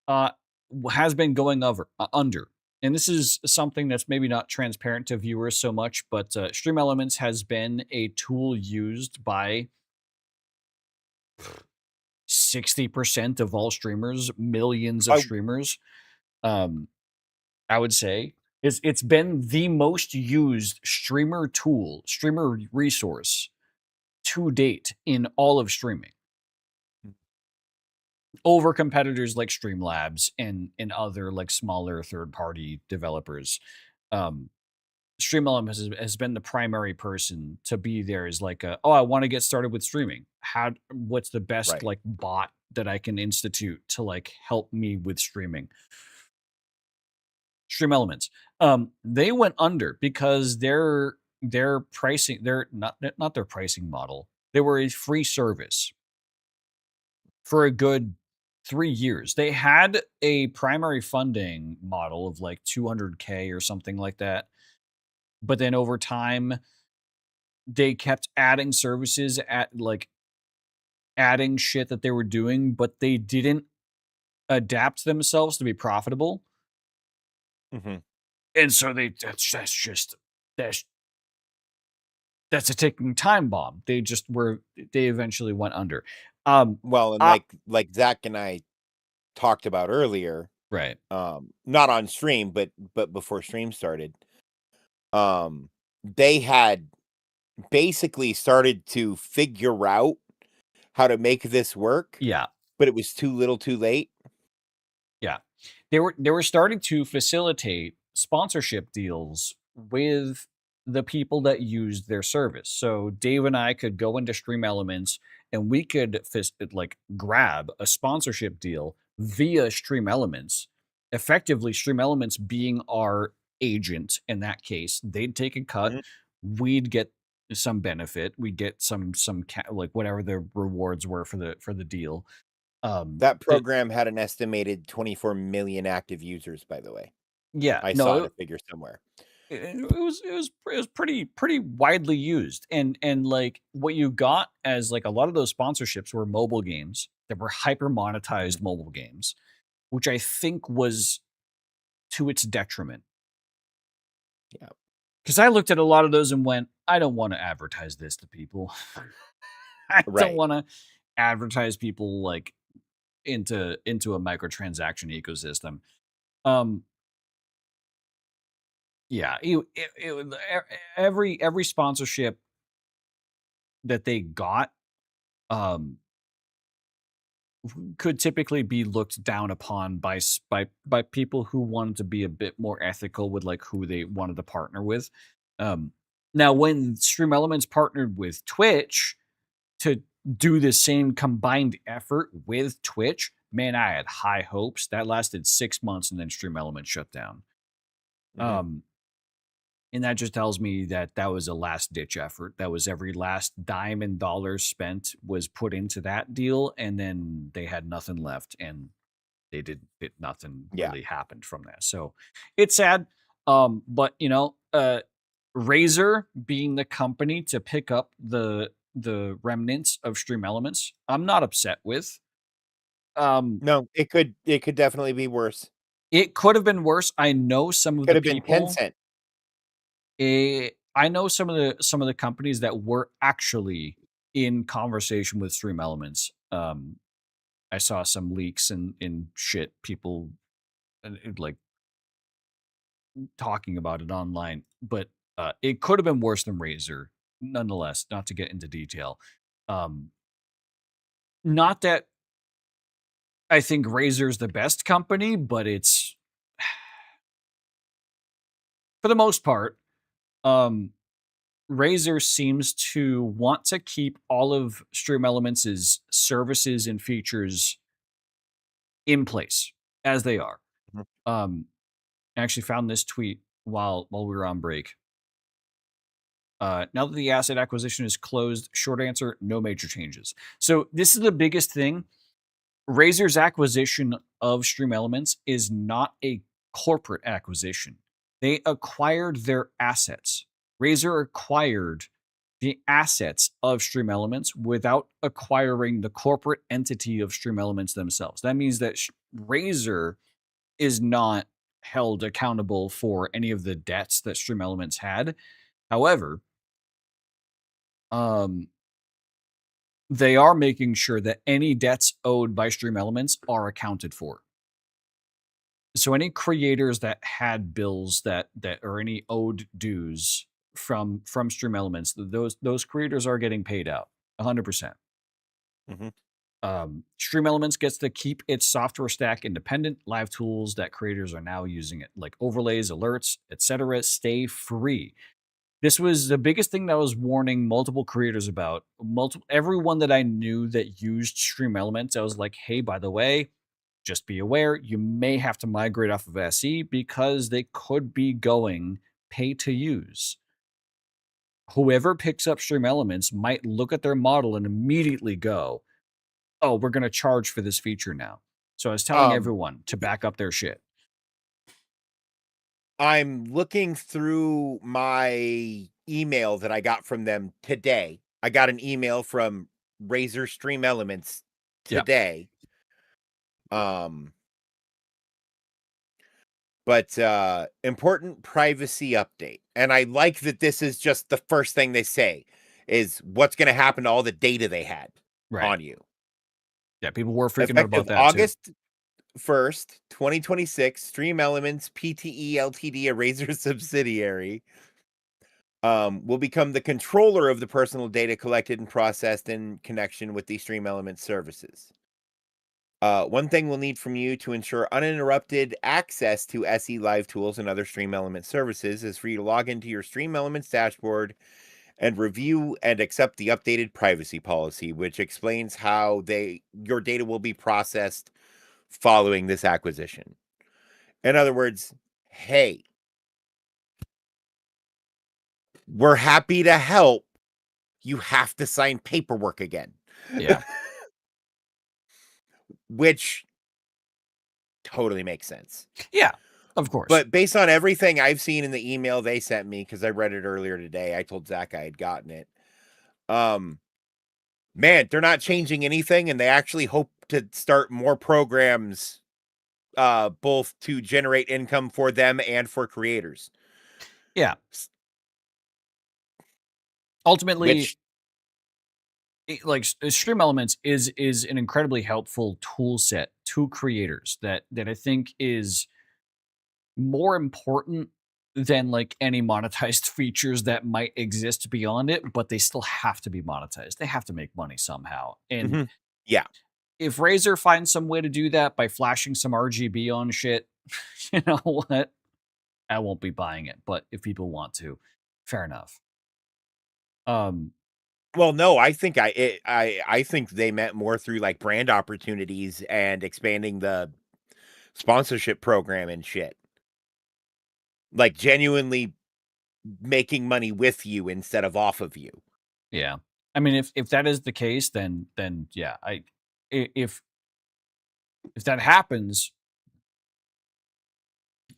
has been going under. And this is something that's maybe not transparent to viewers so much, but Stream Elements has been a tool used by 60% of all streamers, millions of streamers. I would say it's been the most used streamer resource to date in all of streaming, over competitors like Streamlabs and other like smaller third-party developers. StreamElements has been the primary person to be there as like I want to get started with streaming. What's the best like bot that I can institute to like help me with streaming? Stream Elements. They went under because their pricing, not their pricing model. They were a free service for a good 3 years. They had a primary funding model of like $200K or something like that. But then over time, they kept adding services adding shit that they were doing, but they didn't adapt themselves to be profitable. Mm-hmm. And so that's that's a ticking time bomb. They eventually went under. Well, and I- like Zach and I talked about earlier, right. not on stream, but before stream started, they had basically started to figure out how to make this work. Yeah. But it was too little too late. Yeah. They were starting to facilitate sponsorship deals with the people that used their service. So Dave and I could go into Stream Elements and we could grab a sponsorship deal via Stream Elements. Effectively, Stream Elements being our agent in that case, they'd take a cut, we'd get some benefit, we'd get some whatever the rewards were for the deal. That program had an estimated 24 million active users, by the way. Yeah, I saw the figure somewhere. It was pretty widely used, and like what you got as like a lot of those sponsorships were mobile games that were hyper monetized mobile games, which I think was to its detriment. Yeah, because I looked at a lot of those and went, I don't want to advertise this to people. I don't want to advertise people like into a microtransaction ecosystem. Yeah, every sponsorship that they got could typically be looked down upon by people who wanted to be a bit more ethical with like who they wanted to partner with. Now, when Stream Elements partnered with Twitch to do the same combined effort with Twitch, man, I had high hopes. That lasted 6 months, and then Stream Elements shut down. And that just tells me that that was a last ditch effort. That was every last dime and dollars spent was put into that deal, and then they had nothing left, and nothing really happened from that. So it's sad. But Razer being the company to pick up the remnants of Stream Elements, I'm not upset with. No, it could definitely be worse. It could have been worse. I know some of the people. Been Tencent. I know some of the companies that were actually in conversation with Stream Elements. I saw some leaks and shit, people like talking about it online, but it could have been worse than Razer, nonetheless. Not to get into detail. Not that I think Razer's the best company, but it's for the most part. Razer seems to want to keep all of Stream Elements' services and features in place as they are. I actually found this tweet while we were on break. Now that the asset acquisition is closed, short answer, no major changes. So this is the biggest thing. Razer's acquisition of Stream Elements is not a corporate acquisition. They acquired their assets. Razer acquired the assets of Stream Elements without acquiring the corporate entity of Stream Elements themselves. That means that Razer is not held accountable for any of the debts that Stream Elements had. However, they are making sure that any debts owed by Stream Elements are accounted for. So any creators that had bills that or any owed dues from Stream Elements, those creators are getting paid out 100%. Stream Elements gets to keep its software stack independent. Live tools that creators are now using it, like overlays, alerts, etc., stay free. This was the biggest thing that I was warning multiple creators about. Everyone that I knew that used Stream Elements, I was like, hey, by the way, just be aware, you may have to migrate off of SE because they could be going pay to use. Whoever picks up Stream Elements might look at their model and immediately go, oh, we're going to charge for this feature now. So I was telling everyone to back up their shit. I'm looking through my email that I got from them today. I got an email from Razer Stream Elements today. But But important privacy update. And I like that this is just the first thing they say is what's going to happen to all the data they had on you. Yeah, people were freaking out Effective about that August 1st, 2026, Stream Elements PTE Ltd, a Razer subsidiary, will become the controller of the personal data collected and processed in connection with the Stream Elements services. One thing we'll need from you to ensure uninterrupted access to SE Live tools and other Stream Elements services is for you to log into your Stream Elements dashboard and review and accept the updated privacy policy, which explains how your data will be processed following this acquisition. In other words, hey, we're happy to help. You have to sign paperwork again. Yeah. Which totally makes sense. Yeah, of course. But based on everything I've seen in the email they sent me, because I read it earlier today, I told Zach I had gotten it. Man, they're not changing anything, and they actually hope to start more programs, both to generate income for them and for creators. Yeah. Ultimately, Stream Elements is an incredibly helpful tool set to creators that I think is more important than like any monetized features that might exist beyond it, but they still have to be monetized. They have to make money somehow. And yeah, if Razer finds some way to do that by flashing some RGB on shit, you know what? I won't be buying it, but if people want to, fair enough. Well, no, I think I think they meant more through like brand opportunities and expanding the sponsorship program and shit. Like genuinely making money with you instead of off of you. Yeah. I mean, if that is the case, then yeah, if that happens,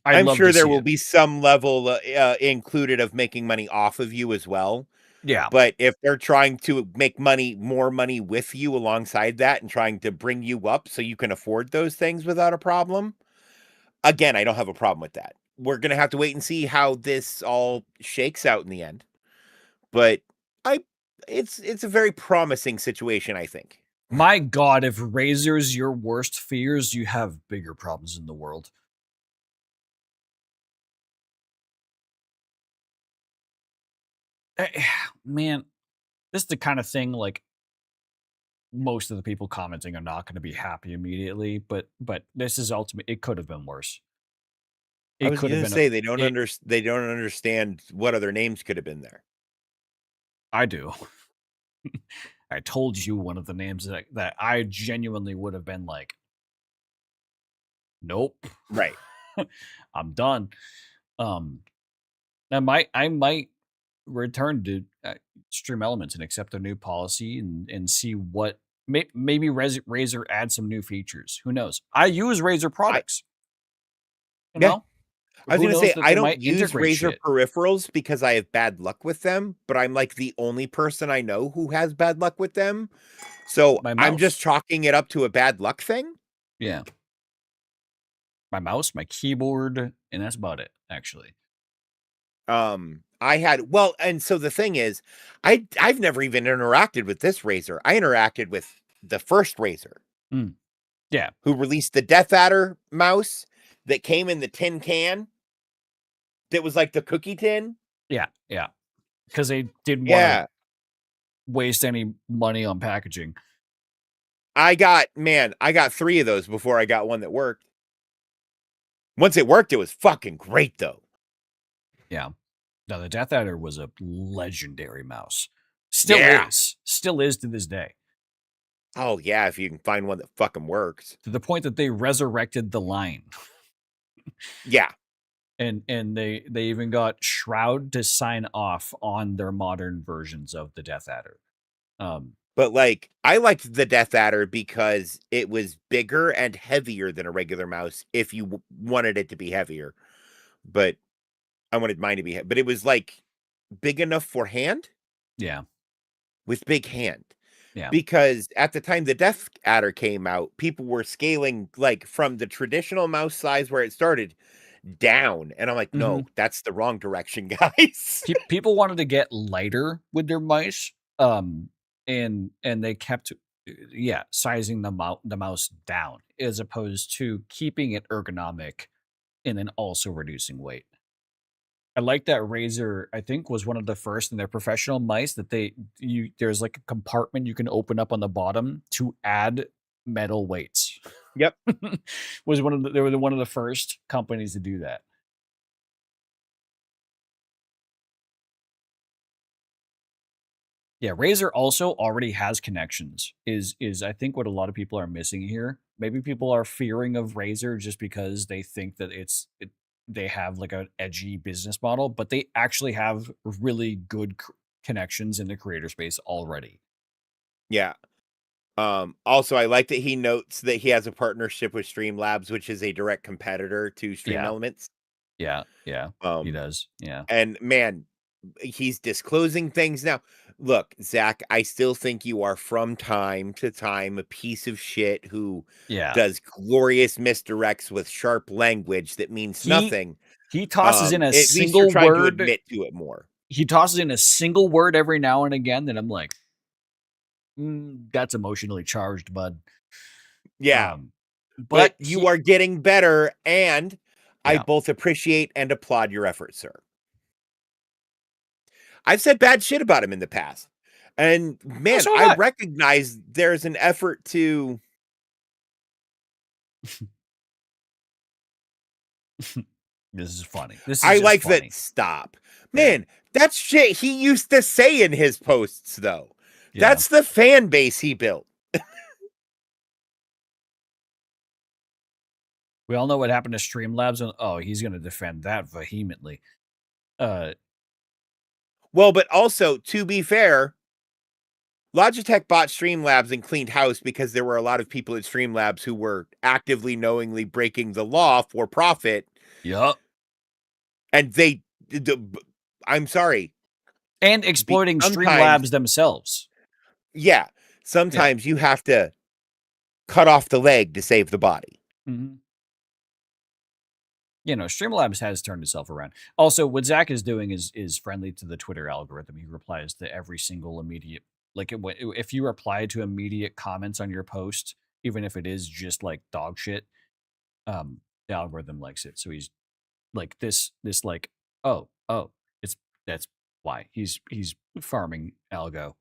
I'm sure there will be some level included of making money off of you as well. Yeah. But if they're trying to make more money with you alongside that and trying to bring you up so you can afford those things without a problem, again, I don't have a problem with that. We're going to have to wait and see how this all shakes out in the end. But it's a very promising situation, I think. My God, if Razer's your worst fears, you have bigger problems in the world. Man, this is the kind of thing like most of the people commenting are not going to be happy immediately, but this is ultimate. It could have been worse. I was going to say they don't understand what other names could have been there. I do. I told you one of the names that I genuinely would have been like, nope. Right. I'm done. I might return to Stream Elements and accept their new policy and see what maybe Razer add some new features. Who knows? I use Razer products. You know? I was going to say, I don't use Razer shit. peripherals because I have bad luck with them, but I'm like the only person I know who has bad luck with them. So I'm just chalking it up to a bad luck thing. Yeah. My mouse, my keyboard, and that's about it, actually. And so the thing is, I've never even interacted with this Razer. I interacted with the first Razer. Yeah. Who released the Death Adder mouse that came in the tin can. That was like the cookie tin. Yeah. Because they didn't want to waste any money on packaging. I got 3 of those before I got one that worked. Once it worked, it was fucking great though. Yeah. No, the Death Adder was a legendary mouse. Still is to this day. Oh yeah, if you can find one that fucking works. To the point that they resurrected the line. Yeah. And they even got Shroud to sign off on their modern versions of the Death Adder. But like, I liked the Death Adder because it was bigger and heavier than a regular mouse if you wanted it to be heavier. But I wanted mine to be but it was like big enough for hand. Yeah. With big hand. Yeah. Because at the time the Death Adder came out, people were scaling like from the traditional mouse size where it started down. And I'm like, no, that's the wrong direction, guys. People wanted to get lighter with their mice, and they kept sizing the mouse down as opposed to keeping it ergonomic and then also reducing weight. I like that Razer, I think, was one of the first in their professional mice that there's like a compartment you can open up on the bottom to add metal weights. Yep. They were one of the first companies to do that. Yeah, Razer also already has connections. Is I think what a lot of people are missing here. Maybe people are fearing of Razer just because they think that they have like an edgy business model, but they actually have really good connections in the creator space already. Yeah. Also, I like that he notes that he has a partnership with Streamlabs, which is a direct competitor to Stream Elements. Yeah, he does. Yeah. And man, he's disclosing things now. Look, Zach, I still think you are from time to time a piece of shit who does glorious misdirects with sharp language that means nothing. He tosses in a at least you're single trying word. to admit to it more. He tosses in a single word every now and again that I'm like, that's emotionally charged, bud. Yeah. But you are getting better, and I both appreciate and applaud your efforts, sir. I've said bad shit about him in the past. And man, I recognize there's an effort to This is funny. I like that. Stop. Man, that's shit he used to say in his posts, though. Yeah. That's the fan base he built. We all know what happened to Streamlabs, and he's going to defend that vehemently. Well, but also, to be fair, Logitech bought Streamlabs and cleaned house because there were a lot of people at Streamlabs who were actively, knowingly breaking the law for profit. Yup. And I'm sorry. And exploiting Streamlabs themselves. Yeah. Sometimes you have to cut off the leg to save the body. Mm-hmm. Streamlabs has turned itself around. Also, what Zach is doing is friendly to the Twitter algorithm. He replies to every single immediate, if you reply to immediate comments on your post, even if it is just like dog shit, the algorithm likes it. So he's like that's why he's farming algo.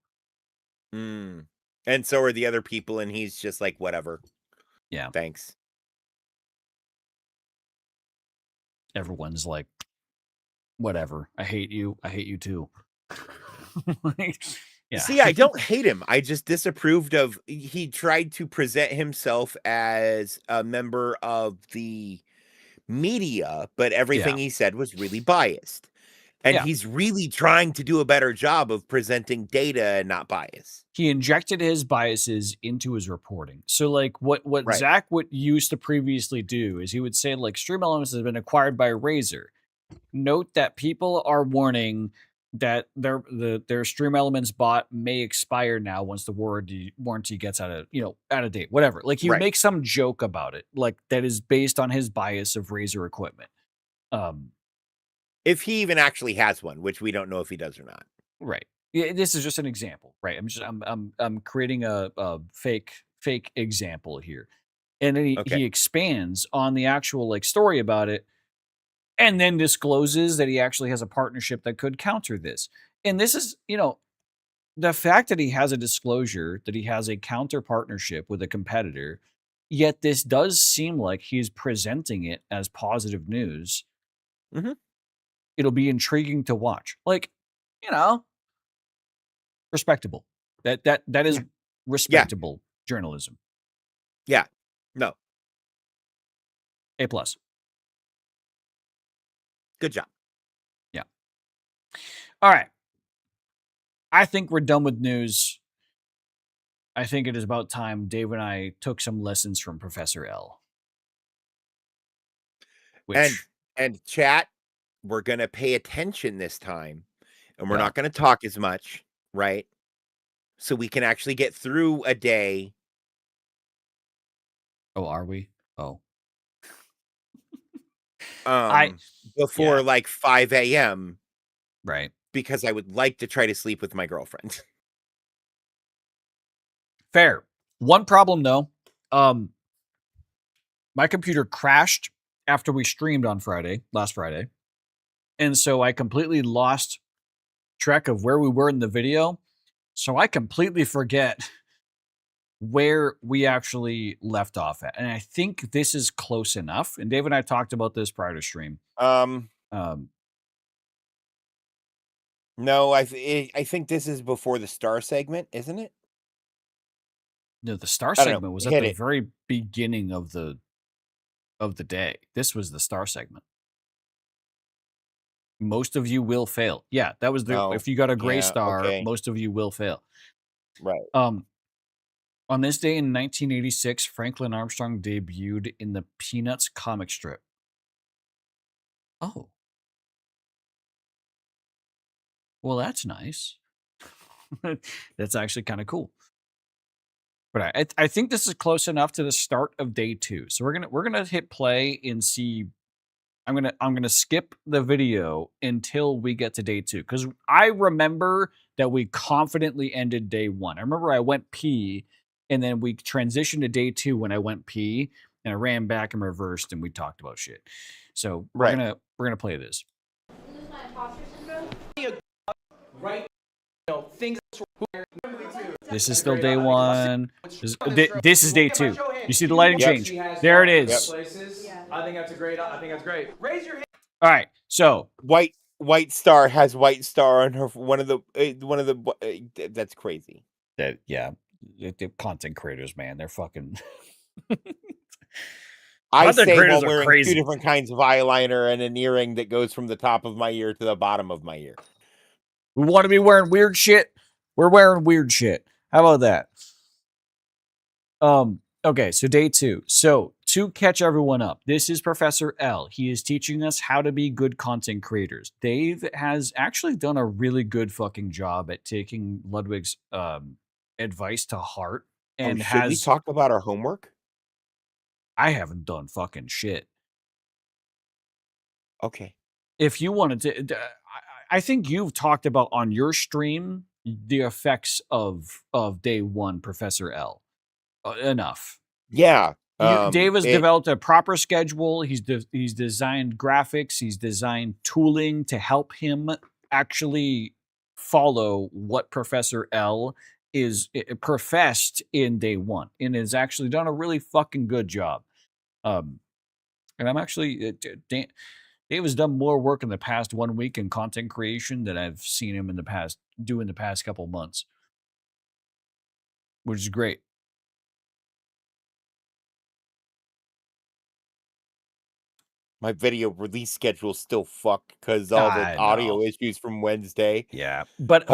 And so are the other people, and he's just like, whatever. Yeah. Thanks. Everyone's like, whatever. I hate you. I hate you too. See, I don't hate him. I just disapproved of. He tried to present himself as a member of the media, but everything he said was really biased. And he's really trying to do a better job of presenting data and not bias. He injected his biases into his reporting. So like what Zach used to previously do is he would say like Stream Elements has been acquired by Razer. Note that people are warning that their Stream Elements bot may expire now once the warranty gets out of date, whatever. Like he would make some joke about it, like that is based on his bias of Razer equipment. If he even actually has one, which we don't know if he does or not. Right. Yeah, this is just an example, right? I'm creating a fake example here. And then he expands on the actual story about it and then discloses that he actually has a partnership that could counter this. And this is, the fact that he has a disclosure that he has a counter partnership with a competitor, yet this does seem like he's presenting it as positive news. Mm-hmm. It'll be intriguing to watch. Respectable. That is respectable journalism. Yeah. No. A+. Good job. Yeah. All right. I think we're done with news. I think it is about time Dave and I took some lessons from Professor L. And chat, we're going to pay attention this time, and we're not going to talk as much, right? So we can actually get through a day. Oh, are we? Oh. before like 5 a.m. Right. because I would like to try to sleep with my girlfriend. Fair. One problem though, my computer crashed after we streamed on last Friday. And so I completely lost track of where we were in the video. So I completely forget where we actually left off at. And I think this is close enough. And Dave and I talked about this prior to stream. No, I think this is before the star segment, isn't it? No, the star I don't know. segment was at Hit the it. very beginning of the day. This was the star segment. Most of you will fail. Yeah, that was the Oh, if you got a gray yeah, star, okay. most of you will fail. Right. On this day in 1986, Franklin Armstrong debuted in the Peanuts comic strip. Oh. Well, that's nice. That's actually kind of cool. But I think this is close enough to the start of day 2. So we're gonna hit play and see. I'm gonna skip the video until we get to day 2 because I remember that we confidently ended day 1. I remember I went pee and then we transitioned to day 2 when I went pee and I ran back and reversed and we talked about shit. So we're gonna play this. Right. Things. This is still day 1. This is day 2. You see the lighting change? There it is. I think that's great. Raise your hand. All right. So White Star has White Star on her one of the that's crazy. The content creators, man, they're fucking. I say while wearing 2 different kinds of eyeliner and an earring that goes from the top of my ear to the bottom of my ear. We want to be wearing weird shit. We're wearing weird shit. How about that? Okay, so day 2. So to catch everyone up, this is Professor L. He is teaching us how to be good content creators. Dave has actually done a really good fucking job at taking Ludwig's advice to heart. And should we talk about our homework? I haven't done fucking shit. Okay. If you wanted to, I think you've talked about on your stream the effects of day 1, Professor L. Enough. Yeah. Dave has developed a proper schedule. He's designed graphics. He's designed tooling to help him actually follow what Professor L is professed in day 1, and has actually done a really fucking good job. And I'm actually Dave has done more work in the past 1 week in content creation than I've seen him in the past couple months, which is great. My video release schedule still fucked because all the audio issues from Wednesday. Yeah, but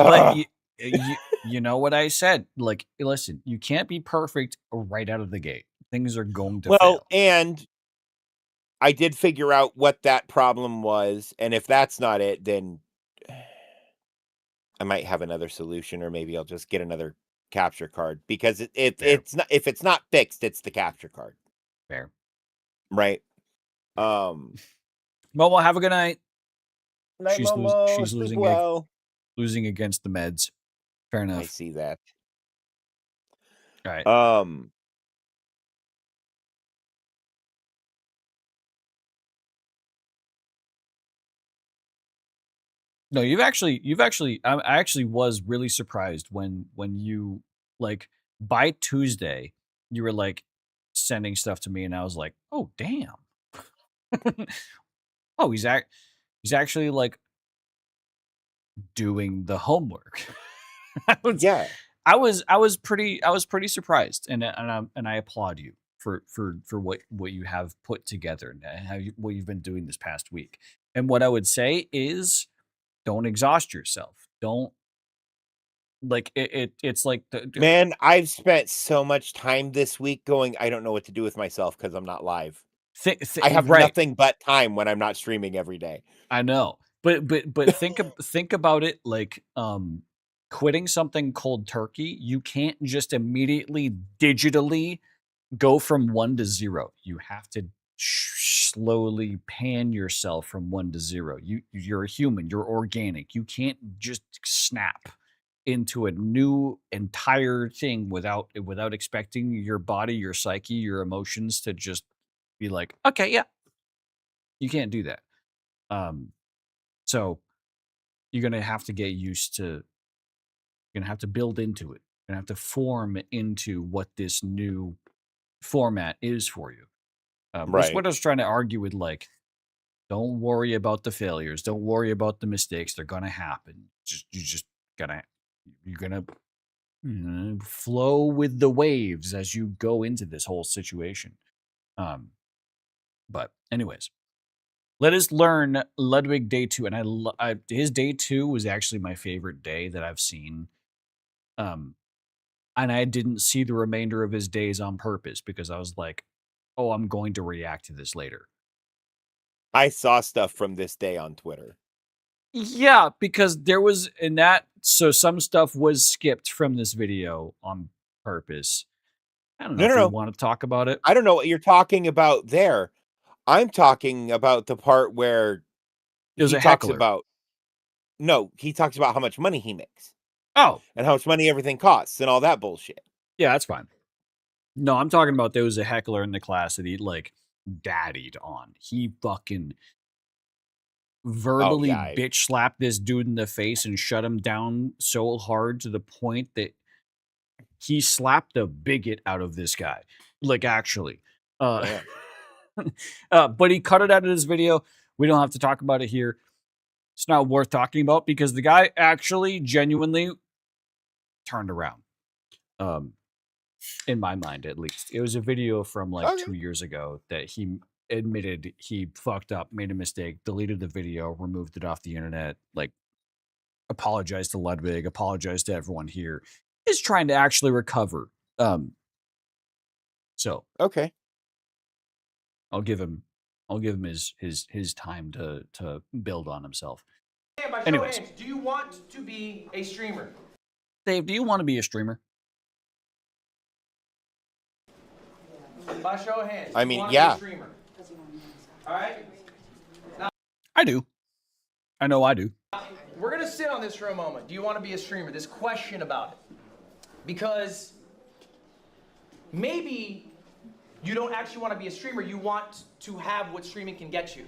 you know what I said? Like, listen, you can't be perfect right out of the gate. Things are going to fail. And I did figure out what that problem was, and if that's not it, then I might have another solution, or maybe I'll just get another capture card because if it's not fixed, it's the capture card. Fair, right? Momo, have a good night. She's losing losing against the meds. Fair enough. I see that. All right. No, I actually was really surprised when you, like, by Tuesday you were like sending stuff to me and I was like, oh damn. Oh, he's actually like doing the homework. I was pretty surprised, and I applaud you for what you have put together and what you've been doing this past week. And what I would say is, don't exhaust yourself. Don't, like, it's like man, I've spent so much time this week going, I don't know what to do with myself because I'm not live. I have nothing but time when I'm not streaming every day. I know, but think about it like quitting something cold turkey. You can't just immediately digitally go from 1 to 0. You have to slowly pan yourself from 1 to 0. You're a human. You're organic. You can't just snap into a new entire thing without expecting your body, your psyche, your emotions to just be like, okay, yeah. You can't do that. So you're gonna have to get used to. You're gonna have to build into it. You're gonna have to form into what this new format is for you. That's what I was trying to argue with. Like, don't worry about the failures. Don't worry about the mistakes. They're gonna happen. You're gonna flow with the waves as you go into this whole situation. But anyways, let us learn Ludwig day 2, and his day 2 was actually my favorite day that I've seen. And I didn't see the remainder of his days on purpose because I was like, oh, I'm going to react to this later. I saw stuff from this day on Twitter. Yeah, because there was so some stuff was skipped from this video on purpose. I don't know if we want to talk about it. I don't know what you're talking about there. I'm talking about the part where There's he a talks heckler. about he talks about how much money he makes. Oh. And how much money everything costs and all that bullshit. Yeah, that's fine. No, I'm talking about there was a heckler in the class that he like daddied on. He fucking verbally bitch slapped this dude in the face and shut him down so hard to the point that he slapped the bigot out of this guy. Like, actually. But he cut it out of this video. We don't have to talk about it here. It's not worth talking about because the guy actually genuinely turned around. In my mind, at least. It was a video from like 2 years ago that he admitted he fucked up, made a mistake, deleted the video, removed it off the internet, like apologized to Ludwig, apologized to everyone here. Is trying to actually recover. So okay. I'll give him his time to build on himself. Anyways, do you want to be a streamer? Dave, do you want to be a streamer? By show of hands. I mean, Be yeah. a streamer? All right. Now, I do. I know I do. we're gonna sit on this for a moment. Do you want to be a streamer? This question about it, because maybe you don't actually want to be a streamer. You want to have what streaming can get you.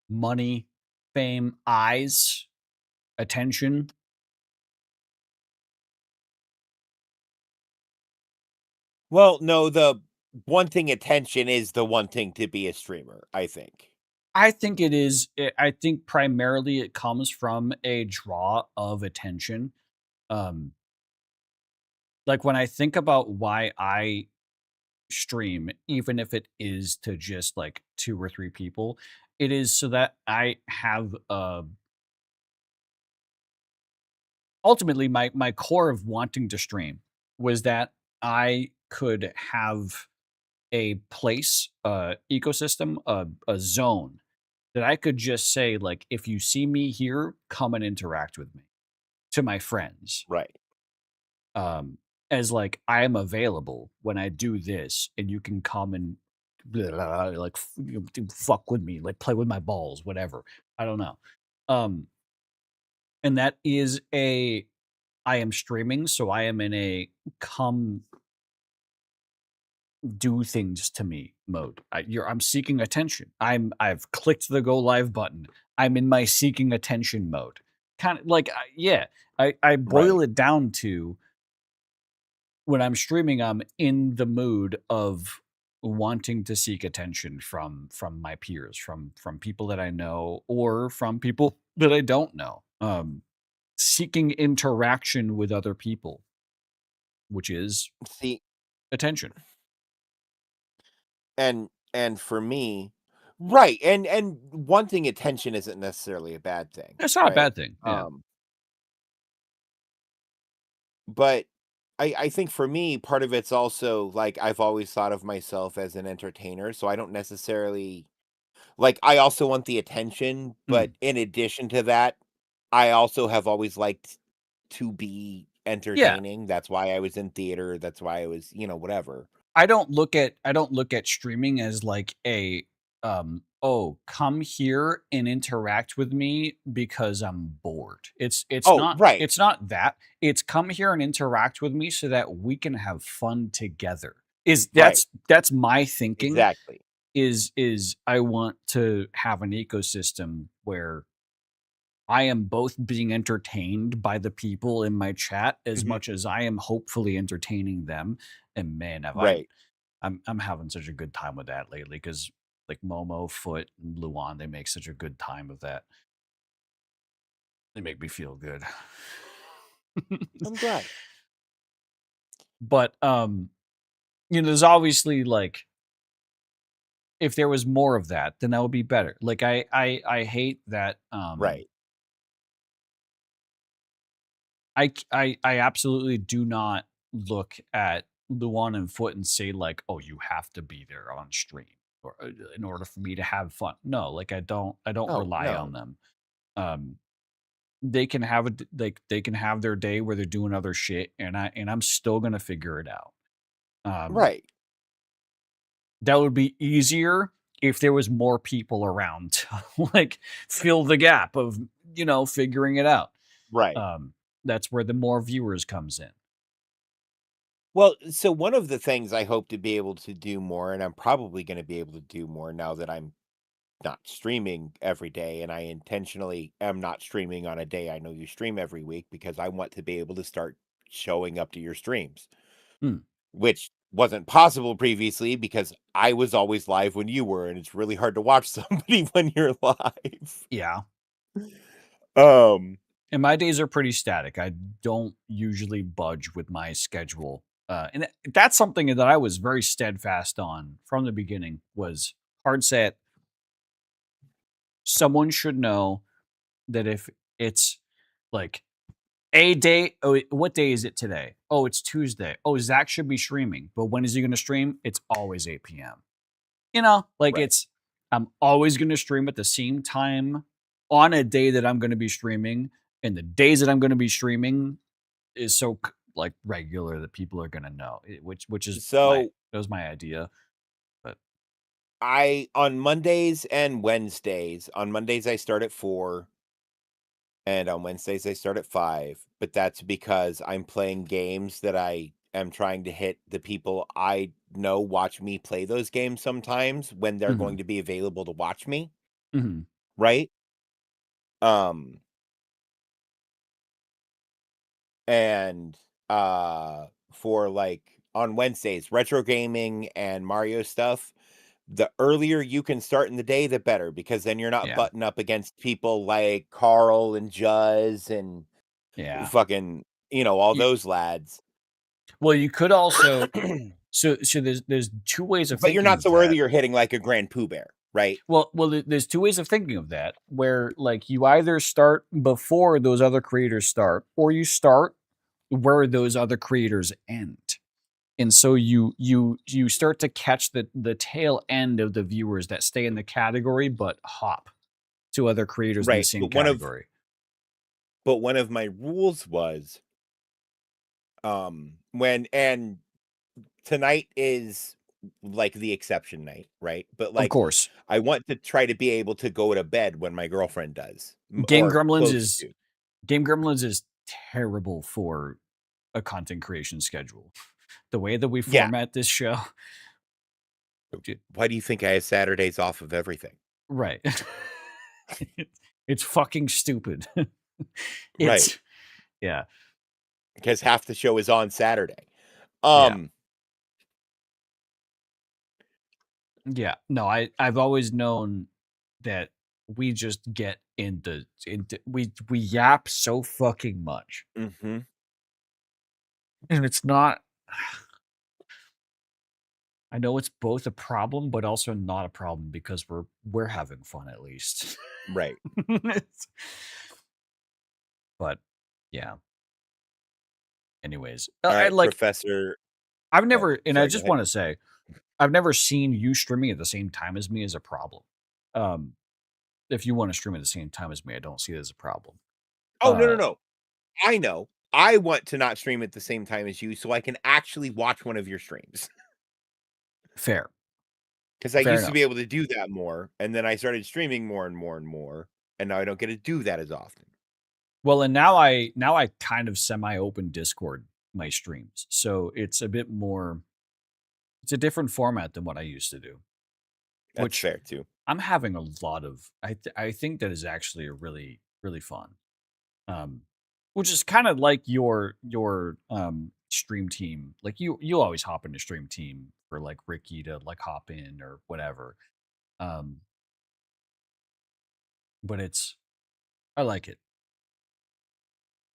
Money, fame, eyes, attention. Well, no, the wanting attention is the one thing to be a streamer, I think. I think it is. I think primarily it comes from a draw of attention. Like when I think about why I stream, even if it is to just like 2 or 3 people, it is so that I have ultimately my core of wanting to stream was that I could have a place, ecosystem, a zone that I could just say, like, if you see me here, come and interact with me to my friends. Right. As like, I am available when I do this and you can come and blah, blah, blah, like fuck with me, like play with my balls, whatever. I don't know. And that is I am streaming, so I am in a come do things to me mode. I'm seeking attention. I've clicked the go live button. I'm in my seeking attention mode. Kind of like, I boil it down to when I'm streaming, I'm in the mood of wanting to seek attention from my peers, from people that I know or from people that I don't know. Seeking interaction with other people, which is attention. And for me, right, and wanting attention isn't necessarily a bad thing. It's not a bad thing. Yeah. But I think for me, part of it's also like I've always thought of myself as an entertainer, so I don't necessarily like I also want the attention, but in addition to that, I also have always liked to be entertaining. That's why I was in theater. That's why I was, whatever. I don't look at streaming as like a oh, come here and interact with me because I'm bored. It's Oh, right. it's not that. It's come here and interact with me so that we can have fun together. Right. That's my thinking. Exactly. Is I want to have an ecosystem where I am both being entertained by the people in my chat as Mhm. much as I am hopefully entertaining them. And man, Right. I'm having such a good time with that lately because like Momo, Foot, and Luan, they make such a good time of that. They make me feel good. I'm glad. But there's obviously like if there was more of that, then that would be better. Like I hate that Right. I absolutely do not look at Luan and Foot and say like, "Oh, you have to be there on stream or in order for me to have fun." No, like I don't Oh, rely on no. them. Um, they can have they can have their day where they're doing other shit, and I'm still gonna figure it out. Right. That would be easier if there was more people around to like fill the gap of figuring it out. Right. That's where the more viewers comes in. Well, so one of the things I hope to be able to do more, and I'm probably going to be able to do more now that I'm not streaming every day, and I intentionally am not streaming on a day I know you stream every week because I want to be able to start showing up to your streams, Hmm. which wasn't possible previously because I was always live when you were, and it's really hard to watch somebody when you're live. Yeah. Um, And my days are pretty static. I don't usually budge with my schedule. And that's something that I was very steadfast on from the beginning was hard set. Someone should know that if it's like a day, oh, what day is it today? Oh, it's Tuesday. Oh, Zach should be streaming. But when is he going to stream? It's always 8 p.m. Like Right. I'm always going to stream at the same time on a day that I'm going to be streaming. And the days that I'm going to be streaming is so like regular that people are going to know, which is So that was my idea. But on Mondays and Wednesdays, on Mondays I start at 4 and on Wednesdays I start at 5, but that's because I'm playing games that I am trying to hit the people I know watch me play those games sometimes when they're Mhm. going to be available to watch me, Mhm. right? And for like on Wednesdays, retro gaming and Mario stuff, the earlier you can start in the day, the better, because then you're not Yeah. butting up against people like Carl and Juz and Yeah. fucking, all You- those lads. Well, you could also so there's two ways of But you're thinking not of so that. early you're hitting like a Grand Pooh Bear, right? Well, there's two ways of thinking of that where like you either start before those other creators start or you start where those other creators end. And so you start to catch the tail end of the viewers that stay in the category but hop to other creators in the Right. same category. But one of my rules was when tonight is like the exception night, right? But Of like course. I want to try to be able to go to bed when my girlfriend does. Game Or Gremlins close is to. Game Gremlins is terrible for a content creation schedule. The way that we Yeah. format this show. Why do you think I have Saturdays off of everything? Right. It's fucking stupid. Right. Yeah. Because half the show is on Saturday. Yeah. No, I've always known that we just get into we yap so fucking much. Mm-hmm. And it's not I know it's both a problem, but also not a problem because we're having fun at least. Right. But yeah. Anyways, All I right, like Professor. I've never, and I sorry, go just ahead. want to say, I've never seen you streaming at the same time as me as a problem. If you want to stream at the same time as me, I don't see it as a problem. Oh, no. I know. I want to not stream at the same time as you so I can actually watch one of your streams. Fair. Because I Fair used to be enough. able to do that more, and then I started streaming more and more and more, and now I don't get to do that as often. Well, and now I kind of semi-open Discord my streams. So it's a bit more it's a different format than what I used to do. That's Which fair too. I'm having a lot of I think that is actually a really, really fun. Which is kind of like your stream team. Like you always hop into stream team for like Ricky to like hop in or whatever. But I like it.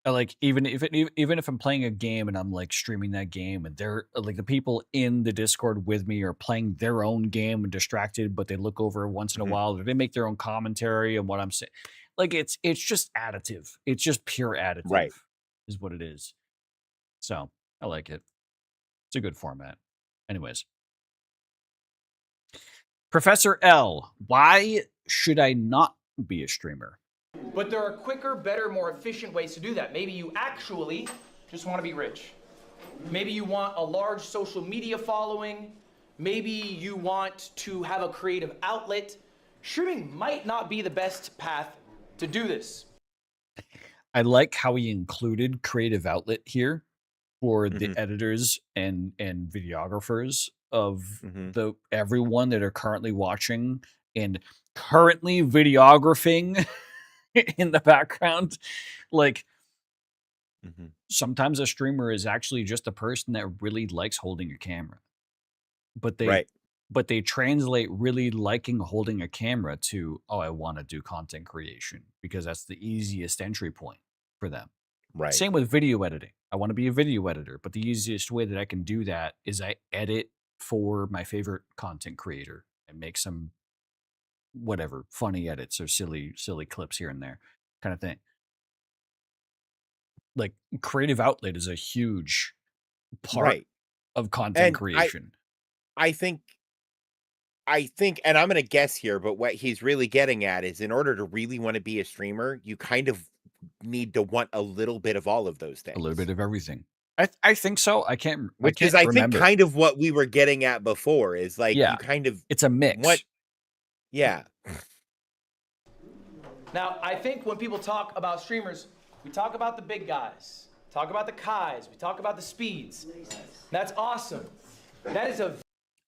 I like even if I'm playing a game and I'm like streaming that game and they're like the people in the Discord with me are playing their own game and distracted, but they look over once in a while or they make their own commentary on what I'm saying. Like it's just additive. It's just pure additive, Right. is what it is. So I like it. It's a good format. Anyways, Professor L, why should I not be a streamer? But there are quicker, better, more efficient ways to do that. Maybe you actually just want to be rich. Maybe you want a large social media following. Maybe you want to have a creative outlet. Streaming might not be the best path to do this. I like how he included creative outlet here for the editors and videographers of the everyone that are currently watching and currently videographing in the background. Like sometimes a streamer is actually just a person that really likes holding a camera. But they translate really liking holding a camera to, oh, I want to do content creation because that's the easiest entry point for them. Right. Same with video editing. I want to be a video editor, but the easiest way that I can do that is I edit for my favorite content creator and make some whatever funny edits or silly clips here and there kind of thing. Like creative outlet is a huge part of content And creation. I think, and I'm going to guess here, but what he's really getting at is in order to really want to be a streamer, you kind of need to want a little bit of all of those things. A little bit of everything. I think so. I can't Think remember. kind of what we were getting at before is like you kind of it's a mix. Yeah. Now, I think when people talk about streamers, we talk about the big guys, talk about the Kais, we talk about the Speeds. That's awesome. That is a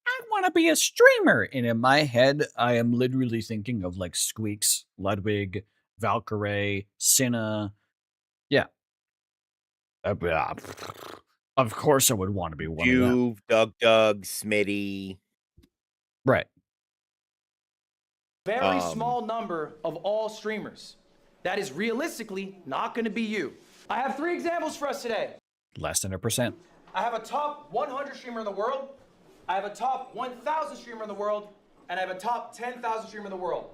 I want to be a streamer. And in my head, I am literally thinking of like Squeaks, Ludwig, Valkyrie, Cinna. Yeah. Of course I would want to be one of them. Doug, Smitty. Right. very small number of all streamers. That is realistically not going to be you. I have 3 examples for us today. Less than 1%. I have a top 100 streamer in the world. I have a top 1,000 streamer in the world. And I have a top 10,000 streamer in the world.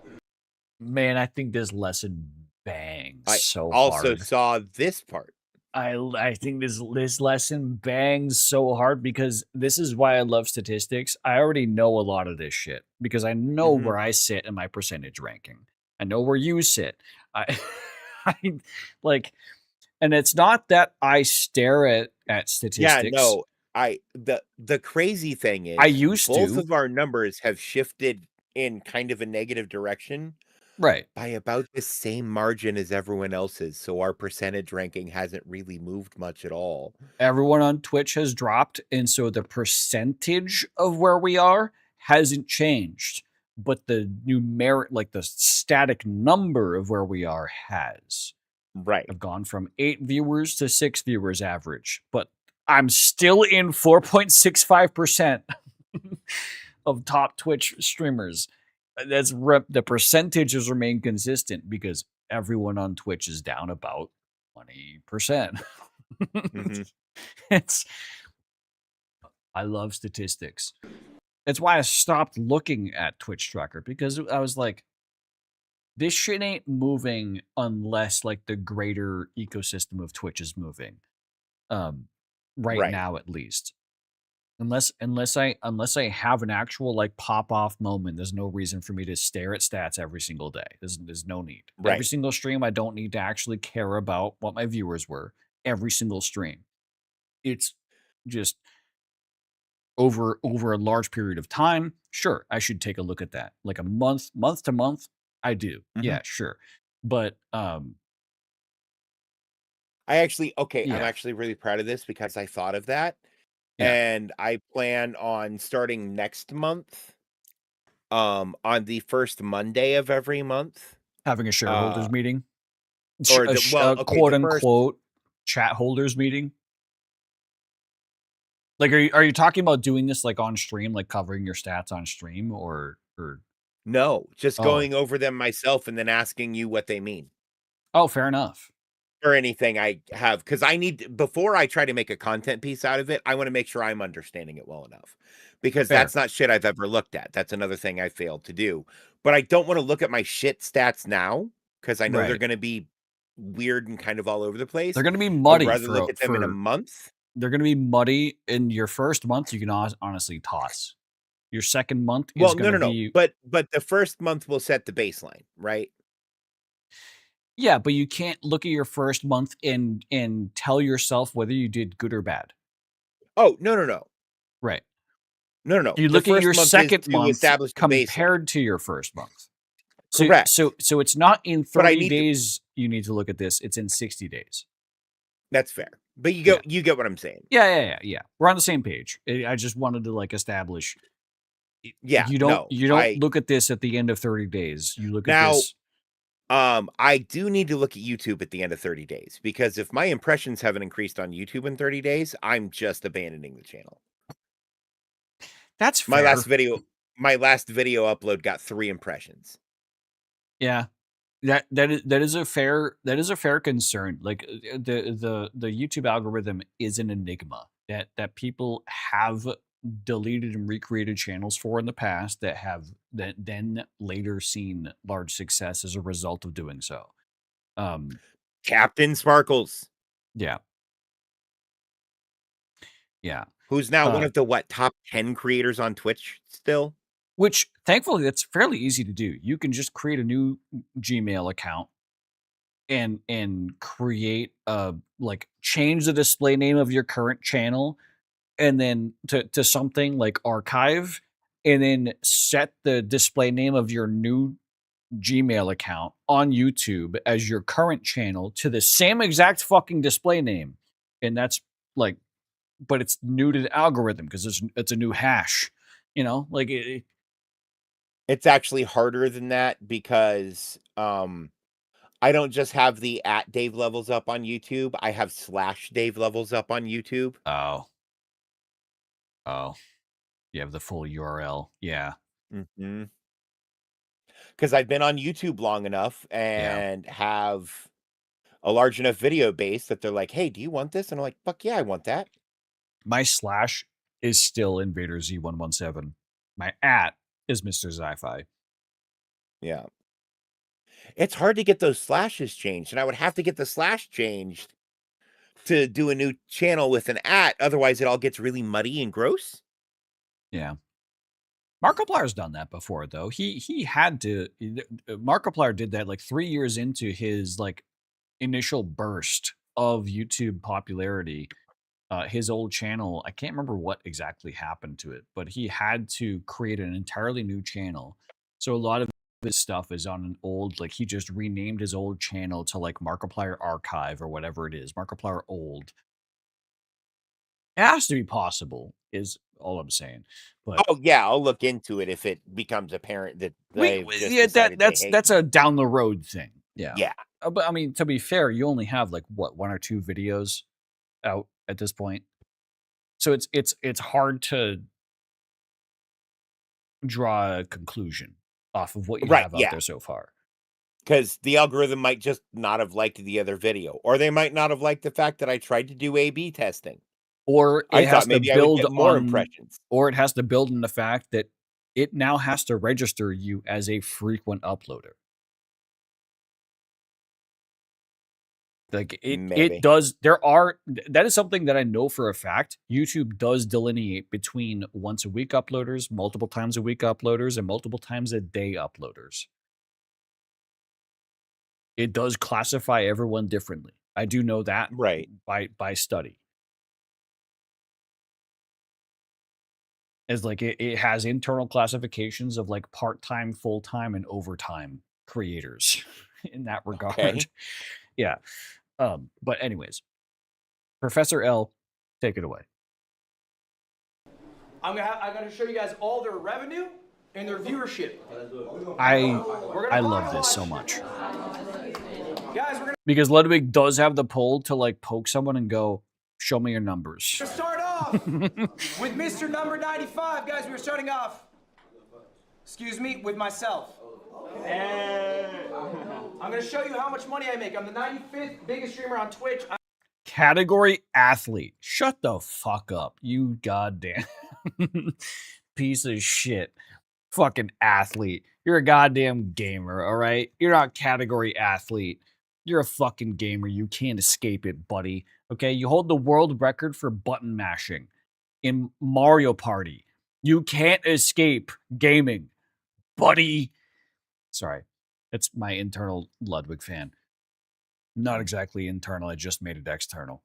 Man, I think this lesson bangs so also hard. saw this part. I think this lesson bangs so hard because this is why I love statistics. I already know a lot of this shit because I know where I sit in my percentage ranking. I know where you sit. I like, and it's not that I stare at statistics. Yeah, no. The crazy thing is I used both to. of our numbers have shifted in kind of a negative direction. Right. By about the same margin as everyone else's. So our percentage ranking hasn't really moved much at all. Everyone on Twitch has dropped. And so the percentage of where we are hasn't changed. But the numeric, like the static number of where we are has. Right. I've gone from 8 viewers to 6 viewers average. But I'm still in 4.65% of top Twitch streamers. That's the percentages remain consistent because everyone on Twitch is down about 20%. I love statistics. That's why I stopped looking at Twitch Tracker because I was like, this shit ain't moving unless like the greater ecosystem of Twitch is moving. Right now at least. Unless I have an actual like pop off moment, there's no reason for me to stare at stats every single day. There's no need. Right. Every single stream, I don't need to actually care about what my viewers were. Every single stream, it's just over a large period of time, sure, I should take a look at that. Like a month to month, I do. Yeah, sure. But I'm Yeah. actually really proud of this because I thought of that. Yeah. And I plan on starting next month, on the first Monday of every month. Having a shareholders meeting. Or A quote unquote chat holders meeting. Like, are you talking about doing this like on stream, like covering your stats on stream, or No, just Oh. going over them myself and then asking you what they mean. Oh, fair enough. Or anything I have, because before I try to make a content piece out of it, I want to make sure I'm understanding it well enough. Because Fair. that's not shit I've ever looked at. That's another thing I failed to do. But I don't want to look at my shit stats now, because I know they're Right. going to be weird and kind of all over the place. They're going to be I'd muddy rather look at them in a month. They're going to be muddy in your first month. You can honestly toss. Your second month is Well, going to no. be But the first month will set the baseline, right? Yeah, but you can't look at your first month and tell yourself whether you did good or bad. Oh, no. Right. No. You The look at first your month is second to month establish the baseline. compared to your first month. So, Correct. So it's not in But I 30 need to- days you need to look at this. It's in 60 days. That's fair. But you get what I'm saying. Yeah. We're on the same page. I just wanted to like establish. Yeah. You don't look at this at the end of 30 days. You look at this. I do need to look at YouTube at the end of 30 days, because if my impressions haven't increased on YouTube in 30 days, I'm just abandoning the channel. That's fair. My last video upload got 3 impressions. Yeah. That is a fair concern. Like the YouTube algorithm is an enigma that people have deleted and recreated channels for in the past that have then later seen large success as a result of doing so. Captain Sparkles. Yeah. Who's now one of the top 10 creators on Twitch still? Which thankfully that's fairly easy to do. You can just create a new Gmail account and create change the display name of your current channel and then to something like archive, and then set the display name of your new Gmail account on YouTube as your current channel to the same exact fucking display name. And that's like, but it's new to the algorithm because it's a new hash, It's actually harder than that because I don't just have the @Dave Levels up on YouTube. I have /Dave Levels up on YouTube. Oh, you have the full URL. Yeah. Mm-hmm. Because I've been on YouTube long enough and have a large enough video base that they're like, hey, do you want this? And I'm like, fuck yeah, I want that. My / is still Invader Z117. My @ is Mr. Zi-Fi. Yeah. It's hard to get those slashes changed, and I would have to get the / changed to do a new channel with an @, otherwise it all gets really muddy and gross. Yeah. Markiplier's done that before, though. He had to. Markiplier did that like 3 years into his like initial burst of YouTube popularity. His old channel, I can't remember what exactly happened to it, but he had to create an entirely new channel. So a lot of his stuff is on an old, like he just renamed his old channel to like Markiplier Archive or whatever it is, Markiplier Old. It has to be possible, is all I'm saying. But oh yeah, I'll look into it if it becomes apparent that that's a down the road thing. Yeah. Yeah. But I mean, to be fair, you only have like what 1 or 2 videos out at this point, so it's hard to draw a conclusion off of what you have out there so far. Because the algorithm might just not have liked the other video, or they might not have liked the fact that I tried to do A/B testing. Or I thought maybe I would get more impressions. Or it has to build in the fact that it now has to register you as a frequent uploader. Like it does. That is something that I know for a fact. YouTube does delineate between once a week uploaders, multiple times a week uploaders, and multiple times a day uploaders. It does classify everyone differently. I do know that right by study. as like it has internal classifications of like part-time, full-time, and overtime creators in that regard. Okay. Yeah. But anyways, Professor L, take it away. I'm gonna show you guys all their revenue and their viewership. I love this so much. Guys, we're Because Ludwig does have the pull to like poke someone and go, show me your numbers. gonna start off with Mr. Number 95. Guys, we were starting off, excuse me, with myself. I'm gonna show you how much money I make. I'm the 95th biggest streamer on Twitch. Category athlete. Shut the fuck up, you goddamn piece of shit. Fucking athlete. You're a goddamn gamer, all right? You're not category athlete. You're a fucking gamer. You can't escape it, buddy. Okay? You hold the world record for button mashing in Mario Party. You can't escape gaming, buddy. Sorry. That's my internal Ludwig fan. Not exactly internal. I just made it external.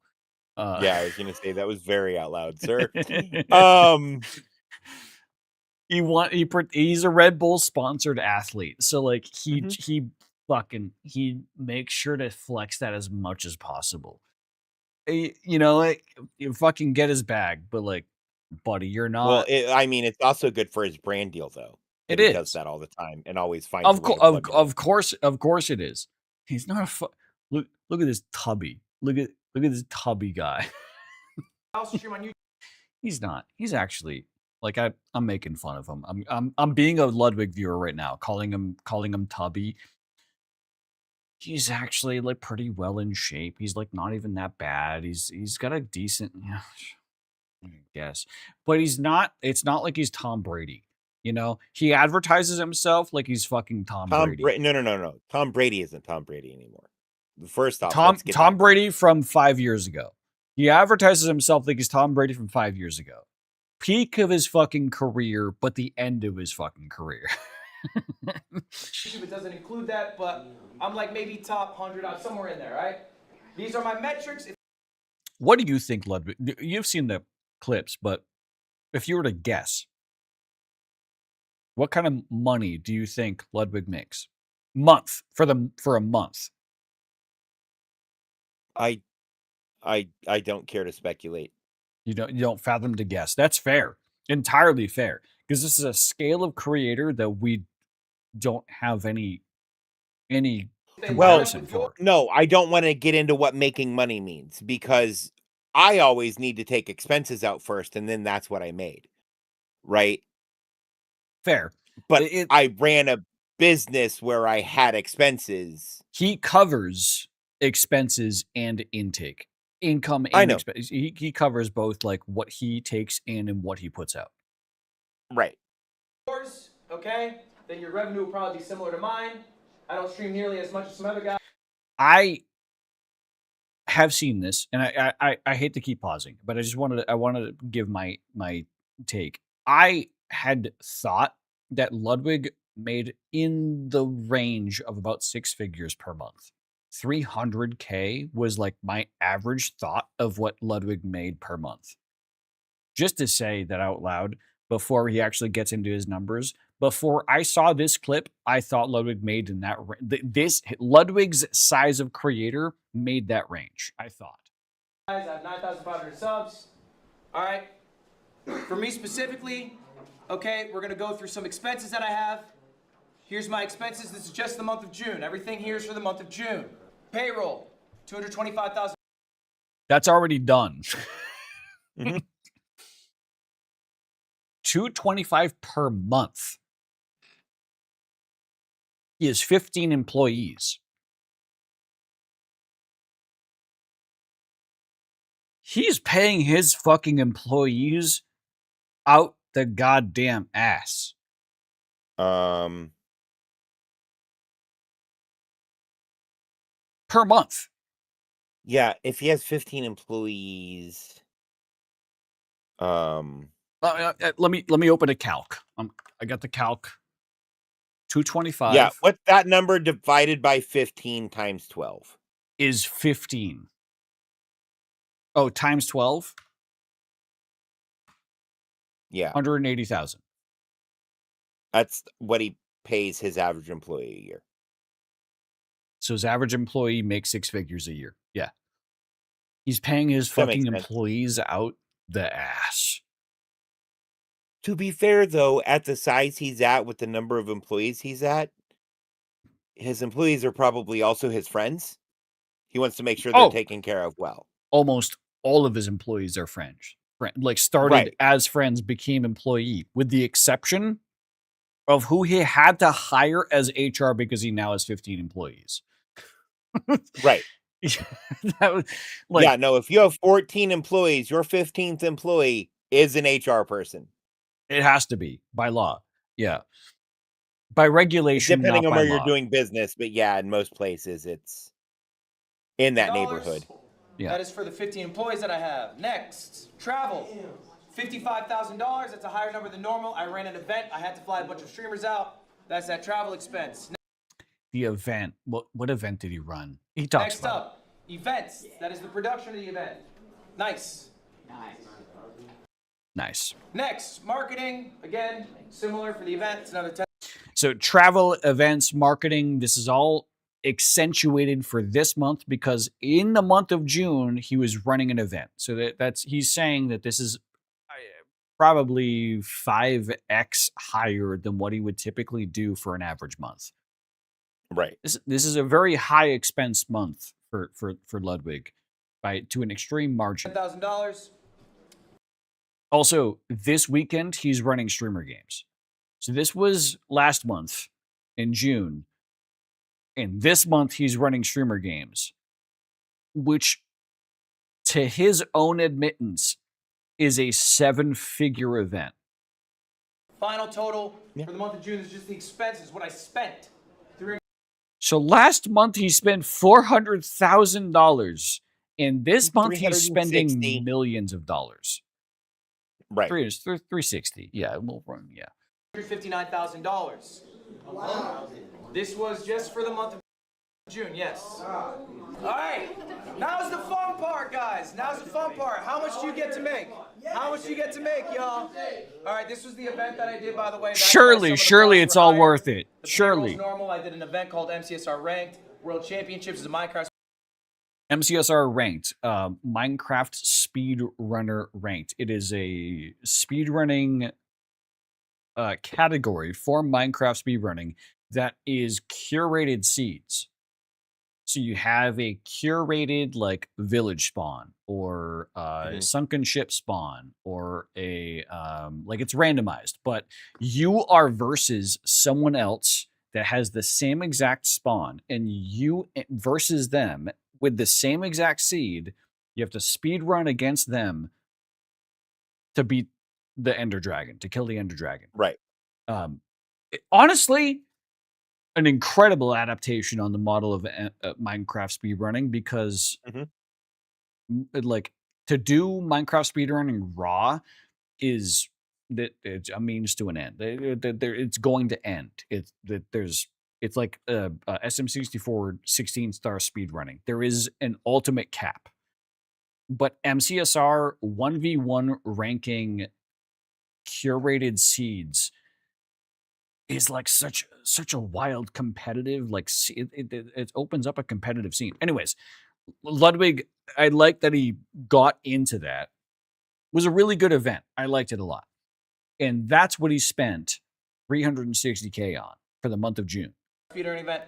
Yeah, I was gonna say that was very out loud, sir. He's a Red Bull sponsored athlete, so like he makes sure to flex that as much as possible. You know, like you fucking get his bag, but like, buddy, you're not. Well, I mean, it's also good for his brand deal, though. It He is. does that all the time and always finds Of a way to plug it in. of course it is. He's not a look at this tubby. Look at this tubby guy. Also stream on YouTube. He's not. He's actually like I'm making fun of him. I'm being a Ludwig viewer right now, calling him tubby. He's actually like pretty well in shape. He's like not even that bad. He's got a decent, yeah, I guess, but he's not. It's not like he's Tom Brady. You know, he advertises himself like he's fucking Tom Brady. No. Tom Brady isn't Tom Brady anymore. First off, Tom Brady from 5 years ago. He advertises himself like he's Tom Brady from 5 years ago. Peak of his fucking career, but the end of his fucking career. It doesn't include that, but I'm like maybe top 100, I'm somewhere in there, right? These are my metrics. What do you think, Ludwig? You've seen the clips, but if you were to guess, what kind of money do you think Ludwig makes? For a month. I don't care to speculate. You don't fathom to guess. That's fair. Entirely fair. Because this is a scale of creator that we don't have any comparison for. No, I don't want to get into what making money means because I always need to take expenses out first and then that's what I made. Right? Fair. But I ran a business where I had expenses. He covers expenses and intake. Income and expenses. He covers both like what he takes in and what he puts out. Right. Okay? Then your revenue will probably be similar to mine. I don't stream nearly as much as some other guys. I have seen this, and I hate to keep pausing, but I wanted to give my take. I had thought that Ludwig made in the range of about 6 figures per month. 300K was like my average thought of what Ludwig made per month. Just to say that out loud before he actually gets into his numbers, before I saw this clip, I thought Ludwig made in that Ludwig's size of creator made that range. I thought. I have 9,500 subs. All right. For me specifically, okay, we're gonna go through some expenses that I have. Here's my expenses. This is just the month of June. Everything here is for the month of June. Payroll, $225,000. That's already done. $225 per month. He has 15 employees. He's paying his fucking employees out the goddamn ass. Per month. Yeah, if he has 15 employees, let me open a calc. I got the calc. 225. Yeah, what's that number divided by 15 times 12? Is 15. Oh, times 12? Yeah. 180,000. That's what he pays his average employee a year. So his average employee makes 6 figures a year. Yeah. He's paying his That makes fucking sense. employees out the ass. To be fair, though, at the size he's at with the number of employees he's at, his employees are probably also his friends. He wants to make sure they're taken care of well. Almost all of his employees are French. Like started as friends, became employee, with the exception of who he had to hire as HR because he now has 15 employees. Right. That was like, yeah, no, if you have 14 employees, your 15th employee is an HR person. It has to be by law. Yeah. By regulation, Depending not on by where law. you're doing business, but yeah, in most places it's in that neighborhood. Yeah. That is for the 15 employees that I have. Next, travel. $55,000. That's a higher number than normal. I ran an event. I had to fly a bunch of streamers out. That's that travel expense. The event. What event did he run? He talks Next about up, events. That is the production of the event. Nice. Nice. Next, marketing. Again, similar for the event. It's another 10. So travel, events, marketing, this is all accentuated for this month because in the month of June, he was running an event. So he's saying that this is probably 5x higher than what he would typically do for an average month. Right. This is a very high expense month for Ludwig to an extreme margin. $10,000. Also, this weekend, he's running streamer games. So this was last month in June. And this month, he's running streamer games, which, to his own admittance, is a 7-figure event. Final total for the month of June is just the expenses, what I spent. So last month, he spent $400,000. And this month, he's spending millions of dollars. Right. 360. Yeah, we'll run. Yeah. $159,000. This was just for the month of June, yes. All right, now's the fun part, guys. Now's the fun part. How much do you get to make? How much do you get to make, y'all? All right, this was the event that I did, by the way. Surely it's all worth it. Surely. Normal. I did an event called MCSR Ranked World Championships. It's a Minecraft. MCSR Ranked, Minecraft Speedrunner Ranked. It is a speedrunning category for Minecraft speedrunning that is curated seeds. So you have a curated like village spawn or sunken ship spawn or a like it's randomized, but you are versus someone else that has the same exact spawn, and you versus them with the same exact seed. You have to speed run against them to beat the Ender Dragon, to kill the Ender Dragon. Right. Honestly, an incredible adaptation on the model of Minecraft speedrunning because, like, to do Minecraft speedrunning raw is that it's a means to an end. It's going to end. It's like SM64 16-star speedrunning. There is an ultimate cap. But MCSR 1v1 ranking curated seeds is like such a wild competitive, like it opens up a competitive scene. Anyways, Ludwig, I like that he got into that. It was a really good event. I liked it a lot. And that's what he spent $360K on for the month of June. Speedrunning event.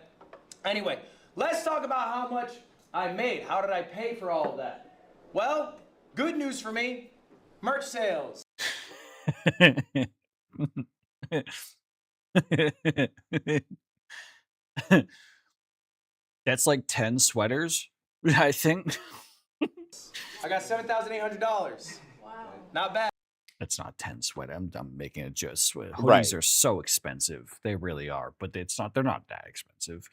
Anyway, let's talk about how much I made. How did I pay for all of that? Well, good news for me. Merch sales. That's like 10 sweaters, I think. I got $7,800. Wow. Not bad. It's not 10 sweat. I'm making it just sweat. Hoodies Right. are so expensive. They really are, but they're not that expensive.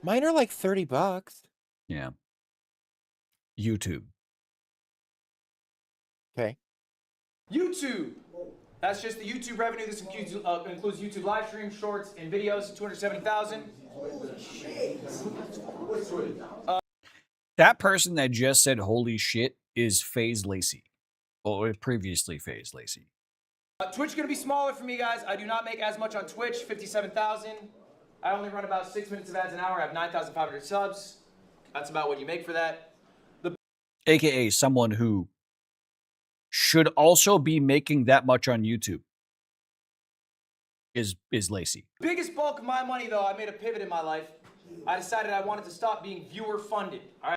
Mine are like $30. Yeah. YouTube. Okay. YouTube. That's just the YouTube revenue. This includes YouTube live streams, shorts, and videos. 270,000. That person that just said "holy shit" is FaZe Lacey, or previously FaZe Lacey. Twitch gonna be smaller for me, guys. I do not make as much on Twitch, 57,000. I only run about 6 minutes of ads an hour. I have 9,500 subs. That's about what you make for that. AKA someone who should also be making that much on YouTube is Lacey. Biggest bulk of my money, though, I made a pivot in my life. I decided I wanted to stop being viewer funded. All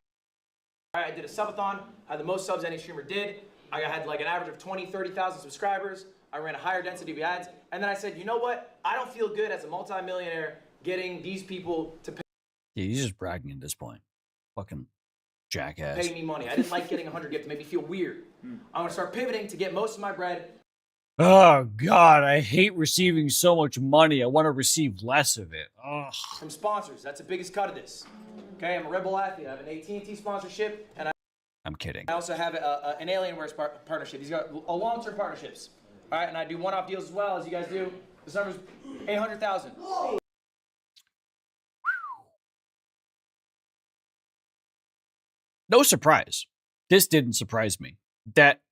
right, I did a subathon, had the most subs any streamer did. I had like an average of 20, 30,000 subscribers. I ran a higher density of ads. And then I said, you know what? I don't feel good as a multimillionaire getting these people to Yeah, he's just bragging at this point. Fucking jackass. pay me money. I didn't like getting 100 gifts. It made me feel weird. I'm going to start pivoting to get most of my bread. Oh, God, I hate receiving so much money. I want to receive less of it. Ugh. From sponsors. That's the biggest cut of this. Okay, I'm a Rebel athlete. I have an AT&T sponsorship, and I'm kidding. I also have an Alienware partnership. These are long-term partnerships. All right, and I do one-off deals as well, as you guys do. This number's 800,000. No surprise. This didn't surprise me.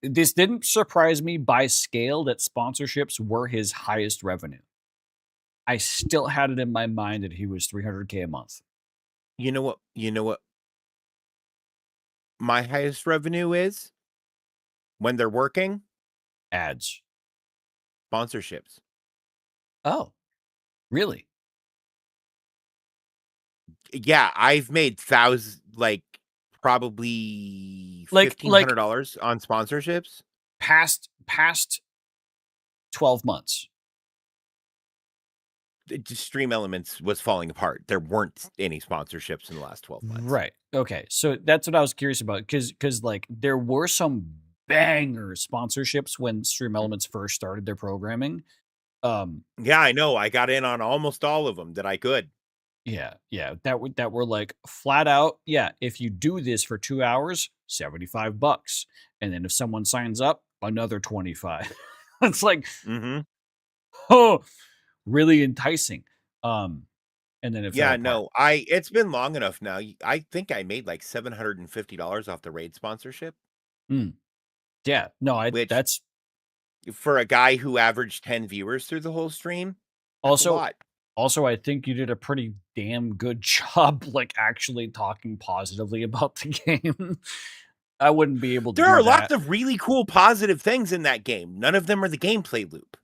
This didn't surprise me by scale that sponsorships were his highest revenue. I still had it in my mind that he was $300K a month. You know what? My highest revenue is when they're working. Ads. Sponsorships. Oh, really? Yeah, I've made probably $1,500 on sponsorships. Past 12 months. Stream Elements was falling apart. There weren't any sponsorships in the last 12 months. Right. Okay. So that's what I was curious about because like there were some banger sponsorships when Stream Elements first started their programming. Yeah, I know. I got in on almost all of them that I could. Yeah, that were like flat out. Yeah, if you do this for 2 hours, $75, and then if someone signs up, another 25. It's like, oh, really enticing. And then if it's been long enough now. I think I made like $750 off the raid sponsorship. Yeah, no, that's for a guy who averaged 10 viewers through the whole stream. Also, I think you did a pretty damn good job, like actually talking positively about the game. I wouldn't be able to. There are lots of really cool positive things in that game. None of them are the gameplay loop.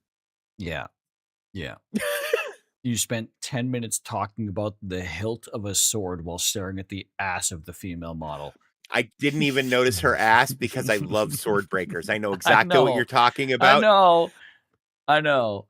Yeah. You spent 10 minutes talking about the hilt of a sword while staring at the ass of the female model. I didn't even notice her ass because I love sword breakers. I know exactly what you're talking about. I know.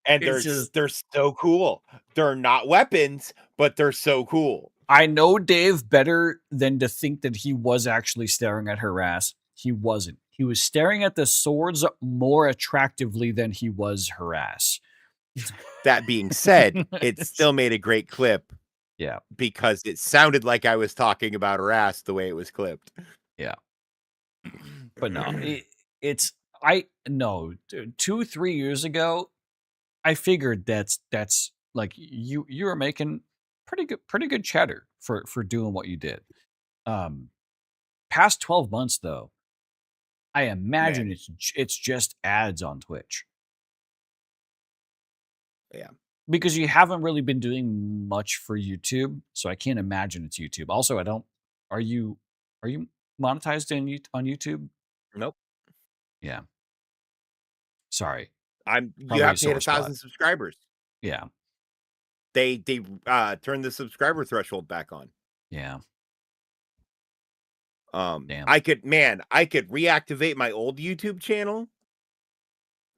And they're so cool. They're not weapons, but they're so cool. I know Dave better than to think that he was actually staring at her ass. He wasn't. He was staring at the swords more attractively than he was her ass. That being said, it still made a great clip. Yeah. Because it sounded like I was talking about her ass the way it was clipped. Yeah. But no, 2-3 years ago, I figured that's like you were making pretty good cheddar for doing what you did. Past 12 months though, I imagine it's just ads on Twitch. Yeah. Because you haven't really been doing much for YouTube, so I can't imagine it's YouTube. Also, are you monetized on YouTube? Nope. Yeah. Sorry. You have to hit 1,000 subscribers. Yeah. They turned the subscriber threshold back on. Yeah. Damn. I could reactivate my old YouTube channel,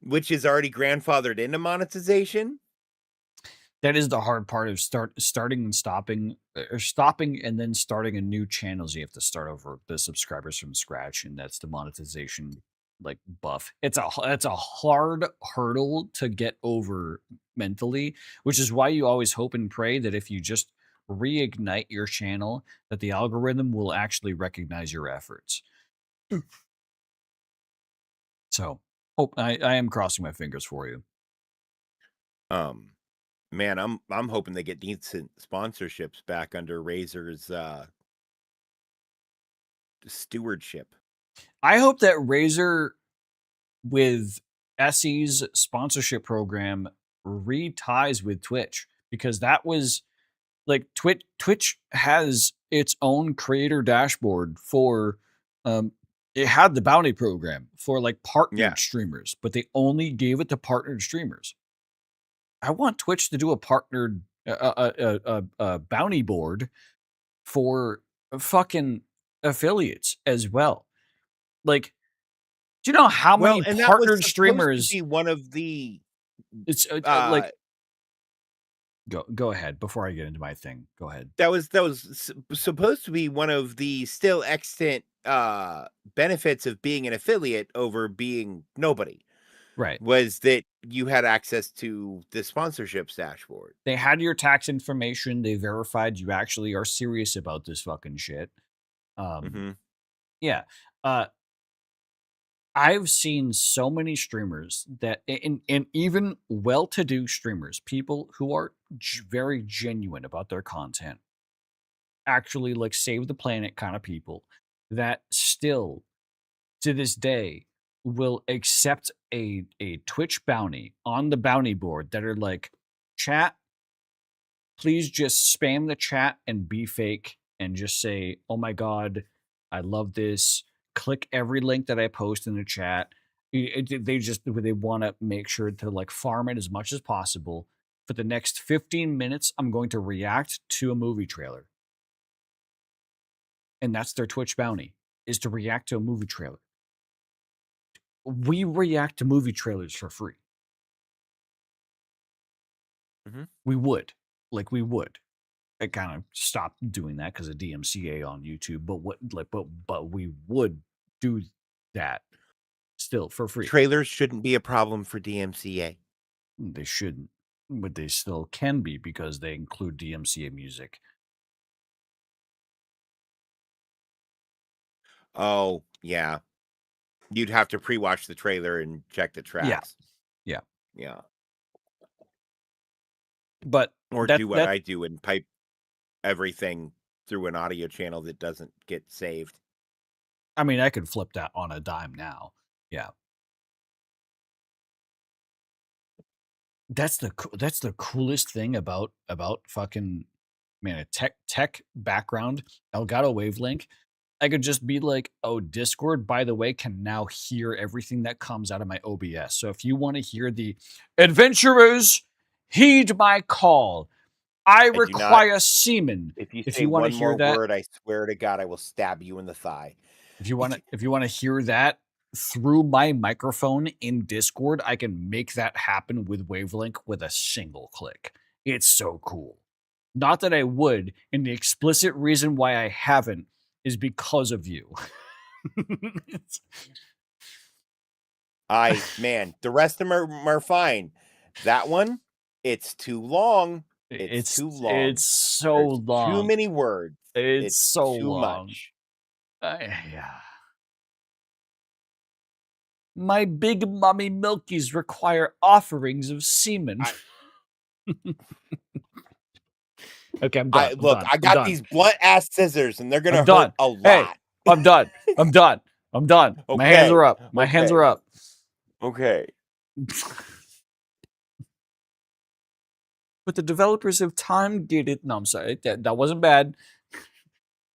which is already grandfathered into monetization. That is the hard part of starting and stopping, or stopping and then starting a new channel. You have to start over the subscribers from scratch, and that's the monetization like buff. It's a hard hurdle to get over mentally, which is why you always hope and pray that if you just reignite your channel, that the algorithm will actually recognize your efforts. So, I am crossing my fingers for you. Man, I'm hoping they get decent sponsorships back under Razor's stewardship. I hope that Razor, with Essie's sponsorship program reties with Twitch, because that was like Twitch has its own creator dashboard for it had the bounty program for like partnered streamers, but they only gave it to partnered streamers. I want Twitch to do a partnered bounty board for fucking affiliates as well. Like, do you know how many and that was partnered supposed streamers? to be one of the. It's like. Go ahead before I get into my thing. Go ahead. That was supposed to be one of the still extant benefits of being an affiliate over being nobody. Right. Was that you had access to the sponsorships dashboard. They had your tax information. They verified you actually are serious about this fucking shit. Yeah. I've seen so many streamers that, and even well-to-do streamers, people who are very genuine about their content, actually like save the planet kind of people, that still to this day will accept a Twitch bounty on the bounty board that are like, chat, please just spam the chat and be fake and just say, oh my God, I love this. Click every link that I post in the chat. They want to make sure to like farm it as much as possible. For the next 15 minutes, I'm going to react to a movie trailer. And that's their Twitch bounty, is to react to a movie trailer. We react to movie trailers for free. We would. I kind of stopped doing that because of DMCA on YouTube, but we would do that still for free. Trailers shouldn't be a problem for DMCA. They shouldn't, but they still can be because they include DMCA music. Oh, yeah. You'd have to pre-watch the trailer and check the tracks. Yeah. But do what I do and pipe everything through an audio channel that doesn't get saved. I mean, I could flip that on a dime now. Yeah. That's the coolest thing about fucking, man, a tech background, Elgato Wavelink. I could just be like, oh, Discord, by the way, can now hear everything that comes out of my OBS. So if you want to hear the adventurers, heed my call. I require semen. If you if say you want one to hear more that, word, I swear to God, I will stab you in the thigh. if you want to hear that through my microphone in Discord, I can make that happen with Wavelink with a single click. It's so cool. Not that I would, and the explicit reason why I haven't is because of you. Man, the rest of them are fine. That one, it's too long. It's too long. It's so long. Too many words. It's so too long. much. Yeah. My big mummy milkies require offerings of semen. Okay, I'm done. I got these blunt ass scissors, and they're gonna hurt a lot. Hey, I'm done. I'm done. Okay. My hands are up. My hands are up. Okay. But the developers have time gated. No, I'm sorry. That wasn't bad.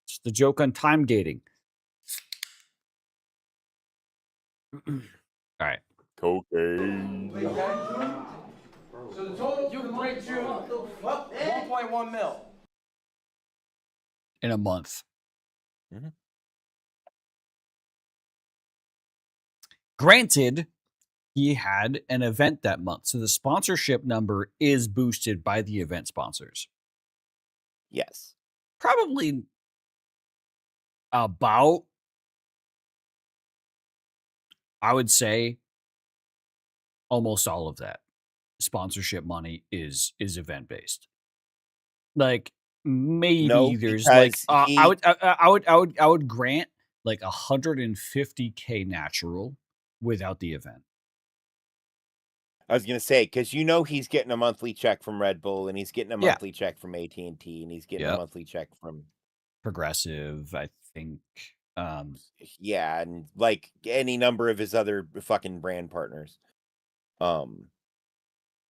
It's the joke on time gating. All right. Cocaine. So the total you can bring to 1.1 mil. In a month. Granted, he had an event that month, so the sponsorship number is boosted by the event sponsors. Yes. Probably about, I would say, almost all of that sponsorship money is event based. Like maybe there's like I would grant like 150K natural without the event. I was gonna say, because he's getting a monthly check from Red Bull, and he's getting a monthly check from AT&T, and he's getting a monthly check from Progressive, I think. Yeah, and like any number of his other fucking brand partners.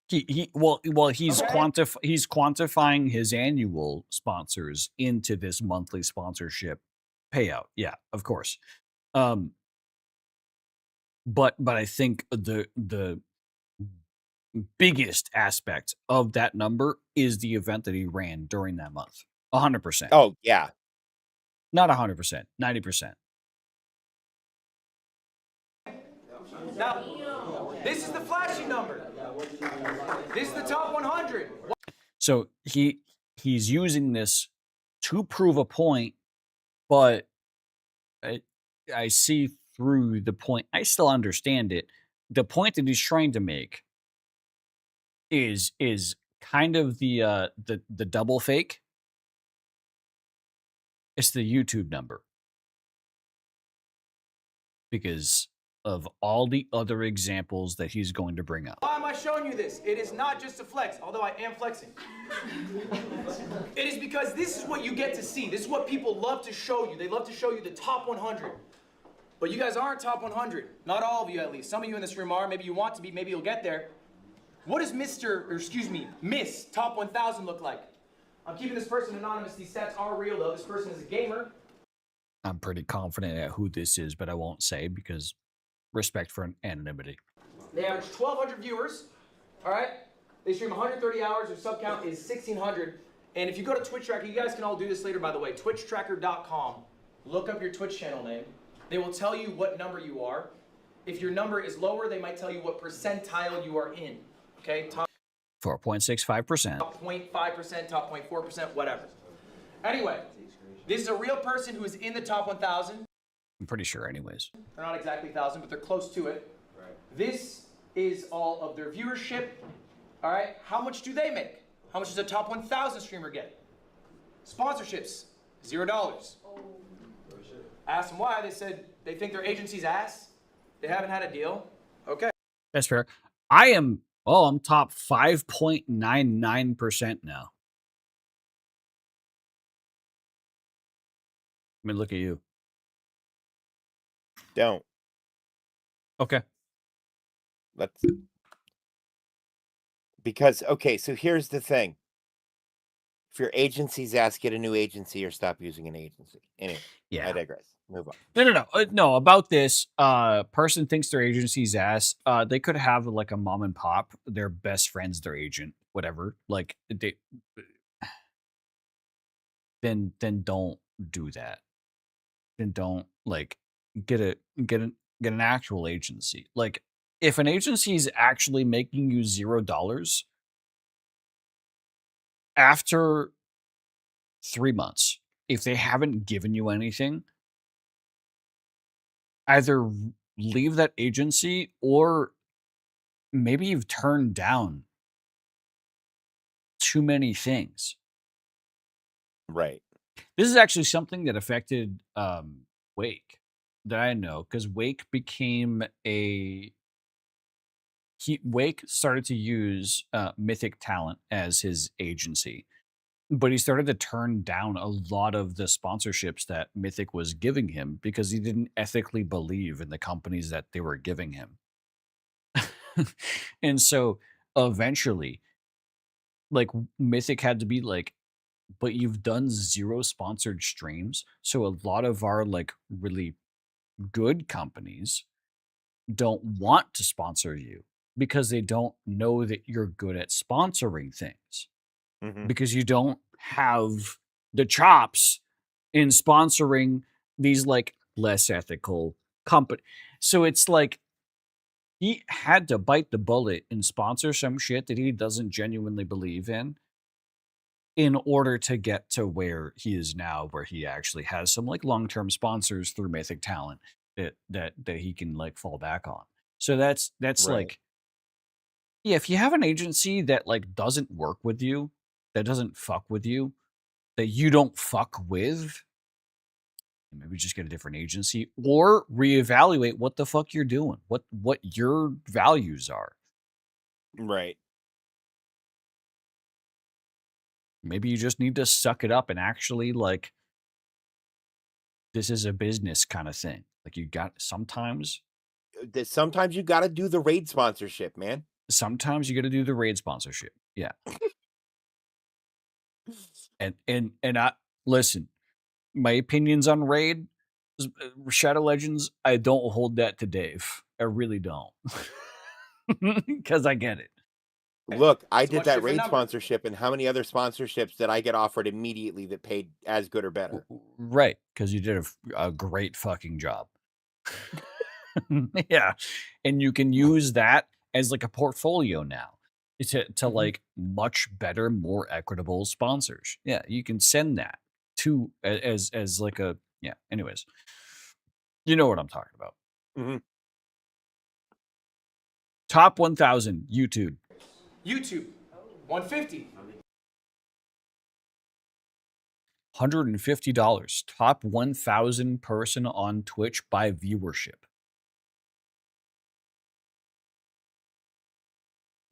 He's Okay. he's quantifying his annual sponsors into this monthly sponsorship payout. Yeah, of course. But I think the biggest aspect of that number is the event that he ran during that month. 100%. Oh yeah. Not 100%, 90%. Now, this is the flashy number. This is the top 100. So he's using this to prove a point, but I see through the point. I still understand it. The point that he's trying to make is kind of the double fake. It's the YouTube number. Because of all the other examples that he's going to bring up. Why am I showing you this? It is not just a flex, although I am flexing. It is because this is what you get to see. This is what people love to show you. They love to show you the top 100. But you guys aren't top 100. Not all of you, at least. Some of you in this room are. Maybe you want to be. Maybe you'll get there. What does Miss Top 1000 look like? I'm keeping this person anonymous. These stats are real, though. This person is a gamer. I'm pretty confident at who this is, but I won't say because respect for anonymity. They average 1,200 viewers. All right? They stream 130 hours. Their sub count is 1,600. And if you go to Twitch Tracker, you guys can all do this later, by the way. TwitchTracker.com. Look up your Twitch channel name. They will tell you what number you are. If your number is lower, they might tell you what percentile you are in. Okay? Top 4.65%. Top 0.5%, top 0.4%, whatever. Anyway, this is a real person who is in the top 1,000. I'm pretty sure anyways. They're not exactly 1,000, but they're close to it. Right. This is all of their viewership. All right, how much do they make? How much does a top 1,000 streamer get? Sponsorships, $0. Oh. Asked them why, they said they think their agency's ass. They haven't had a deal. Okay. That's fair. I'm top 5.99% now. I mean, look at you. Don't. Okay. Because, okay, so here's the thing. If your agency's asked, get a new agency or stop using an agency. Anyway, yeah. I digress. Move on. No. About this, person thinks their agency's ass. They could have like a mom and pop. Their best friend's their agent, whatever. Like then don't do that. Then don't like get an actual agency. Like if an agency is actually making you $0 after 3 months, if they haven't given you anything, either leave that agency or maybe you've turned down too many things. Right. This is actually something that affected Wake that I know, because Wake became Wake started to use Mythic Talent as his agency, but he started to turn down a lot of the sponsorships that Mythic was giving him because he didn't ethically believe in the companies that they were giving him. And so eventually, like, Mythic had to be like, but you've done 0 sponsored streams. So a lot of our like really good companies don't want to sponsor you because they don't know that you're good at sponsoring things. Mm-hmm. Because you don't have the chops in sponsoring these like less ethical company. So it's like he had to bite the bullet and sponsor some shit that he doesn't genuinely believe in order to get to where he is now, where he actually has some like long-term sponsors through Mythic Talent that he can like fall back on. So that's Right. like, yeah, if you have an agency that like doesn't work with you, that doesn't fuck with you, that you don't fuck with, maybe just get a different agency or reevaluate what the fuck you're doing, what your values are. Right. Maybe you just need to suck it up and actually like, this is a business kind of thing. Like you got sometimes. sometimes you got to do the raid sponsorship, man. Sometimes you got to do the raid sponsorship. Yeah. and I listen, my opinions on raid, Shadow Legends, I don't hold that to Dave. I really don't. Because I get it. Look, I It's a did much that different raid number. sponsorship, and how many other sponsorships did I get offered immediately that paid as good or better? Right, because you did a great fucking job. Yeah, and you can use that as like a portfolio now to like much better, more equitable sponsors. Yeah, you can send that to as like a yeah. Anyways, you know what I'm talking about. Mhm. Top 1,000 YouTube. YouTube, 150. $150. Top 1,000 person on Twitch by viewership.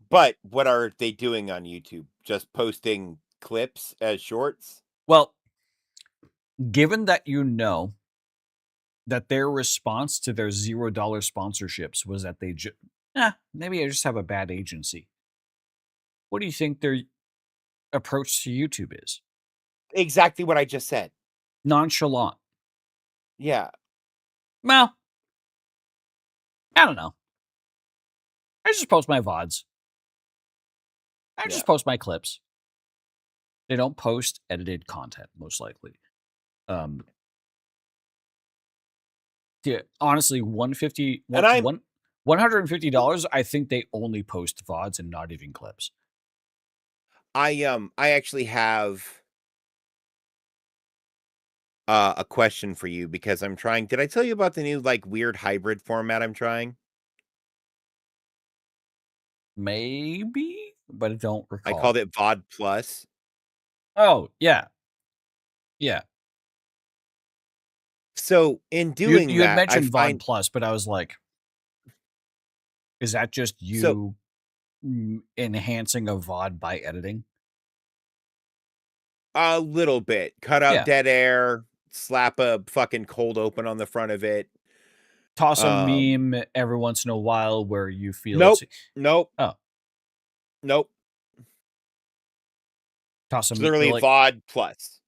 But what are they doing on YouTube? Just posting clips as shorts? Well, given that you know that their response to their $0 sponsorships was that they maybe I just have a bad agency. What do you think their approach to YouTube is? Exactly what I just said. Nonchalant. Yeah. Well, I don't know. I just post my VODs. I just post my clips. They don't post edited content, most likely. Yeah, honestly, $150, I think they only post VODs and not even clips. I actually have a question for you because I'm trying. Did I tell you about the new like weird hybrid format I'm trying? Maybe, but I don't I recall. called it VOD Plus. Oh, yeah. Yeah. So in doing you had that, I mentioned VOD find Plus, but I was like, is that just so you enhancing a VOD by editing? a little bit. Cut out Yeah. dead air, slap a fucking cold open on the front of it. Toss a meme every once in a while where you feel Nope. it's Nope. oh. Nope. Toss a It's meme literally like VOD Plus.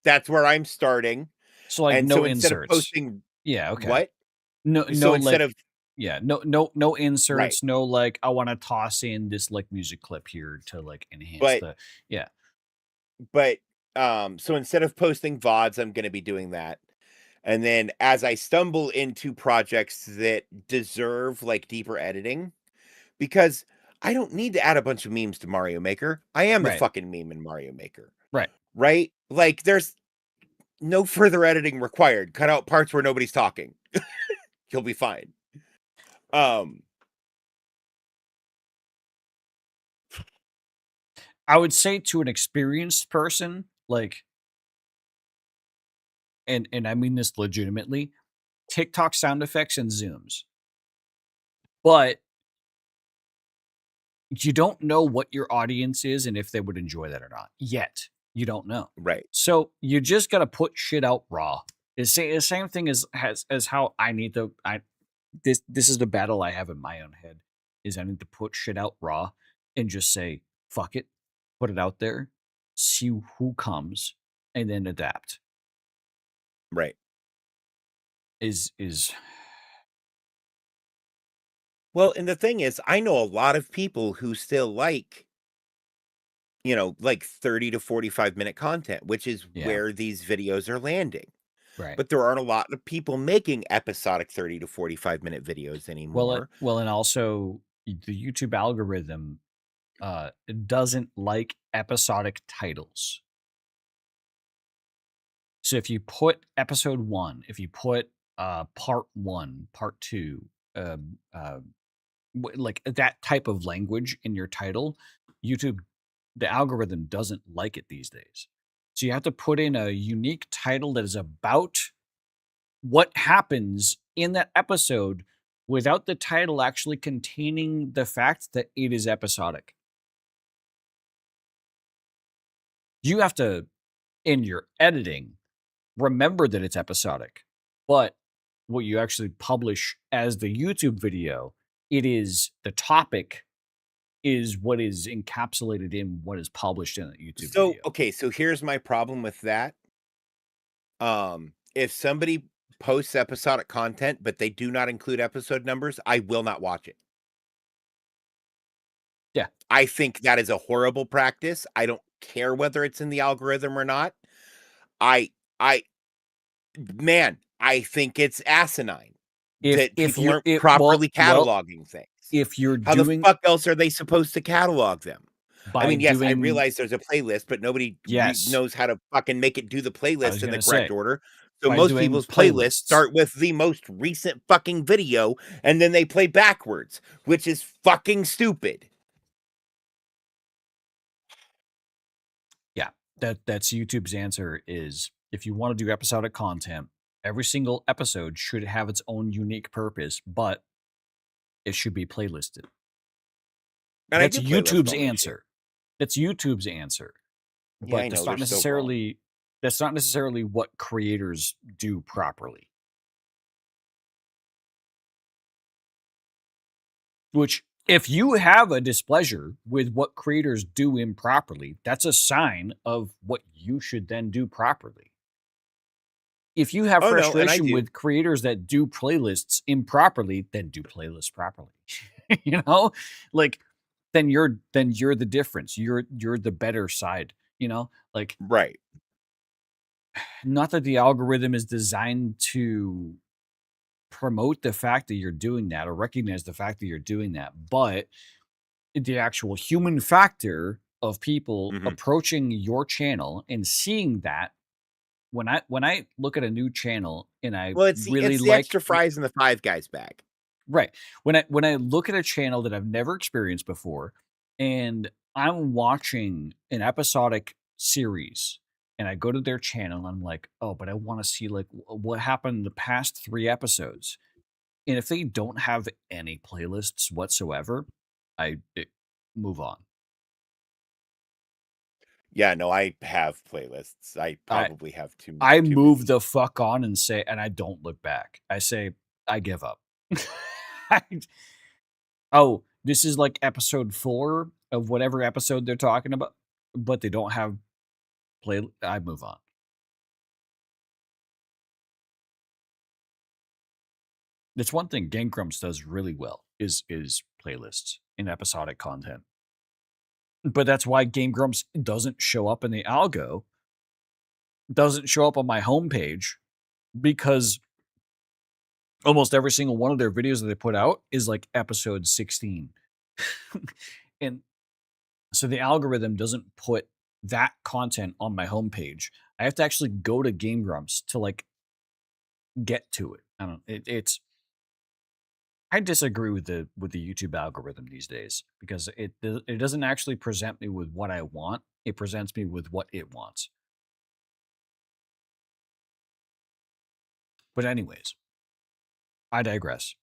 That's where I'm starting. so like And no so instead of inserts. posting Yeah, okay. what? No So instead like of yeah, no right. inserts, no like I want to toss in this like music clip here to like enhance But the yeah. but so instead of posting VODs, I'm going to be doing that. And then as I stumble into projects that deserve like deeper editing, because I don't need to add a bunch of memes to Mario Maker. I am the Right. fucking meme in Mario Maker. Right. Right? Like there's no further editing required. Cut out parts where nobody's talking. You'll be fine. I would say to an experienced person, like and I mean this legitimately, TikTok sound effects and zooms. But you don't know what your audience is and if they would enjoy that or not. Yet. You don't know. Right. So you just gotta put shit out raw. It's the same thing as how I need to this is the battle I have in my own head is I need to put shit out raw and just say, fuck it, put it out there, see who comes, and then adapt. Right. Is Well, and the thing is, I know a lot of people who still like, you know, like 30 to 45-minute content, which is where these videos are landing. Right. But there aren't a lot of people making episodic 30 to 45-minute videos anymore. Well, and also the YouTube algorithm doesn't like episodic titles. So if you put episode 1, if you put part 1, part 2, like that type of language in your title, YouTube, the algorithm doesn't like it these days. So you have to put in a unique title that is about what happens in that episode without the title actually containing the fact that it is episodic. You have to, in your editing, remember that it's episodic, but what you actually publish as the YouTube video, it is the topic is what is encapsulated in what is published in the YouTube So, video. okay, so here's my problem with that. If somebody posts episodic content, but they do not include episode numbers, I will not watch it. Yeah. I think that is a horrible practice. I don't care whether it's in the algorithm or not. Man, I think it's asinine that people aren't properly cataloging things. If you're How doing the fuck else are they supposed to catalog them? by I mean, yes, I doing- realize there's a playlist, but nobody Yes. knows how to fucking make it do the I was playlist in the gonna correct say, order. So by most doing people's playlists. playlists start with the most recent fucking video, and then they play backwards, which is fucking stupid. Yeah, that's YouTube's answer is if you want to do episodic content, every single episode should have its own unique purpose, but it should be playlisted. And That's I do playlist YouTube's all that shit. answer. That's YouTube's answer. Yeah, But I know, that's they're not so necessarily that's not necessarily what creators do properly. Which, if you have a displeasure with what creators do improperly, that's a sign of what you should then do properly. If you have Oh, no, and I frustration do. with creators that do playlists improperly, then do playlists properly. You know, like then you're the difference. You're the better side. You know, like Right. not that the algorithm is designed to promote the fact that you're doing that or recognize the fact that you're doing that, but the actual human factor of people Mhm. approaching your channel and seeing that when I look at a new channel and I Well, it's really the like extra fries in the Five Guys bag. right. When I look at a channel that I've never experienced before and I'm watching an episodic series and I go to their channel and I'm like, "Oh, but I want to see like what happened in the past 3 episodes." And if they don't have any playlists whatsoever, I move on. Yeah, no, I have playlists. I probably have too I too move the fuck on and say, and I don't look back. I say, I give up. Oh, this is like episode 4 of whatever episode they're talking about, but they don't have play. I move on. That's one thing Game Grumps does really well is playlists and episodic content. But that's why Game Grumps doesn't show up in the algo, doesn't show up on my homepage, because almost every single one of their videos that they put out is like episode 16. And so the algorithm doesn't put that content on my homepage. I have to actually go to Game Grumps to like get to it. I don't it's I disagree with the YouTube algorithm these days because it doesn't actually present me with what I want. It presents me with what it wants. But anyways, I digress.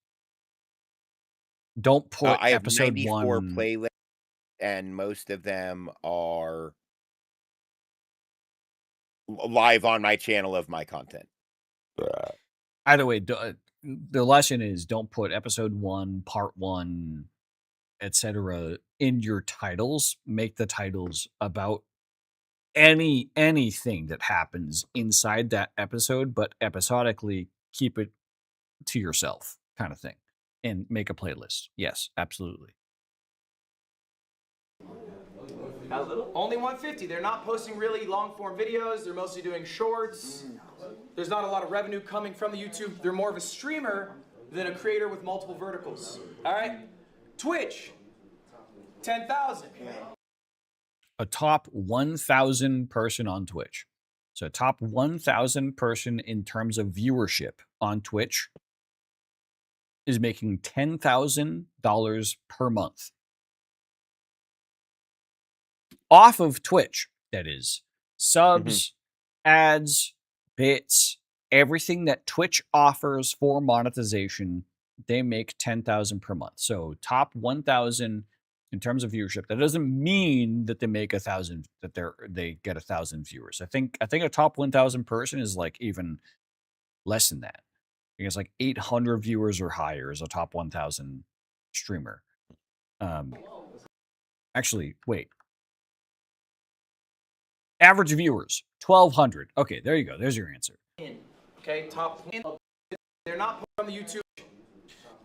Don't put I have episode 94 1 playlists, and most of them are live on my channel of my content. Either way, the lesson is don't put episode 1, part 1, etc. in your titles. Make the titles about anything that happens inside that episode, but episodically keep it to yourself, kind of thing, and make a playlist. Yes, absolutely. Only 150. They're not posting really long form videos. They're mostly doing shorts. There's not a lot of revenue coming from the YouTube. They're more of a streamer than a creator with multiple verticals. All right? Twitch, 10,000. A top 1,000 person on Twitch. So a top 1,000 person in terms of viewership on Twitch is making $10,000 per month. Off of Twitch, that is. Subs, ads, bits, everything that Twitch offers for monetization, they make 10,000 per month. So top 1,000 in terms of viewership. That doesn't mean that they make 1,000, that they get 1,000 viewers. I think a top 1,000 person is like even less than that. I guess like 800 viewers or higher is a top 1,000 streamer. Actually, wait. Average viewers, 1,200. Okay, there you go. There's your answer. Okay, top. They're not put on the YouTube.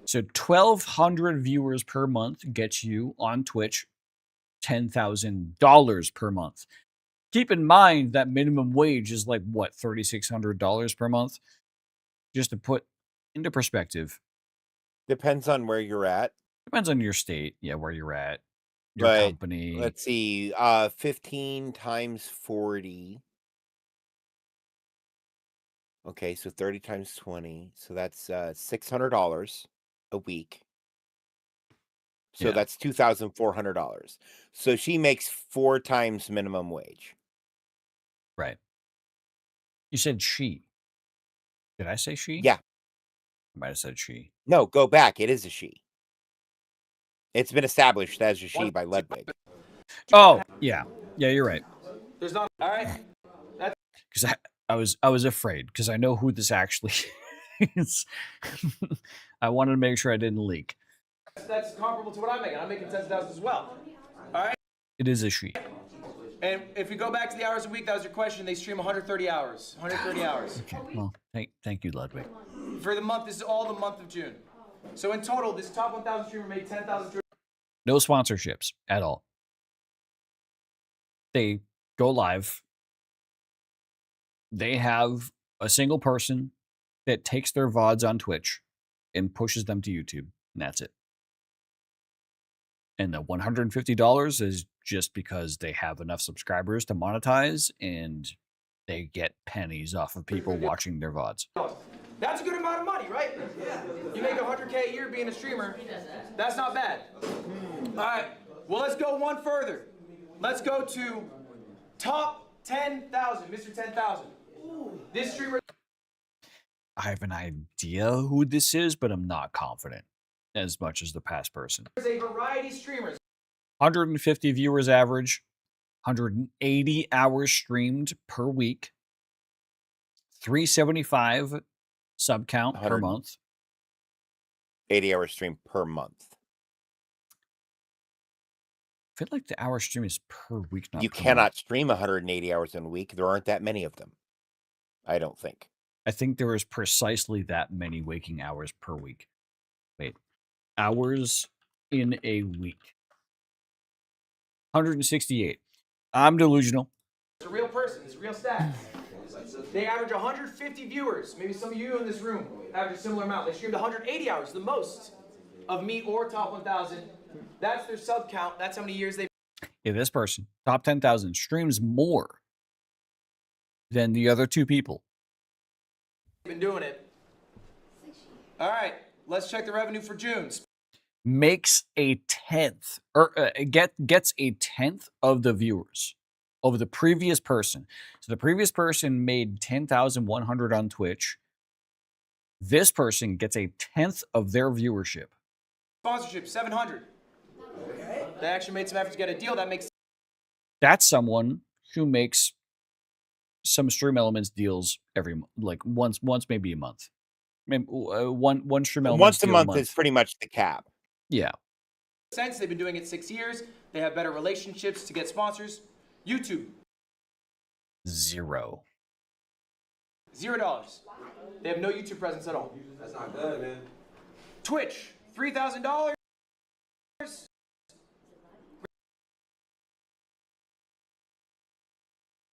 So 1,200 viewers per month gets you on Twitch $10,000 per month. Keep in mind that minimum wage is like, what, $3,600 per month? Just to put into perspective. Depends on where you're at. Depends on your state. Yeah, where you're at. Your But company. let's see, 15 times 40. Okay, so 30 times 20. So that's $600 a week. So Yeah. that's $2,400. So she makes 4 times minimum wage. Right. You said she. Did I say she? Yeah. I might have said she. No, go back. It is a she. It's been established as a she by Ludwig. Oh, yeah. Yeah, you're right. There's not. All right. Because I was afraid because I know who this actually is. I wanted to make sure I didn't leak. That's comparable to what I'm making. I'm making 10,000 as well. All right. It is a she. And if we go back to the hours a week, that was your question. They stream 130 hours. 130 hours. Okay. Well, thank you, Ludwig. For the month, this is all the month of June. So in total, this top 1,000 streamer made 10,000. No sponsorships at all. They go live. They have a single person that takes their VODs on Twitch and pushes them to YouTube, and that's it. And the $150 is just because they have enough subscribers to monetize, and they get pennies off of people watching their VODs. That's a good amount of money, right? You make $100K a year being a streamer. That's not bad. All right. Well, let's go one further. Let's go to top 10,000, Mr. 10,000. This streamer. I have an idea who this is, but I'm not confident as much as the past person. There's a variety of streamers. 150 viewers average, 180 hours streamed per week, 375 sub count per month. 80-hour stream per month. I feel like the hour stream is per week, not You per cannot month. stream 180 hours in a week. There aren't that many of them. I don't think. I think there is precisely that many waking hours per week. Wait, hours in a week. 168. I'm delusional. It's a real person. It's a real stat. They average 150 viewers. Maybe some of you in this room average a similar amount. They streamed 180 hours, the most of me or top 1,000. That's their sub count. That's how many years they've. Yeah, this person, top 10,000, streams more than the other two people. Been doing it. All right, let's check the revenue for June. Makes a tenth, or gets a tenth of the viewers over the previous person. So the previous person made 10,100 on Twitch. This person gets a tenth of their viewership. Sponsorship 700. They actually made some effort to get a deal. That makes. That's someone who makes some Stream Elements deals every like once maybe a month. Maybe one Stream Elements Once a deal month is pretty much the cap. Yeah. Since they've been doing it 6 years, they have better relationships to get sponsors. YouTube. $0. $0. They have no YouTube presence at all. That's not good, man. Twitch. $3,000.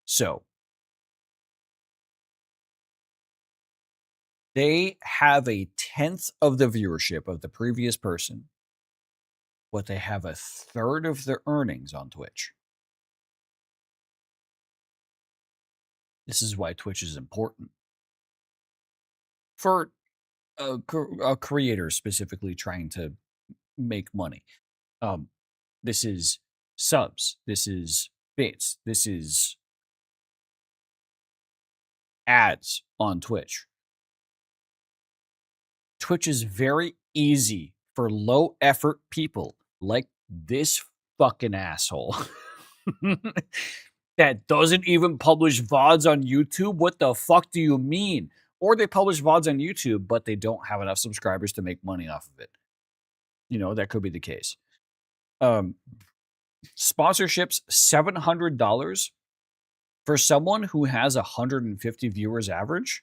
So they have a tenth of the viewership of the previous person, but they have a third of their earnings on Twitch. This is why Twitch is important for a creator specifically trying to make money. This is subs. This is bits. This is ads on Twitch. Twitch is very easy for low effort people like this fucking asshole that doesn't even publish VODs on YouTube. What the fuck do you mean? or they publish VODs on YouTube, but they don't have enough subscribers to make money off of it. That could be the case. Sponsorships, $700 for someone who has 150 viewers average.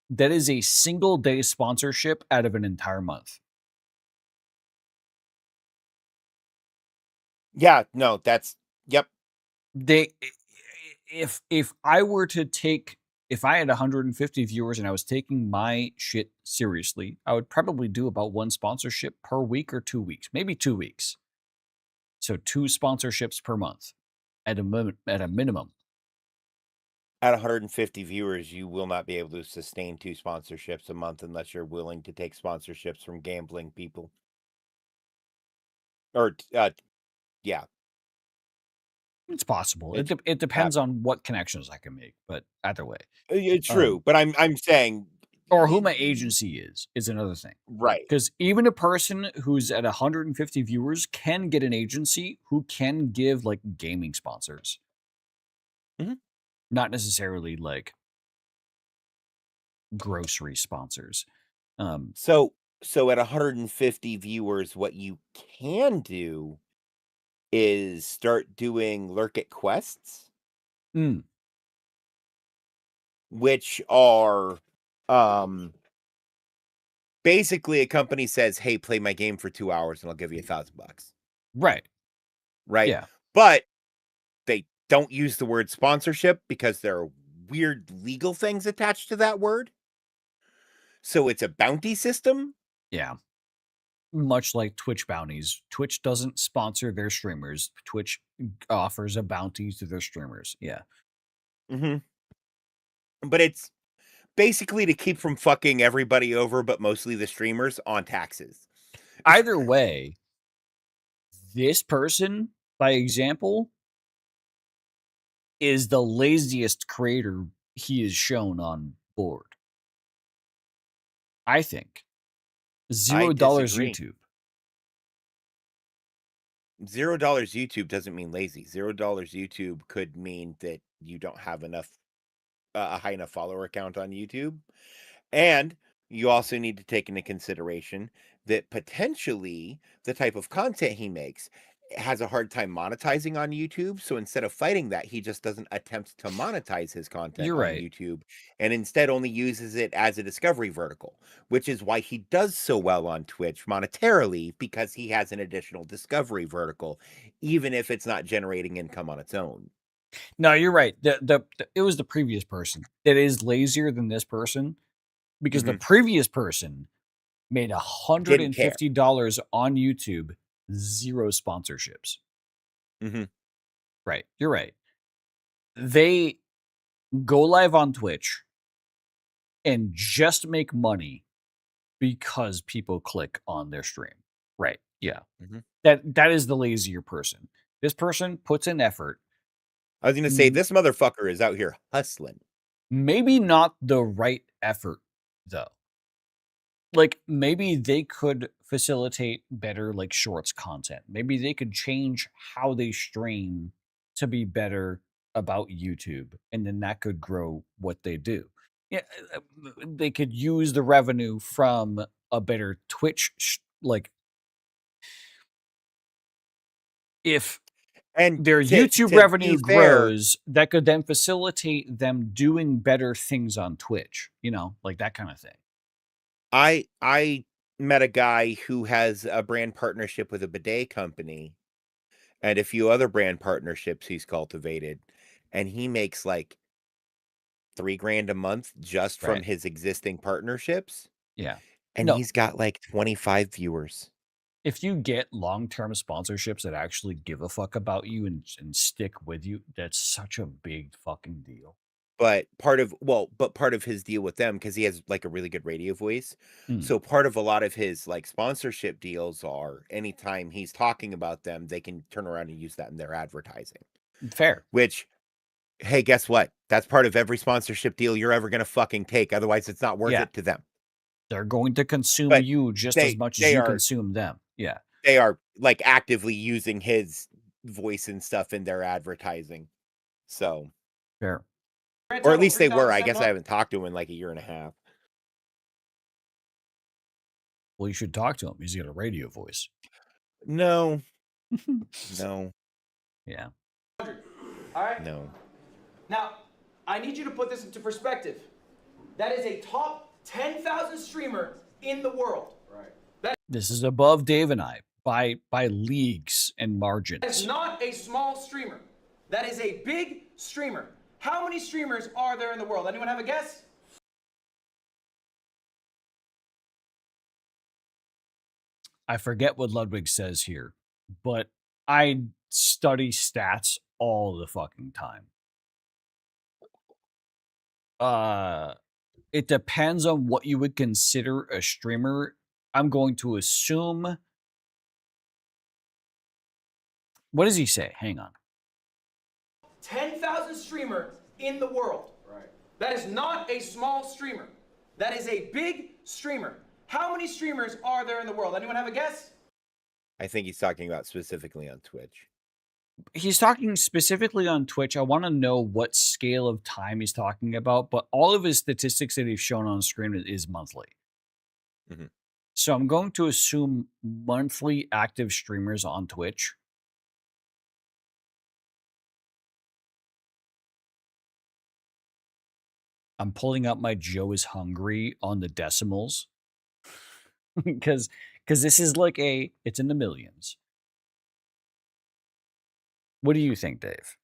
That is a single day sponsorship out of an entire month. Yeah, no, that's yep. If I were to take, if I had 150 viewers and I was taking my shit seriously, I would probably do about one sponsorship per week or 2 weeks, maybe 2 weeks. So 2 sponsorships per month at a minimum. At 150 viewers, you will not be able to sustain 2 sponsorships a month unless you're willing to take sponsorships from gambling people. Or, yeah. It's possible. It depends on what connections I can make, but either way. It's true, but I'm saying... Or who my agency is another thing. Right. Because even a person who's at 150 viewers can get an agency who can give, like, gaming sponsors. Mm-hmm. Not necessarily, like, grocery sponsors. So at 150 viewers, what you can do is start doing lurk it quests, which are basically a company says, "Hey, play my game for 2 hours, and I'll give you $1,000." Right. Yeah. But they don't use the word sponsorship because there are weird legal things attached to that word. So it's a bounty system. Yeah. Much like Twitch bounties. Twitch doesn't sponsor their streamers. Twitch offers a bounty to their streamers. Yeah. But it's basically to keep from fucking everybody over, but mostly the streamers, on taxes. Either way, this person, by example, is the laziest creator he is shown on board. I think. $0 YouTube. $0 YouTube doesn't mean lazy. $0 YouTube could mean that you don't have enough, a high enough follower count on YouTube. And you also need to take into consideration that potentially the type of content he makes has a hard time monetizing on YouTube. So instead of fighting that, he just doesn't attempt to monetize his content on YouTube, and instead only uses it as a discovery vertical, which is why he does so well on Twitch monetarily, because he has an additional discovery vertical, even if it's not generating income on its own. No, you're right. It was the previous person that is lazier than this person, because the previous person made $150 on YouTube, 0 sponsorships. Right. You're right. They go live on Twitch and just make money because people click on their stream. Right. Yeah. That is the lazier person. This person puts in effort. I was going to say, this motherfucker is out here hustling. Maybe not the right effort, though. Like, maybe they could facilitate better, like, shorts content. Maybe they could change how they stream to be better about YouTube, and then that could grow what they do. Yeah, they could use the revenue from a better Twitch, if their YouTube revenue grows, that could then facilitate them doing better things on Twitch, like that kind of thing. I met a guy who has a brand partnership with a bidet company and a few other brand partnerships he's cultivated, and he makes like $3,000 a month just from his existing partnerships. Yeah. And he's got like 25 viewers. If you get long-term sponsorships that actually give a fuck about you and stick with you, that's such a big fucking deal. But part of his deal with them, because he has like a really good radio voice. So part of a lot of his like sponsorship deals are anytime he's talking about them, they can turn around and use that in their advertising. Fair. Which, hey, guess what? That's part of every sponsorship deal you're ever going to fucking take. Otherwise, it's not worth it to them. They're going to consume you just as much as you consume them. Yeah. They are like actively using his voice and stuff in their advertising. So. Fair. Or at least they were. I guess I haven't talked to him in like a year and a half. Well, you should talk to him. He's got a radio voice. No. No. Yeah. All right. No. Now, I need you to put this into perspective. That is a top 10,000 streamer in the world. Right. This is above Dave and I by leagues and That is margins. not a small streamer. That is a big streamer. How many streamers are there in the world? Anyone have a guess? I forget what Ludwig says here, but I study stats all the fucking time. It depends on what you would consider a streamer. I'm going to assume. What does he say? Hang on. 10,000 streamer in the world. Right. That is not a small streamer. That is a big streamer. How many streamers are there in the world? Anyone have a guess? I think he's talking about specifically on Twitch. He's talking specifically on Twitch. I want to know what scale of time he's talking about, but all of his statistics that he's shown on screen is monthly. Mm-hmm. So I'm going to assume monthly active streamers on Twitch. I'm pulling up my Joe is hungry on the decimals because this is like it's in the millions. What do you think, Dave?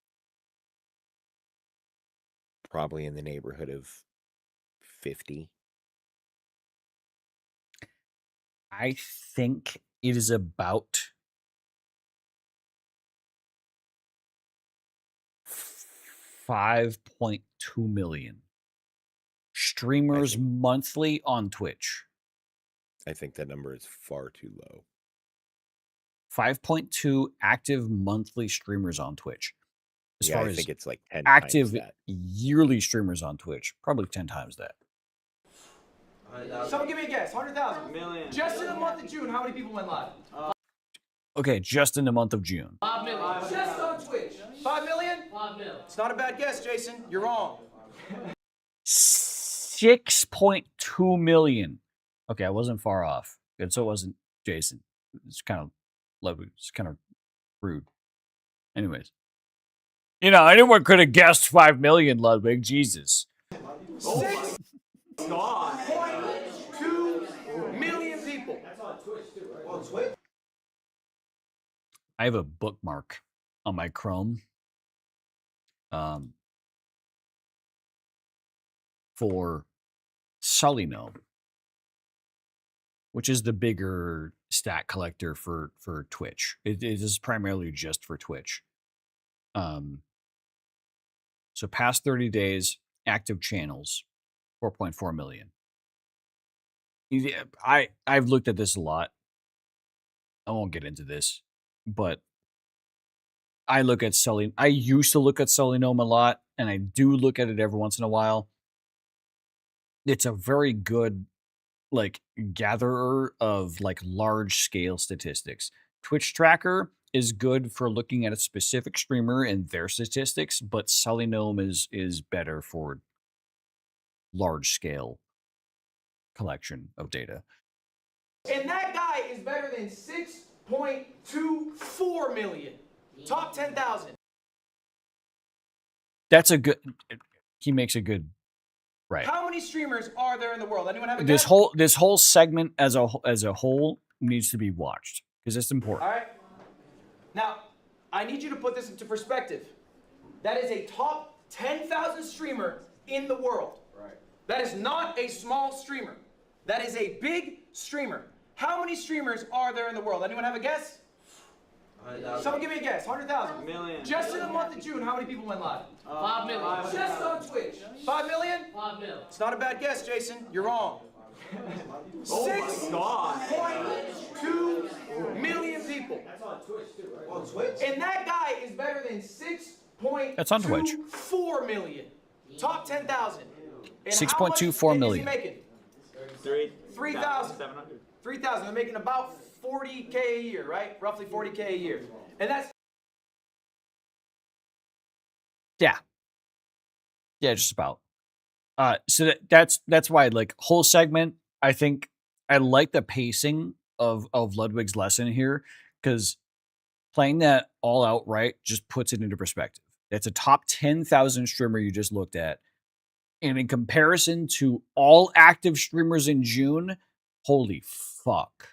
Probably in the neighborhood of 50. I think it is about 5.2 million streamers monthly on Twitch. I think that number is far too low. 5.2 active monthly streamers on Twitch. As far I as think it's like 10 active times that. yearly streamers on Twitch, probably 10 times that. Someone give me a guess. 100,000. Million. Just in the month of June, how many people went live? Okay, just in the month of June. 5 million. Just on Twitch. 5 million? 5 million. It's not a bad guess, Jason. You're wrong. 6.2 million. Okay, I wasn't far off. Good, so it wasn't Jason. It's kind of lovely. It's kind of rude. Anyways. You know, anyone could have guessed 5 million, Ludwig. Jesus. 6.2 million people. That's on Twitch too, right? On Twitch? I have a bookmark on my Chrome for Sully which is the bigger stat collector for Twitch. It is primarily just for Twitch. So past 30 days, active channels, 4.4 million. I've looked at this a lot. I won't get into this, but I look at Sully. I used to look at Sully Gnome a lot, and I do look at it every once in a while. It's a very good gatherer of large scale statistics. Twitch Tracker is good for looking at a specific streamer and their statistics, but Sully Gnome is better for large scale collection of data. And that guy is better than 6.24 million. Top 10,000. That's a good. He makes a good. Right. How many streamers are there in the world? Anyone have a This guess? this whole segment as a whole needs to be watched because it's important. All right. Now, I need you to put this into perspective. That is a top 10,000 streamer in the world. Right. That is not a small streamer. That is a big streamer. How many streamers are there in the world? Anyone have a guess? Someone give me a guess. 100,000. Million. Just in the month of June, how many people went live? 5 million. Just on Twitch. 5 million? 5 million. It's not a bad guess, Jason. You're wrong. 6.2 million people. That's on Twitch too, right? On Twitch? And that guy is better than 6.24 million. Top 10,000. 6.24 million. Is he making? 3,000. 3,000. They're making about 40K a year, right? Roughly 40K a year. And that's... Yeah. Yeah, just about. So that's why, like, whole segment, I think I like the pacing of Ludwig's lesson here, because playing that all outright just puts it into perspective. It's a top 10,000 streamer you just looked at. And in comparison to all active streamers in June, holy fuck.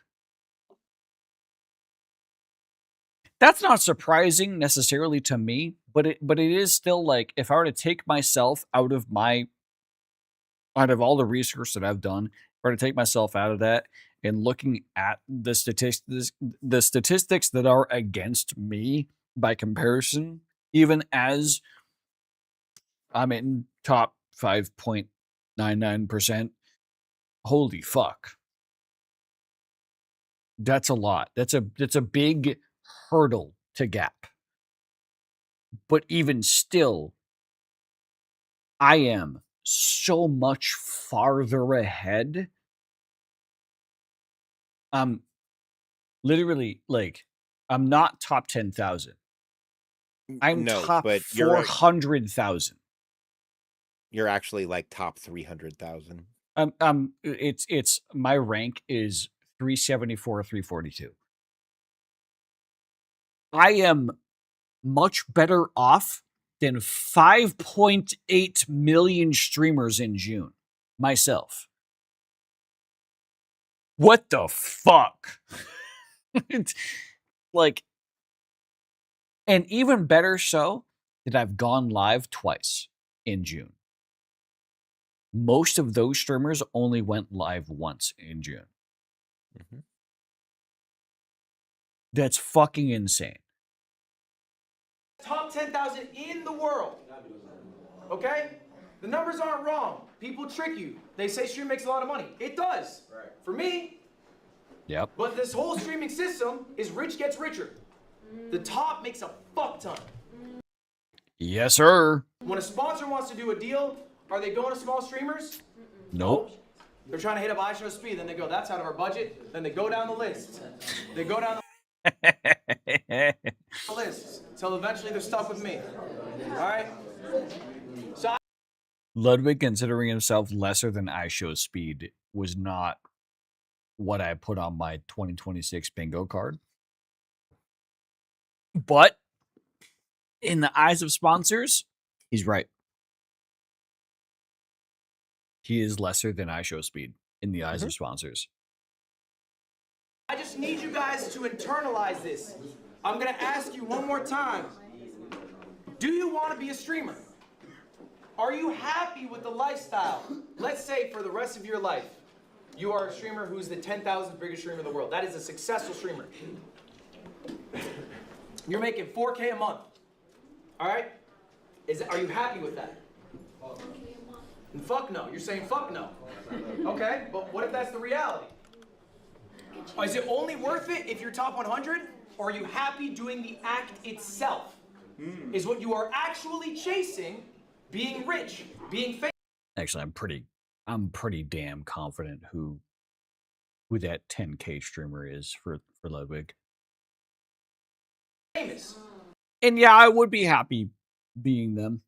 That's not surprising necessarily to me, but it is still like, if I were to take myself out of all the research that I've done, if I were to take myself out of that and looking at the statistics that are against me by comparison, even as I'm in top 5.99%, holy fuck. That's a lot. That's a big hurdle to gap. But even still, I am so much farther ahead. Literally, like, I'm not top 10,000. I'm No, top but 400,000. You're actually like top 300,000. It's my rank is 374, 342. I am much better off than 5.8 million streamers in June myself. What the fuck? It's like, and even better so that I've gone live twice in June. Most of those streamers only went live once in June. Mm-hmm. That's fucking insane. Top 10,000 in the world. Okay? The numbers aren't wrong. People trick you. They say stream makes a lot of money. It does. Right. For me. Yep. But this whole streaming system is rich gets richer. The top makes a fuck ton. Yes, sir. When a sponsor wants to do a deal, are they going to small streamers? Nope. They're trying to hit up iShow Speed. Then they go, that's out of our budget. Then they go down the list. They go down the list. Until eventually they're stuck with me. All right? So Ludwig considering himself lesser than iShow Speed was not what I put on my 2026 bingo card. But in the eyes of sponsors, he's right. He is lesser than iShow Speed in the eyes of sponsors. I just need you guys to internalize this. I'm going to ask you one more time. Do you want to be a streamer? Are you happy with the lifestyle? Let's say for the rest of your life, you are a streamer who's the 10,000th biggest streamer in the world. That is a successful streamer. You're making 4K a month. All right? Are you happy with that? And fuck no. You're saying fuck no. Okay, but what if that's the reality? Is it only worth it if you're top 100? Or are you happy doing the act itself? Is what you are actually chasing being rich, being famous? Actually, I'm pretty damn confident who that 10K streamer is for Ludwig. Famous. And yeah, I would be happy being them.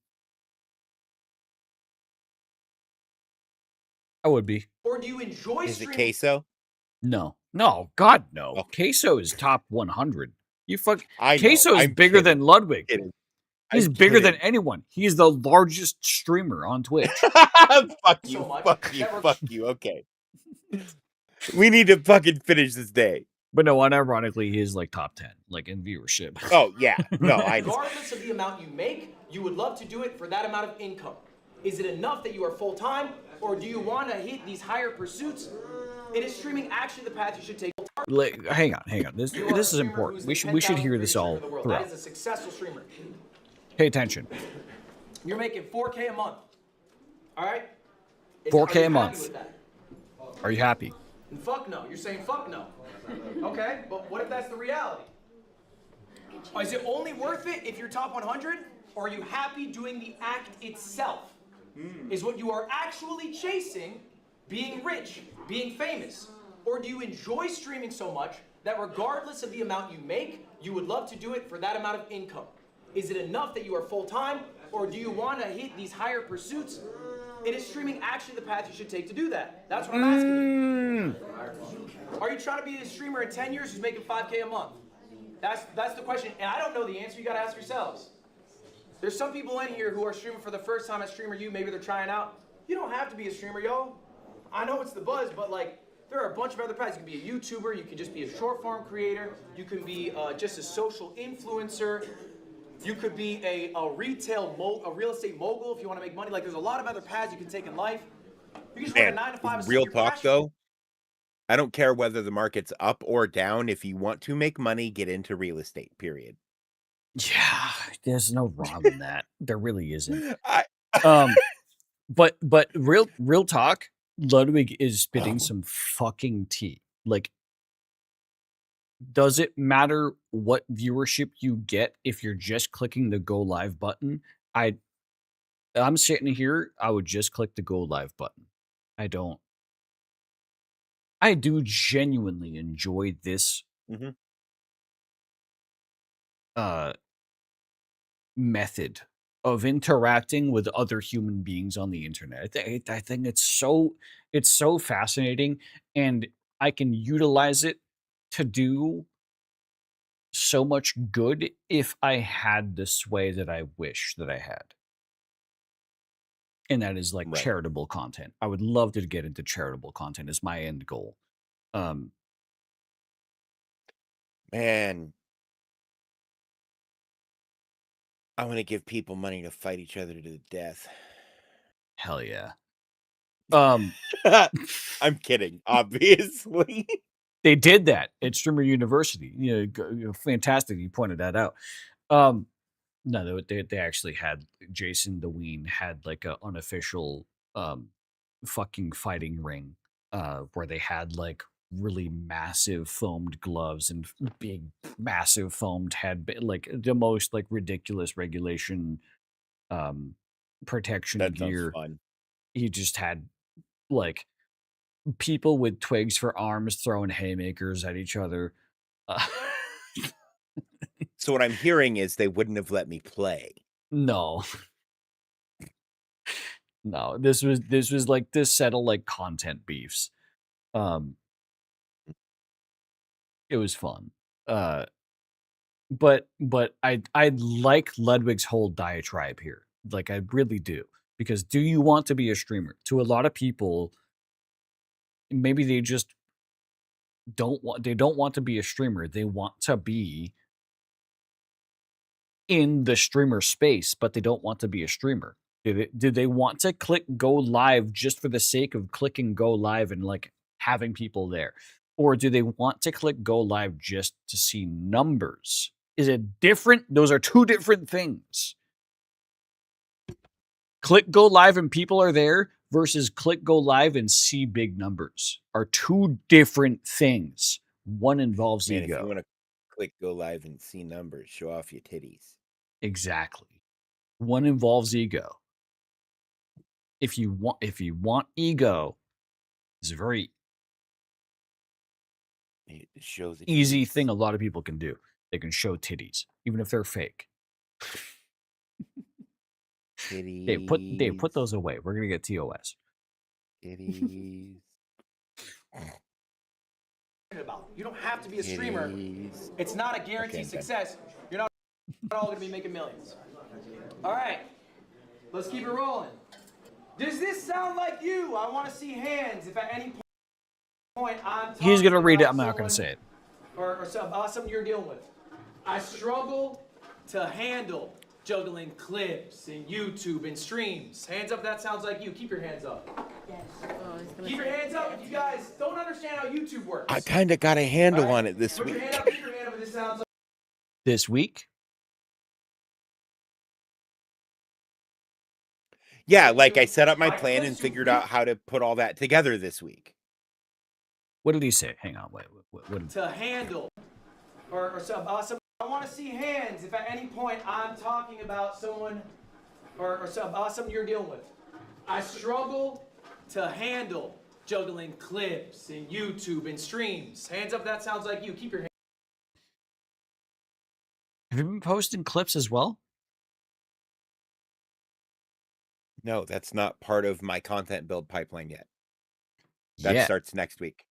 I would be. Or do you enjoy Is it streaming? queso? No, God, no. Okay. Queso is top 100. You fuck. I know, Queso is I'm bigger kidding. than Ludwig. Kidding. He's I'm bigger than kidding. anyone. He's the largest streamer on Twitch. Fuck you, So much. fuck you, fuck you. Okay. We need to fucking finish this day. But no, unironically, he is like top 10, like in viewership. Oh, yeah. No, I know. Regardless of the amount you make, you would love to do it for that amount of income. Is it enough that you are full-time, or do you want to hit these higher pursuits? It is streaming actually the path you should take. Like, hang on. This is important. We should hear this all That throughout. is a successful streamer. Pay attention. You're making 4K a month. All right? 4K are you a happy month. with that? Are you happy? And fuck no. You're saying fuck no. Okay, but what if that's the reality? Is it only worth it if you're top 100? Or are you happy doing the act itself? Is what you are actually chasing being rich, being famous? Or do you enjoy streaming so much that regardless of the amount you make, you would love to do it for that amount of income? Is it enough that you are full-time, Or do you want to hit these higher pursuits? And is streaming actually the path you should take to do that? That's what I'm asking you. Are you trying to be a streamer in 10 years who's making $5K a month? That's the question. And I don't know the answer. You got to ask yourselves. There's some people in here who are streaming for the first time at Streamer U. Maybe they're trying out. You don't have to be a streamer, yo. I know it's the buzz, but like, there are a bunch of other paths. You can be a YouTuber. You can just be a short form creator. You can be just a social influencer. You could be a real estate mogul if you want to make money. Like, there's a lot of other paths you can take in life. You can just work a 9 to 5 and real you're talk passionate. though, I don't care whether the market's up or down. If you want to make money, get into real estate, period. Yeah, there's no wrong in that. There really isn't. I- But real talk, Ludwig is spitting some fucking tea. Like, does it matter what viewership you get if you're just clicking the go live button? I'm sitting here, I would just click the go live button. I do genuinely enjoy this method of interacting with other human beings on the internet. I think it's so fascinating, and I can utilize it to do so much good if I had the sway that I wish that I had. And that is like charitable content. I would love to get into charitable content as my end goal. Man, I want to give people money to fight each other to the death. Hell yeah. I'm kidding, obviously. They did that at Streamer University. You know, fantastic. You pointed that out. No, they actually had Jason the Ween had like a unofficial fucking fighting ring where they had like really massive foamed gloves and big massive foamed head, like the most like ridiculous regulation protection That gear. sounds fun. He just had like people with twigs for arms throwing haymakers at each other. So what I'm hearing is they wouldn't have let me play. No. No, this was like to settle like content beefs. It was fun. But I like Ludwig's whole diatribe here. Like I really do. Because do you want to be a streamer? To a lot of people, maybe they just don't want to be a streamer. They want to be in the streamer space, but they don't want to be a streamer. Do they want to click go live just for the sake of clicking go live and like having people there? Or do they want to click go live just to see numbers? Is it different? Those are two different things. Click go live and people are there versus click go live and see big numbers are two different things. One involves Man, ego. if you want to click go live and see numbers, show off your titties. Exactly. One involves ego. If you want ego, it's a very easy thing a lot of people can do. They can show titties, even if they're fake. Titties. Dave, put those away. We're gonna get TOS. Titties. You don't have to be a streamer. It's not a guaranteed success. You're not all going to be making millions. All right, let's keep it rolling. Does this sound like you? I want to see hands if at any point I'm talking He's gonna read it. about I'm not gonna someone say it. or something you're dealing with. I struggle to handle juggling clips and YouTube and streams. Hands up if that sounds like you. Keep your hands up. Keep your hands up if you guys don't understand how YouTube works. I kind of got a handle on it this Put week. your hand up, keep your hand up if this sounds like This week? Yeah, like I set up my plan and figured out how to put all that together this week. What did he say? Hang on, wait. What did... to handle or some. I want to see hands if at any point I'm talking about someone or something you're dealing with. I struggle to handle juggling clips and YouTube and streams. Hands up if that sounds like you. Keep your hands. Have you been posting clips as well? No, that's not part of my content build pipeline yet. That Yeah. starts next week.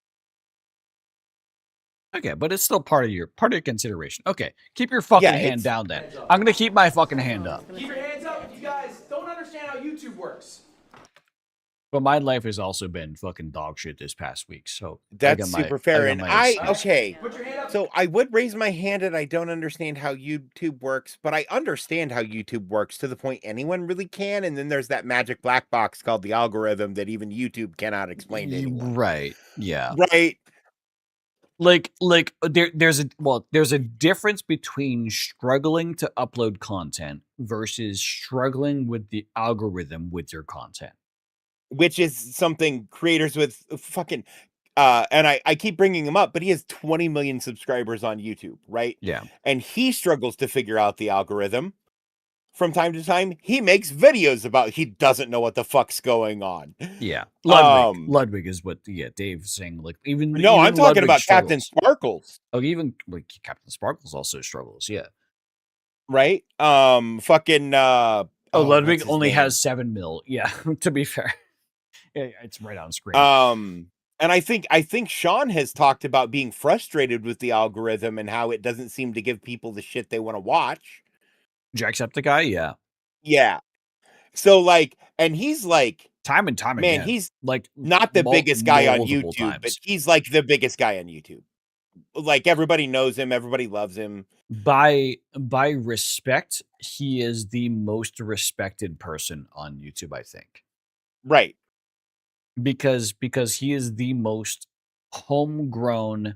Okay, but it's still part of your consideration. Okay, keep your fucking hand down then. I'm gonna keep my fucking hand up. Keep your hands up if you guys don't understand how YouTube works. But my life has also been fucking dog shit this past week, so That's super fair. And okay. Put your hand up. So I would raise my hand and I don't understand how YouTube works, but I understand how YouTube works to the point anyone really can. And then there's that magic black box called the algorithm that even YouTube cannot explain to anyone. Right. Yeah. Right. Like there's a difference between struggling to upload content versus struggling with the algorithm with your content. Which is something creators with fucking and I keep bringing him up, but he has 20 million subscribers on YouTube, right? Yeah. And he struggles to figure out the algorithm. From time to time, he makes videos about he doesn't know what the fuck's going on. Yeah. Ludwig is what Dave's saying. Like even No, even I'm talking Ludwig about struggles. Captain Sparkles. Oh, even like Captain Sparkles also struggles, yeah. Right? Fucking Ludwig only has 7 mil. Yeah, to be fair. It's right on screen. And I think Sean has talked about being frustrated with the algorithm and how it doesn't seem to give people the shit they want to watch. Jacksepticeye, yeah. Yeah. So like, and he's like time and time man, again. he's like not the biggest guy on multiple YouTube, times. but he's like the biggest guy on YouTube. Like everybody knows him, everybody loves him. By respect, he is the most respected person on YouTube, I think. Right. Because he is the most homegrown,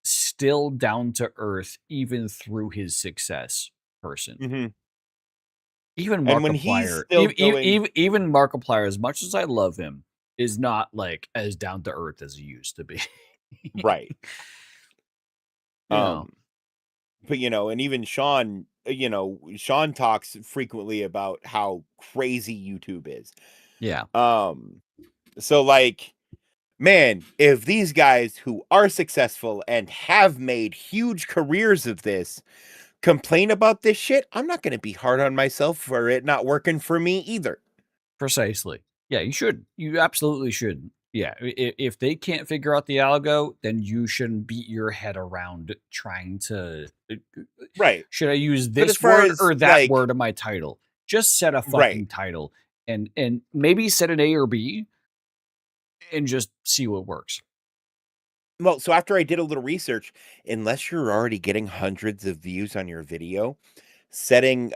still down to earth, even through his success person. Mm-hmm. Even And when he's Markiplier, still going... even Markiplier, as much as I love him, is not like as down to earth as he used to be. Right. But and even Sean, Sean talks frequently about how crazy YouTube is. Yeah. So like, man, if these guys who are successful and have made huge careers of this complain about this shit, I'm not going to be hard on myself for it not working for me either. Precisely. Yeah, you should. You absolutely should. Yeah, if they can't figure out the algo, then you shouldn't beat your head around trying to... Right. Should I use this word or that word in my title? Just set a fucking title and maybe set an A or B and just see what works. Well, so after I did a little research, unless you're already getting hundreds of views on your video, setting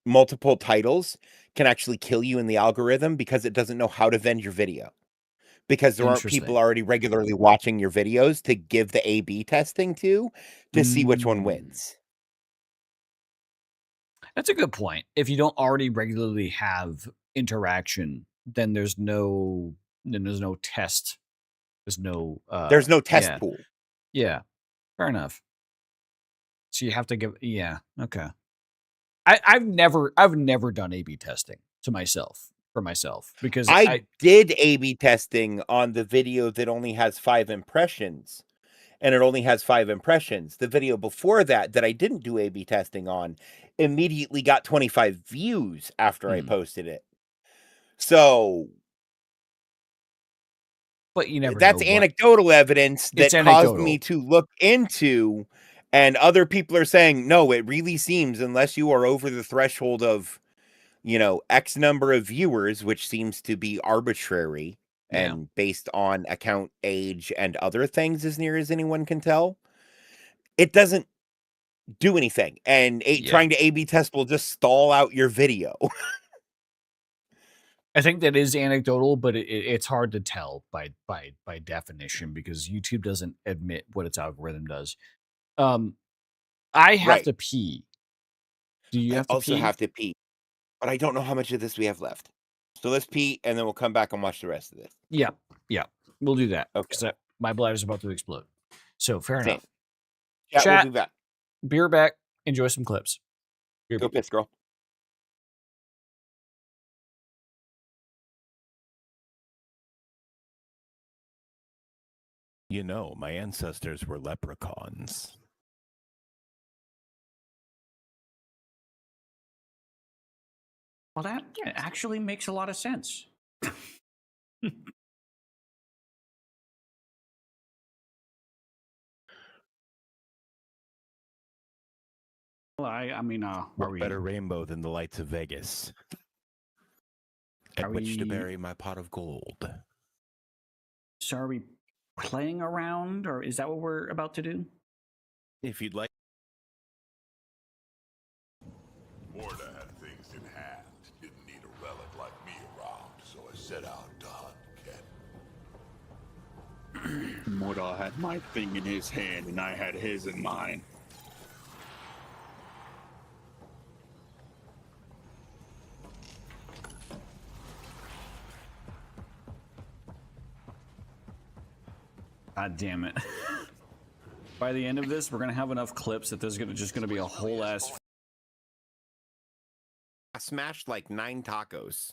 multiple titles can actually kill you in the algorithm because it doesn't know how to vend your video. Because there aren't people already regularly watching your videos to give the A/B testing to see which one wins. That's a good point. If you don't already regularly have interaction, then there's no test. There's no test pool. Yeah. Fair enough. So you have to give okay. I've never done A/B testing for myself because I did A/B testing on the video that only has 5 impressions, and it only has 5 impressions. The video before that I didn't do A/B testing on immediately got 25 views after I posted it. So, but you never. That's anecdotal evidence that caused me to look into. And other people are saying, no, it really seems, unless you are over the threshold of, X number of viewers, which seems to be arbitrary and based on account age and other things as near as anyone can tell, it doesn't do anything. And trying to A/B test will just stall out your video. I think that is anecdotal, but it's hard to tell by definition because YouTube doesn't admit what its algorithm does. I have to pee. Do you have to pee? I also have to pee, but I don't know how much of this we have left. So let's pee, and then we'll come back and watch the rest of this. Yeah, we'll do that. Okay, because my bladder's about to explode. So fair enough. Chat, we'll be back. Be right back. Enjoy some clips. Go piss, girl. My ancestors were leprechauns. Well, that actually makes a lot of sense. Well, I mean, what better rainbow than the lights of Vegas? At which to bury my pot of gold. So are we playing around, or is that what we're about to do? If you'd like. Morta had things in hand. Didn't need a relic like me around, so I set out to hunt Ken. Mortal had my thing in his hand, and I had his in mine. God damn it. By the end of this, we're going to have enough clips that there's just going to be a whole ass... I smashed like 9 tacos.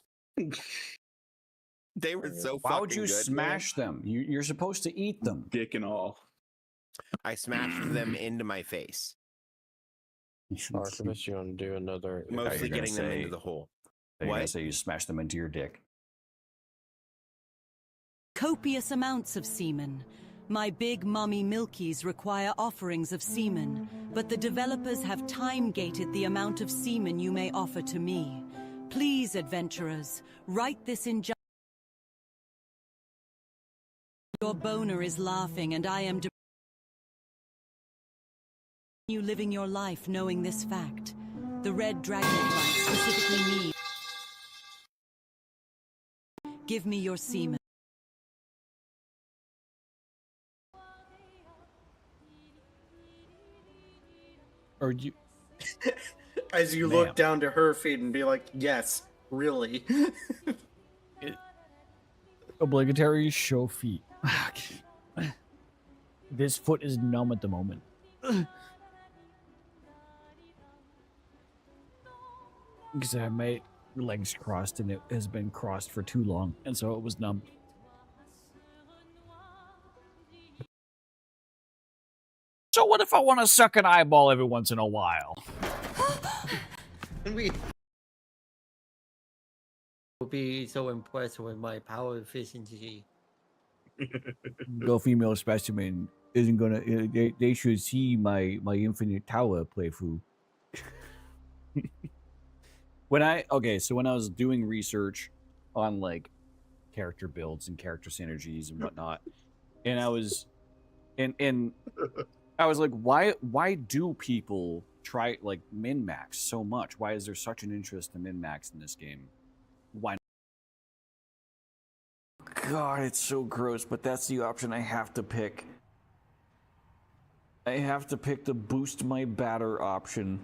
They were so fucking good. Why would you smash them? You're supposed to eat them. Dick and all. I smashed them into my face. Archivist, you want to do another... Mostly getting them into the hole. What? You're going to say you smashed them into your dick. Copious amounts of semen. My big mummy milkies require offerings of semen, but the developers have time-gated the amount of semen you may offer to me. Please, adventurers, write this in Your boner is laughing and I am you living your life knowing this fact. The red dragonfly specifically me. Give me your semen. Or you as you look down to her feet and be like, yes, really. Obligatory show feet. This foot is numb at the moment. Because I have my legs crossed and it has been crossed for too long, and so it was numb. So what if I want to suck an eyeball every once in a while? We will be so impressed with my power efficiency. No female specimen isn't gonna. They should see my infinite tower playthrough. When I was doing research on like character builds and character synergies and whatnot, and I was like, why do people try like min-max so much? Why is there such an interest in min-max in this game? Why? God, it's so gross, but that's the option I have to pick. I have to pick the boost my batter option.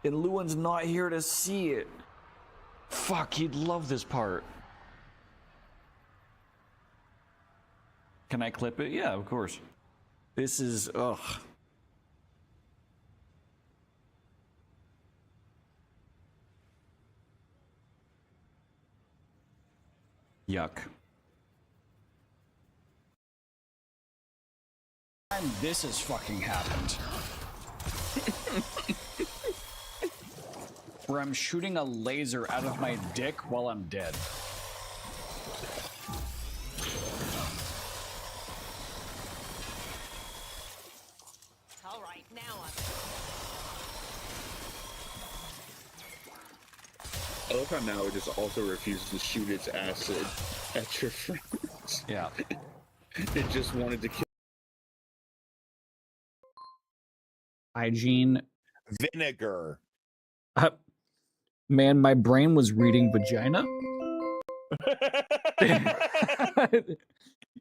And Lewin's not here to see it. Fuck, he'd love this part. Can I clip it? Yeah, of course. This is, ugh. Yuck. And this has fucking happened. Where I'm shooting a laser out of my dick while I'm dead. All right, now I love how now it just also refuses to shoot its acid at your friends. Yeah. It just wanted to kill. Hygiene. Vinegar. Man, my brain was reading vagina.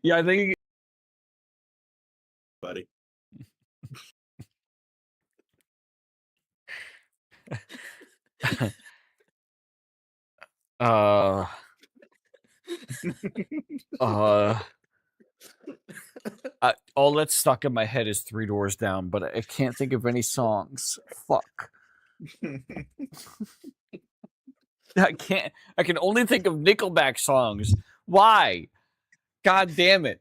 Yeah, I think. Buddy. All that's stuck in my head is Three Doors Down, but I can't think of any songs. Fuck. I can only think of Nickelback songs. Why? God damn it.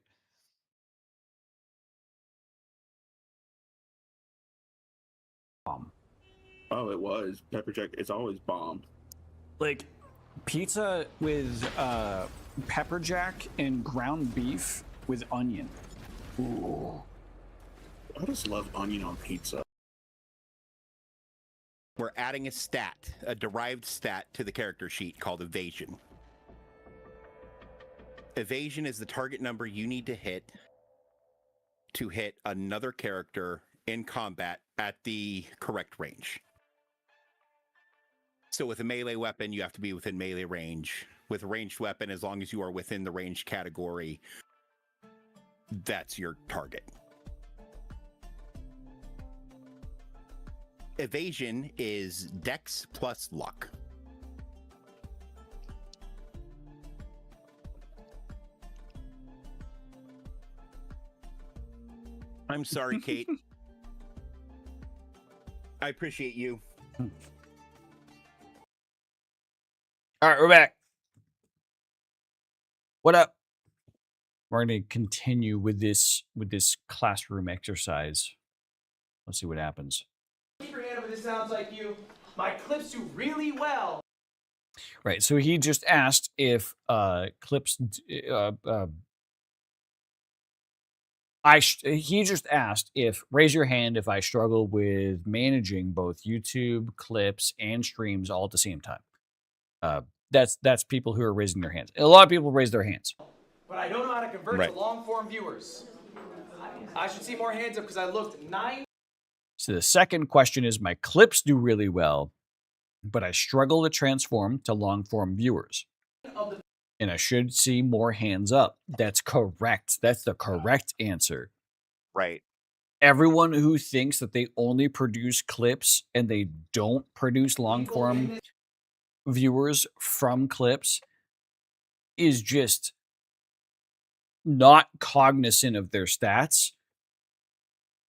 Oh, it was pepper jack. It's always bomb. Like pizza with pepper jack and ground beef with onion. Ooh. I just love onion on pizza. We're adding a stat, a derived stat to the character sheet called evasion. Evasion is the target number you need to hit another character in combat at the correct range. So with a melee weapon, you have to be within melee range. With a ranged weapon, as long as you are within the ranged category, that's your target. Evasion is Dex plus luck. I'm sorry, Kate. I appreciate you. All right, we're back. What up? We're going to continue with this classroom exercise. Let's see what happens. Keep your hand up if this sounds like you. My clips do really well. Right. So he just asked if clips. He just asked if raise your hand if I struggle with managing both YouTube clips and streams all at the same time. That's people who are raising their hands. A lot of people raise their hands. But I don't know how to convert to long-form viewers. I should see more hands up because I looked 9. So the second question is, my clips do really well, but I struggle to transform to long-form viewers. And I should see more hands up. That's correct. That's the correct answer. Right. Everyone who thinks that they only produce clips and they don't produce long-form viewers from clips is just not cognizant of their stats.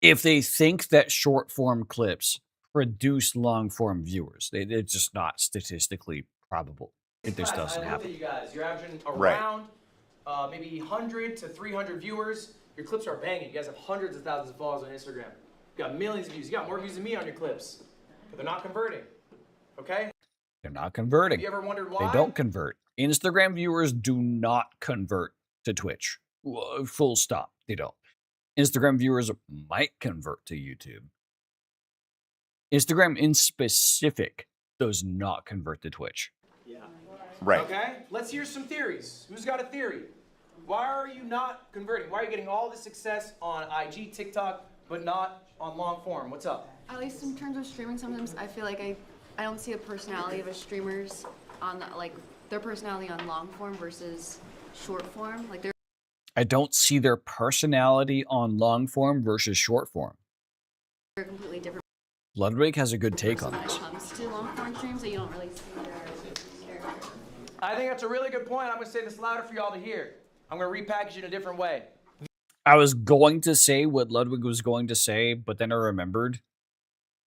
If they think that short-form clips produce long-form viewers, it's just not statistically probable. It just doesn't happen. You guys, you're averaging around maybe 100 to 300 viewers. Your clips are banging. You guys have hundreds of thousands of followers on Instagram. You got millions of views. You got more views than me on your clips. But they're not converting. Okay? They're not converting. Have you ever wondered why? They don't convert. Instagram viewers do not convert to Twitch. Full stop. They don't. Instagram viewers might convert to YouTube. Instagram in specific does not convert to Twitch. Yeah. Right. Okay? Let's hear some theories. Who's got a theory? Why are you not converting? Why are you getting all this success on IG, TikTok, but not on long form? What's up? At least in terms of streaming, sometimes I feel like I don't see a personality of a streamers on the, like their personality on long form versus short form. Like I don't see their personality on long form versus short form. they're completely different. Ludwig has a good take on When it this. comes to long form streams, that you don't really see their character. I think that's a really good point. I'm going to say this louder for y'all to hear. I'm going to repackage it in a different way. I was going to say what Ludwig was going to say, but then I remembered.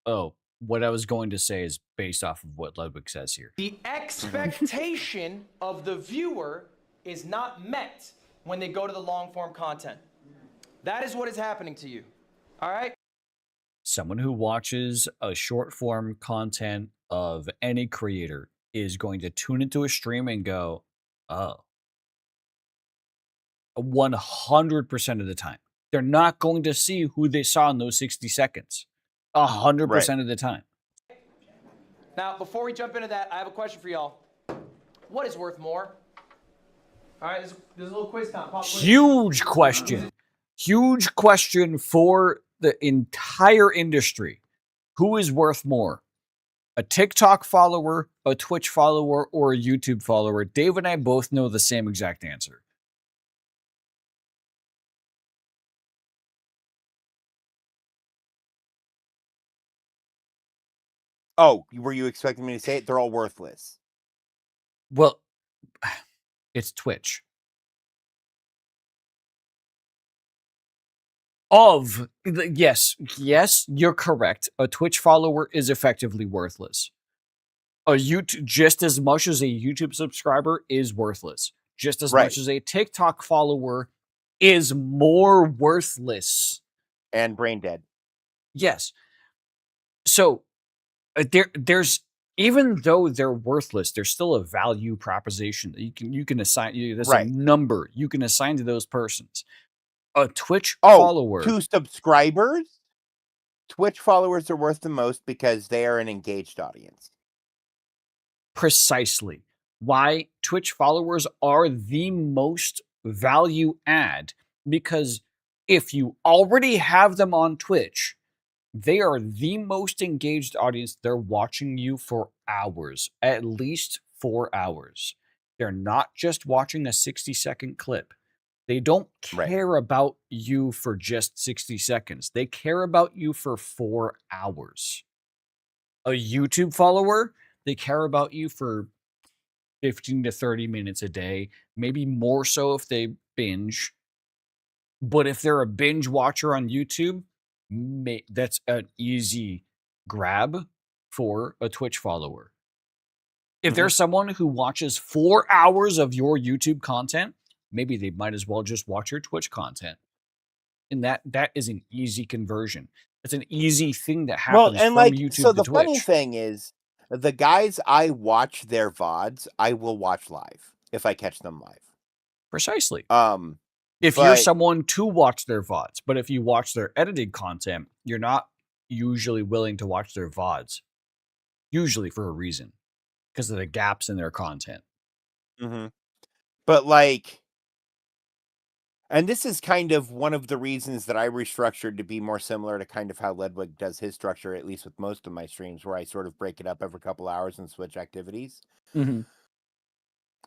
Oh, what I was going to say is based off of what Ludwig says here. The expectation of the viewer is not met when they go to the long form content. That is what is happening to you. All right? Someone who watches a short form content of any creator is going to tune into a stream and go, oh. 100% of the time. They're not going to see who they saw in those 60 seconds. 100% of the time. Now, before we jump into that, I have a question for y'all. What is worth more? All right, there's a little quiz time. Pop quiz. Huge question. Huge question for the entire industry. Who is worth more? A TikTok follower, a Twitch follower, or a YouTube follower? Dave and I both know the same exact answer. Oh, were you expecting me to say it? They're all worthless. Well, it's Twitch. Yes, you're correct. A Twitch follower is effectively worthless. A YouTube, just as much as a YouTube subscriber is worthless. Just as much as a TikTok follower is more worthless. And brain dead. Yes. So there's even though they're worthless, there's still a value proposition that you can assign. There's a Right. number you can assign to those persons. A Twitch Oh, follower. to subscribers, Twitch followers are worth the most because they are an engaged audience. Precisely why Twitch followers are the most value add, because if you already have them on Twitch, they are the most engaged audience. They're watching you for hours, at least 4 hours. They're not just watching a 60-second clip. They don't care about you for just 60 seconds. They care about you for 4 hours. A YouTube follower, they care about you for 15 to 30 minutes a day, maybe more so if they binge. But if they're a binge watcher on YouTube, that's an easy grab for a Twitch follower. If there's someone who watches 4 hours of your YouTube content, maybe they might as well just watch your Twitch content. And that is an easy conversion. It's an easy thing that happens from YouTube so to the funny Twitch. thing is, the guys I watch their VODs, I will watch live if I catch them live. Precisely. If you're someone to watch their VODs, but if you watch their edited content, you're not usually willing to watch their VODs. Usually for a reason. Because of the gaps in their content. But like, and this is kind of one of the reasons that I restructured to be more similar to kind of how Ledwig does his structure, at least with most of my streams, where I sort of break it up every couple hours and switch activities.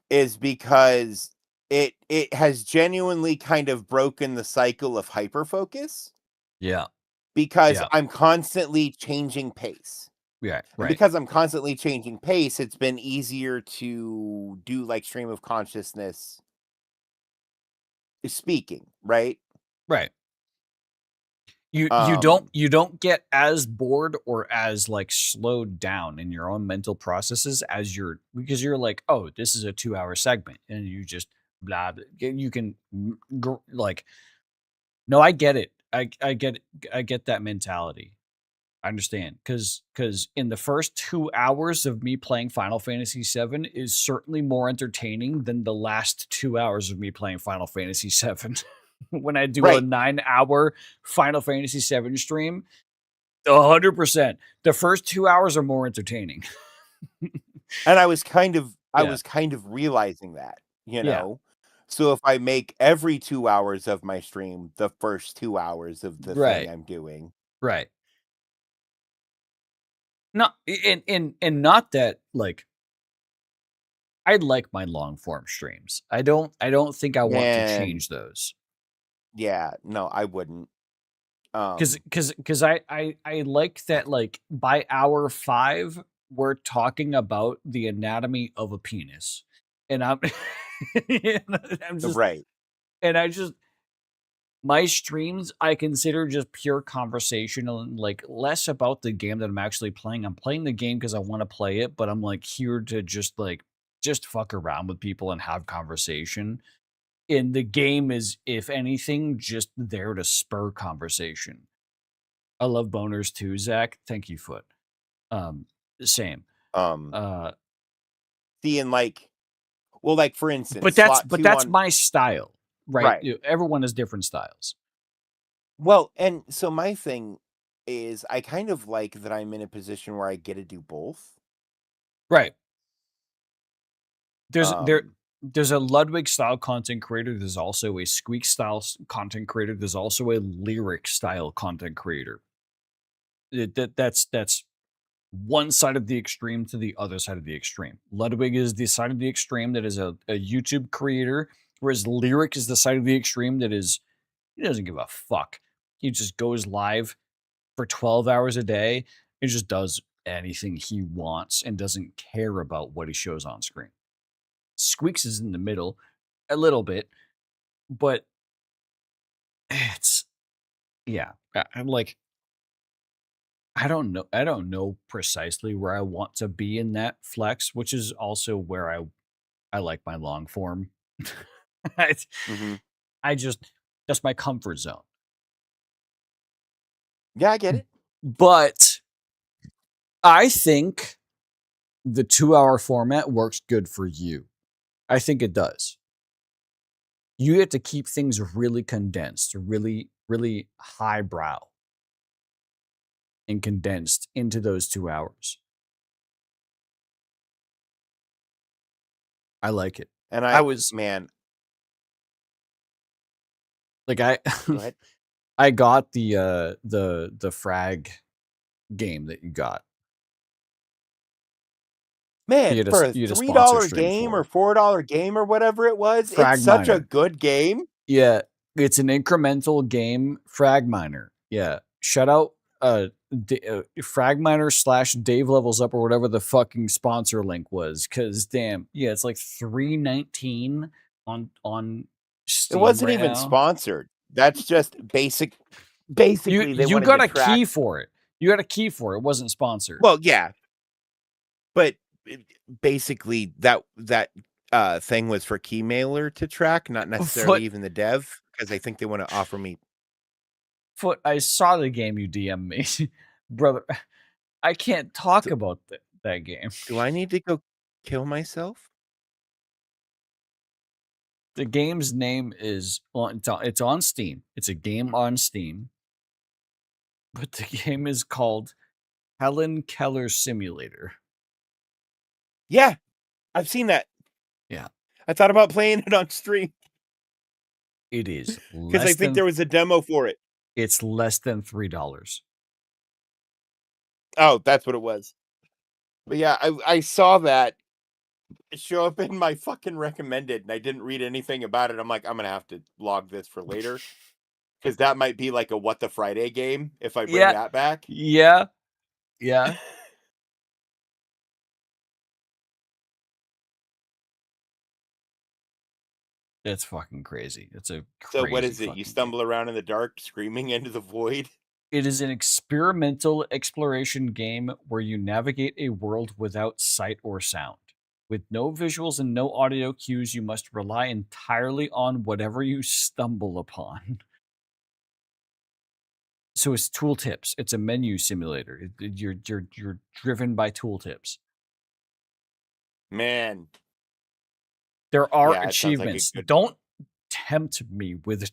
Is because it has genuinely kind of broken the cycle of hyperfocus. Yeah. Because I'm constantly changing pace. Yeah, And right. because I'm constantly changing pace, it's been easier to do like stream of consciousness speaking, right? Right. You don't get as bored or as like slowed down in your own mental processes as because you're like, oh, this is a 2-hour segment, and you just blah, blah. You can like, no, I get it. I get that mentality. I understand, because in the first 2 hours of me playing Final Fantasy VII is certainly more entertaining than the last 2 hours of me playing Final Fantasy VII. When I do a 9-hour Final Fantasy VII stream, 100%. The first 2 hours are more entertaining. And I was kind of realizing that, you know. So if I make every 2 hours of my stream the first 2 hours of the thing I'm doing. Right. No, and not that like I like my long form streams. I don't think I want to change those. Yeah, no, I wouldn't. Cuz I like that, like, by hour 5 we're talking about the anatomy of a penis. And I'm just and I just my streams I consider just pure conversational and like less about the game that I'm actually playing. I'm playing the game because I want to play it, but I'm like here to just fuck around with people and have conversation. And the game is, if anything, just there to spur conversation. I love boners too, Zach. Thank you, Foot. Same. Seeing like, well, like for instance, but that's my style, right? Everyone has different styles. Well, and so my thing is I kind of like that I'm in a position where I get to do both. Right. There's a Ludwig style content creator. There's also a Squeak style content creator. There's also a Lyric style content creator. That's one side of the extreme to the other side of the extreme. Ludwig is the side of the extreme that is a YouTube creator, whereas Lyric is the side of the extreme that is, he doesn't give a fuck. He just goes live for 12 hours a day and just does anything he wants and doesn't care about what he shows on screen. Squeaks is in the middle a little bit, but it's, yeah, I'm like, I don't know precisely where I want to be in that flex, which is also where I like my long form. I just, that's my comfort zone. Yeah, I get it. But I think the 2-hour format works good for you. I think it does. You get to keep things really condensed, really, really highbrow and condensed into those 2 hours. I like it. And I was man, like I go ahead. I got the frag game that you got. Man, for a You had a sponsor $3 stream game for or $4 game or whatever it was, Frag it's such a Miner. good game. Yeah, it's an incremental game, Frag Miner. Yeah, shout out Frag Miner / Dave Levels Up or whatever the fucking sponsor link was. Cause damn, yeah, it's like $3.19 on Steam. It wasn't right even now. sponsored. That's just basic. Basically, they You wanted got to a track. key for it. You got a key for it. It wasn't sponsored. Well, yeah, but basically that thing was for Keymailer to track, not necessarily even the dev, because I think they want to offer me. Foot, I saw the game you DM me, brother. I can't talk about that game. Do I need to go kill myself? The game's name is it's on Steam. It's a game on Steam, but the game is called Helen Keller Simulator. Yeah, I've seen that. Yeah, I thought about playing it on stream. It is because I think there was a demo for it. It's less than $3. Oh, that's what it was. But yeah, I saw that show up in my fucking recommended, and I didn't read anything about it. I'm like, I'm gonna have to log this for later, because that might be like a What the Friday game if I bring that back. Yeah, yeah. It's fucking crazy. It's a crazy. So what is it? You stumble around in the dark, screaming into the void. It is an experimental exploration game where you navigate a world without sight or sound. With no visuals and no audio cues, you must rely entirely on whatever you stumble upon. So it's tooltips. It's a menu simulator. You're driven by tooltips. Man, there are Yeah, it sounds like a achievements. good- Don't tempt me with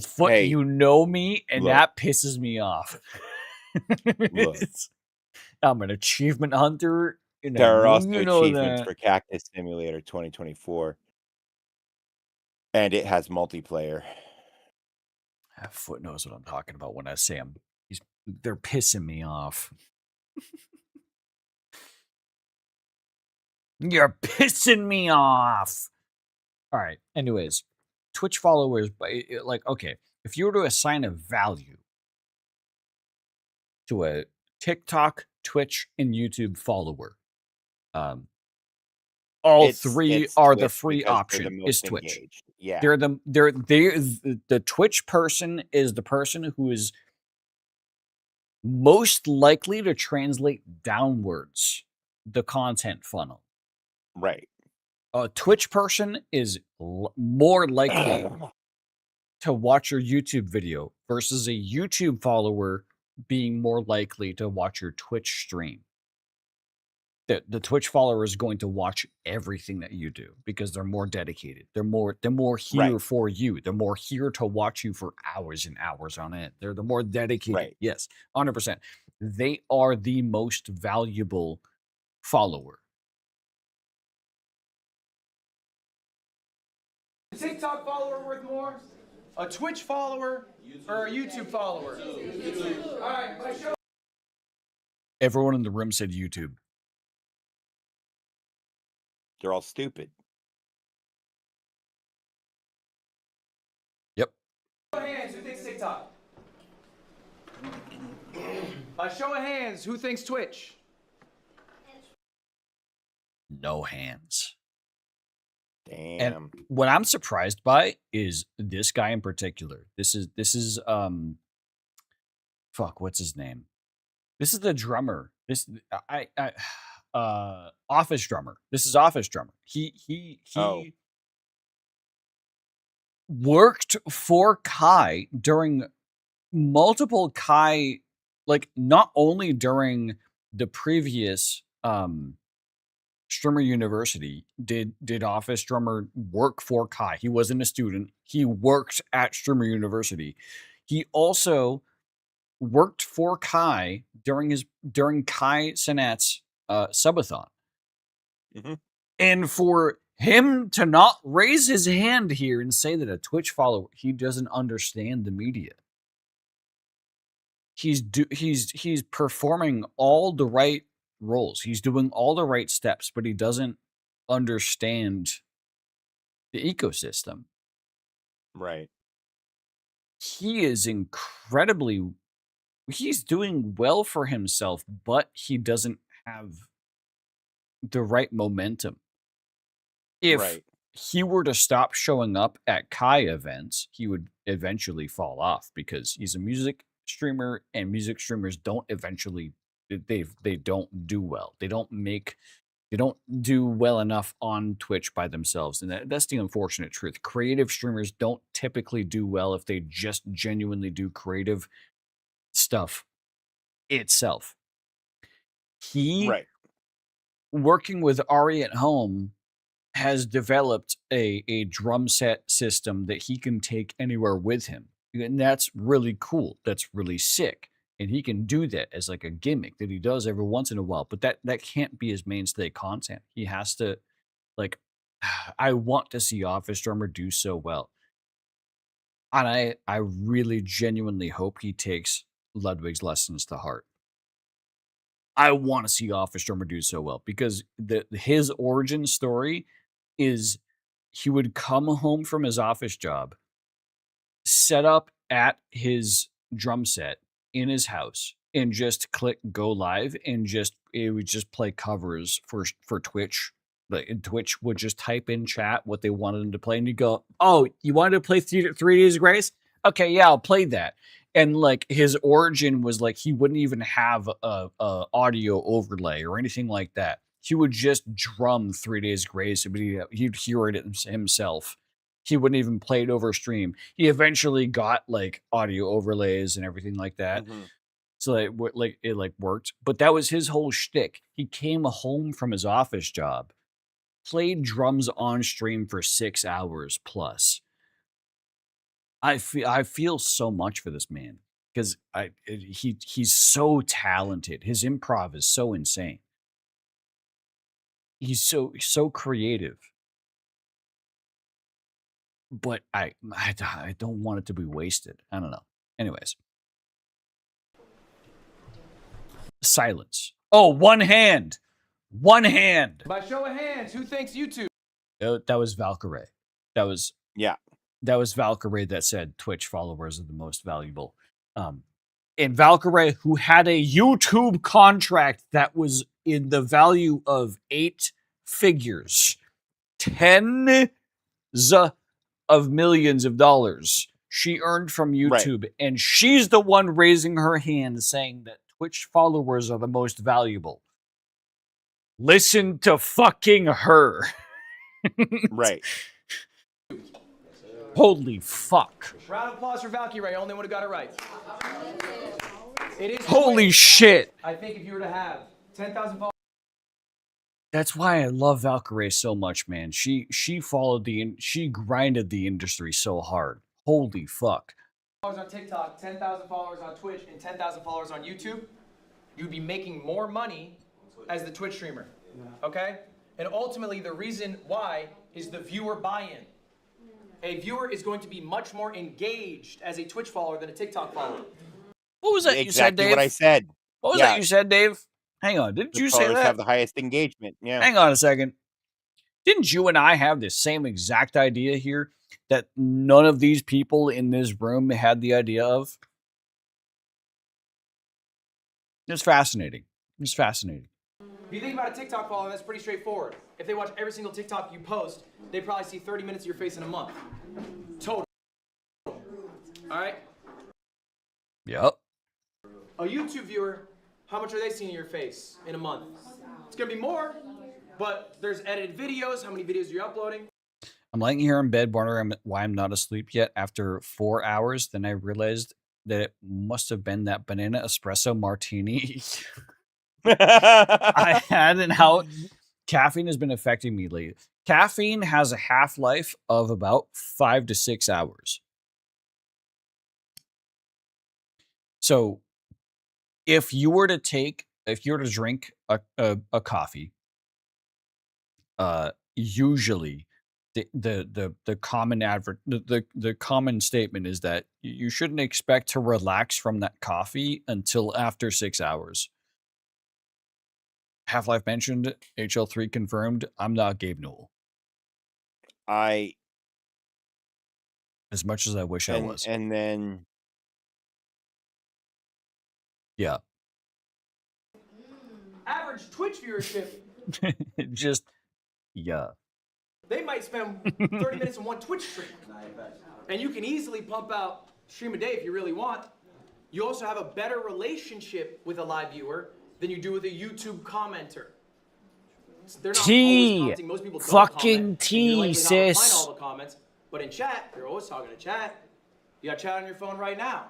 Foot, Hey, you know me, and look. that pisses me off. I'm an achievement hunter. And There are I also know you know achievements that. for Cactus Simulator 2024, and it has multiplayer. Foot knows what I'm talking about when I say they're pissing me off. You're pissing me off. All right. Anyways, Twitch followers, like, okay, if you were to assign a value to a TikTok, Twitch, and YouTube follower, all three are the Twitch free because they're the option. most Is Twitch? engaged. Yeah. They're the Twitch person is the person who is most likely to translate downwards the content funnel. Right. A Twitch person is more likely to watch your YouTube video versus a YouTube follower being more likely to watch your Twitch stream. The Twitch follower is going to watch everything that you do because they're more dedicated. They're more here for you. They're more here to watch you for hours and hours on end. They're the more dedicated. Right. Yes, 100%. They are the most valuable follower. A TikTok follower worth more? A Twitch follower or a YouTube follower? YouTube. All right, my show. Everyone in the room said YouTube. They're all stupid. Yep. Show of hands, who thinks TikTok? By show of hands, who thinks Twitch? No hands. Damn. And what I'm surprised by is this guy in particular. This is fuck, what's his name? This is the drummer. Office drummer. This is Office drummer. He worked for Kai during multiple Kai like not only during the previous Streamer University did Office Drummer work for Kai. He wasn't a student. He worked at Streamer University. He also worked for Kai during Kai Cenat's subathon. And for him to not raise his hand here and say that a Twitch follower, he doesn't understand the media. He's performing all the right roles. He's doing all the right steps, but he doesn't understand the ecosystem. Right. He is he's doing well for himself, but he doesn't have the right momentum. If he were to stop showing up at Kai events, he would eventually fall off because he's a music streamer, and music streamers don't they don't do well. They don't do well enough on Twitch by themselves, and that's the unfortunate truth. Creative streamers don't typically do well if they just genuinely do creative stuff itself. Working with Ari at home, has developed a drum set system that he can take anywhere with him. And that's really cool. That's really sick. And he can do that as like a gimmick that he does every once in a while. But that can't be his mainstay content. He has to, like, I want to see Office Drummer do so well. And I really genuinely hope he takes Ludwig's lessons to heart. I want to see Office Drummer do so well because his origin story is he would come home from his office job, set up at his drum set in his house, and just click go live, and it would just play covers for Twitch. Like Twitch would just type in chat what they wanted him to play, and you go, "Oh, you wanted to play 3 Days of Grace? Okay, yeah, I'll play that." And like his origin was like he wouldn't even have a audio overlay or anything like that. He would just drum 3 Days Grace, but he'd hear it himself. He wouldn't even play it over stream. He eventually got like audio overlays and everything like that. So it worked. But that was his whole shtick. He came home from his office job, played drums on stream for 6 hours plus. I feel so much for this man because he's so talented. His improv is so insane. He's so creative. But I don't want it to be wasted. I don't know. Anyways. Silence. Oh, one hand. One hand. By show of hands, who thinks YouTube? That was Valkyrie. That was Valkyrie that said Twitch followers are the most valuable. And Valkyrie, who had a YouTube contract that was in the value of 8 figures, tens of millions of dollars she earned from YouTube, and she's the one raising her hand saying that Twitch followers are the most valuable. Listen to fucking her. Right. Holy fuck. Round of applause for Valkyrie, only one who got it right. It is holy shit. I think if you were to have 10,000 followers. That's why I love Valkyrie so much, man. She grinded the industry so hard. Holy fuck. On TikTok, 10,000 followers on Twitch, and 10,000 followers on YouTube, you'd be making more money as the Twitch streamer. Okay? And ultimately, the reason why is the viewer buy-in. A viewer is going to be much more engaged as a Twitch follower than a TikTok follower. What was that you said, Dave? Exactly what I said. What was that you said, Dave? Hang on. Didn't you say that? Have the highest engagement. Yeah. Hang on a second. Didn't you and I have the same exact idea here that none of these people in this room had the idea of? It's fascinating. It's fascinating. If you think about a TikTok follower, that's pretty straightforward. If they watch every single TikTok you post, they probably see 30 minutes of your face in a month. Total. All right? Yep. A YouTube viewer, how much are they seeing of your face in a month? It's going to be more, but there's edited videos. How many videos are you uploading? I'm laying here in bed wondering why I'm not asleep yet after 4 hours. Then I realized that it must have been that banana espresso martini I had, and how caffeine has been affecting me lately. Caffeine has a half-life of about 5 to 6 hours. So if you were to drink a coffee, usually the common statement is that you shouldn't expect to relax from that coffee until after 6 hours. Half-Life mentioned, HL3 confirmed. I'm not Gabe Newell. As much as I wish I was. And then yeah. Average Twitch viewership, Just yeah. they might spend 30 minutes on one Twitch stream. And you can easily pump out stream a day if you really want. You also have a better relationship with a live viewer than you do with a YouTube commenter. They're not always commenting. Most people don't fucking comment, and you're likely not replying to sis. all the comments. But in chat, they're always talking to chat. You got chat on your phone right now.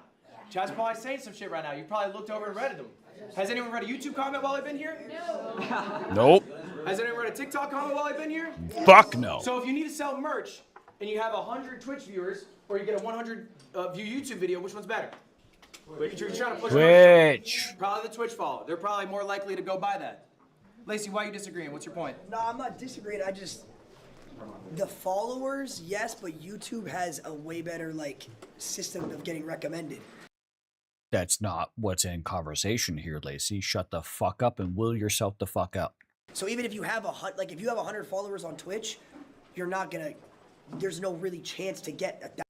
Chat's probably saying some shit right now. You probably looked over and read them. Has anyone read a YouTube comment while I've been here? No. Nope. Has anyone read a TikTok comment while I've been here? Fuck no. So if you need to sell merch and you have 100 Twitch viewers or you get a 100 view YouTube video, which one's better? You're trying to push Twitch. Probably the Twitch follower. They're probably more likely to go buy that. Lacey, why are you disagreeing? What's your point? No, I'm not disagreeing. The followers, yes, but YouTube has a way better system of getting recommended. That's not what's in conversation here, Lacey. Shut the fuck up and will yourself the fuck up. So even if you have if you have 100 followers on Twitch, you're not gonna. There's no really chance to get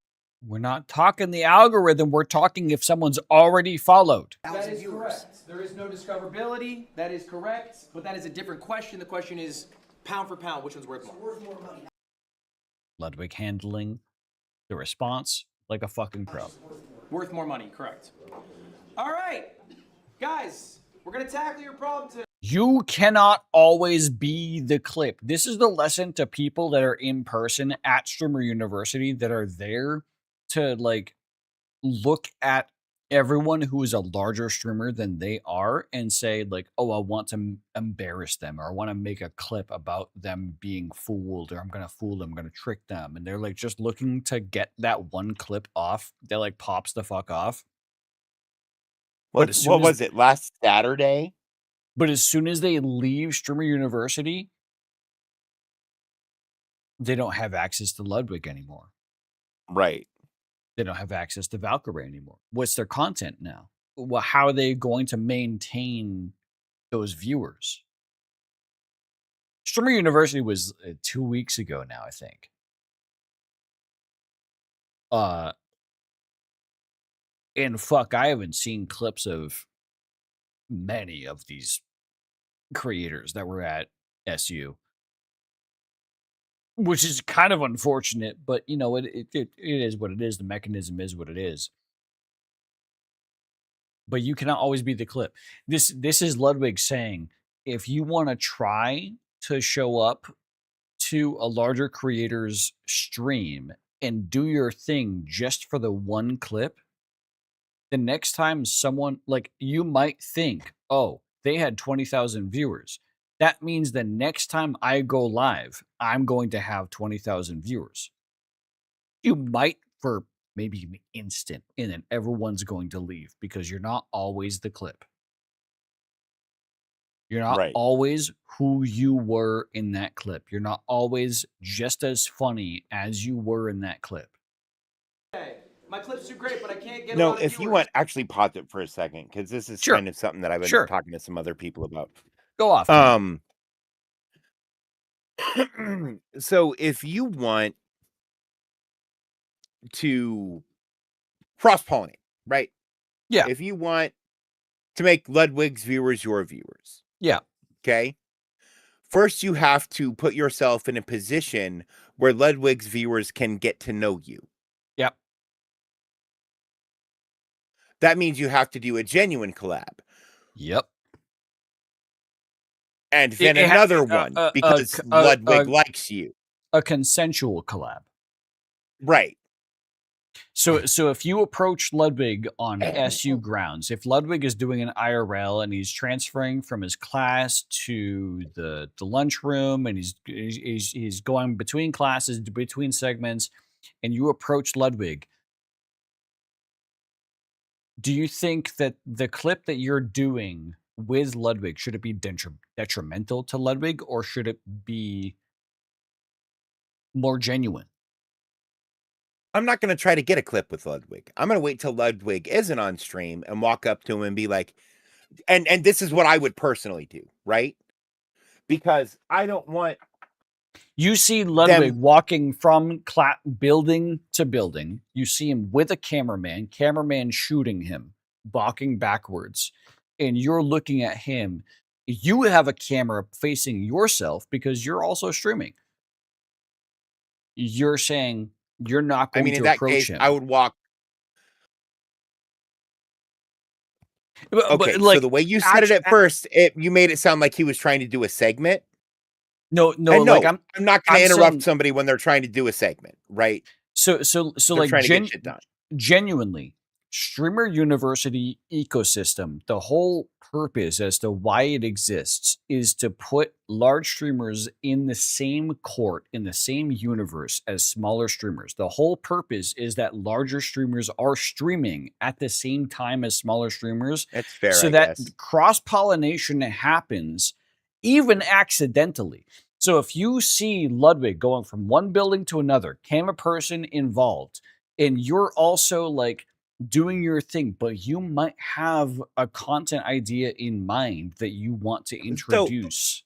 We're not talking the algorithm. We're talking if someone's already followed. That is correct. There is no discoverability. That is correct. But that is a different question. The question is pound for pound, which one's worth more? Worth more money. Ludwig handling the response like a fucking pro. Worth more money, correct. All right, guys, we're gonna tackle your problem today. You cannot always be the clip. This is the lesson to people that are in person at Streamer University that are there to look at everyone who is a larger streamer than they are and say oh, I want to embarrass them, or I want to make a clip about them being fooled, or I'm going to fool them, I'm going to trick them. And they're just looking to get that one clip off that pops the fuck off. What was it, last Saturday? But as soon as they leave Streamer University, they don't have access to Ludwig anymore. Right. They don't have access to Valkyrie anymore. What's their content now? Well, how are they going to maintain those viewers? Streamer University was 2 weeks ago now, I think. And fuck, I haven't seen clips of many of these creators that were at SU, which is kind of unfortunate, but it is what it is. The mechanism is what it is. But you cannot always be the clip. This is Ludwig saying, if you want to try to show up to a larger creator's stream and do your thing just for the one clip, the next time someone you might think, oh, they had 20,000 viewers. That means the next time I go live, I'm going to have 20,000 viewers. You might for maybe an instant, and then everyone's going to leave because you're not always the clip. You're not always who you were in that clip. You're not always just as funny as you were in that clip. Okay. My clips are great, but I can't get No, if you want, actually pause it for a second, because this is kind of something that I've been talking to some other people about. Go off. So if you want to cross-pollinate, right? Yeah. If you want to make Ludwig's viewers your viewers. Yeah. Okay. First, you have to put yourself in a position where Ludwig's viewers can get to know you. Yep. That means you have to do a genuine collab. Yep. And then another one, because Ludwig likes you. A consensual collab. Right. So if you approach Ludwig on SU grounds, if Ludwig is doing an IRL and he's transferring from his class to the lunchroom and he's going between classes, between segments, and you approach Ludwig, do you think that the clip that you're doing with Ludwig, should it be detrimental to Ludwig, or should it be more genuine? I'm not going to try to get a clip with Ludwig. I'm going to wait till Ludwig isn't on stream and walk up to him and be like, and this is what I would personally do, right? Because I don't want You see Ludwig walking from building to building. You see him with a cameraman shooting him, walking backwards. And you're looking at him. You have a camera facing yourself because you're also streaming. You're saying you're not going to in that approach case, him. I would walk. Okay, like, so the way you said it at first, you made it sound like he was trying to do a segment. No, And like I'm not going to interrupt saying, somebody when they're trying to do a segment, right? So They're like trying to get shit done. Genuinely, Streamer University ecosystem, the whole purpose as to why it exists is to put large streamers in the same court, in the same universe as smaller streamers. The whole purpose is that larger streamers are streaming at the same time as smaller streamers. That's fair, so I that guess. cross-pollination happens even accidentally. So if you see Ludwig going from one building to another, camera person involved, and you're also like doing your thing, but you might have a content idea in mind that you want to introduce.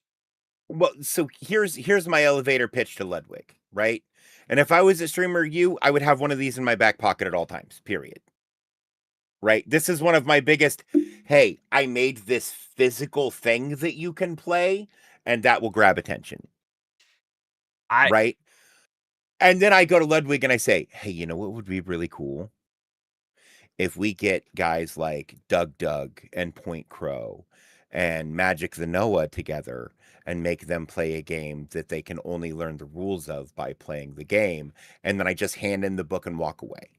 So here's my elevator pitch to Ludwig, right? And if I was a streamer, I would have one of these in my back pocket at all times, period. Right? This is one of my biggest, hey, I made this physical thing that you can play, and that will grab attention. Right? And then I go to Ludwig and I say, hey, you know what would be really cool? If we get guys like Doug and Point Crow and Magic the Noah together and make them play a game that they can only learn the rules of by playing the game. And then I just hand in the book and walk away.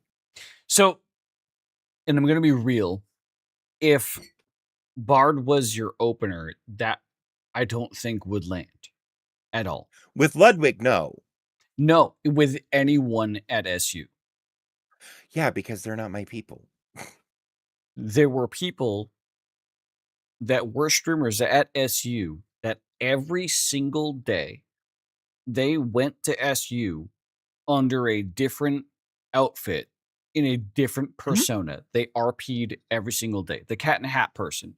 So, and I'm going to be real. If Bard was your opener, that I don't think would land at all. With Ludwig, no. No, with anyone at SU. Yeah, because they're not my people. There were people that were streamers at SU that every single day they went to SU under a different outfit in a different persona. They RP'd every single day. The Cat in the Hat person.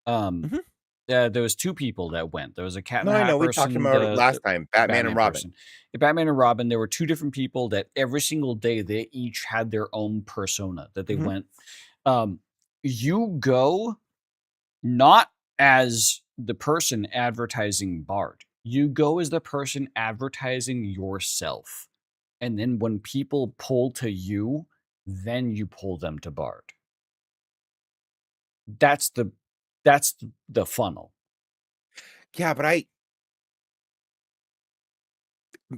There was two people that went. There was a Cat in the Hat person. We talked about it last time. Batman and Robin. Person. Batman and Robin. There were two different people that every single day they each had their own persona that they went. You go not as the person advertising Bard. You go as the person advertising yourself. And then when people pull to you, then you pull them to Bard. That's the funnel. Yeah, but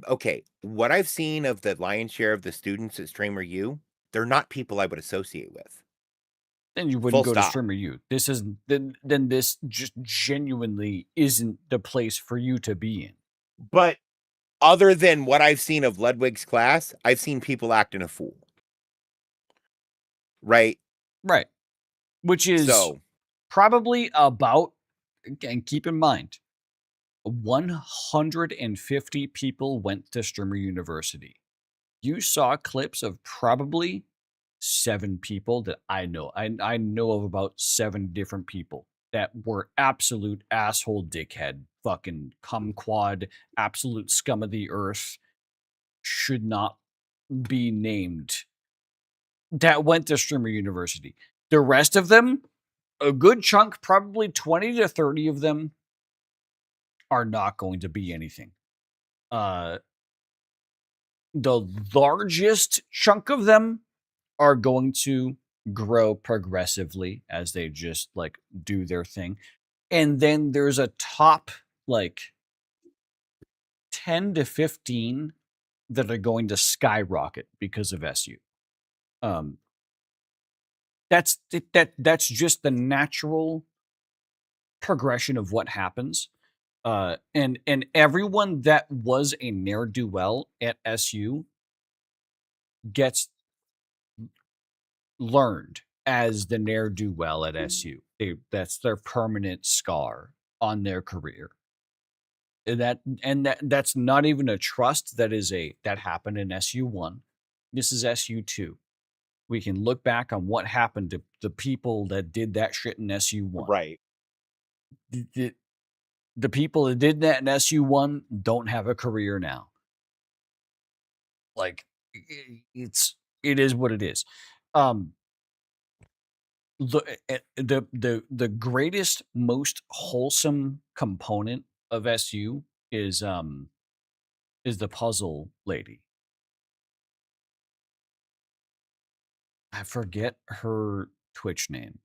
okay, what I've seen of the lion's share of the students at Streamer U, they're not people I would associate with. Then you wouldn't go to Streamer U. This is then this just genuinely isn't the place for you to be in. But other than what I've seen of Ludwig's class, I've seen people acting a fool. Right? Right. Which is probably about, and keep in mind, 150 people went to Streamer University. You saw clips of probably 7 people that I know. I know of about 7 different people that were absolute asshole dickhead, fucking kumquat, absolute scum of the earth, should not be named, that went to Streamer University. The rest of them, a good chunk, probably 20 to 30 of them, are not going to be anything. The largest chunk of them are going to grow progressively as they just like do their thing. And then there's a top like 10 to 15 that are going to skyrocket because of SU. That's just the natural progression of what happens. And everyone that was a ne'er-do-well at SU gets learned as the ne'er-do-well at SU. That's their permanent scar on their career. That's not even a trust. That happened in SU1. This is SU2. We can look back on what happened to the people that did that shit in SU1. Right. The people that did that in SU1 don't have a career now. Like, it is what it is. The greatest, most wholesome component of SU is the puzzle lady. I forget her Twitch name.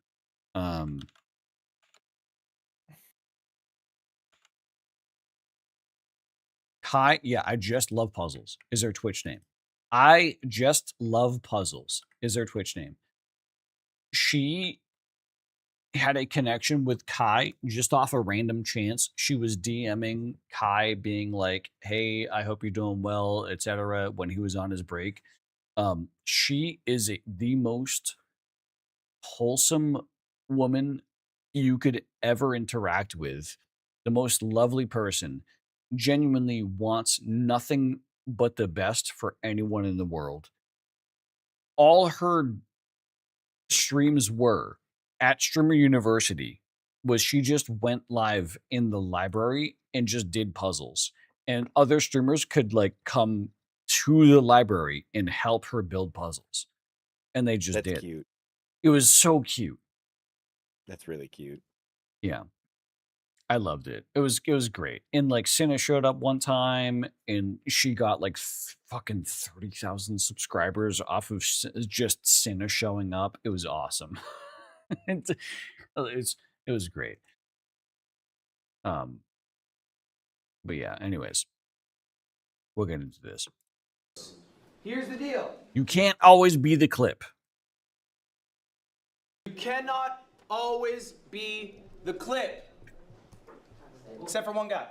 Kai, yeah, I just love puzzles is her Twitch name. I just love puzzles is her Twitch name. She had a connection with Kai just off a random chance. She was DMing Kai being like, "Hey, I hope you're doing well," etc. when he was on his break. She is the most wholesome woman you could ever interact with. The most lovely person. Genuinely wants nothing but the best for anyone in the world. All her streams were at Streamer University was she just went live in the library and just did puzzles. And other streamers could like come to the library and help her build puzzles. And they just did. That's cute. It was so cute. That's really cute. Yeah. I loved it. It was great. And like Cinna showed up one time and she got like fucking 30,000 subscribers off of just Cinna showing up. It was awesome. it was great. But yeah, anyways. We'll get into this. Here's the deal. You can't always be the clip. You cannot always be the clip. Except for one guy.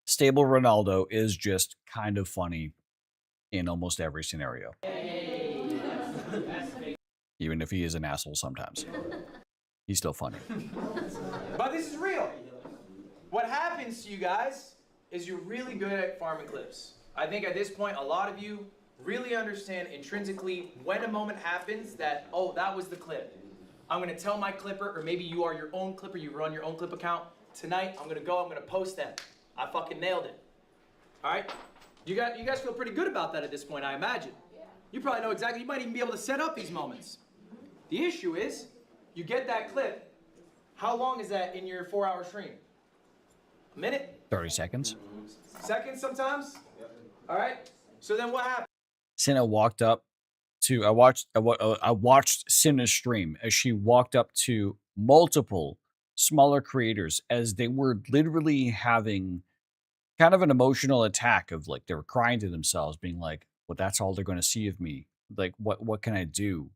Stable Ronaldo is just kind of funny in almost every scenario. Even if he is an asshole sometimes. He's still funny. But this is real. What happens to you guys is you're really good at farming clips. I think at this point, a lot of you really understand intrinsically when a moment happens that, oh, that was the clip. I'm going to tell my clipper, or maybe you are your own clipper, you run your own clip account. Tonight, I'm going to post that. I fucking nailed it. All right? You guys feel pretty good about that at this point, I imagine. Yeah. You probably know exactly, you might even be able to set up these moments. The issue is, you get that clip, how long is that in your 4-hour stream? A minute? 30 seconds. Seconds sometimes? Yep. All right? So then what happened? Cinna walked up to, I watched Cinna's stream as she walked up to multiple smaller creators as they were literally having kind of an emotional attack of like, they were crying to themselves being like, well, that's all they're going to see of me. Like, what can I do?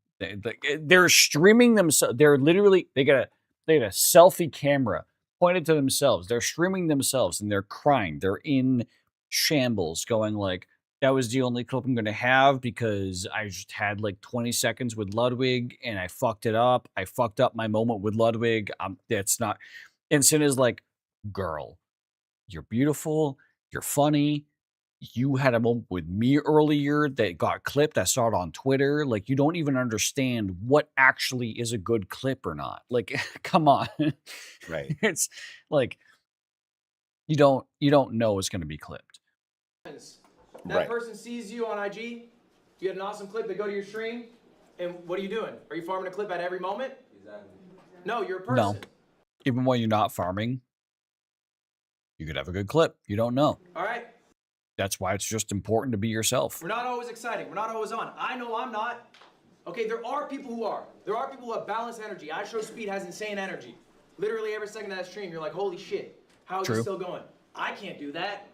They're streaming themselves. They're literally, they got a selfie camera pointed to themselves. They're streaming themselves and they're crying. They're in shambles going like, that was the only clip I'm going to have because I just had like 20 seconds with Ludwig and I fucked it up. I fucked up my moment with Ludwig. That's not. And Cinna's like, girl, you're beautiful. You're funny. You had a moment with me earlier that got clipped. I saw it on Twitter. Like, you don't even understand what actually is a good clip or not. Like, come on. Right. It's like, you don't know it's going to be clipped. That person sees you on IG, you get an awesome clip, they go to your stream, and what are you doing? Are you farming a clip at every moment? Exactly. No, you're a person. No. Even when you're not farming, you could have a good clip. You don't know. All right. That's why it's just important to be yourself. We're not always exciting. We're not always on. I know I'm not. Okay, there are people who are. There are people who have balanced energy. I Show Speed has insane energy. Literally every second of that stream, you're like, holy shit, how is it still going? I can't do that.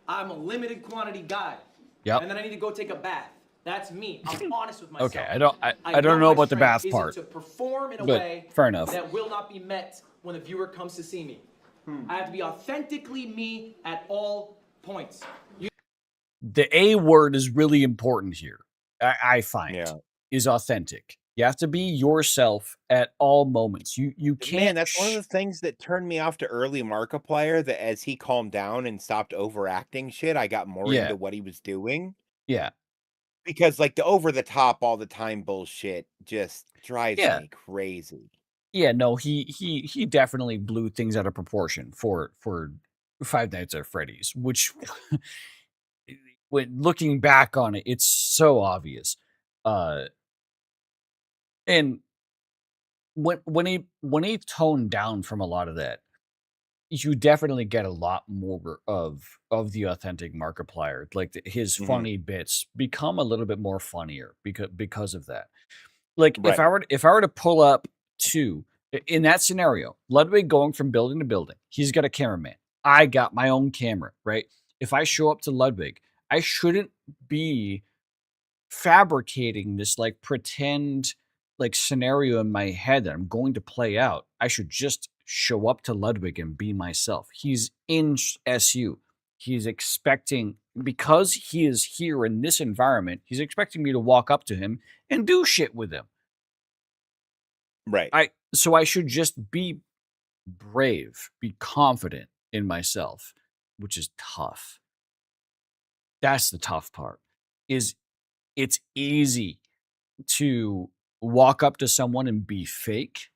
I'm a limited quantity guy. Yep. And then I need to go take a bath. That's me. I'm honest with myself. Okay, I don't know my about the strength bath isn't part, to perform in a but way fair enough. that will not be met when the viewer comes to see me. I have to be authentically me at all points. The A word is really important here. I find is authentic. You have to be yourself at all moments. You can't. Man, that's one of the things that turned me off to early Markiplier, that as he calmed down and stopped overacting shit, I got more into what he was doing. Yeah. Because like the over the top all the time bullshit just drives me crazy. Yeah, no, he definitely blew things out of proportion for Five Nights at Freddy's, which when looking back on it, it's so obvious. And when he toned down from a lot of that, you definitely get a lot more of the authentic Markiplier. Like his funny bits become a little bit more funnier because of that. Like if I were to pull up in that scenario, Ludwig going from building to building, he's got a cameraman. I got my own camera, right? If I show up to Ludwig, I shouldn't be fabricating this like pretend like scenario in my head that I'm going to play out. I should just show up to Ludwig and be myself. He's in SU. He's expecting, because he is here in this environment, he's expecting me to walk up to him and do shit with him. Right. So I should just be brave, be confident in myself, which is tough. That's the tough part. Is it's easy to walk up to someone and be fake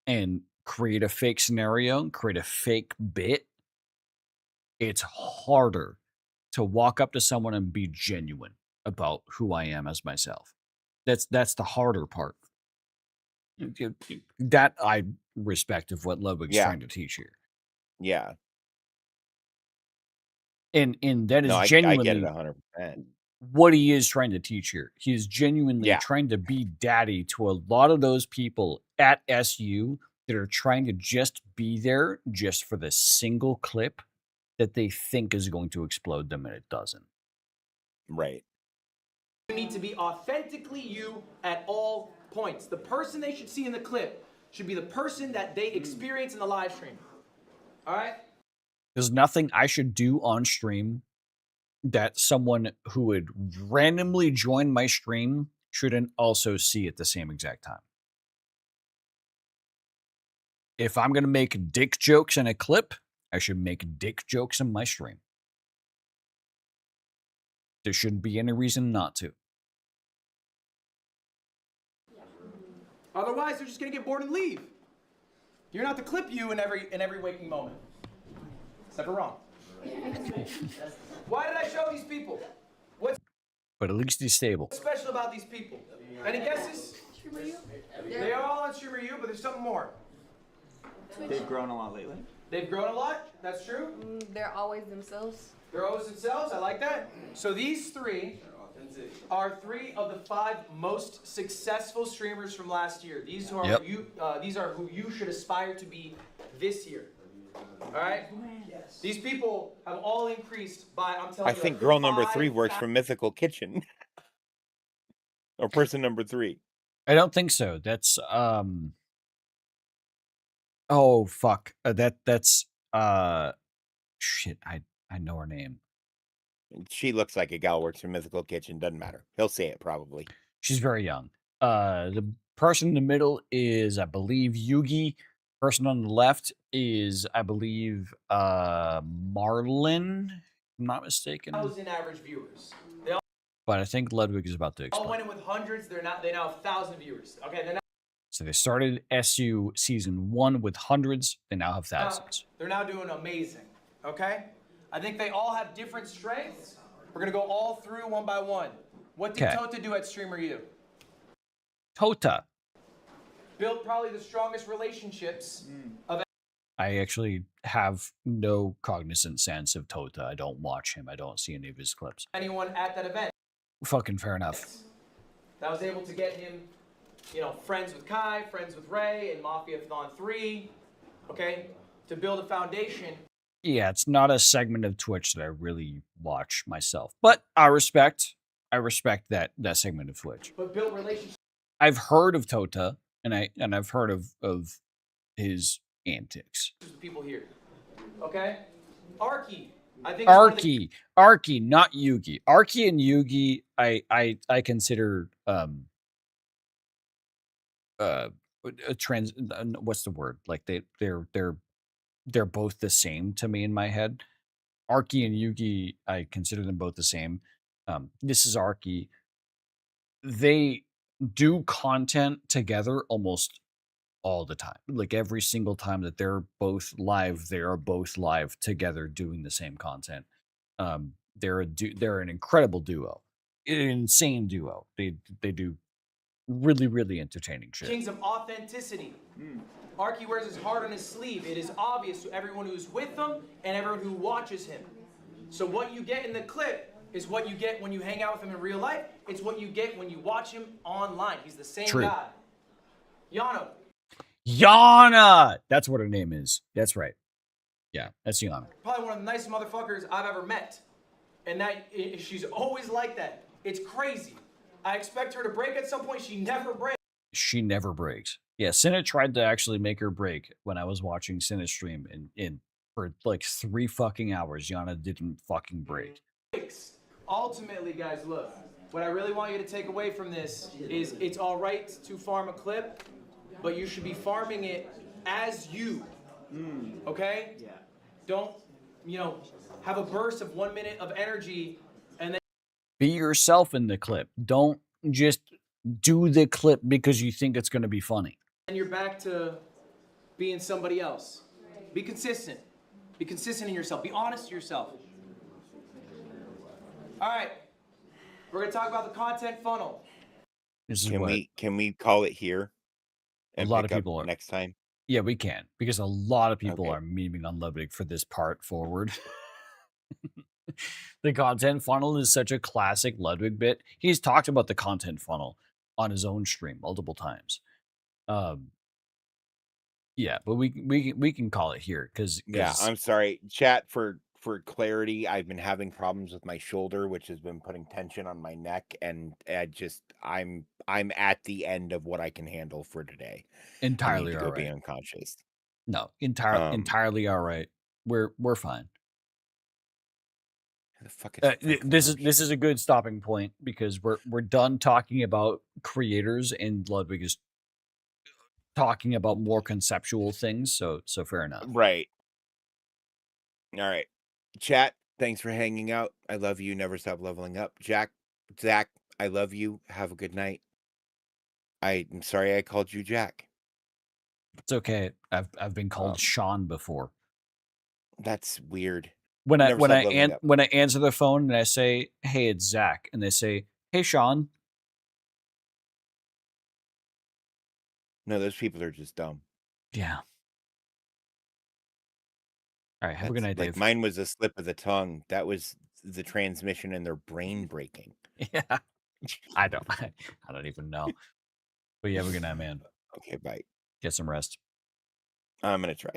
and create a fake scenario, create a fake bit. It's harder to walk up to someone and be genuine about who I am as myself. That's the harder part. That I respect of what Ludwig's trying to teach here. Yeah. And that is No, I genuinely get it 100%. what he is trying to teach here. He is genuinely trying to be daddy to a lot of those people at SU that are trying to just be there just for the single clip that they think is going to explode them, and it doesn't. Right. You need to be authentically you at all points. The person they should see in the clip should be the person that they experience in the live stream. All right? There's nothing I should do on stream that someone who would randomly join my stream shouldn't also see at the same exact time. If I'm going to make dick jokes in a clip, I should make dick jokes in my stream. There shouldn't be any reason not to. Otherwise, they're just gonna get bored and leave. You're not the clip you in every waking moment. Except for Ron. Why did I show these people? What's But at least he's stable. special about these people? Any guesses? They are all on Streamer U, but there's something more. They've grown a lot lately. They've grown a lot. That's true. They're always themselves. They're always themselves. I like that. So these three are 3 of the 5 most successful streamers from last year. These are these are who you should aspire to be this year. All right. These people have all increased by. I'm telling I you. think girl number 3 works for Mythical Kitchen. Or person number 3. I don't think so. That's oh fuck. That's shit. I know her name. She looks like a gal works for Mythical Kitchen. Doesn't matter. He'll say it probably. She's very young. The person in the middle is, I believe, Yugi. Person on the left is, I believe, Marlin. If I'm not mistaken. 1,000 average viewers. But I think Ludwig is about to All explain. went in with hundreds. They now have 1,000 viewers. Okay. They're now, So they started SU season 1 with hundreds. They now have thousands. they're now doing amazing. Okay. I think they all have different strengths. We're gonna go all through one by one. What did Okay. Tota do at Streamer U? Tota. Built probably the strongest relationships of I actually have no cognizant sense of Tota. I don't watch him. I don't see any of his clips. anyone at that event. Fucking fair enough. That was able to get him, friends with Kai, friends with Ray, and Mafia-Thon 3, okay, to build a foundation. Yeah, it's not a segment of Twitch that I really watch myself. But I respect I respect that segment of Twitch. but built relationships I've heard of Tota, and I've heard of his antics. with people here. Okay? Arky, I think is one of the Arky, not Yugi. Arky and Yugi, I consider a trans. What's the word? Like they're both the same to me in my head. Arky and Yugi, I consider them both the same. This is Arky. They do content together almost all the time. Like every single time that they're both live, they are both live together doing the same content. They're an incredible duo, an insane duo. They do really entertaining shit. kings of authenticity. Arky wears his heart on his sleeve. It is obvious to everyone who's with him and everyone who watches him. So what you get in the clip is what you get when you hang out with him in real life. It's what you get when you watch him online. He's the same True. guy. Yano. Yana! That's what her name is. That's right. Yeah, that's Yana. Probably one of the nicest motherfuckers I've ever met. And she's always like that. It's crazy. I expect her to break at some point. She never breaks. She never breaks. Yeah, Cinna tried to actually make her break when I was watching Cinna stream, and for like 3 fucking hours, Yana didn't fucking break. Ultimately, guys, look. What I really want you to take away from this is it's all right to farm a clip, but you should be farming it as you. Okay? Yeah. Don't, have a burst of 1 minute of energy and then Be yourself in the clip. Don't just do the clip because you think it's going to be funny. you're back to being somebody else. Be consistent. Be consistent in yourself. Be honest to yourself. All right. We're going to talk about the content funnel. Can we call it here? A lot of people are next time. Yeah, we can, because a lot of people are memeing on Ludwig for this part forward. The content funnel is such a classic Ludwig bit. He's talked about the content funnel on his own stream multiple times. Yeah, but we can call it here because I'm sorry, chat, for clarity. I've been having problems with my shoulder, which has been putting tension on my neck, and I'm at the end of what I can handle for today. Entirely I need to all go be right. unconscious. No, entirely all right. We're fine. The fuck is This is a good stopping point because we're done talking about creators and Ludwig is talking about more conceptual things. So fair enough. Right. All right. Chat, thanks for hanging out. I love you. Never stop leveling up. Zach, I love you. Have a good night. I'm sorry I called you Jack. It's okay. I've been called Sean before. That's weird. When I answer the phone and I say, "Hey, it's Zach," and they say, "Hey, Sean." No, those people are just dumb. Yeah. All right. Have a good night, Dave. Mine was a slip of the tongue. That was the transmission and their brain breaking. Yeah. I don't even know. But yeah, have a good night, man. Okay, bye. Get some rest. I'm gonna try.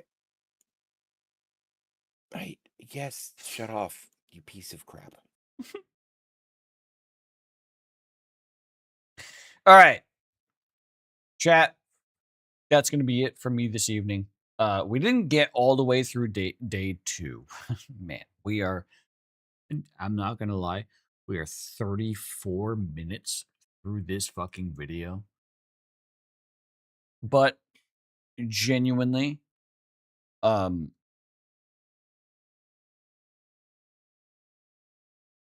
Right. Yes. Shut off, you piece of crap. All right. Chat. That's going to be it for me this evening. We didn't get all the way through day 2. Man, we are, I'm not going to lie, we are 34 minutes through this fucking video. But genuinely,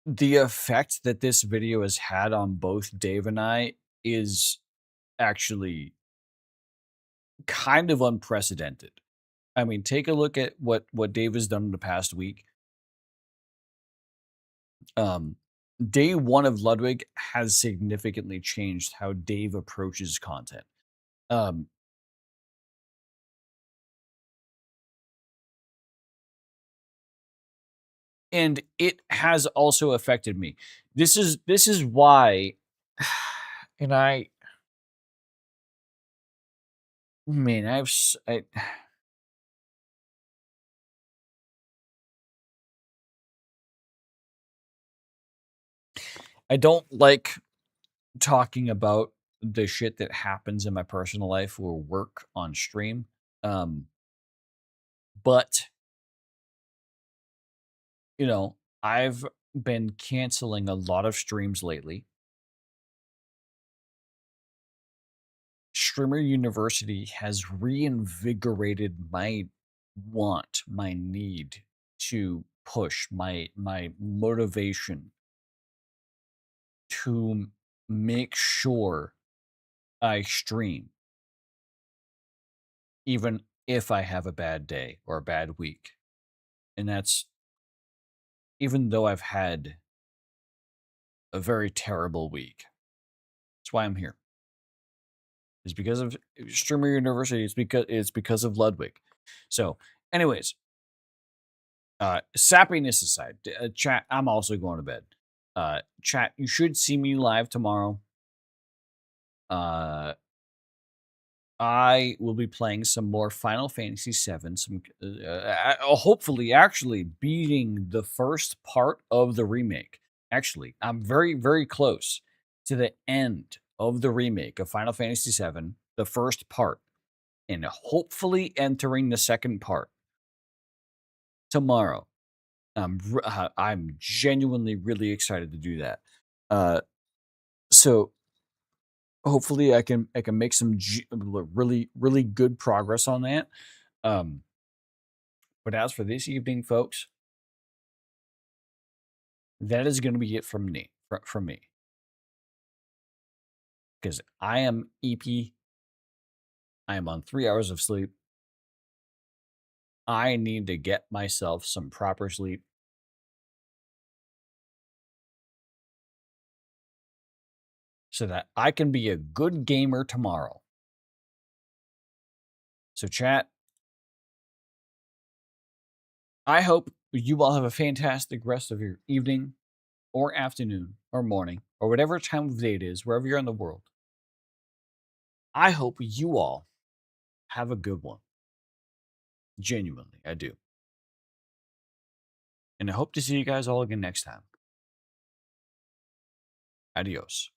the effect that this video has had on both Dave and I is actually kind of unprecedented. I mean, take a look at what Dave has done in the past week. Day 1 of Ludwig has significantly changed how Dave approaches content. And it has also affected me. This is why, and I don't like talking about the shit that happens in my personal life or work on stream. But you know, I've been canceling a lot of streams lately. Streamer University has reinvigorated my my need to push, my motivation to make sure I stream, even if I have a bad day or a bad week. And that's even though I've had a very terrible week. That's why I'm here. It's because of Streamer University. It's because of Ludwig. So, anyways, sappiness aside, chat. I'm also going to bed. Chat. You should see me live tomorrow. I will be playing some more Final Fantasy VII. Some hopefully actually beating the first part of the remake. Actually, I'm very close to the end of the remake of Final Fantasy VII, the first part, and hopefully entering the second part tomorrow. I'm genuinely really excited to do that. So hopefully I can make some really good progress on that. But as for this evening, folks, that is going to be it from me. From me, because I am EP. I am on 3 hours of sleep. I need to get myself some proper sleep. So that I can be a good gamer tomorrow. So chat, I hope you all have a fantastic rest of your evening or afternoon or morning or whatever time of day it is, wherever you're in the world. I hope you all have a good one. Genuinely, I do. And I hope to see you guys all again next time. Adios.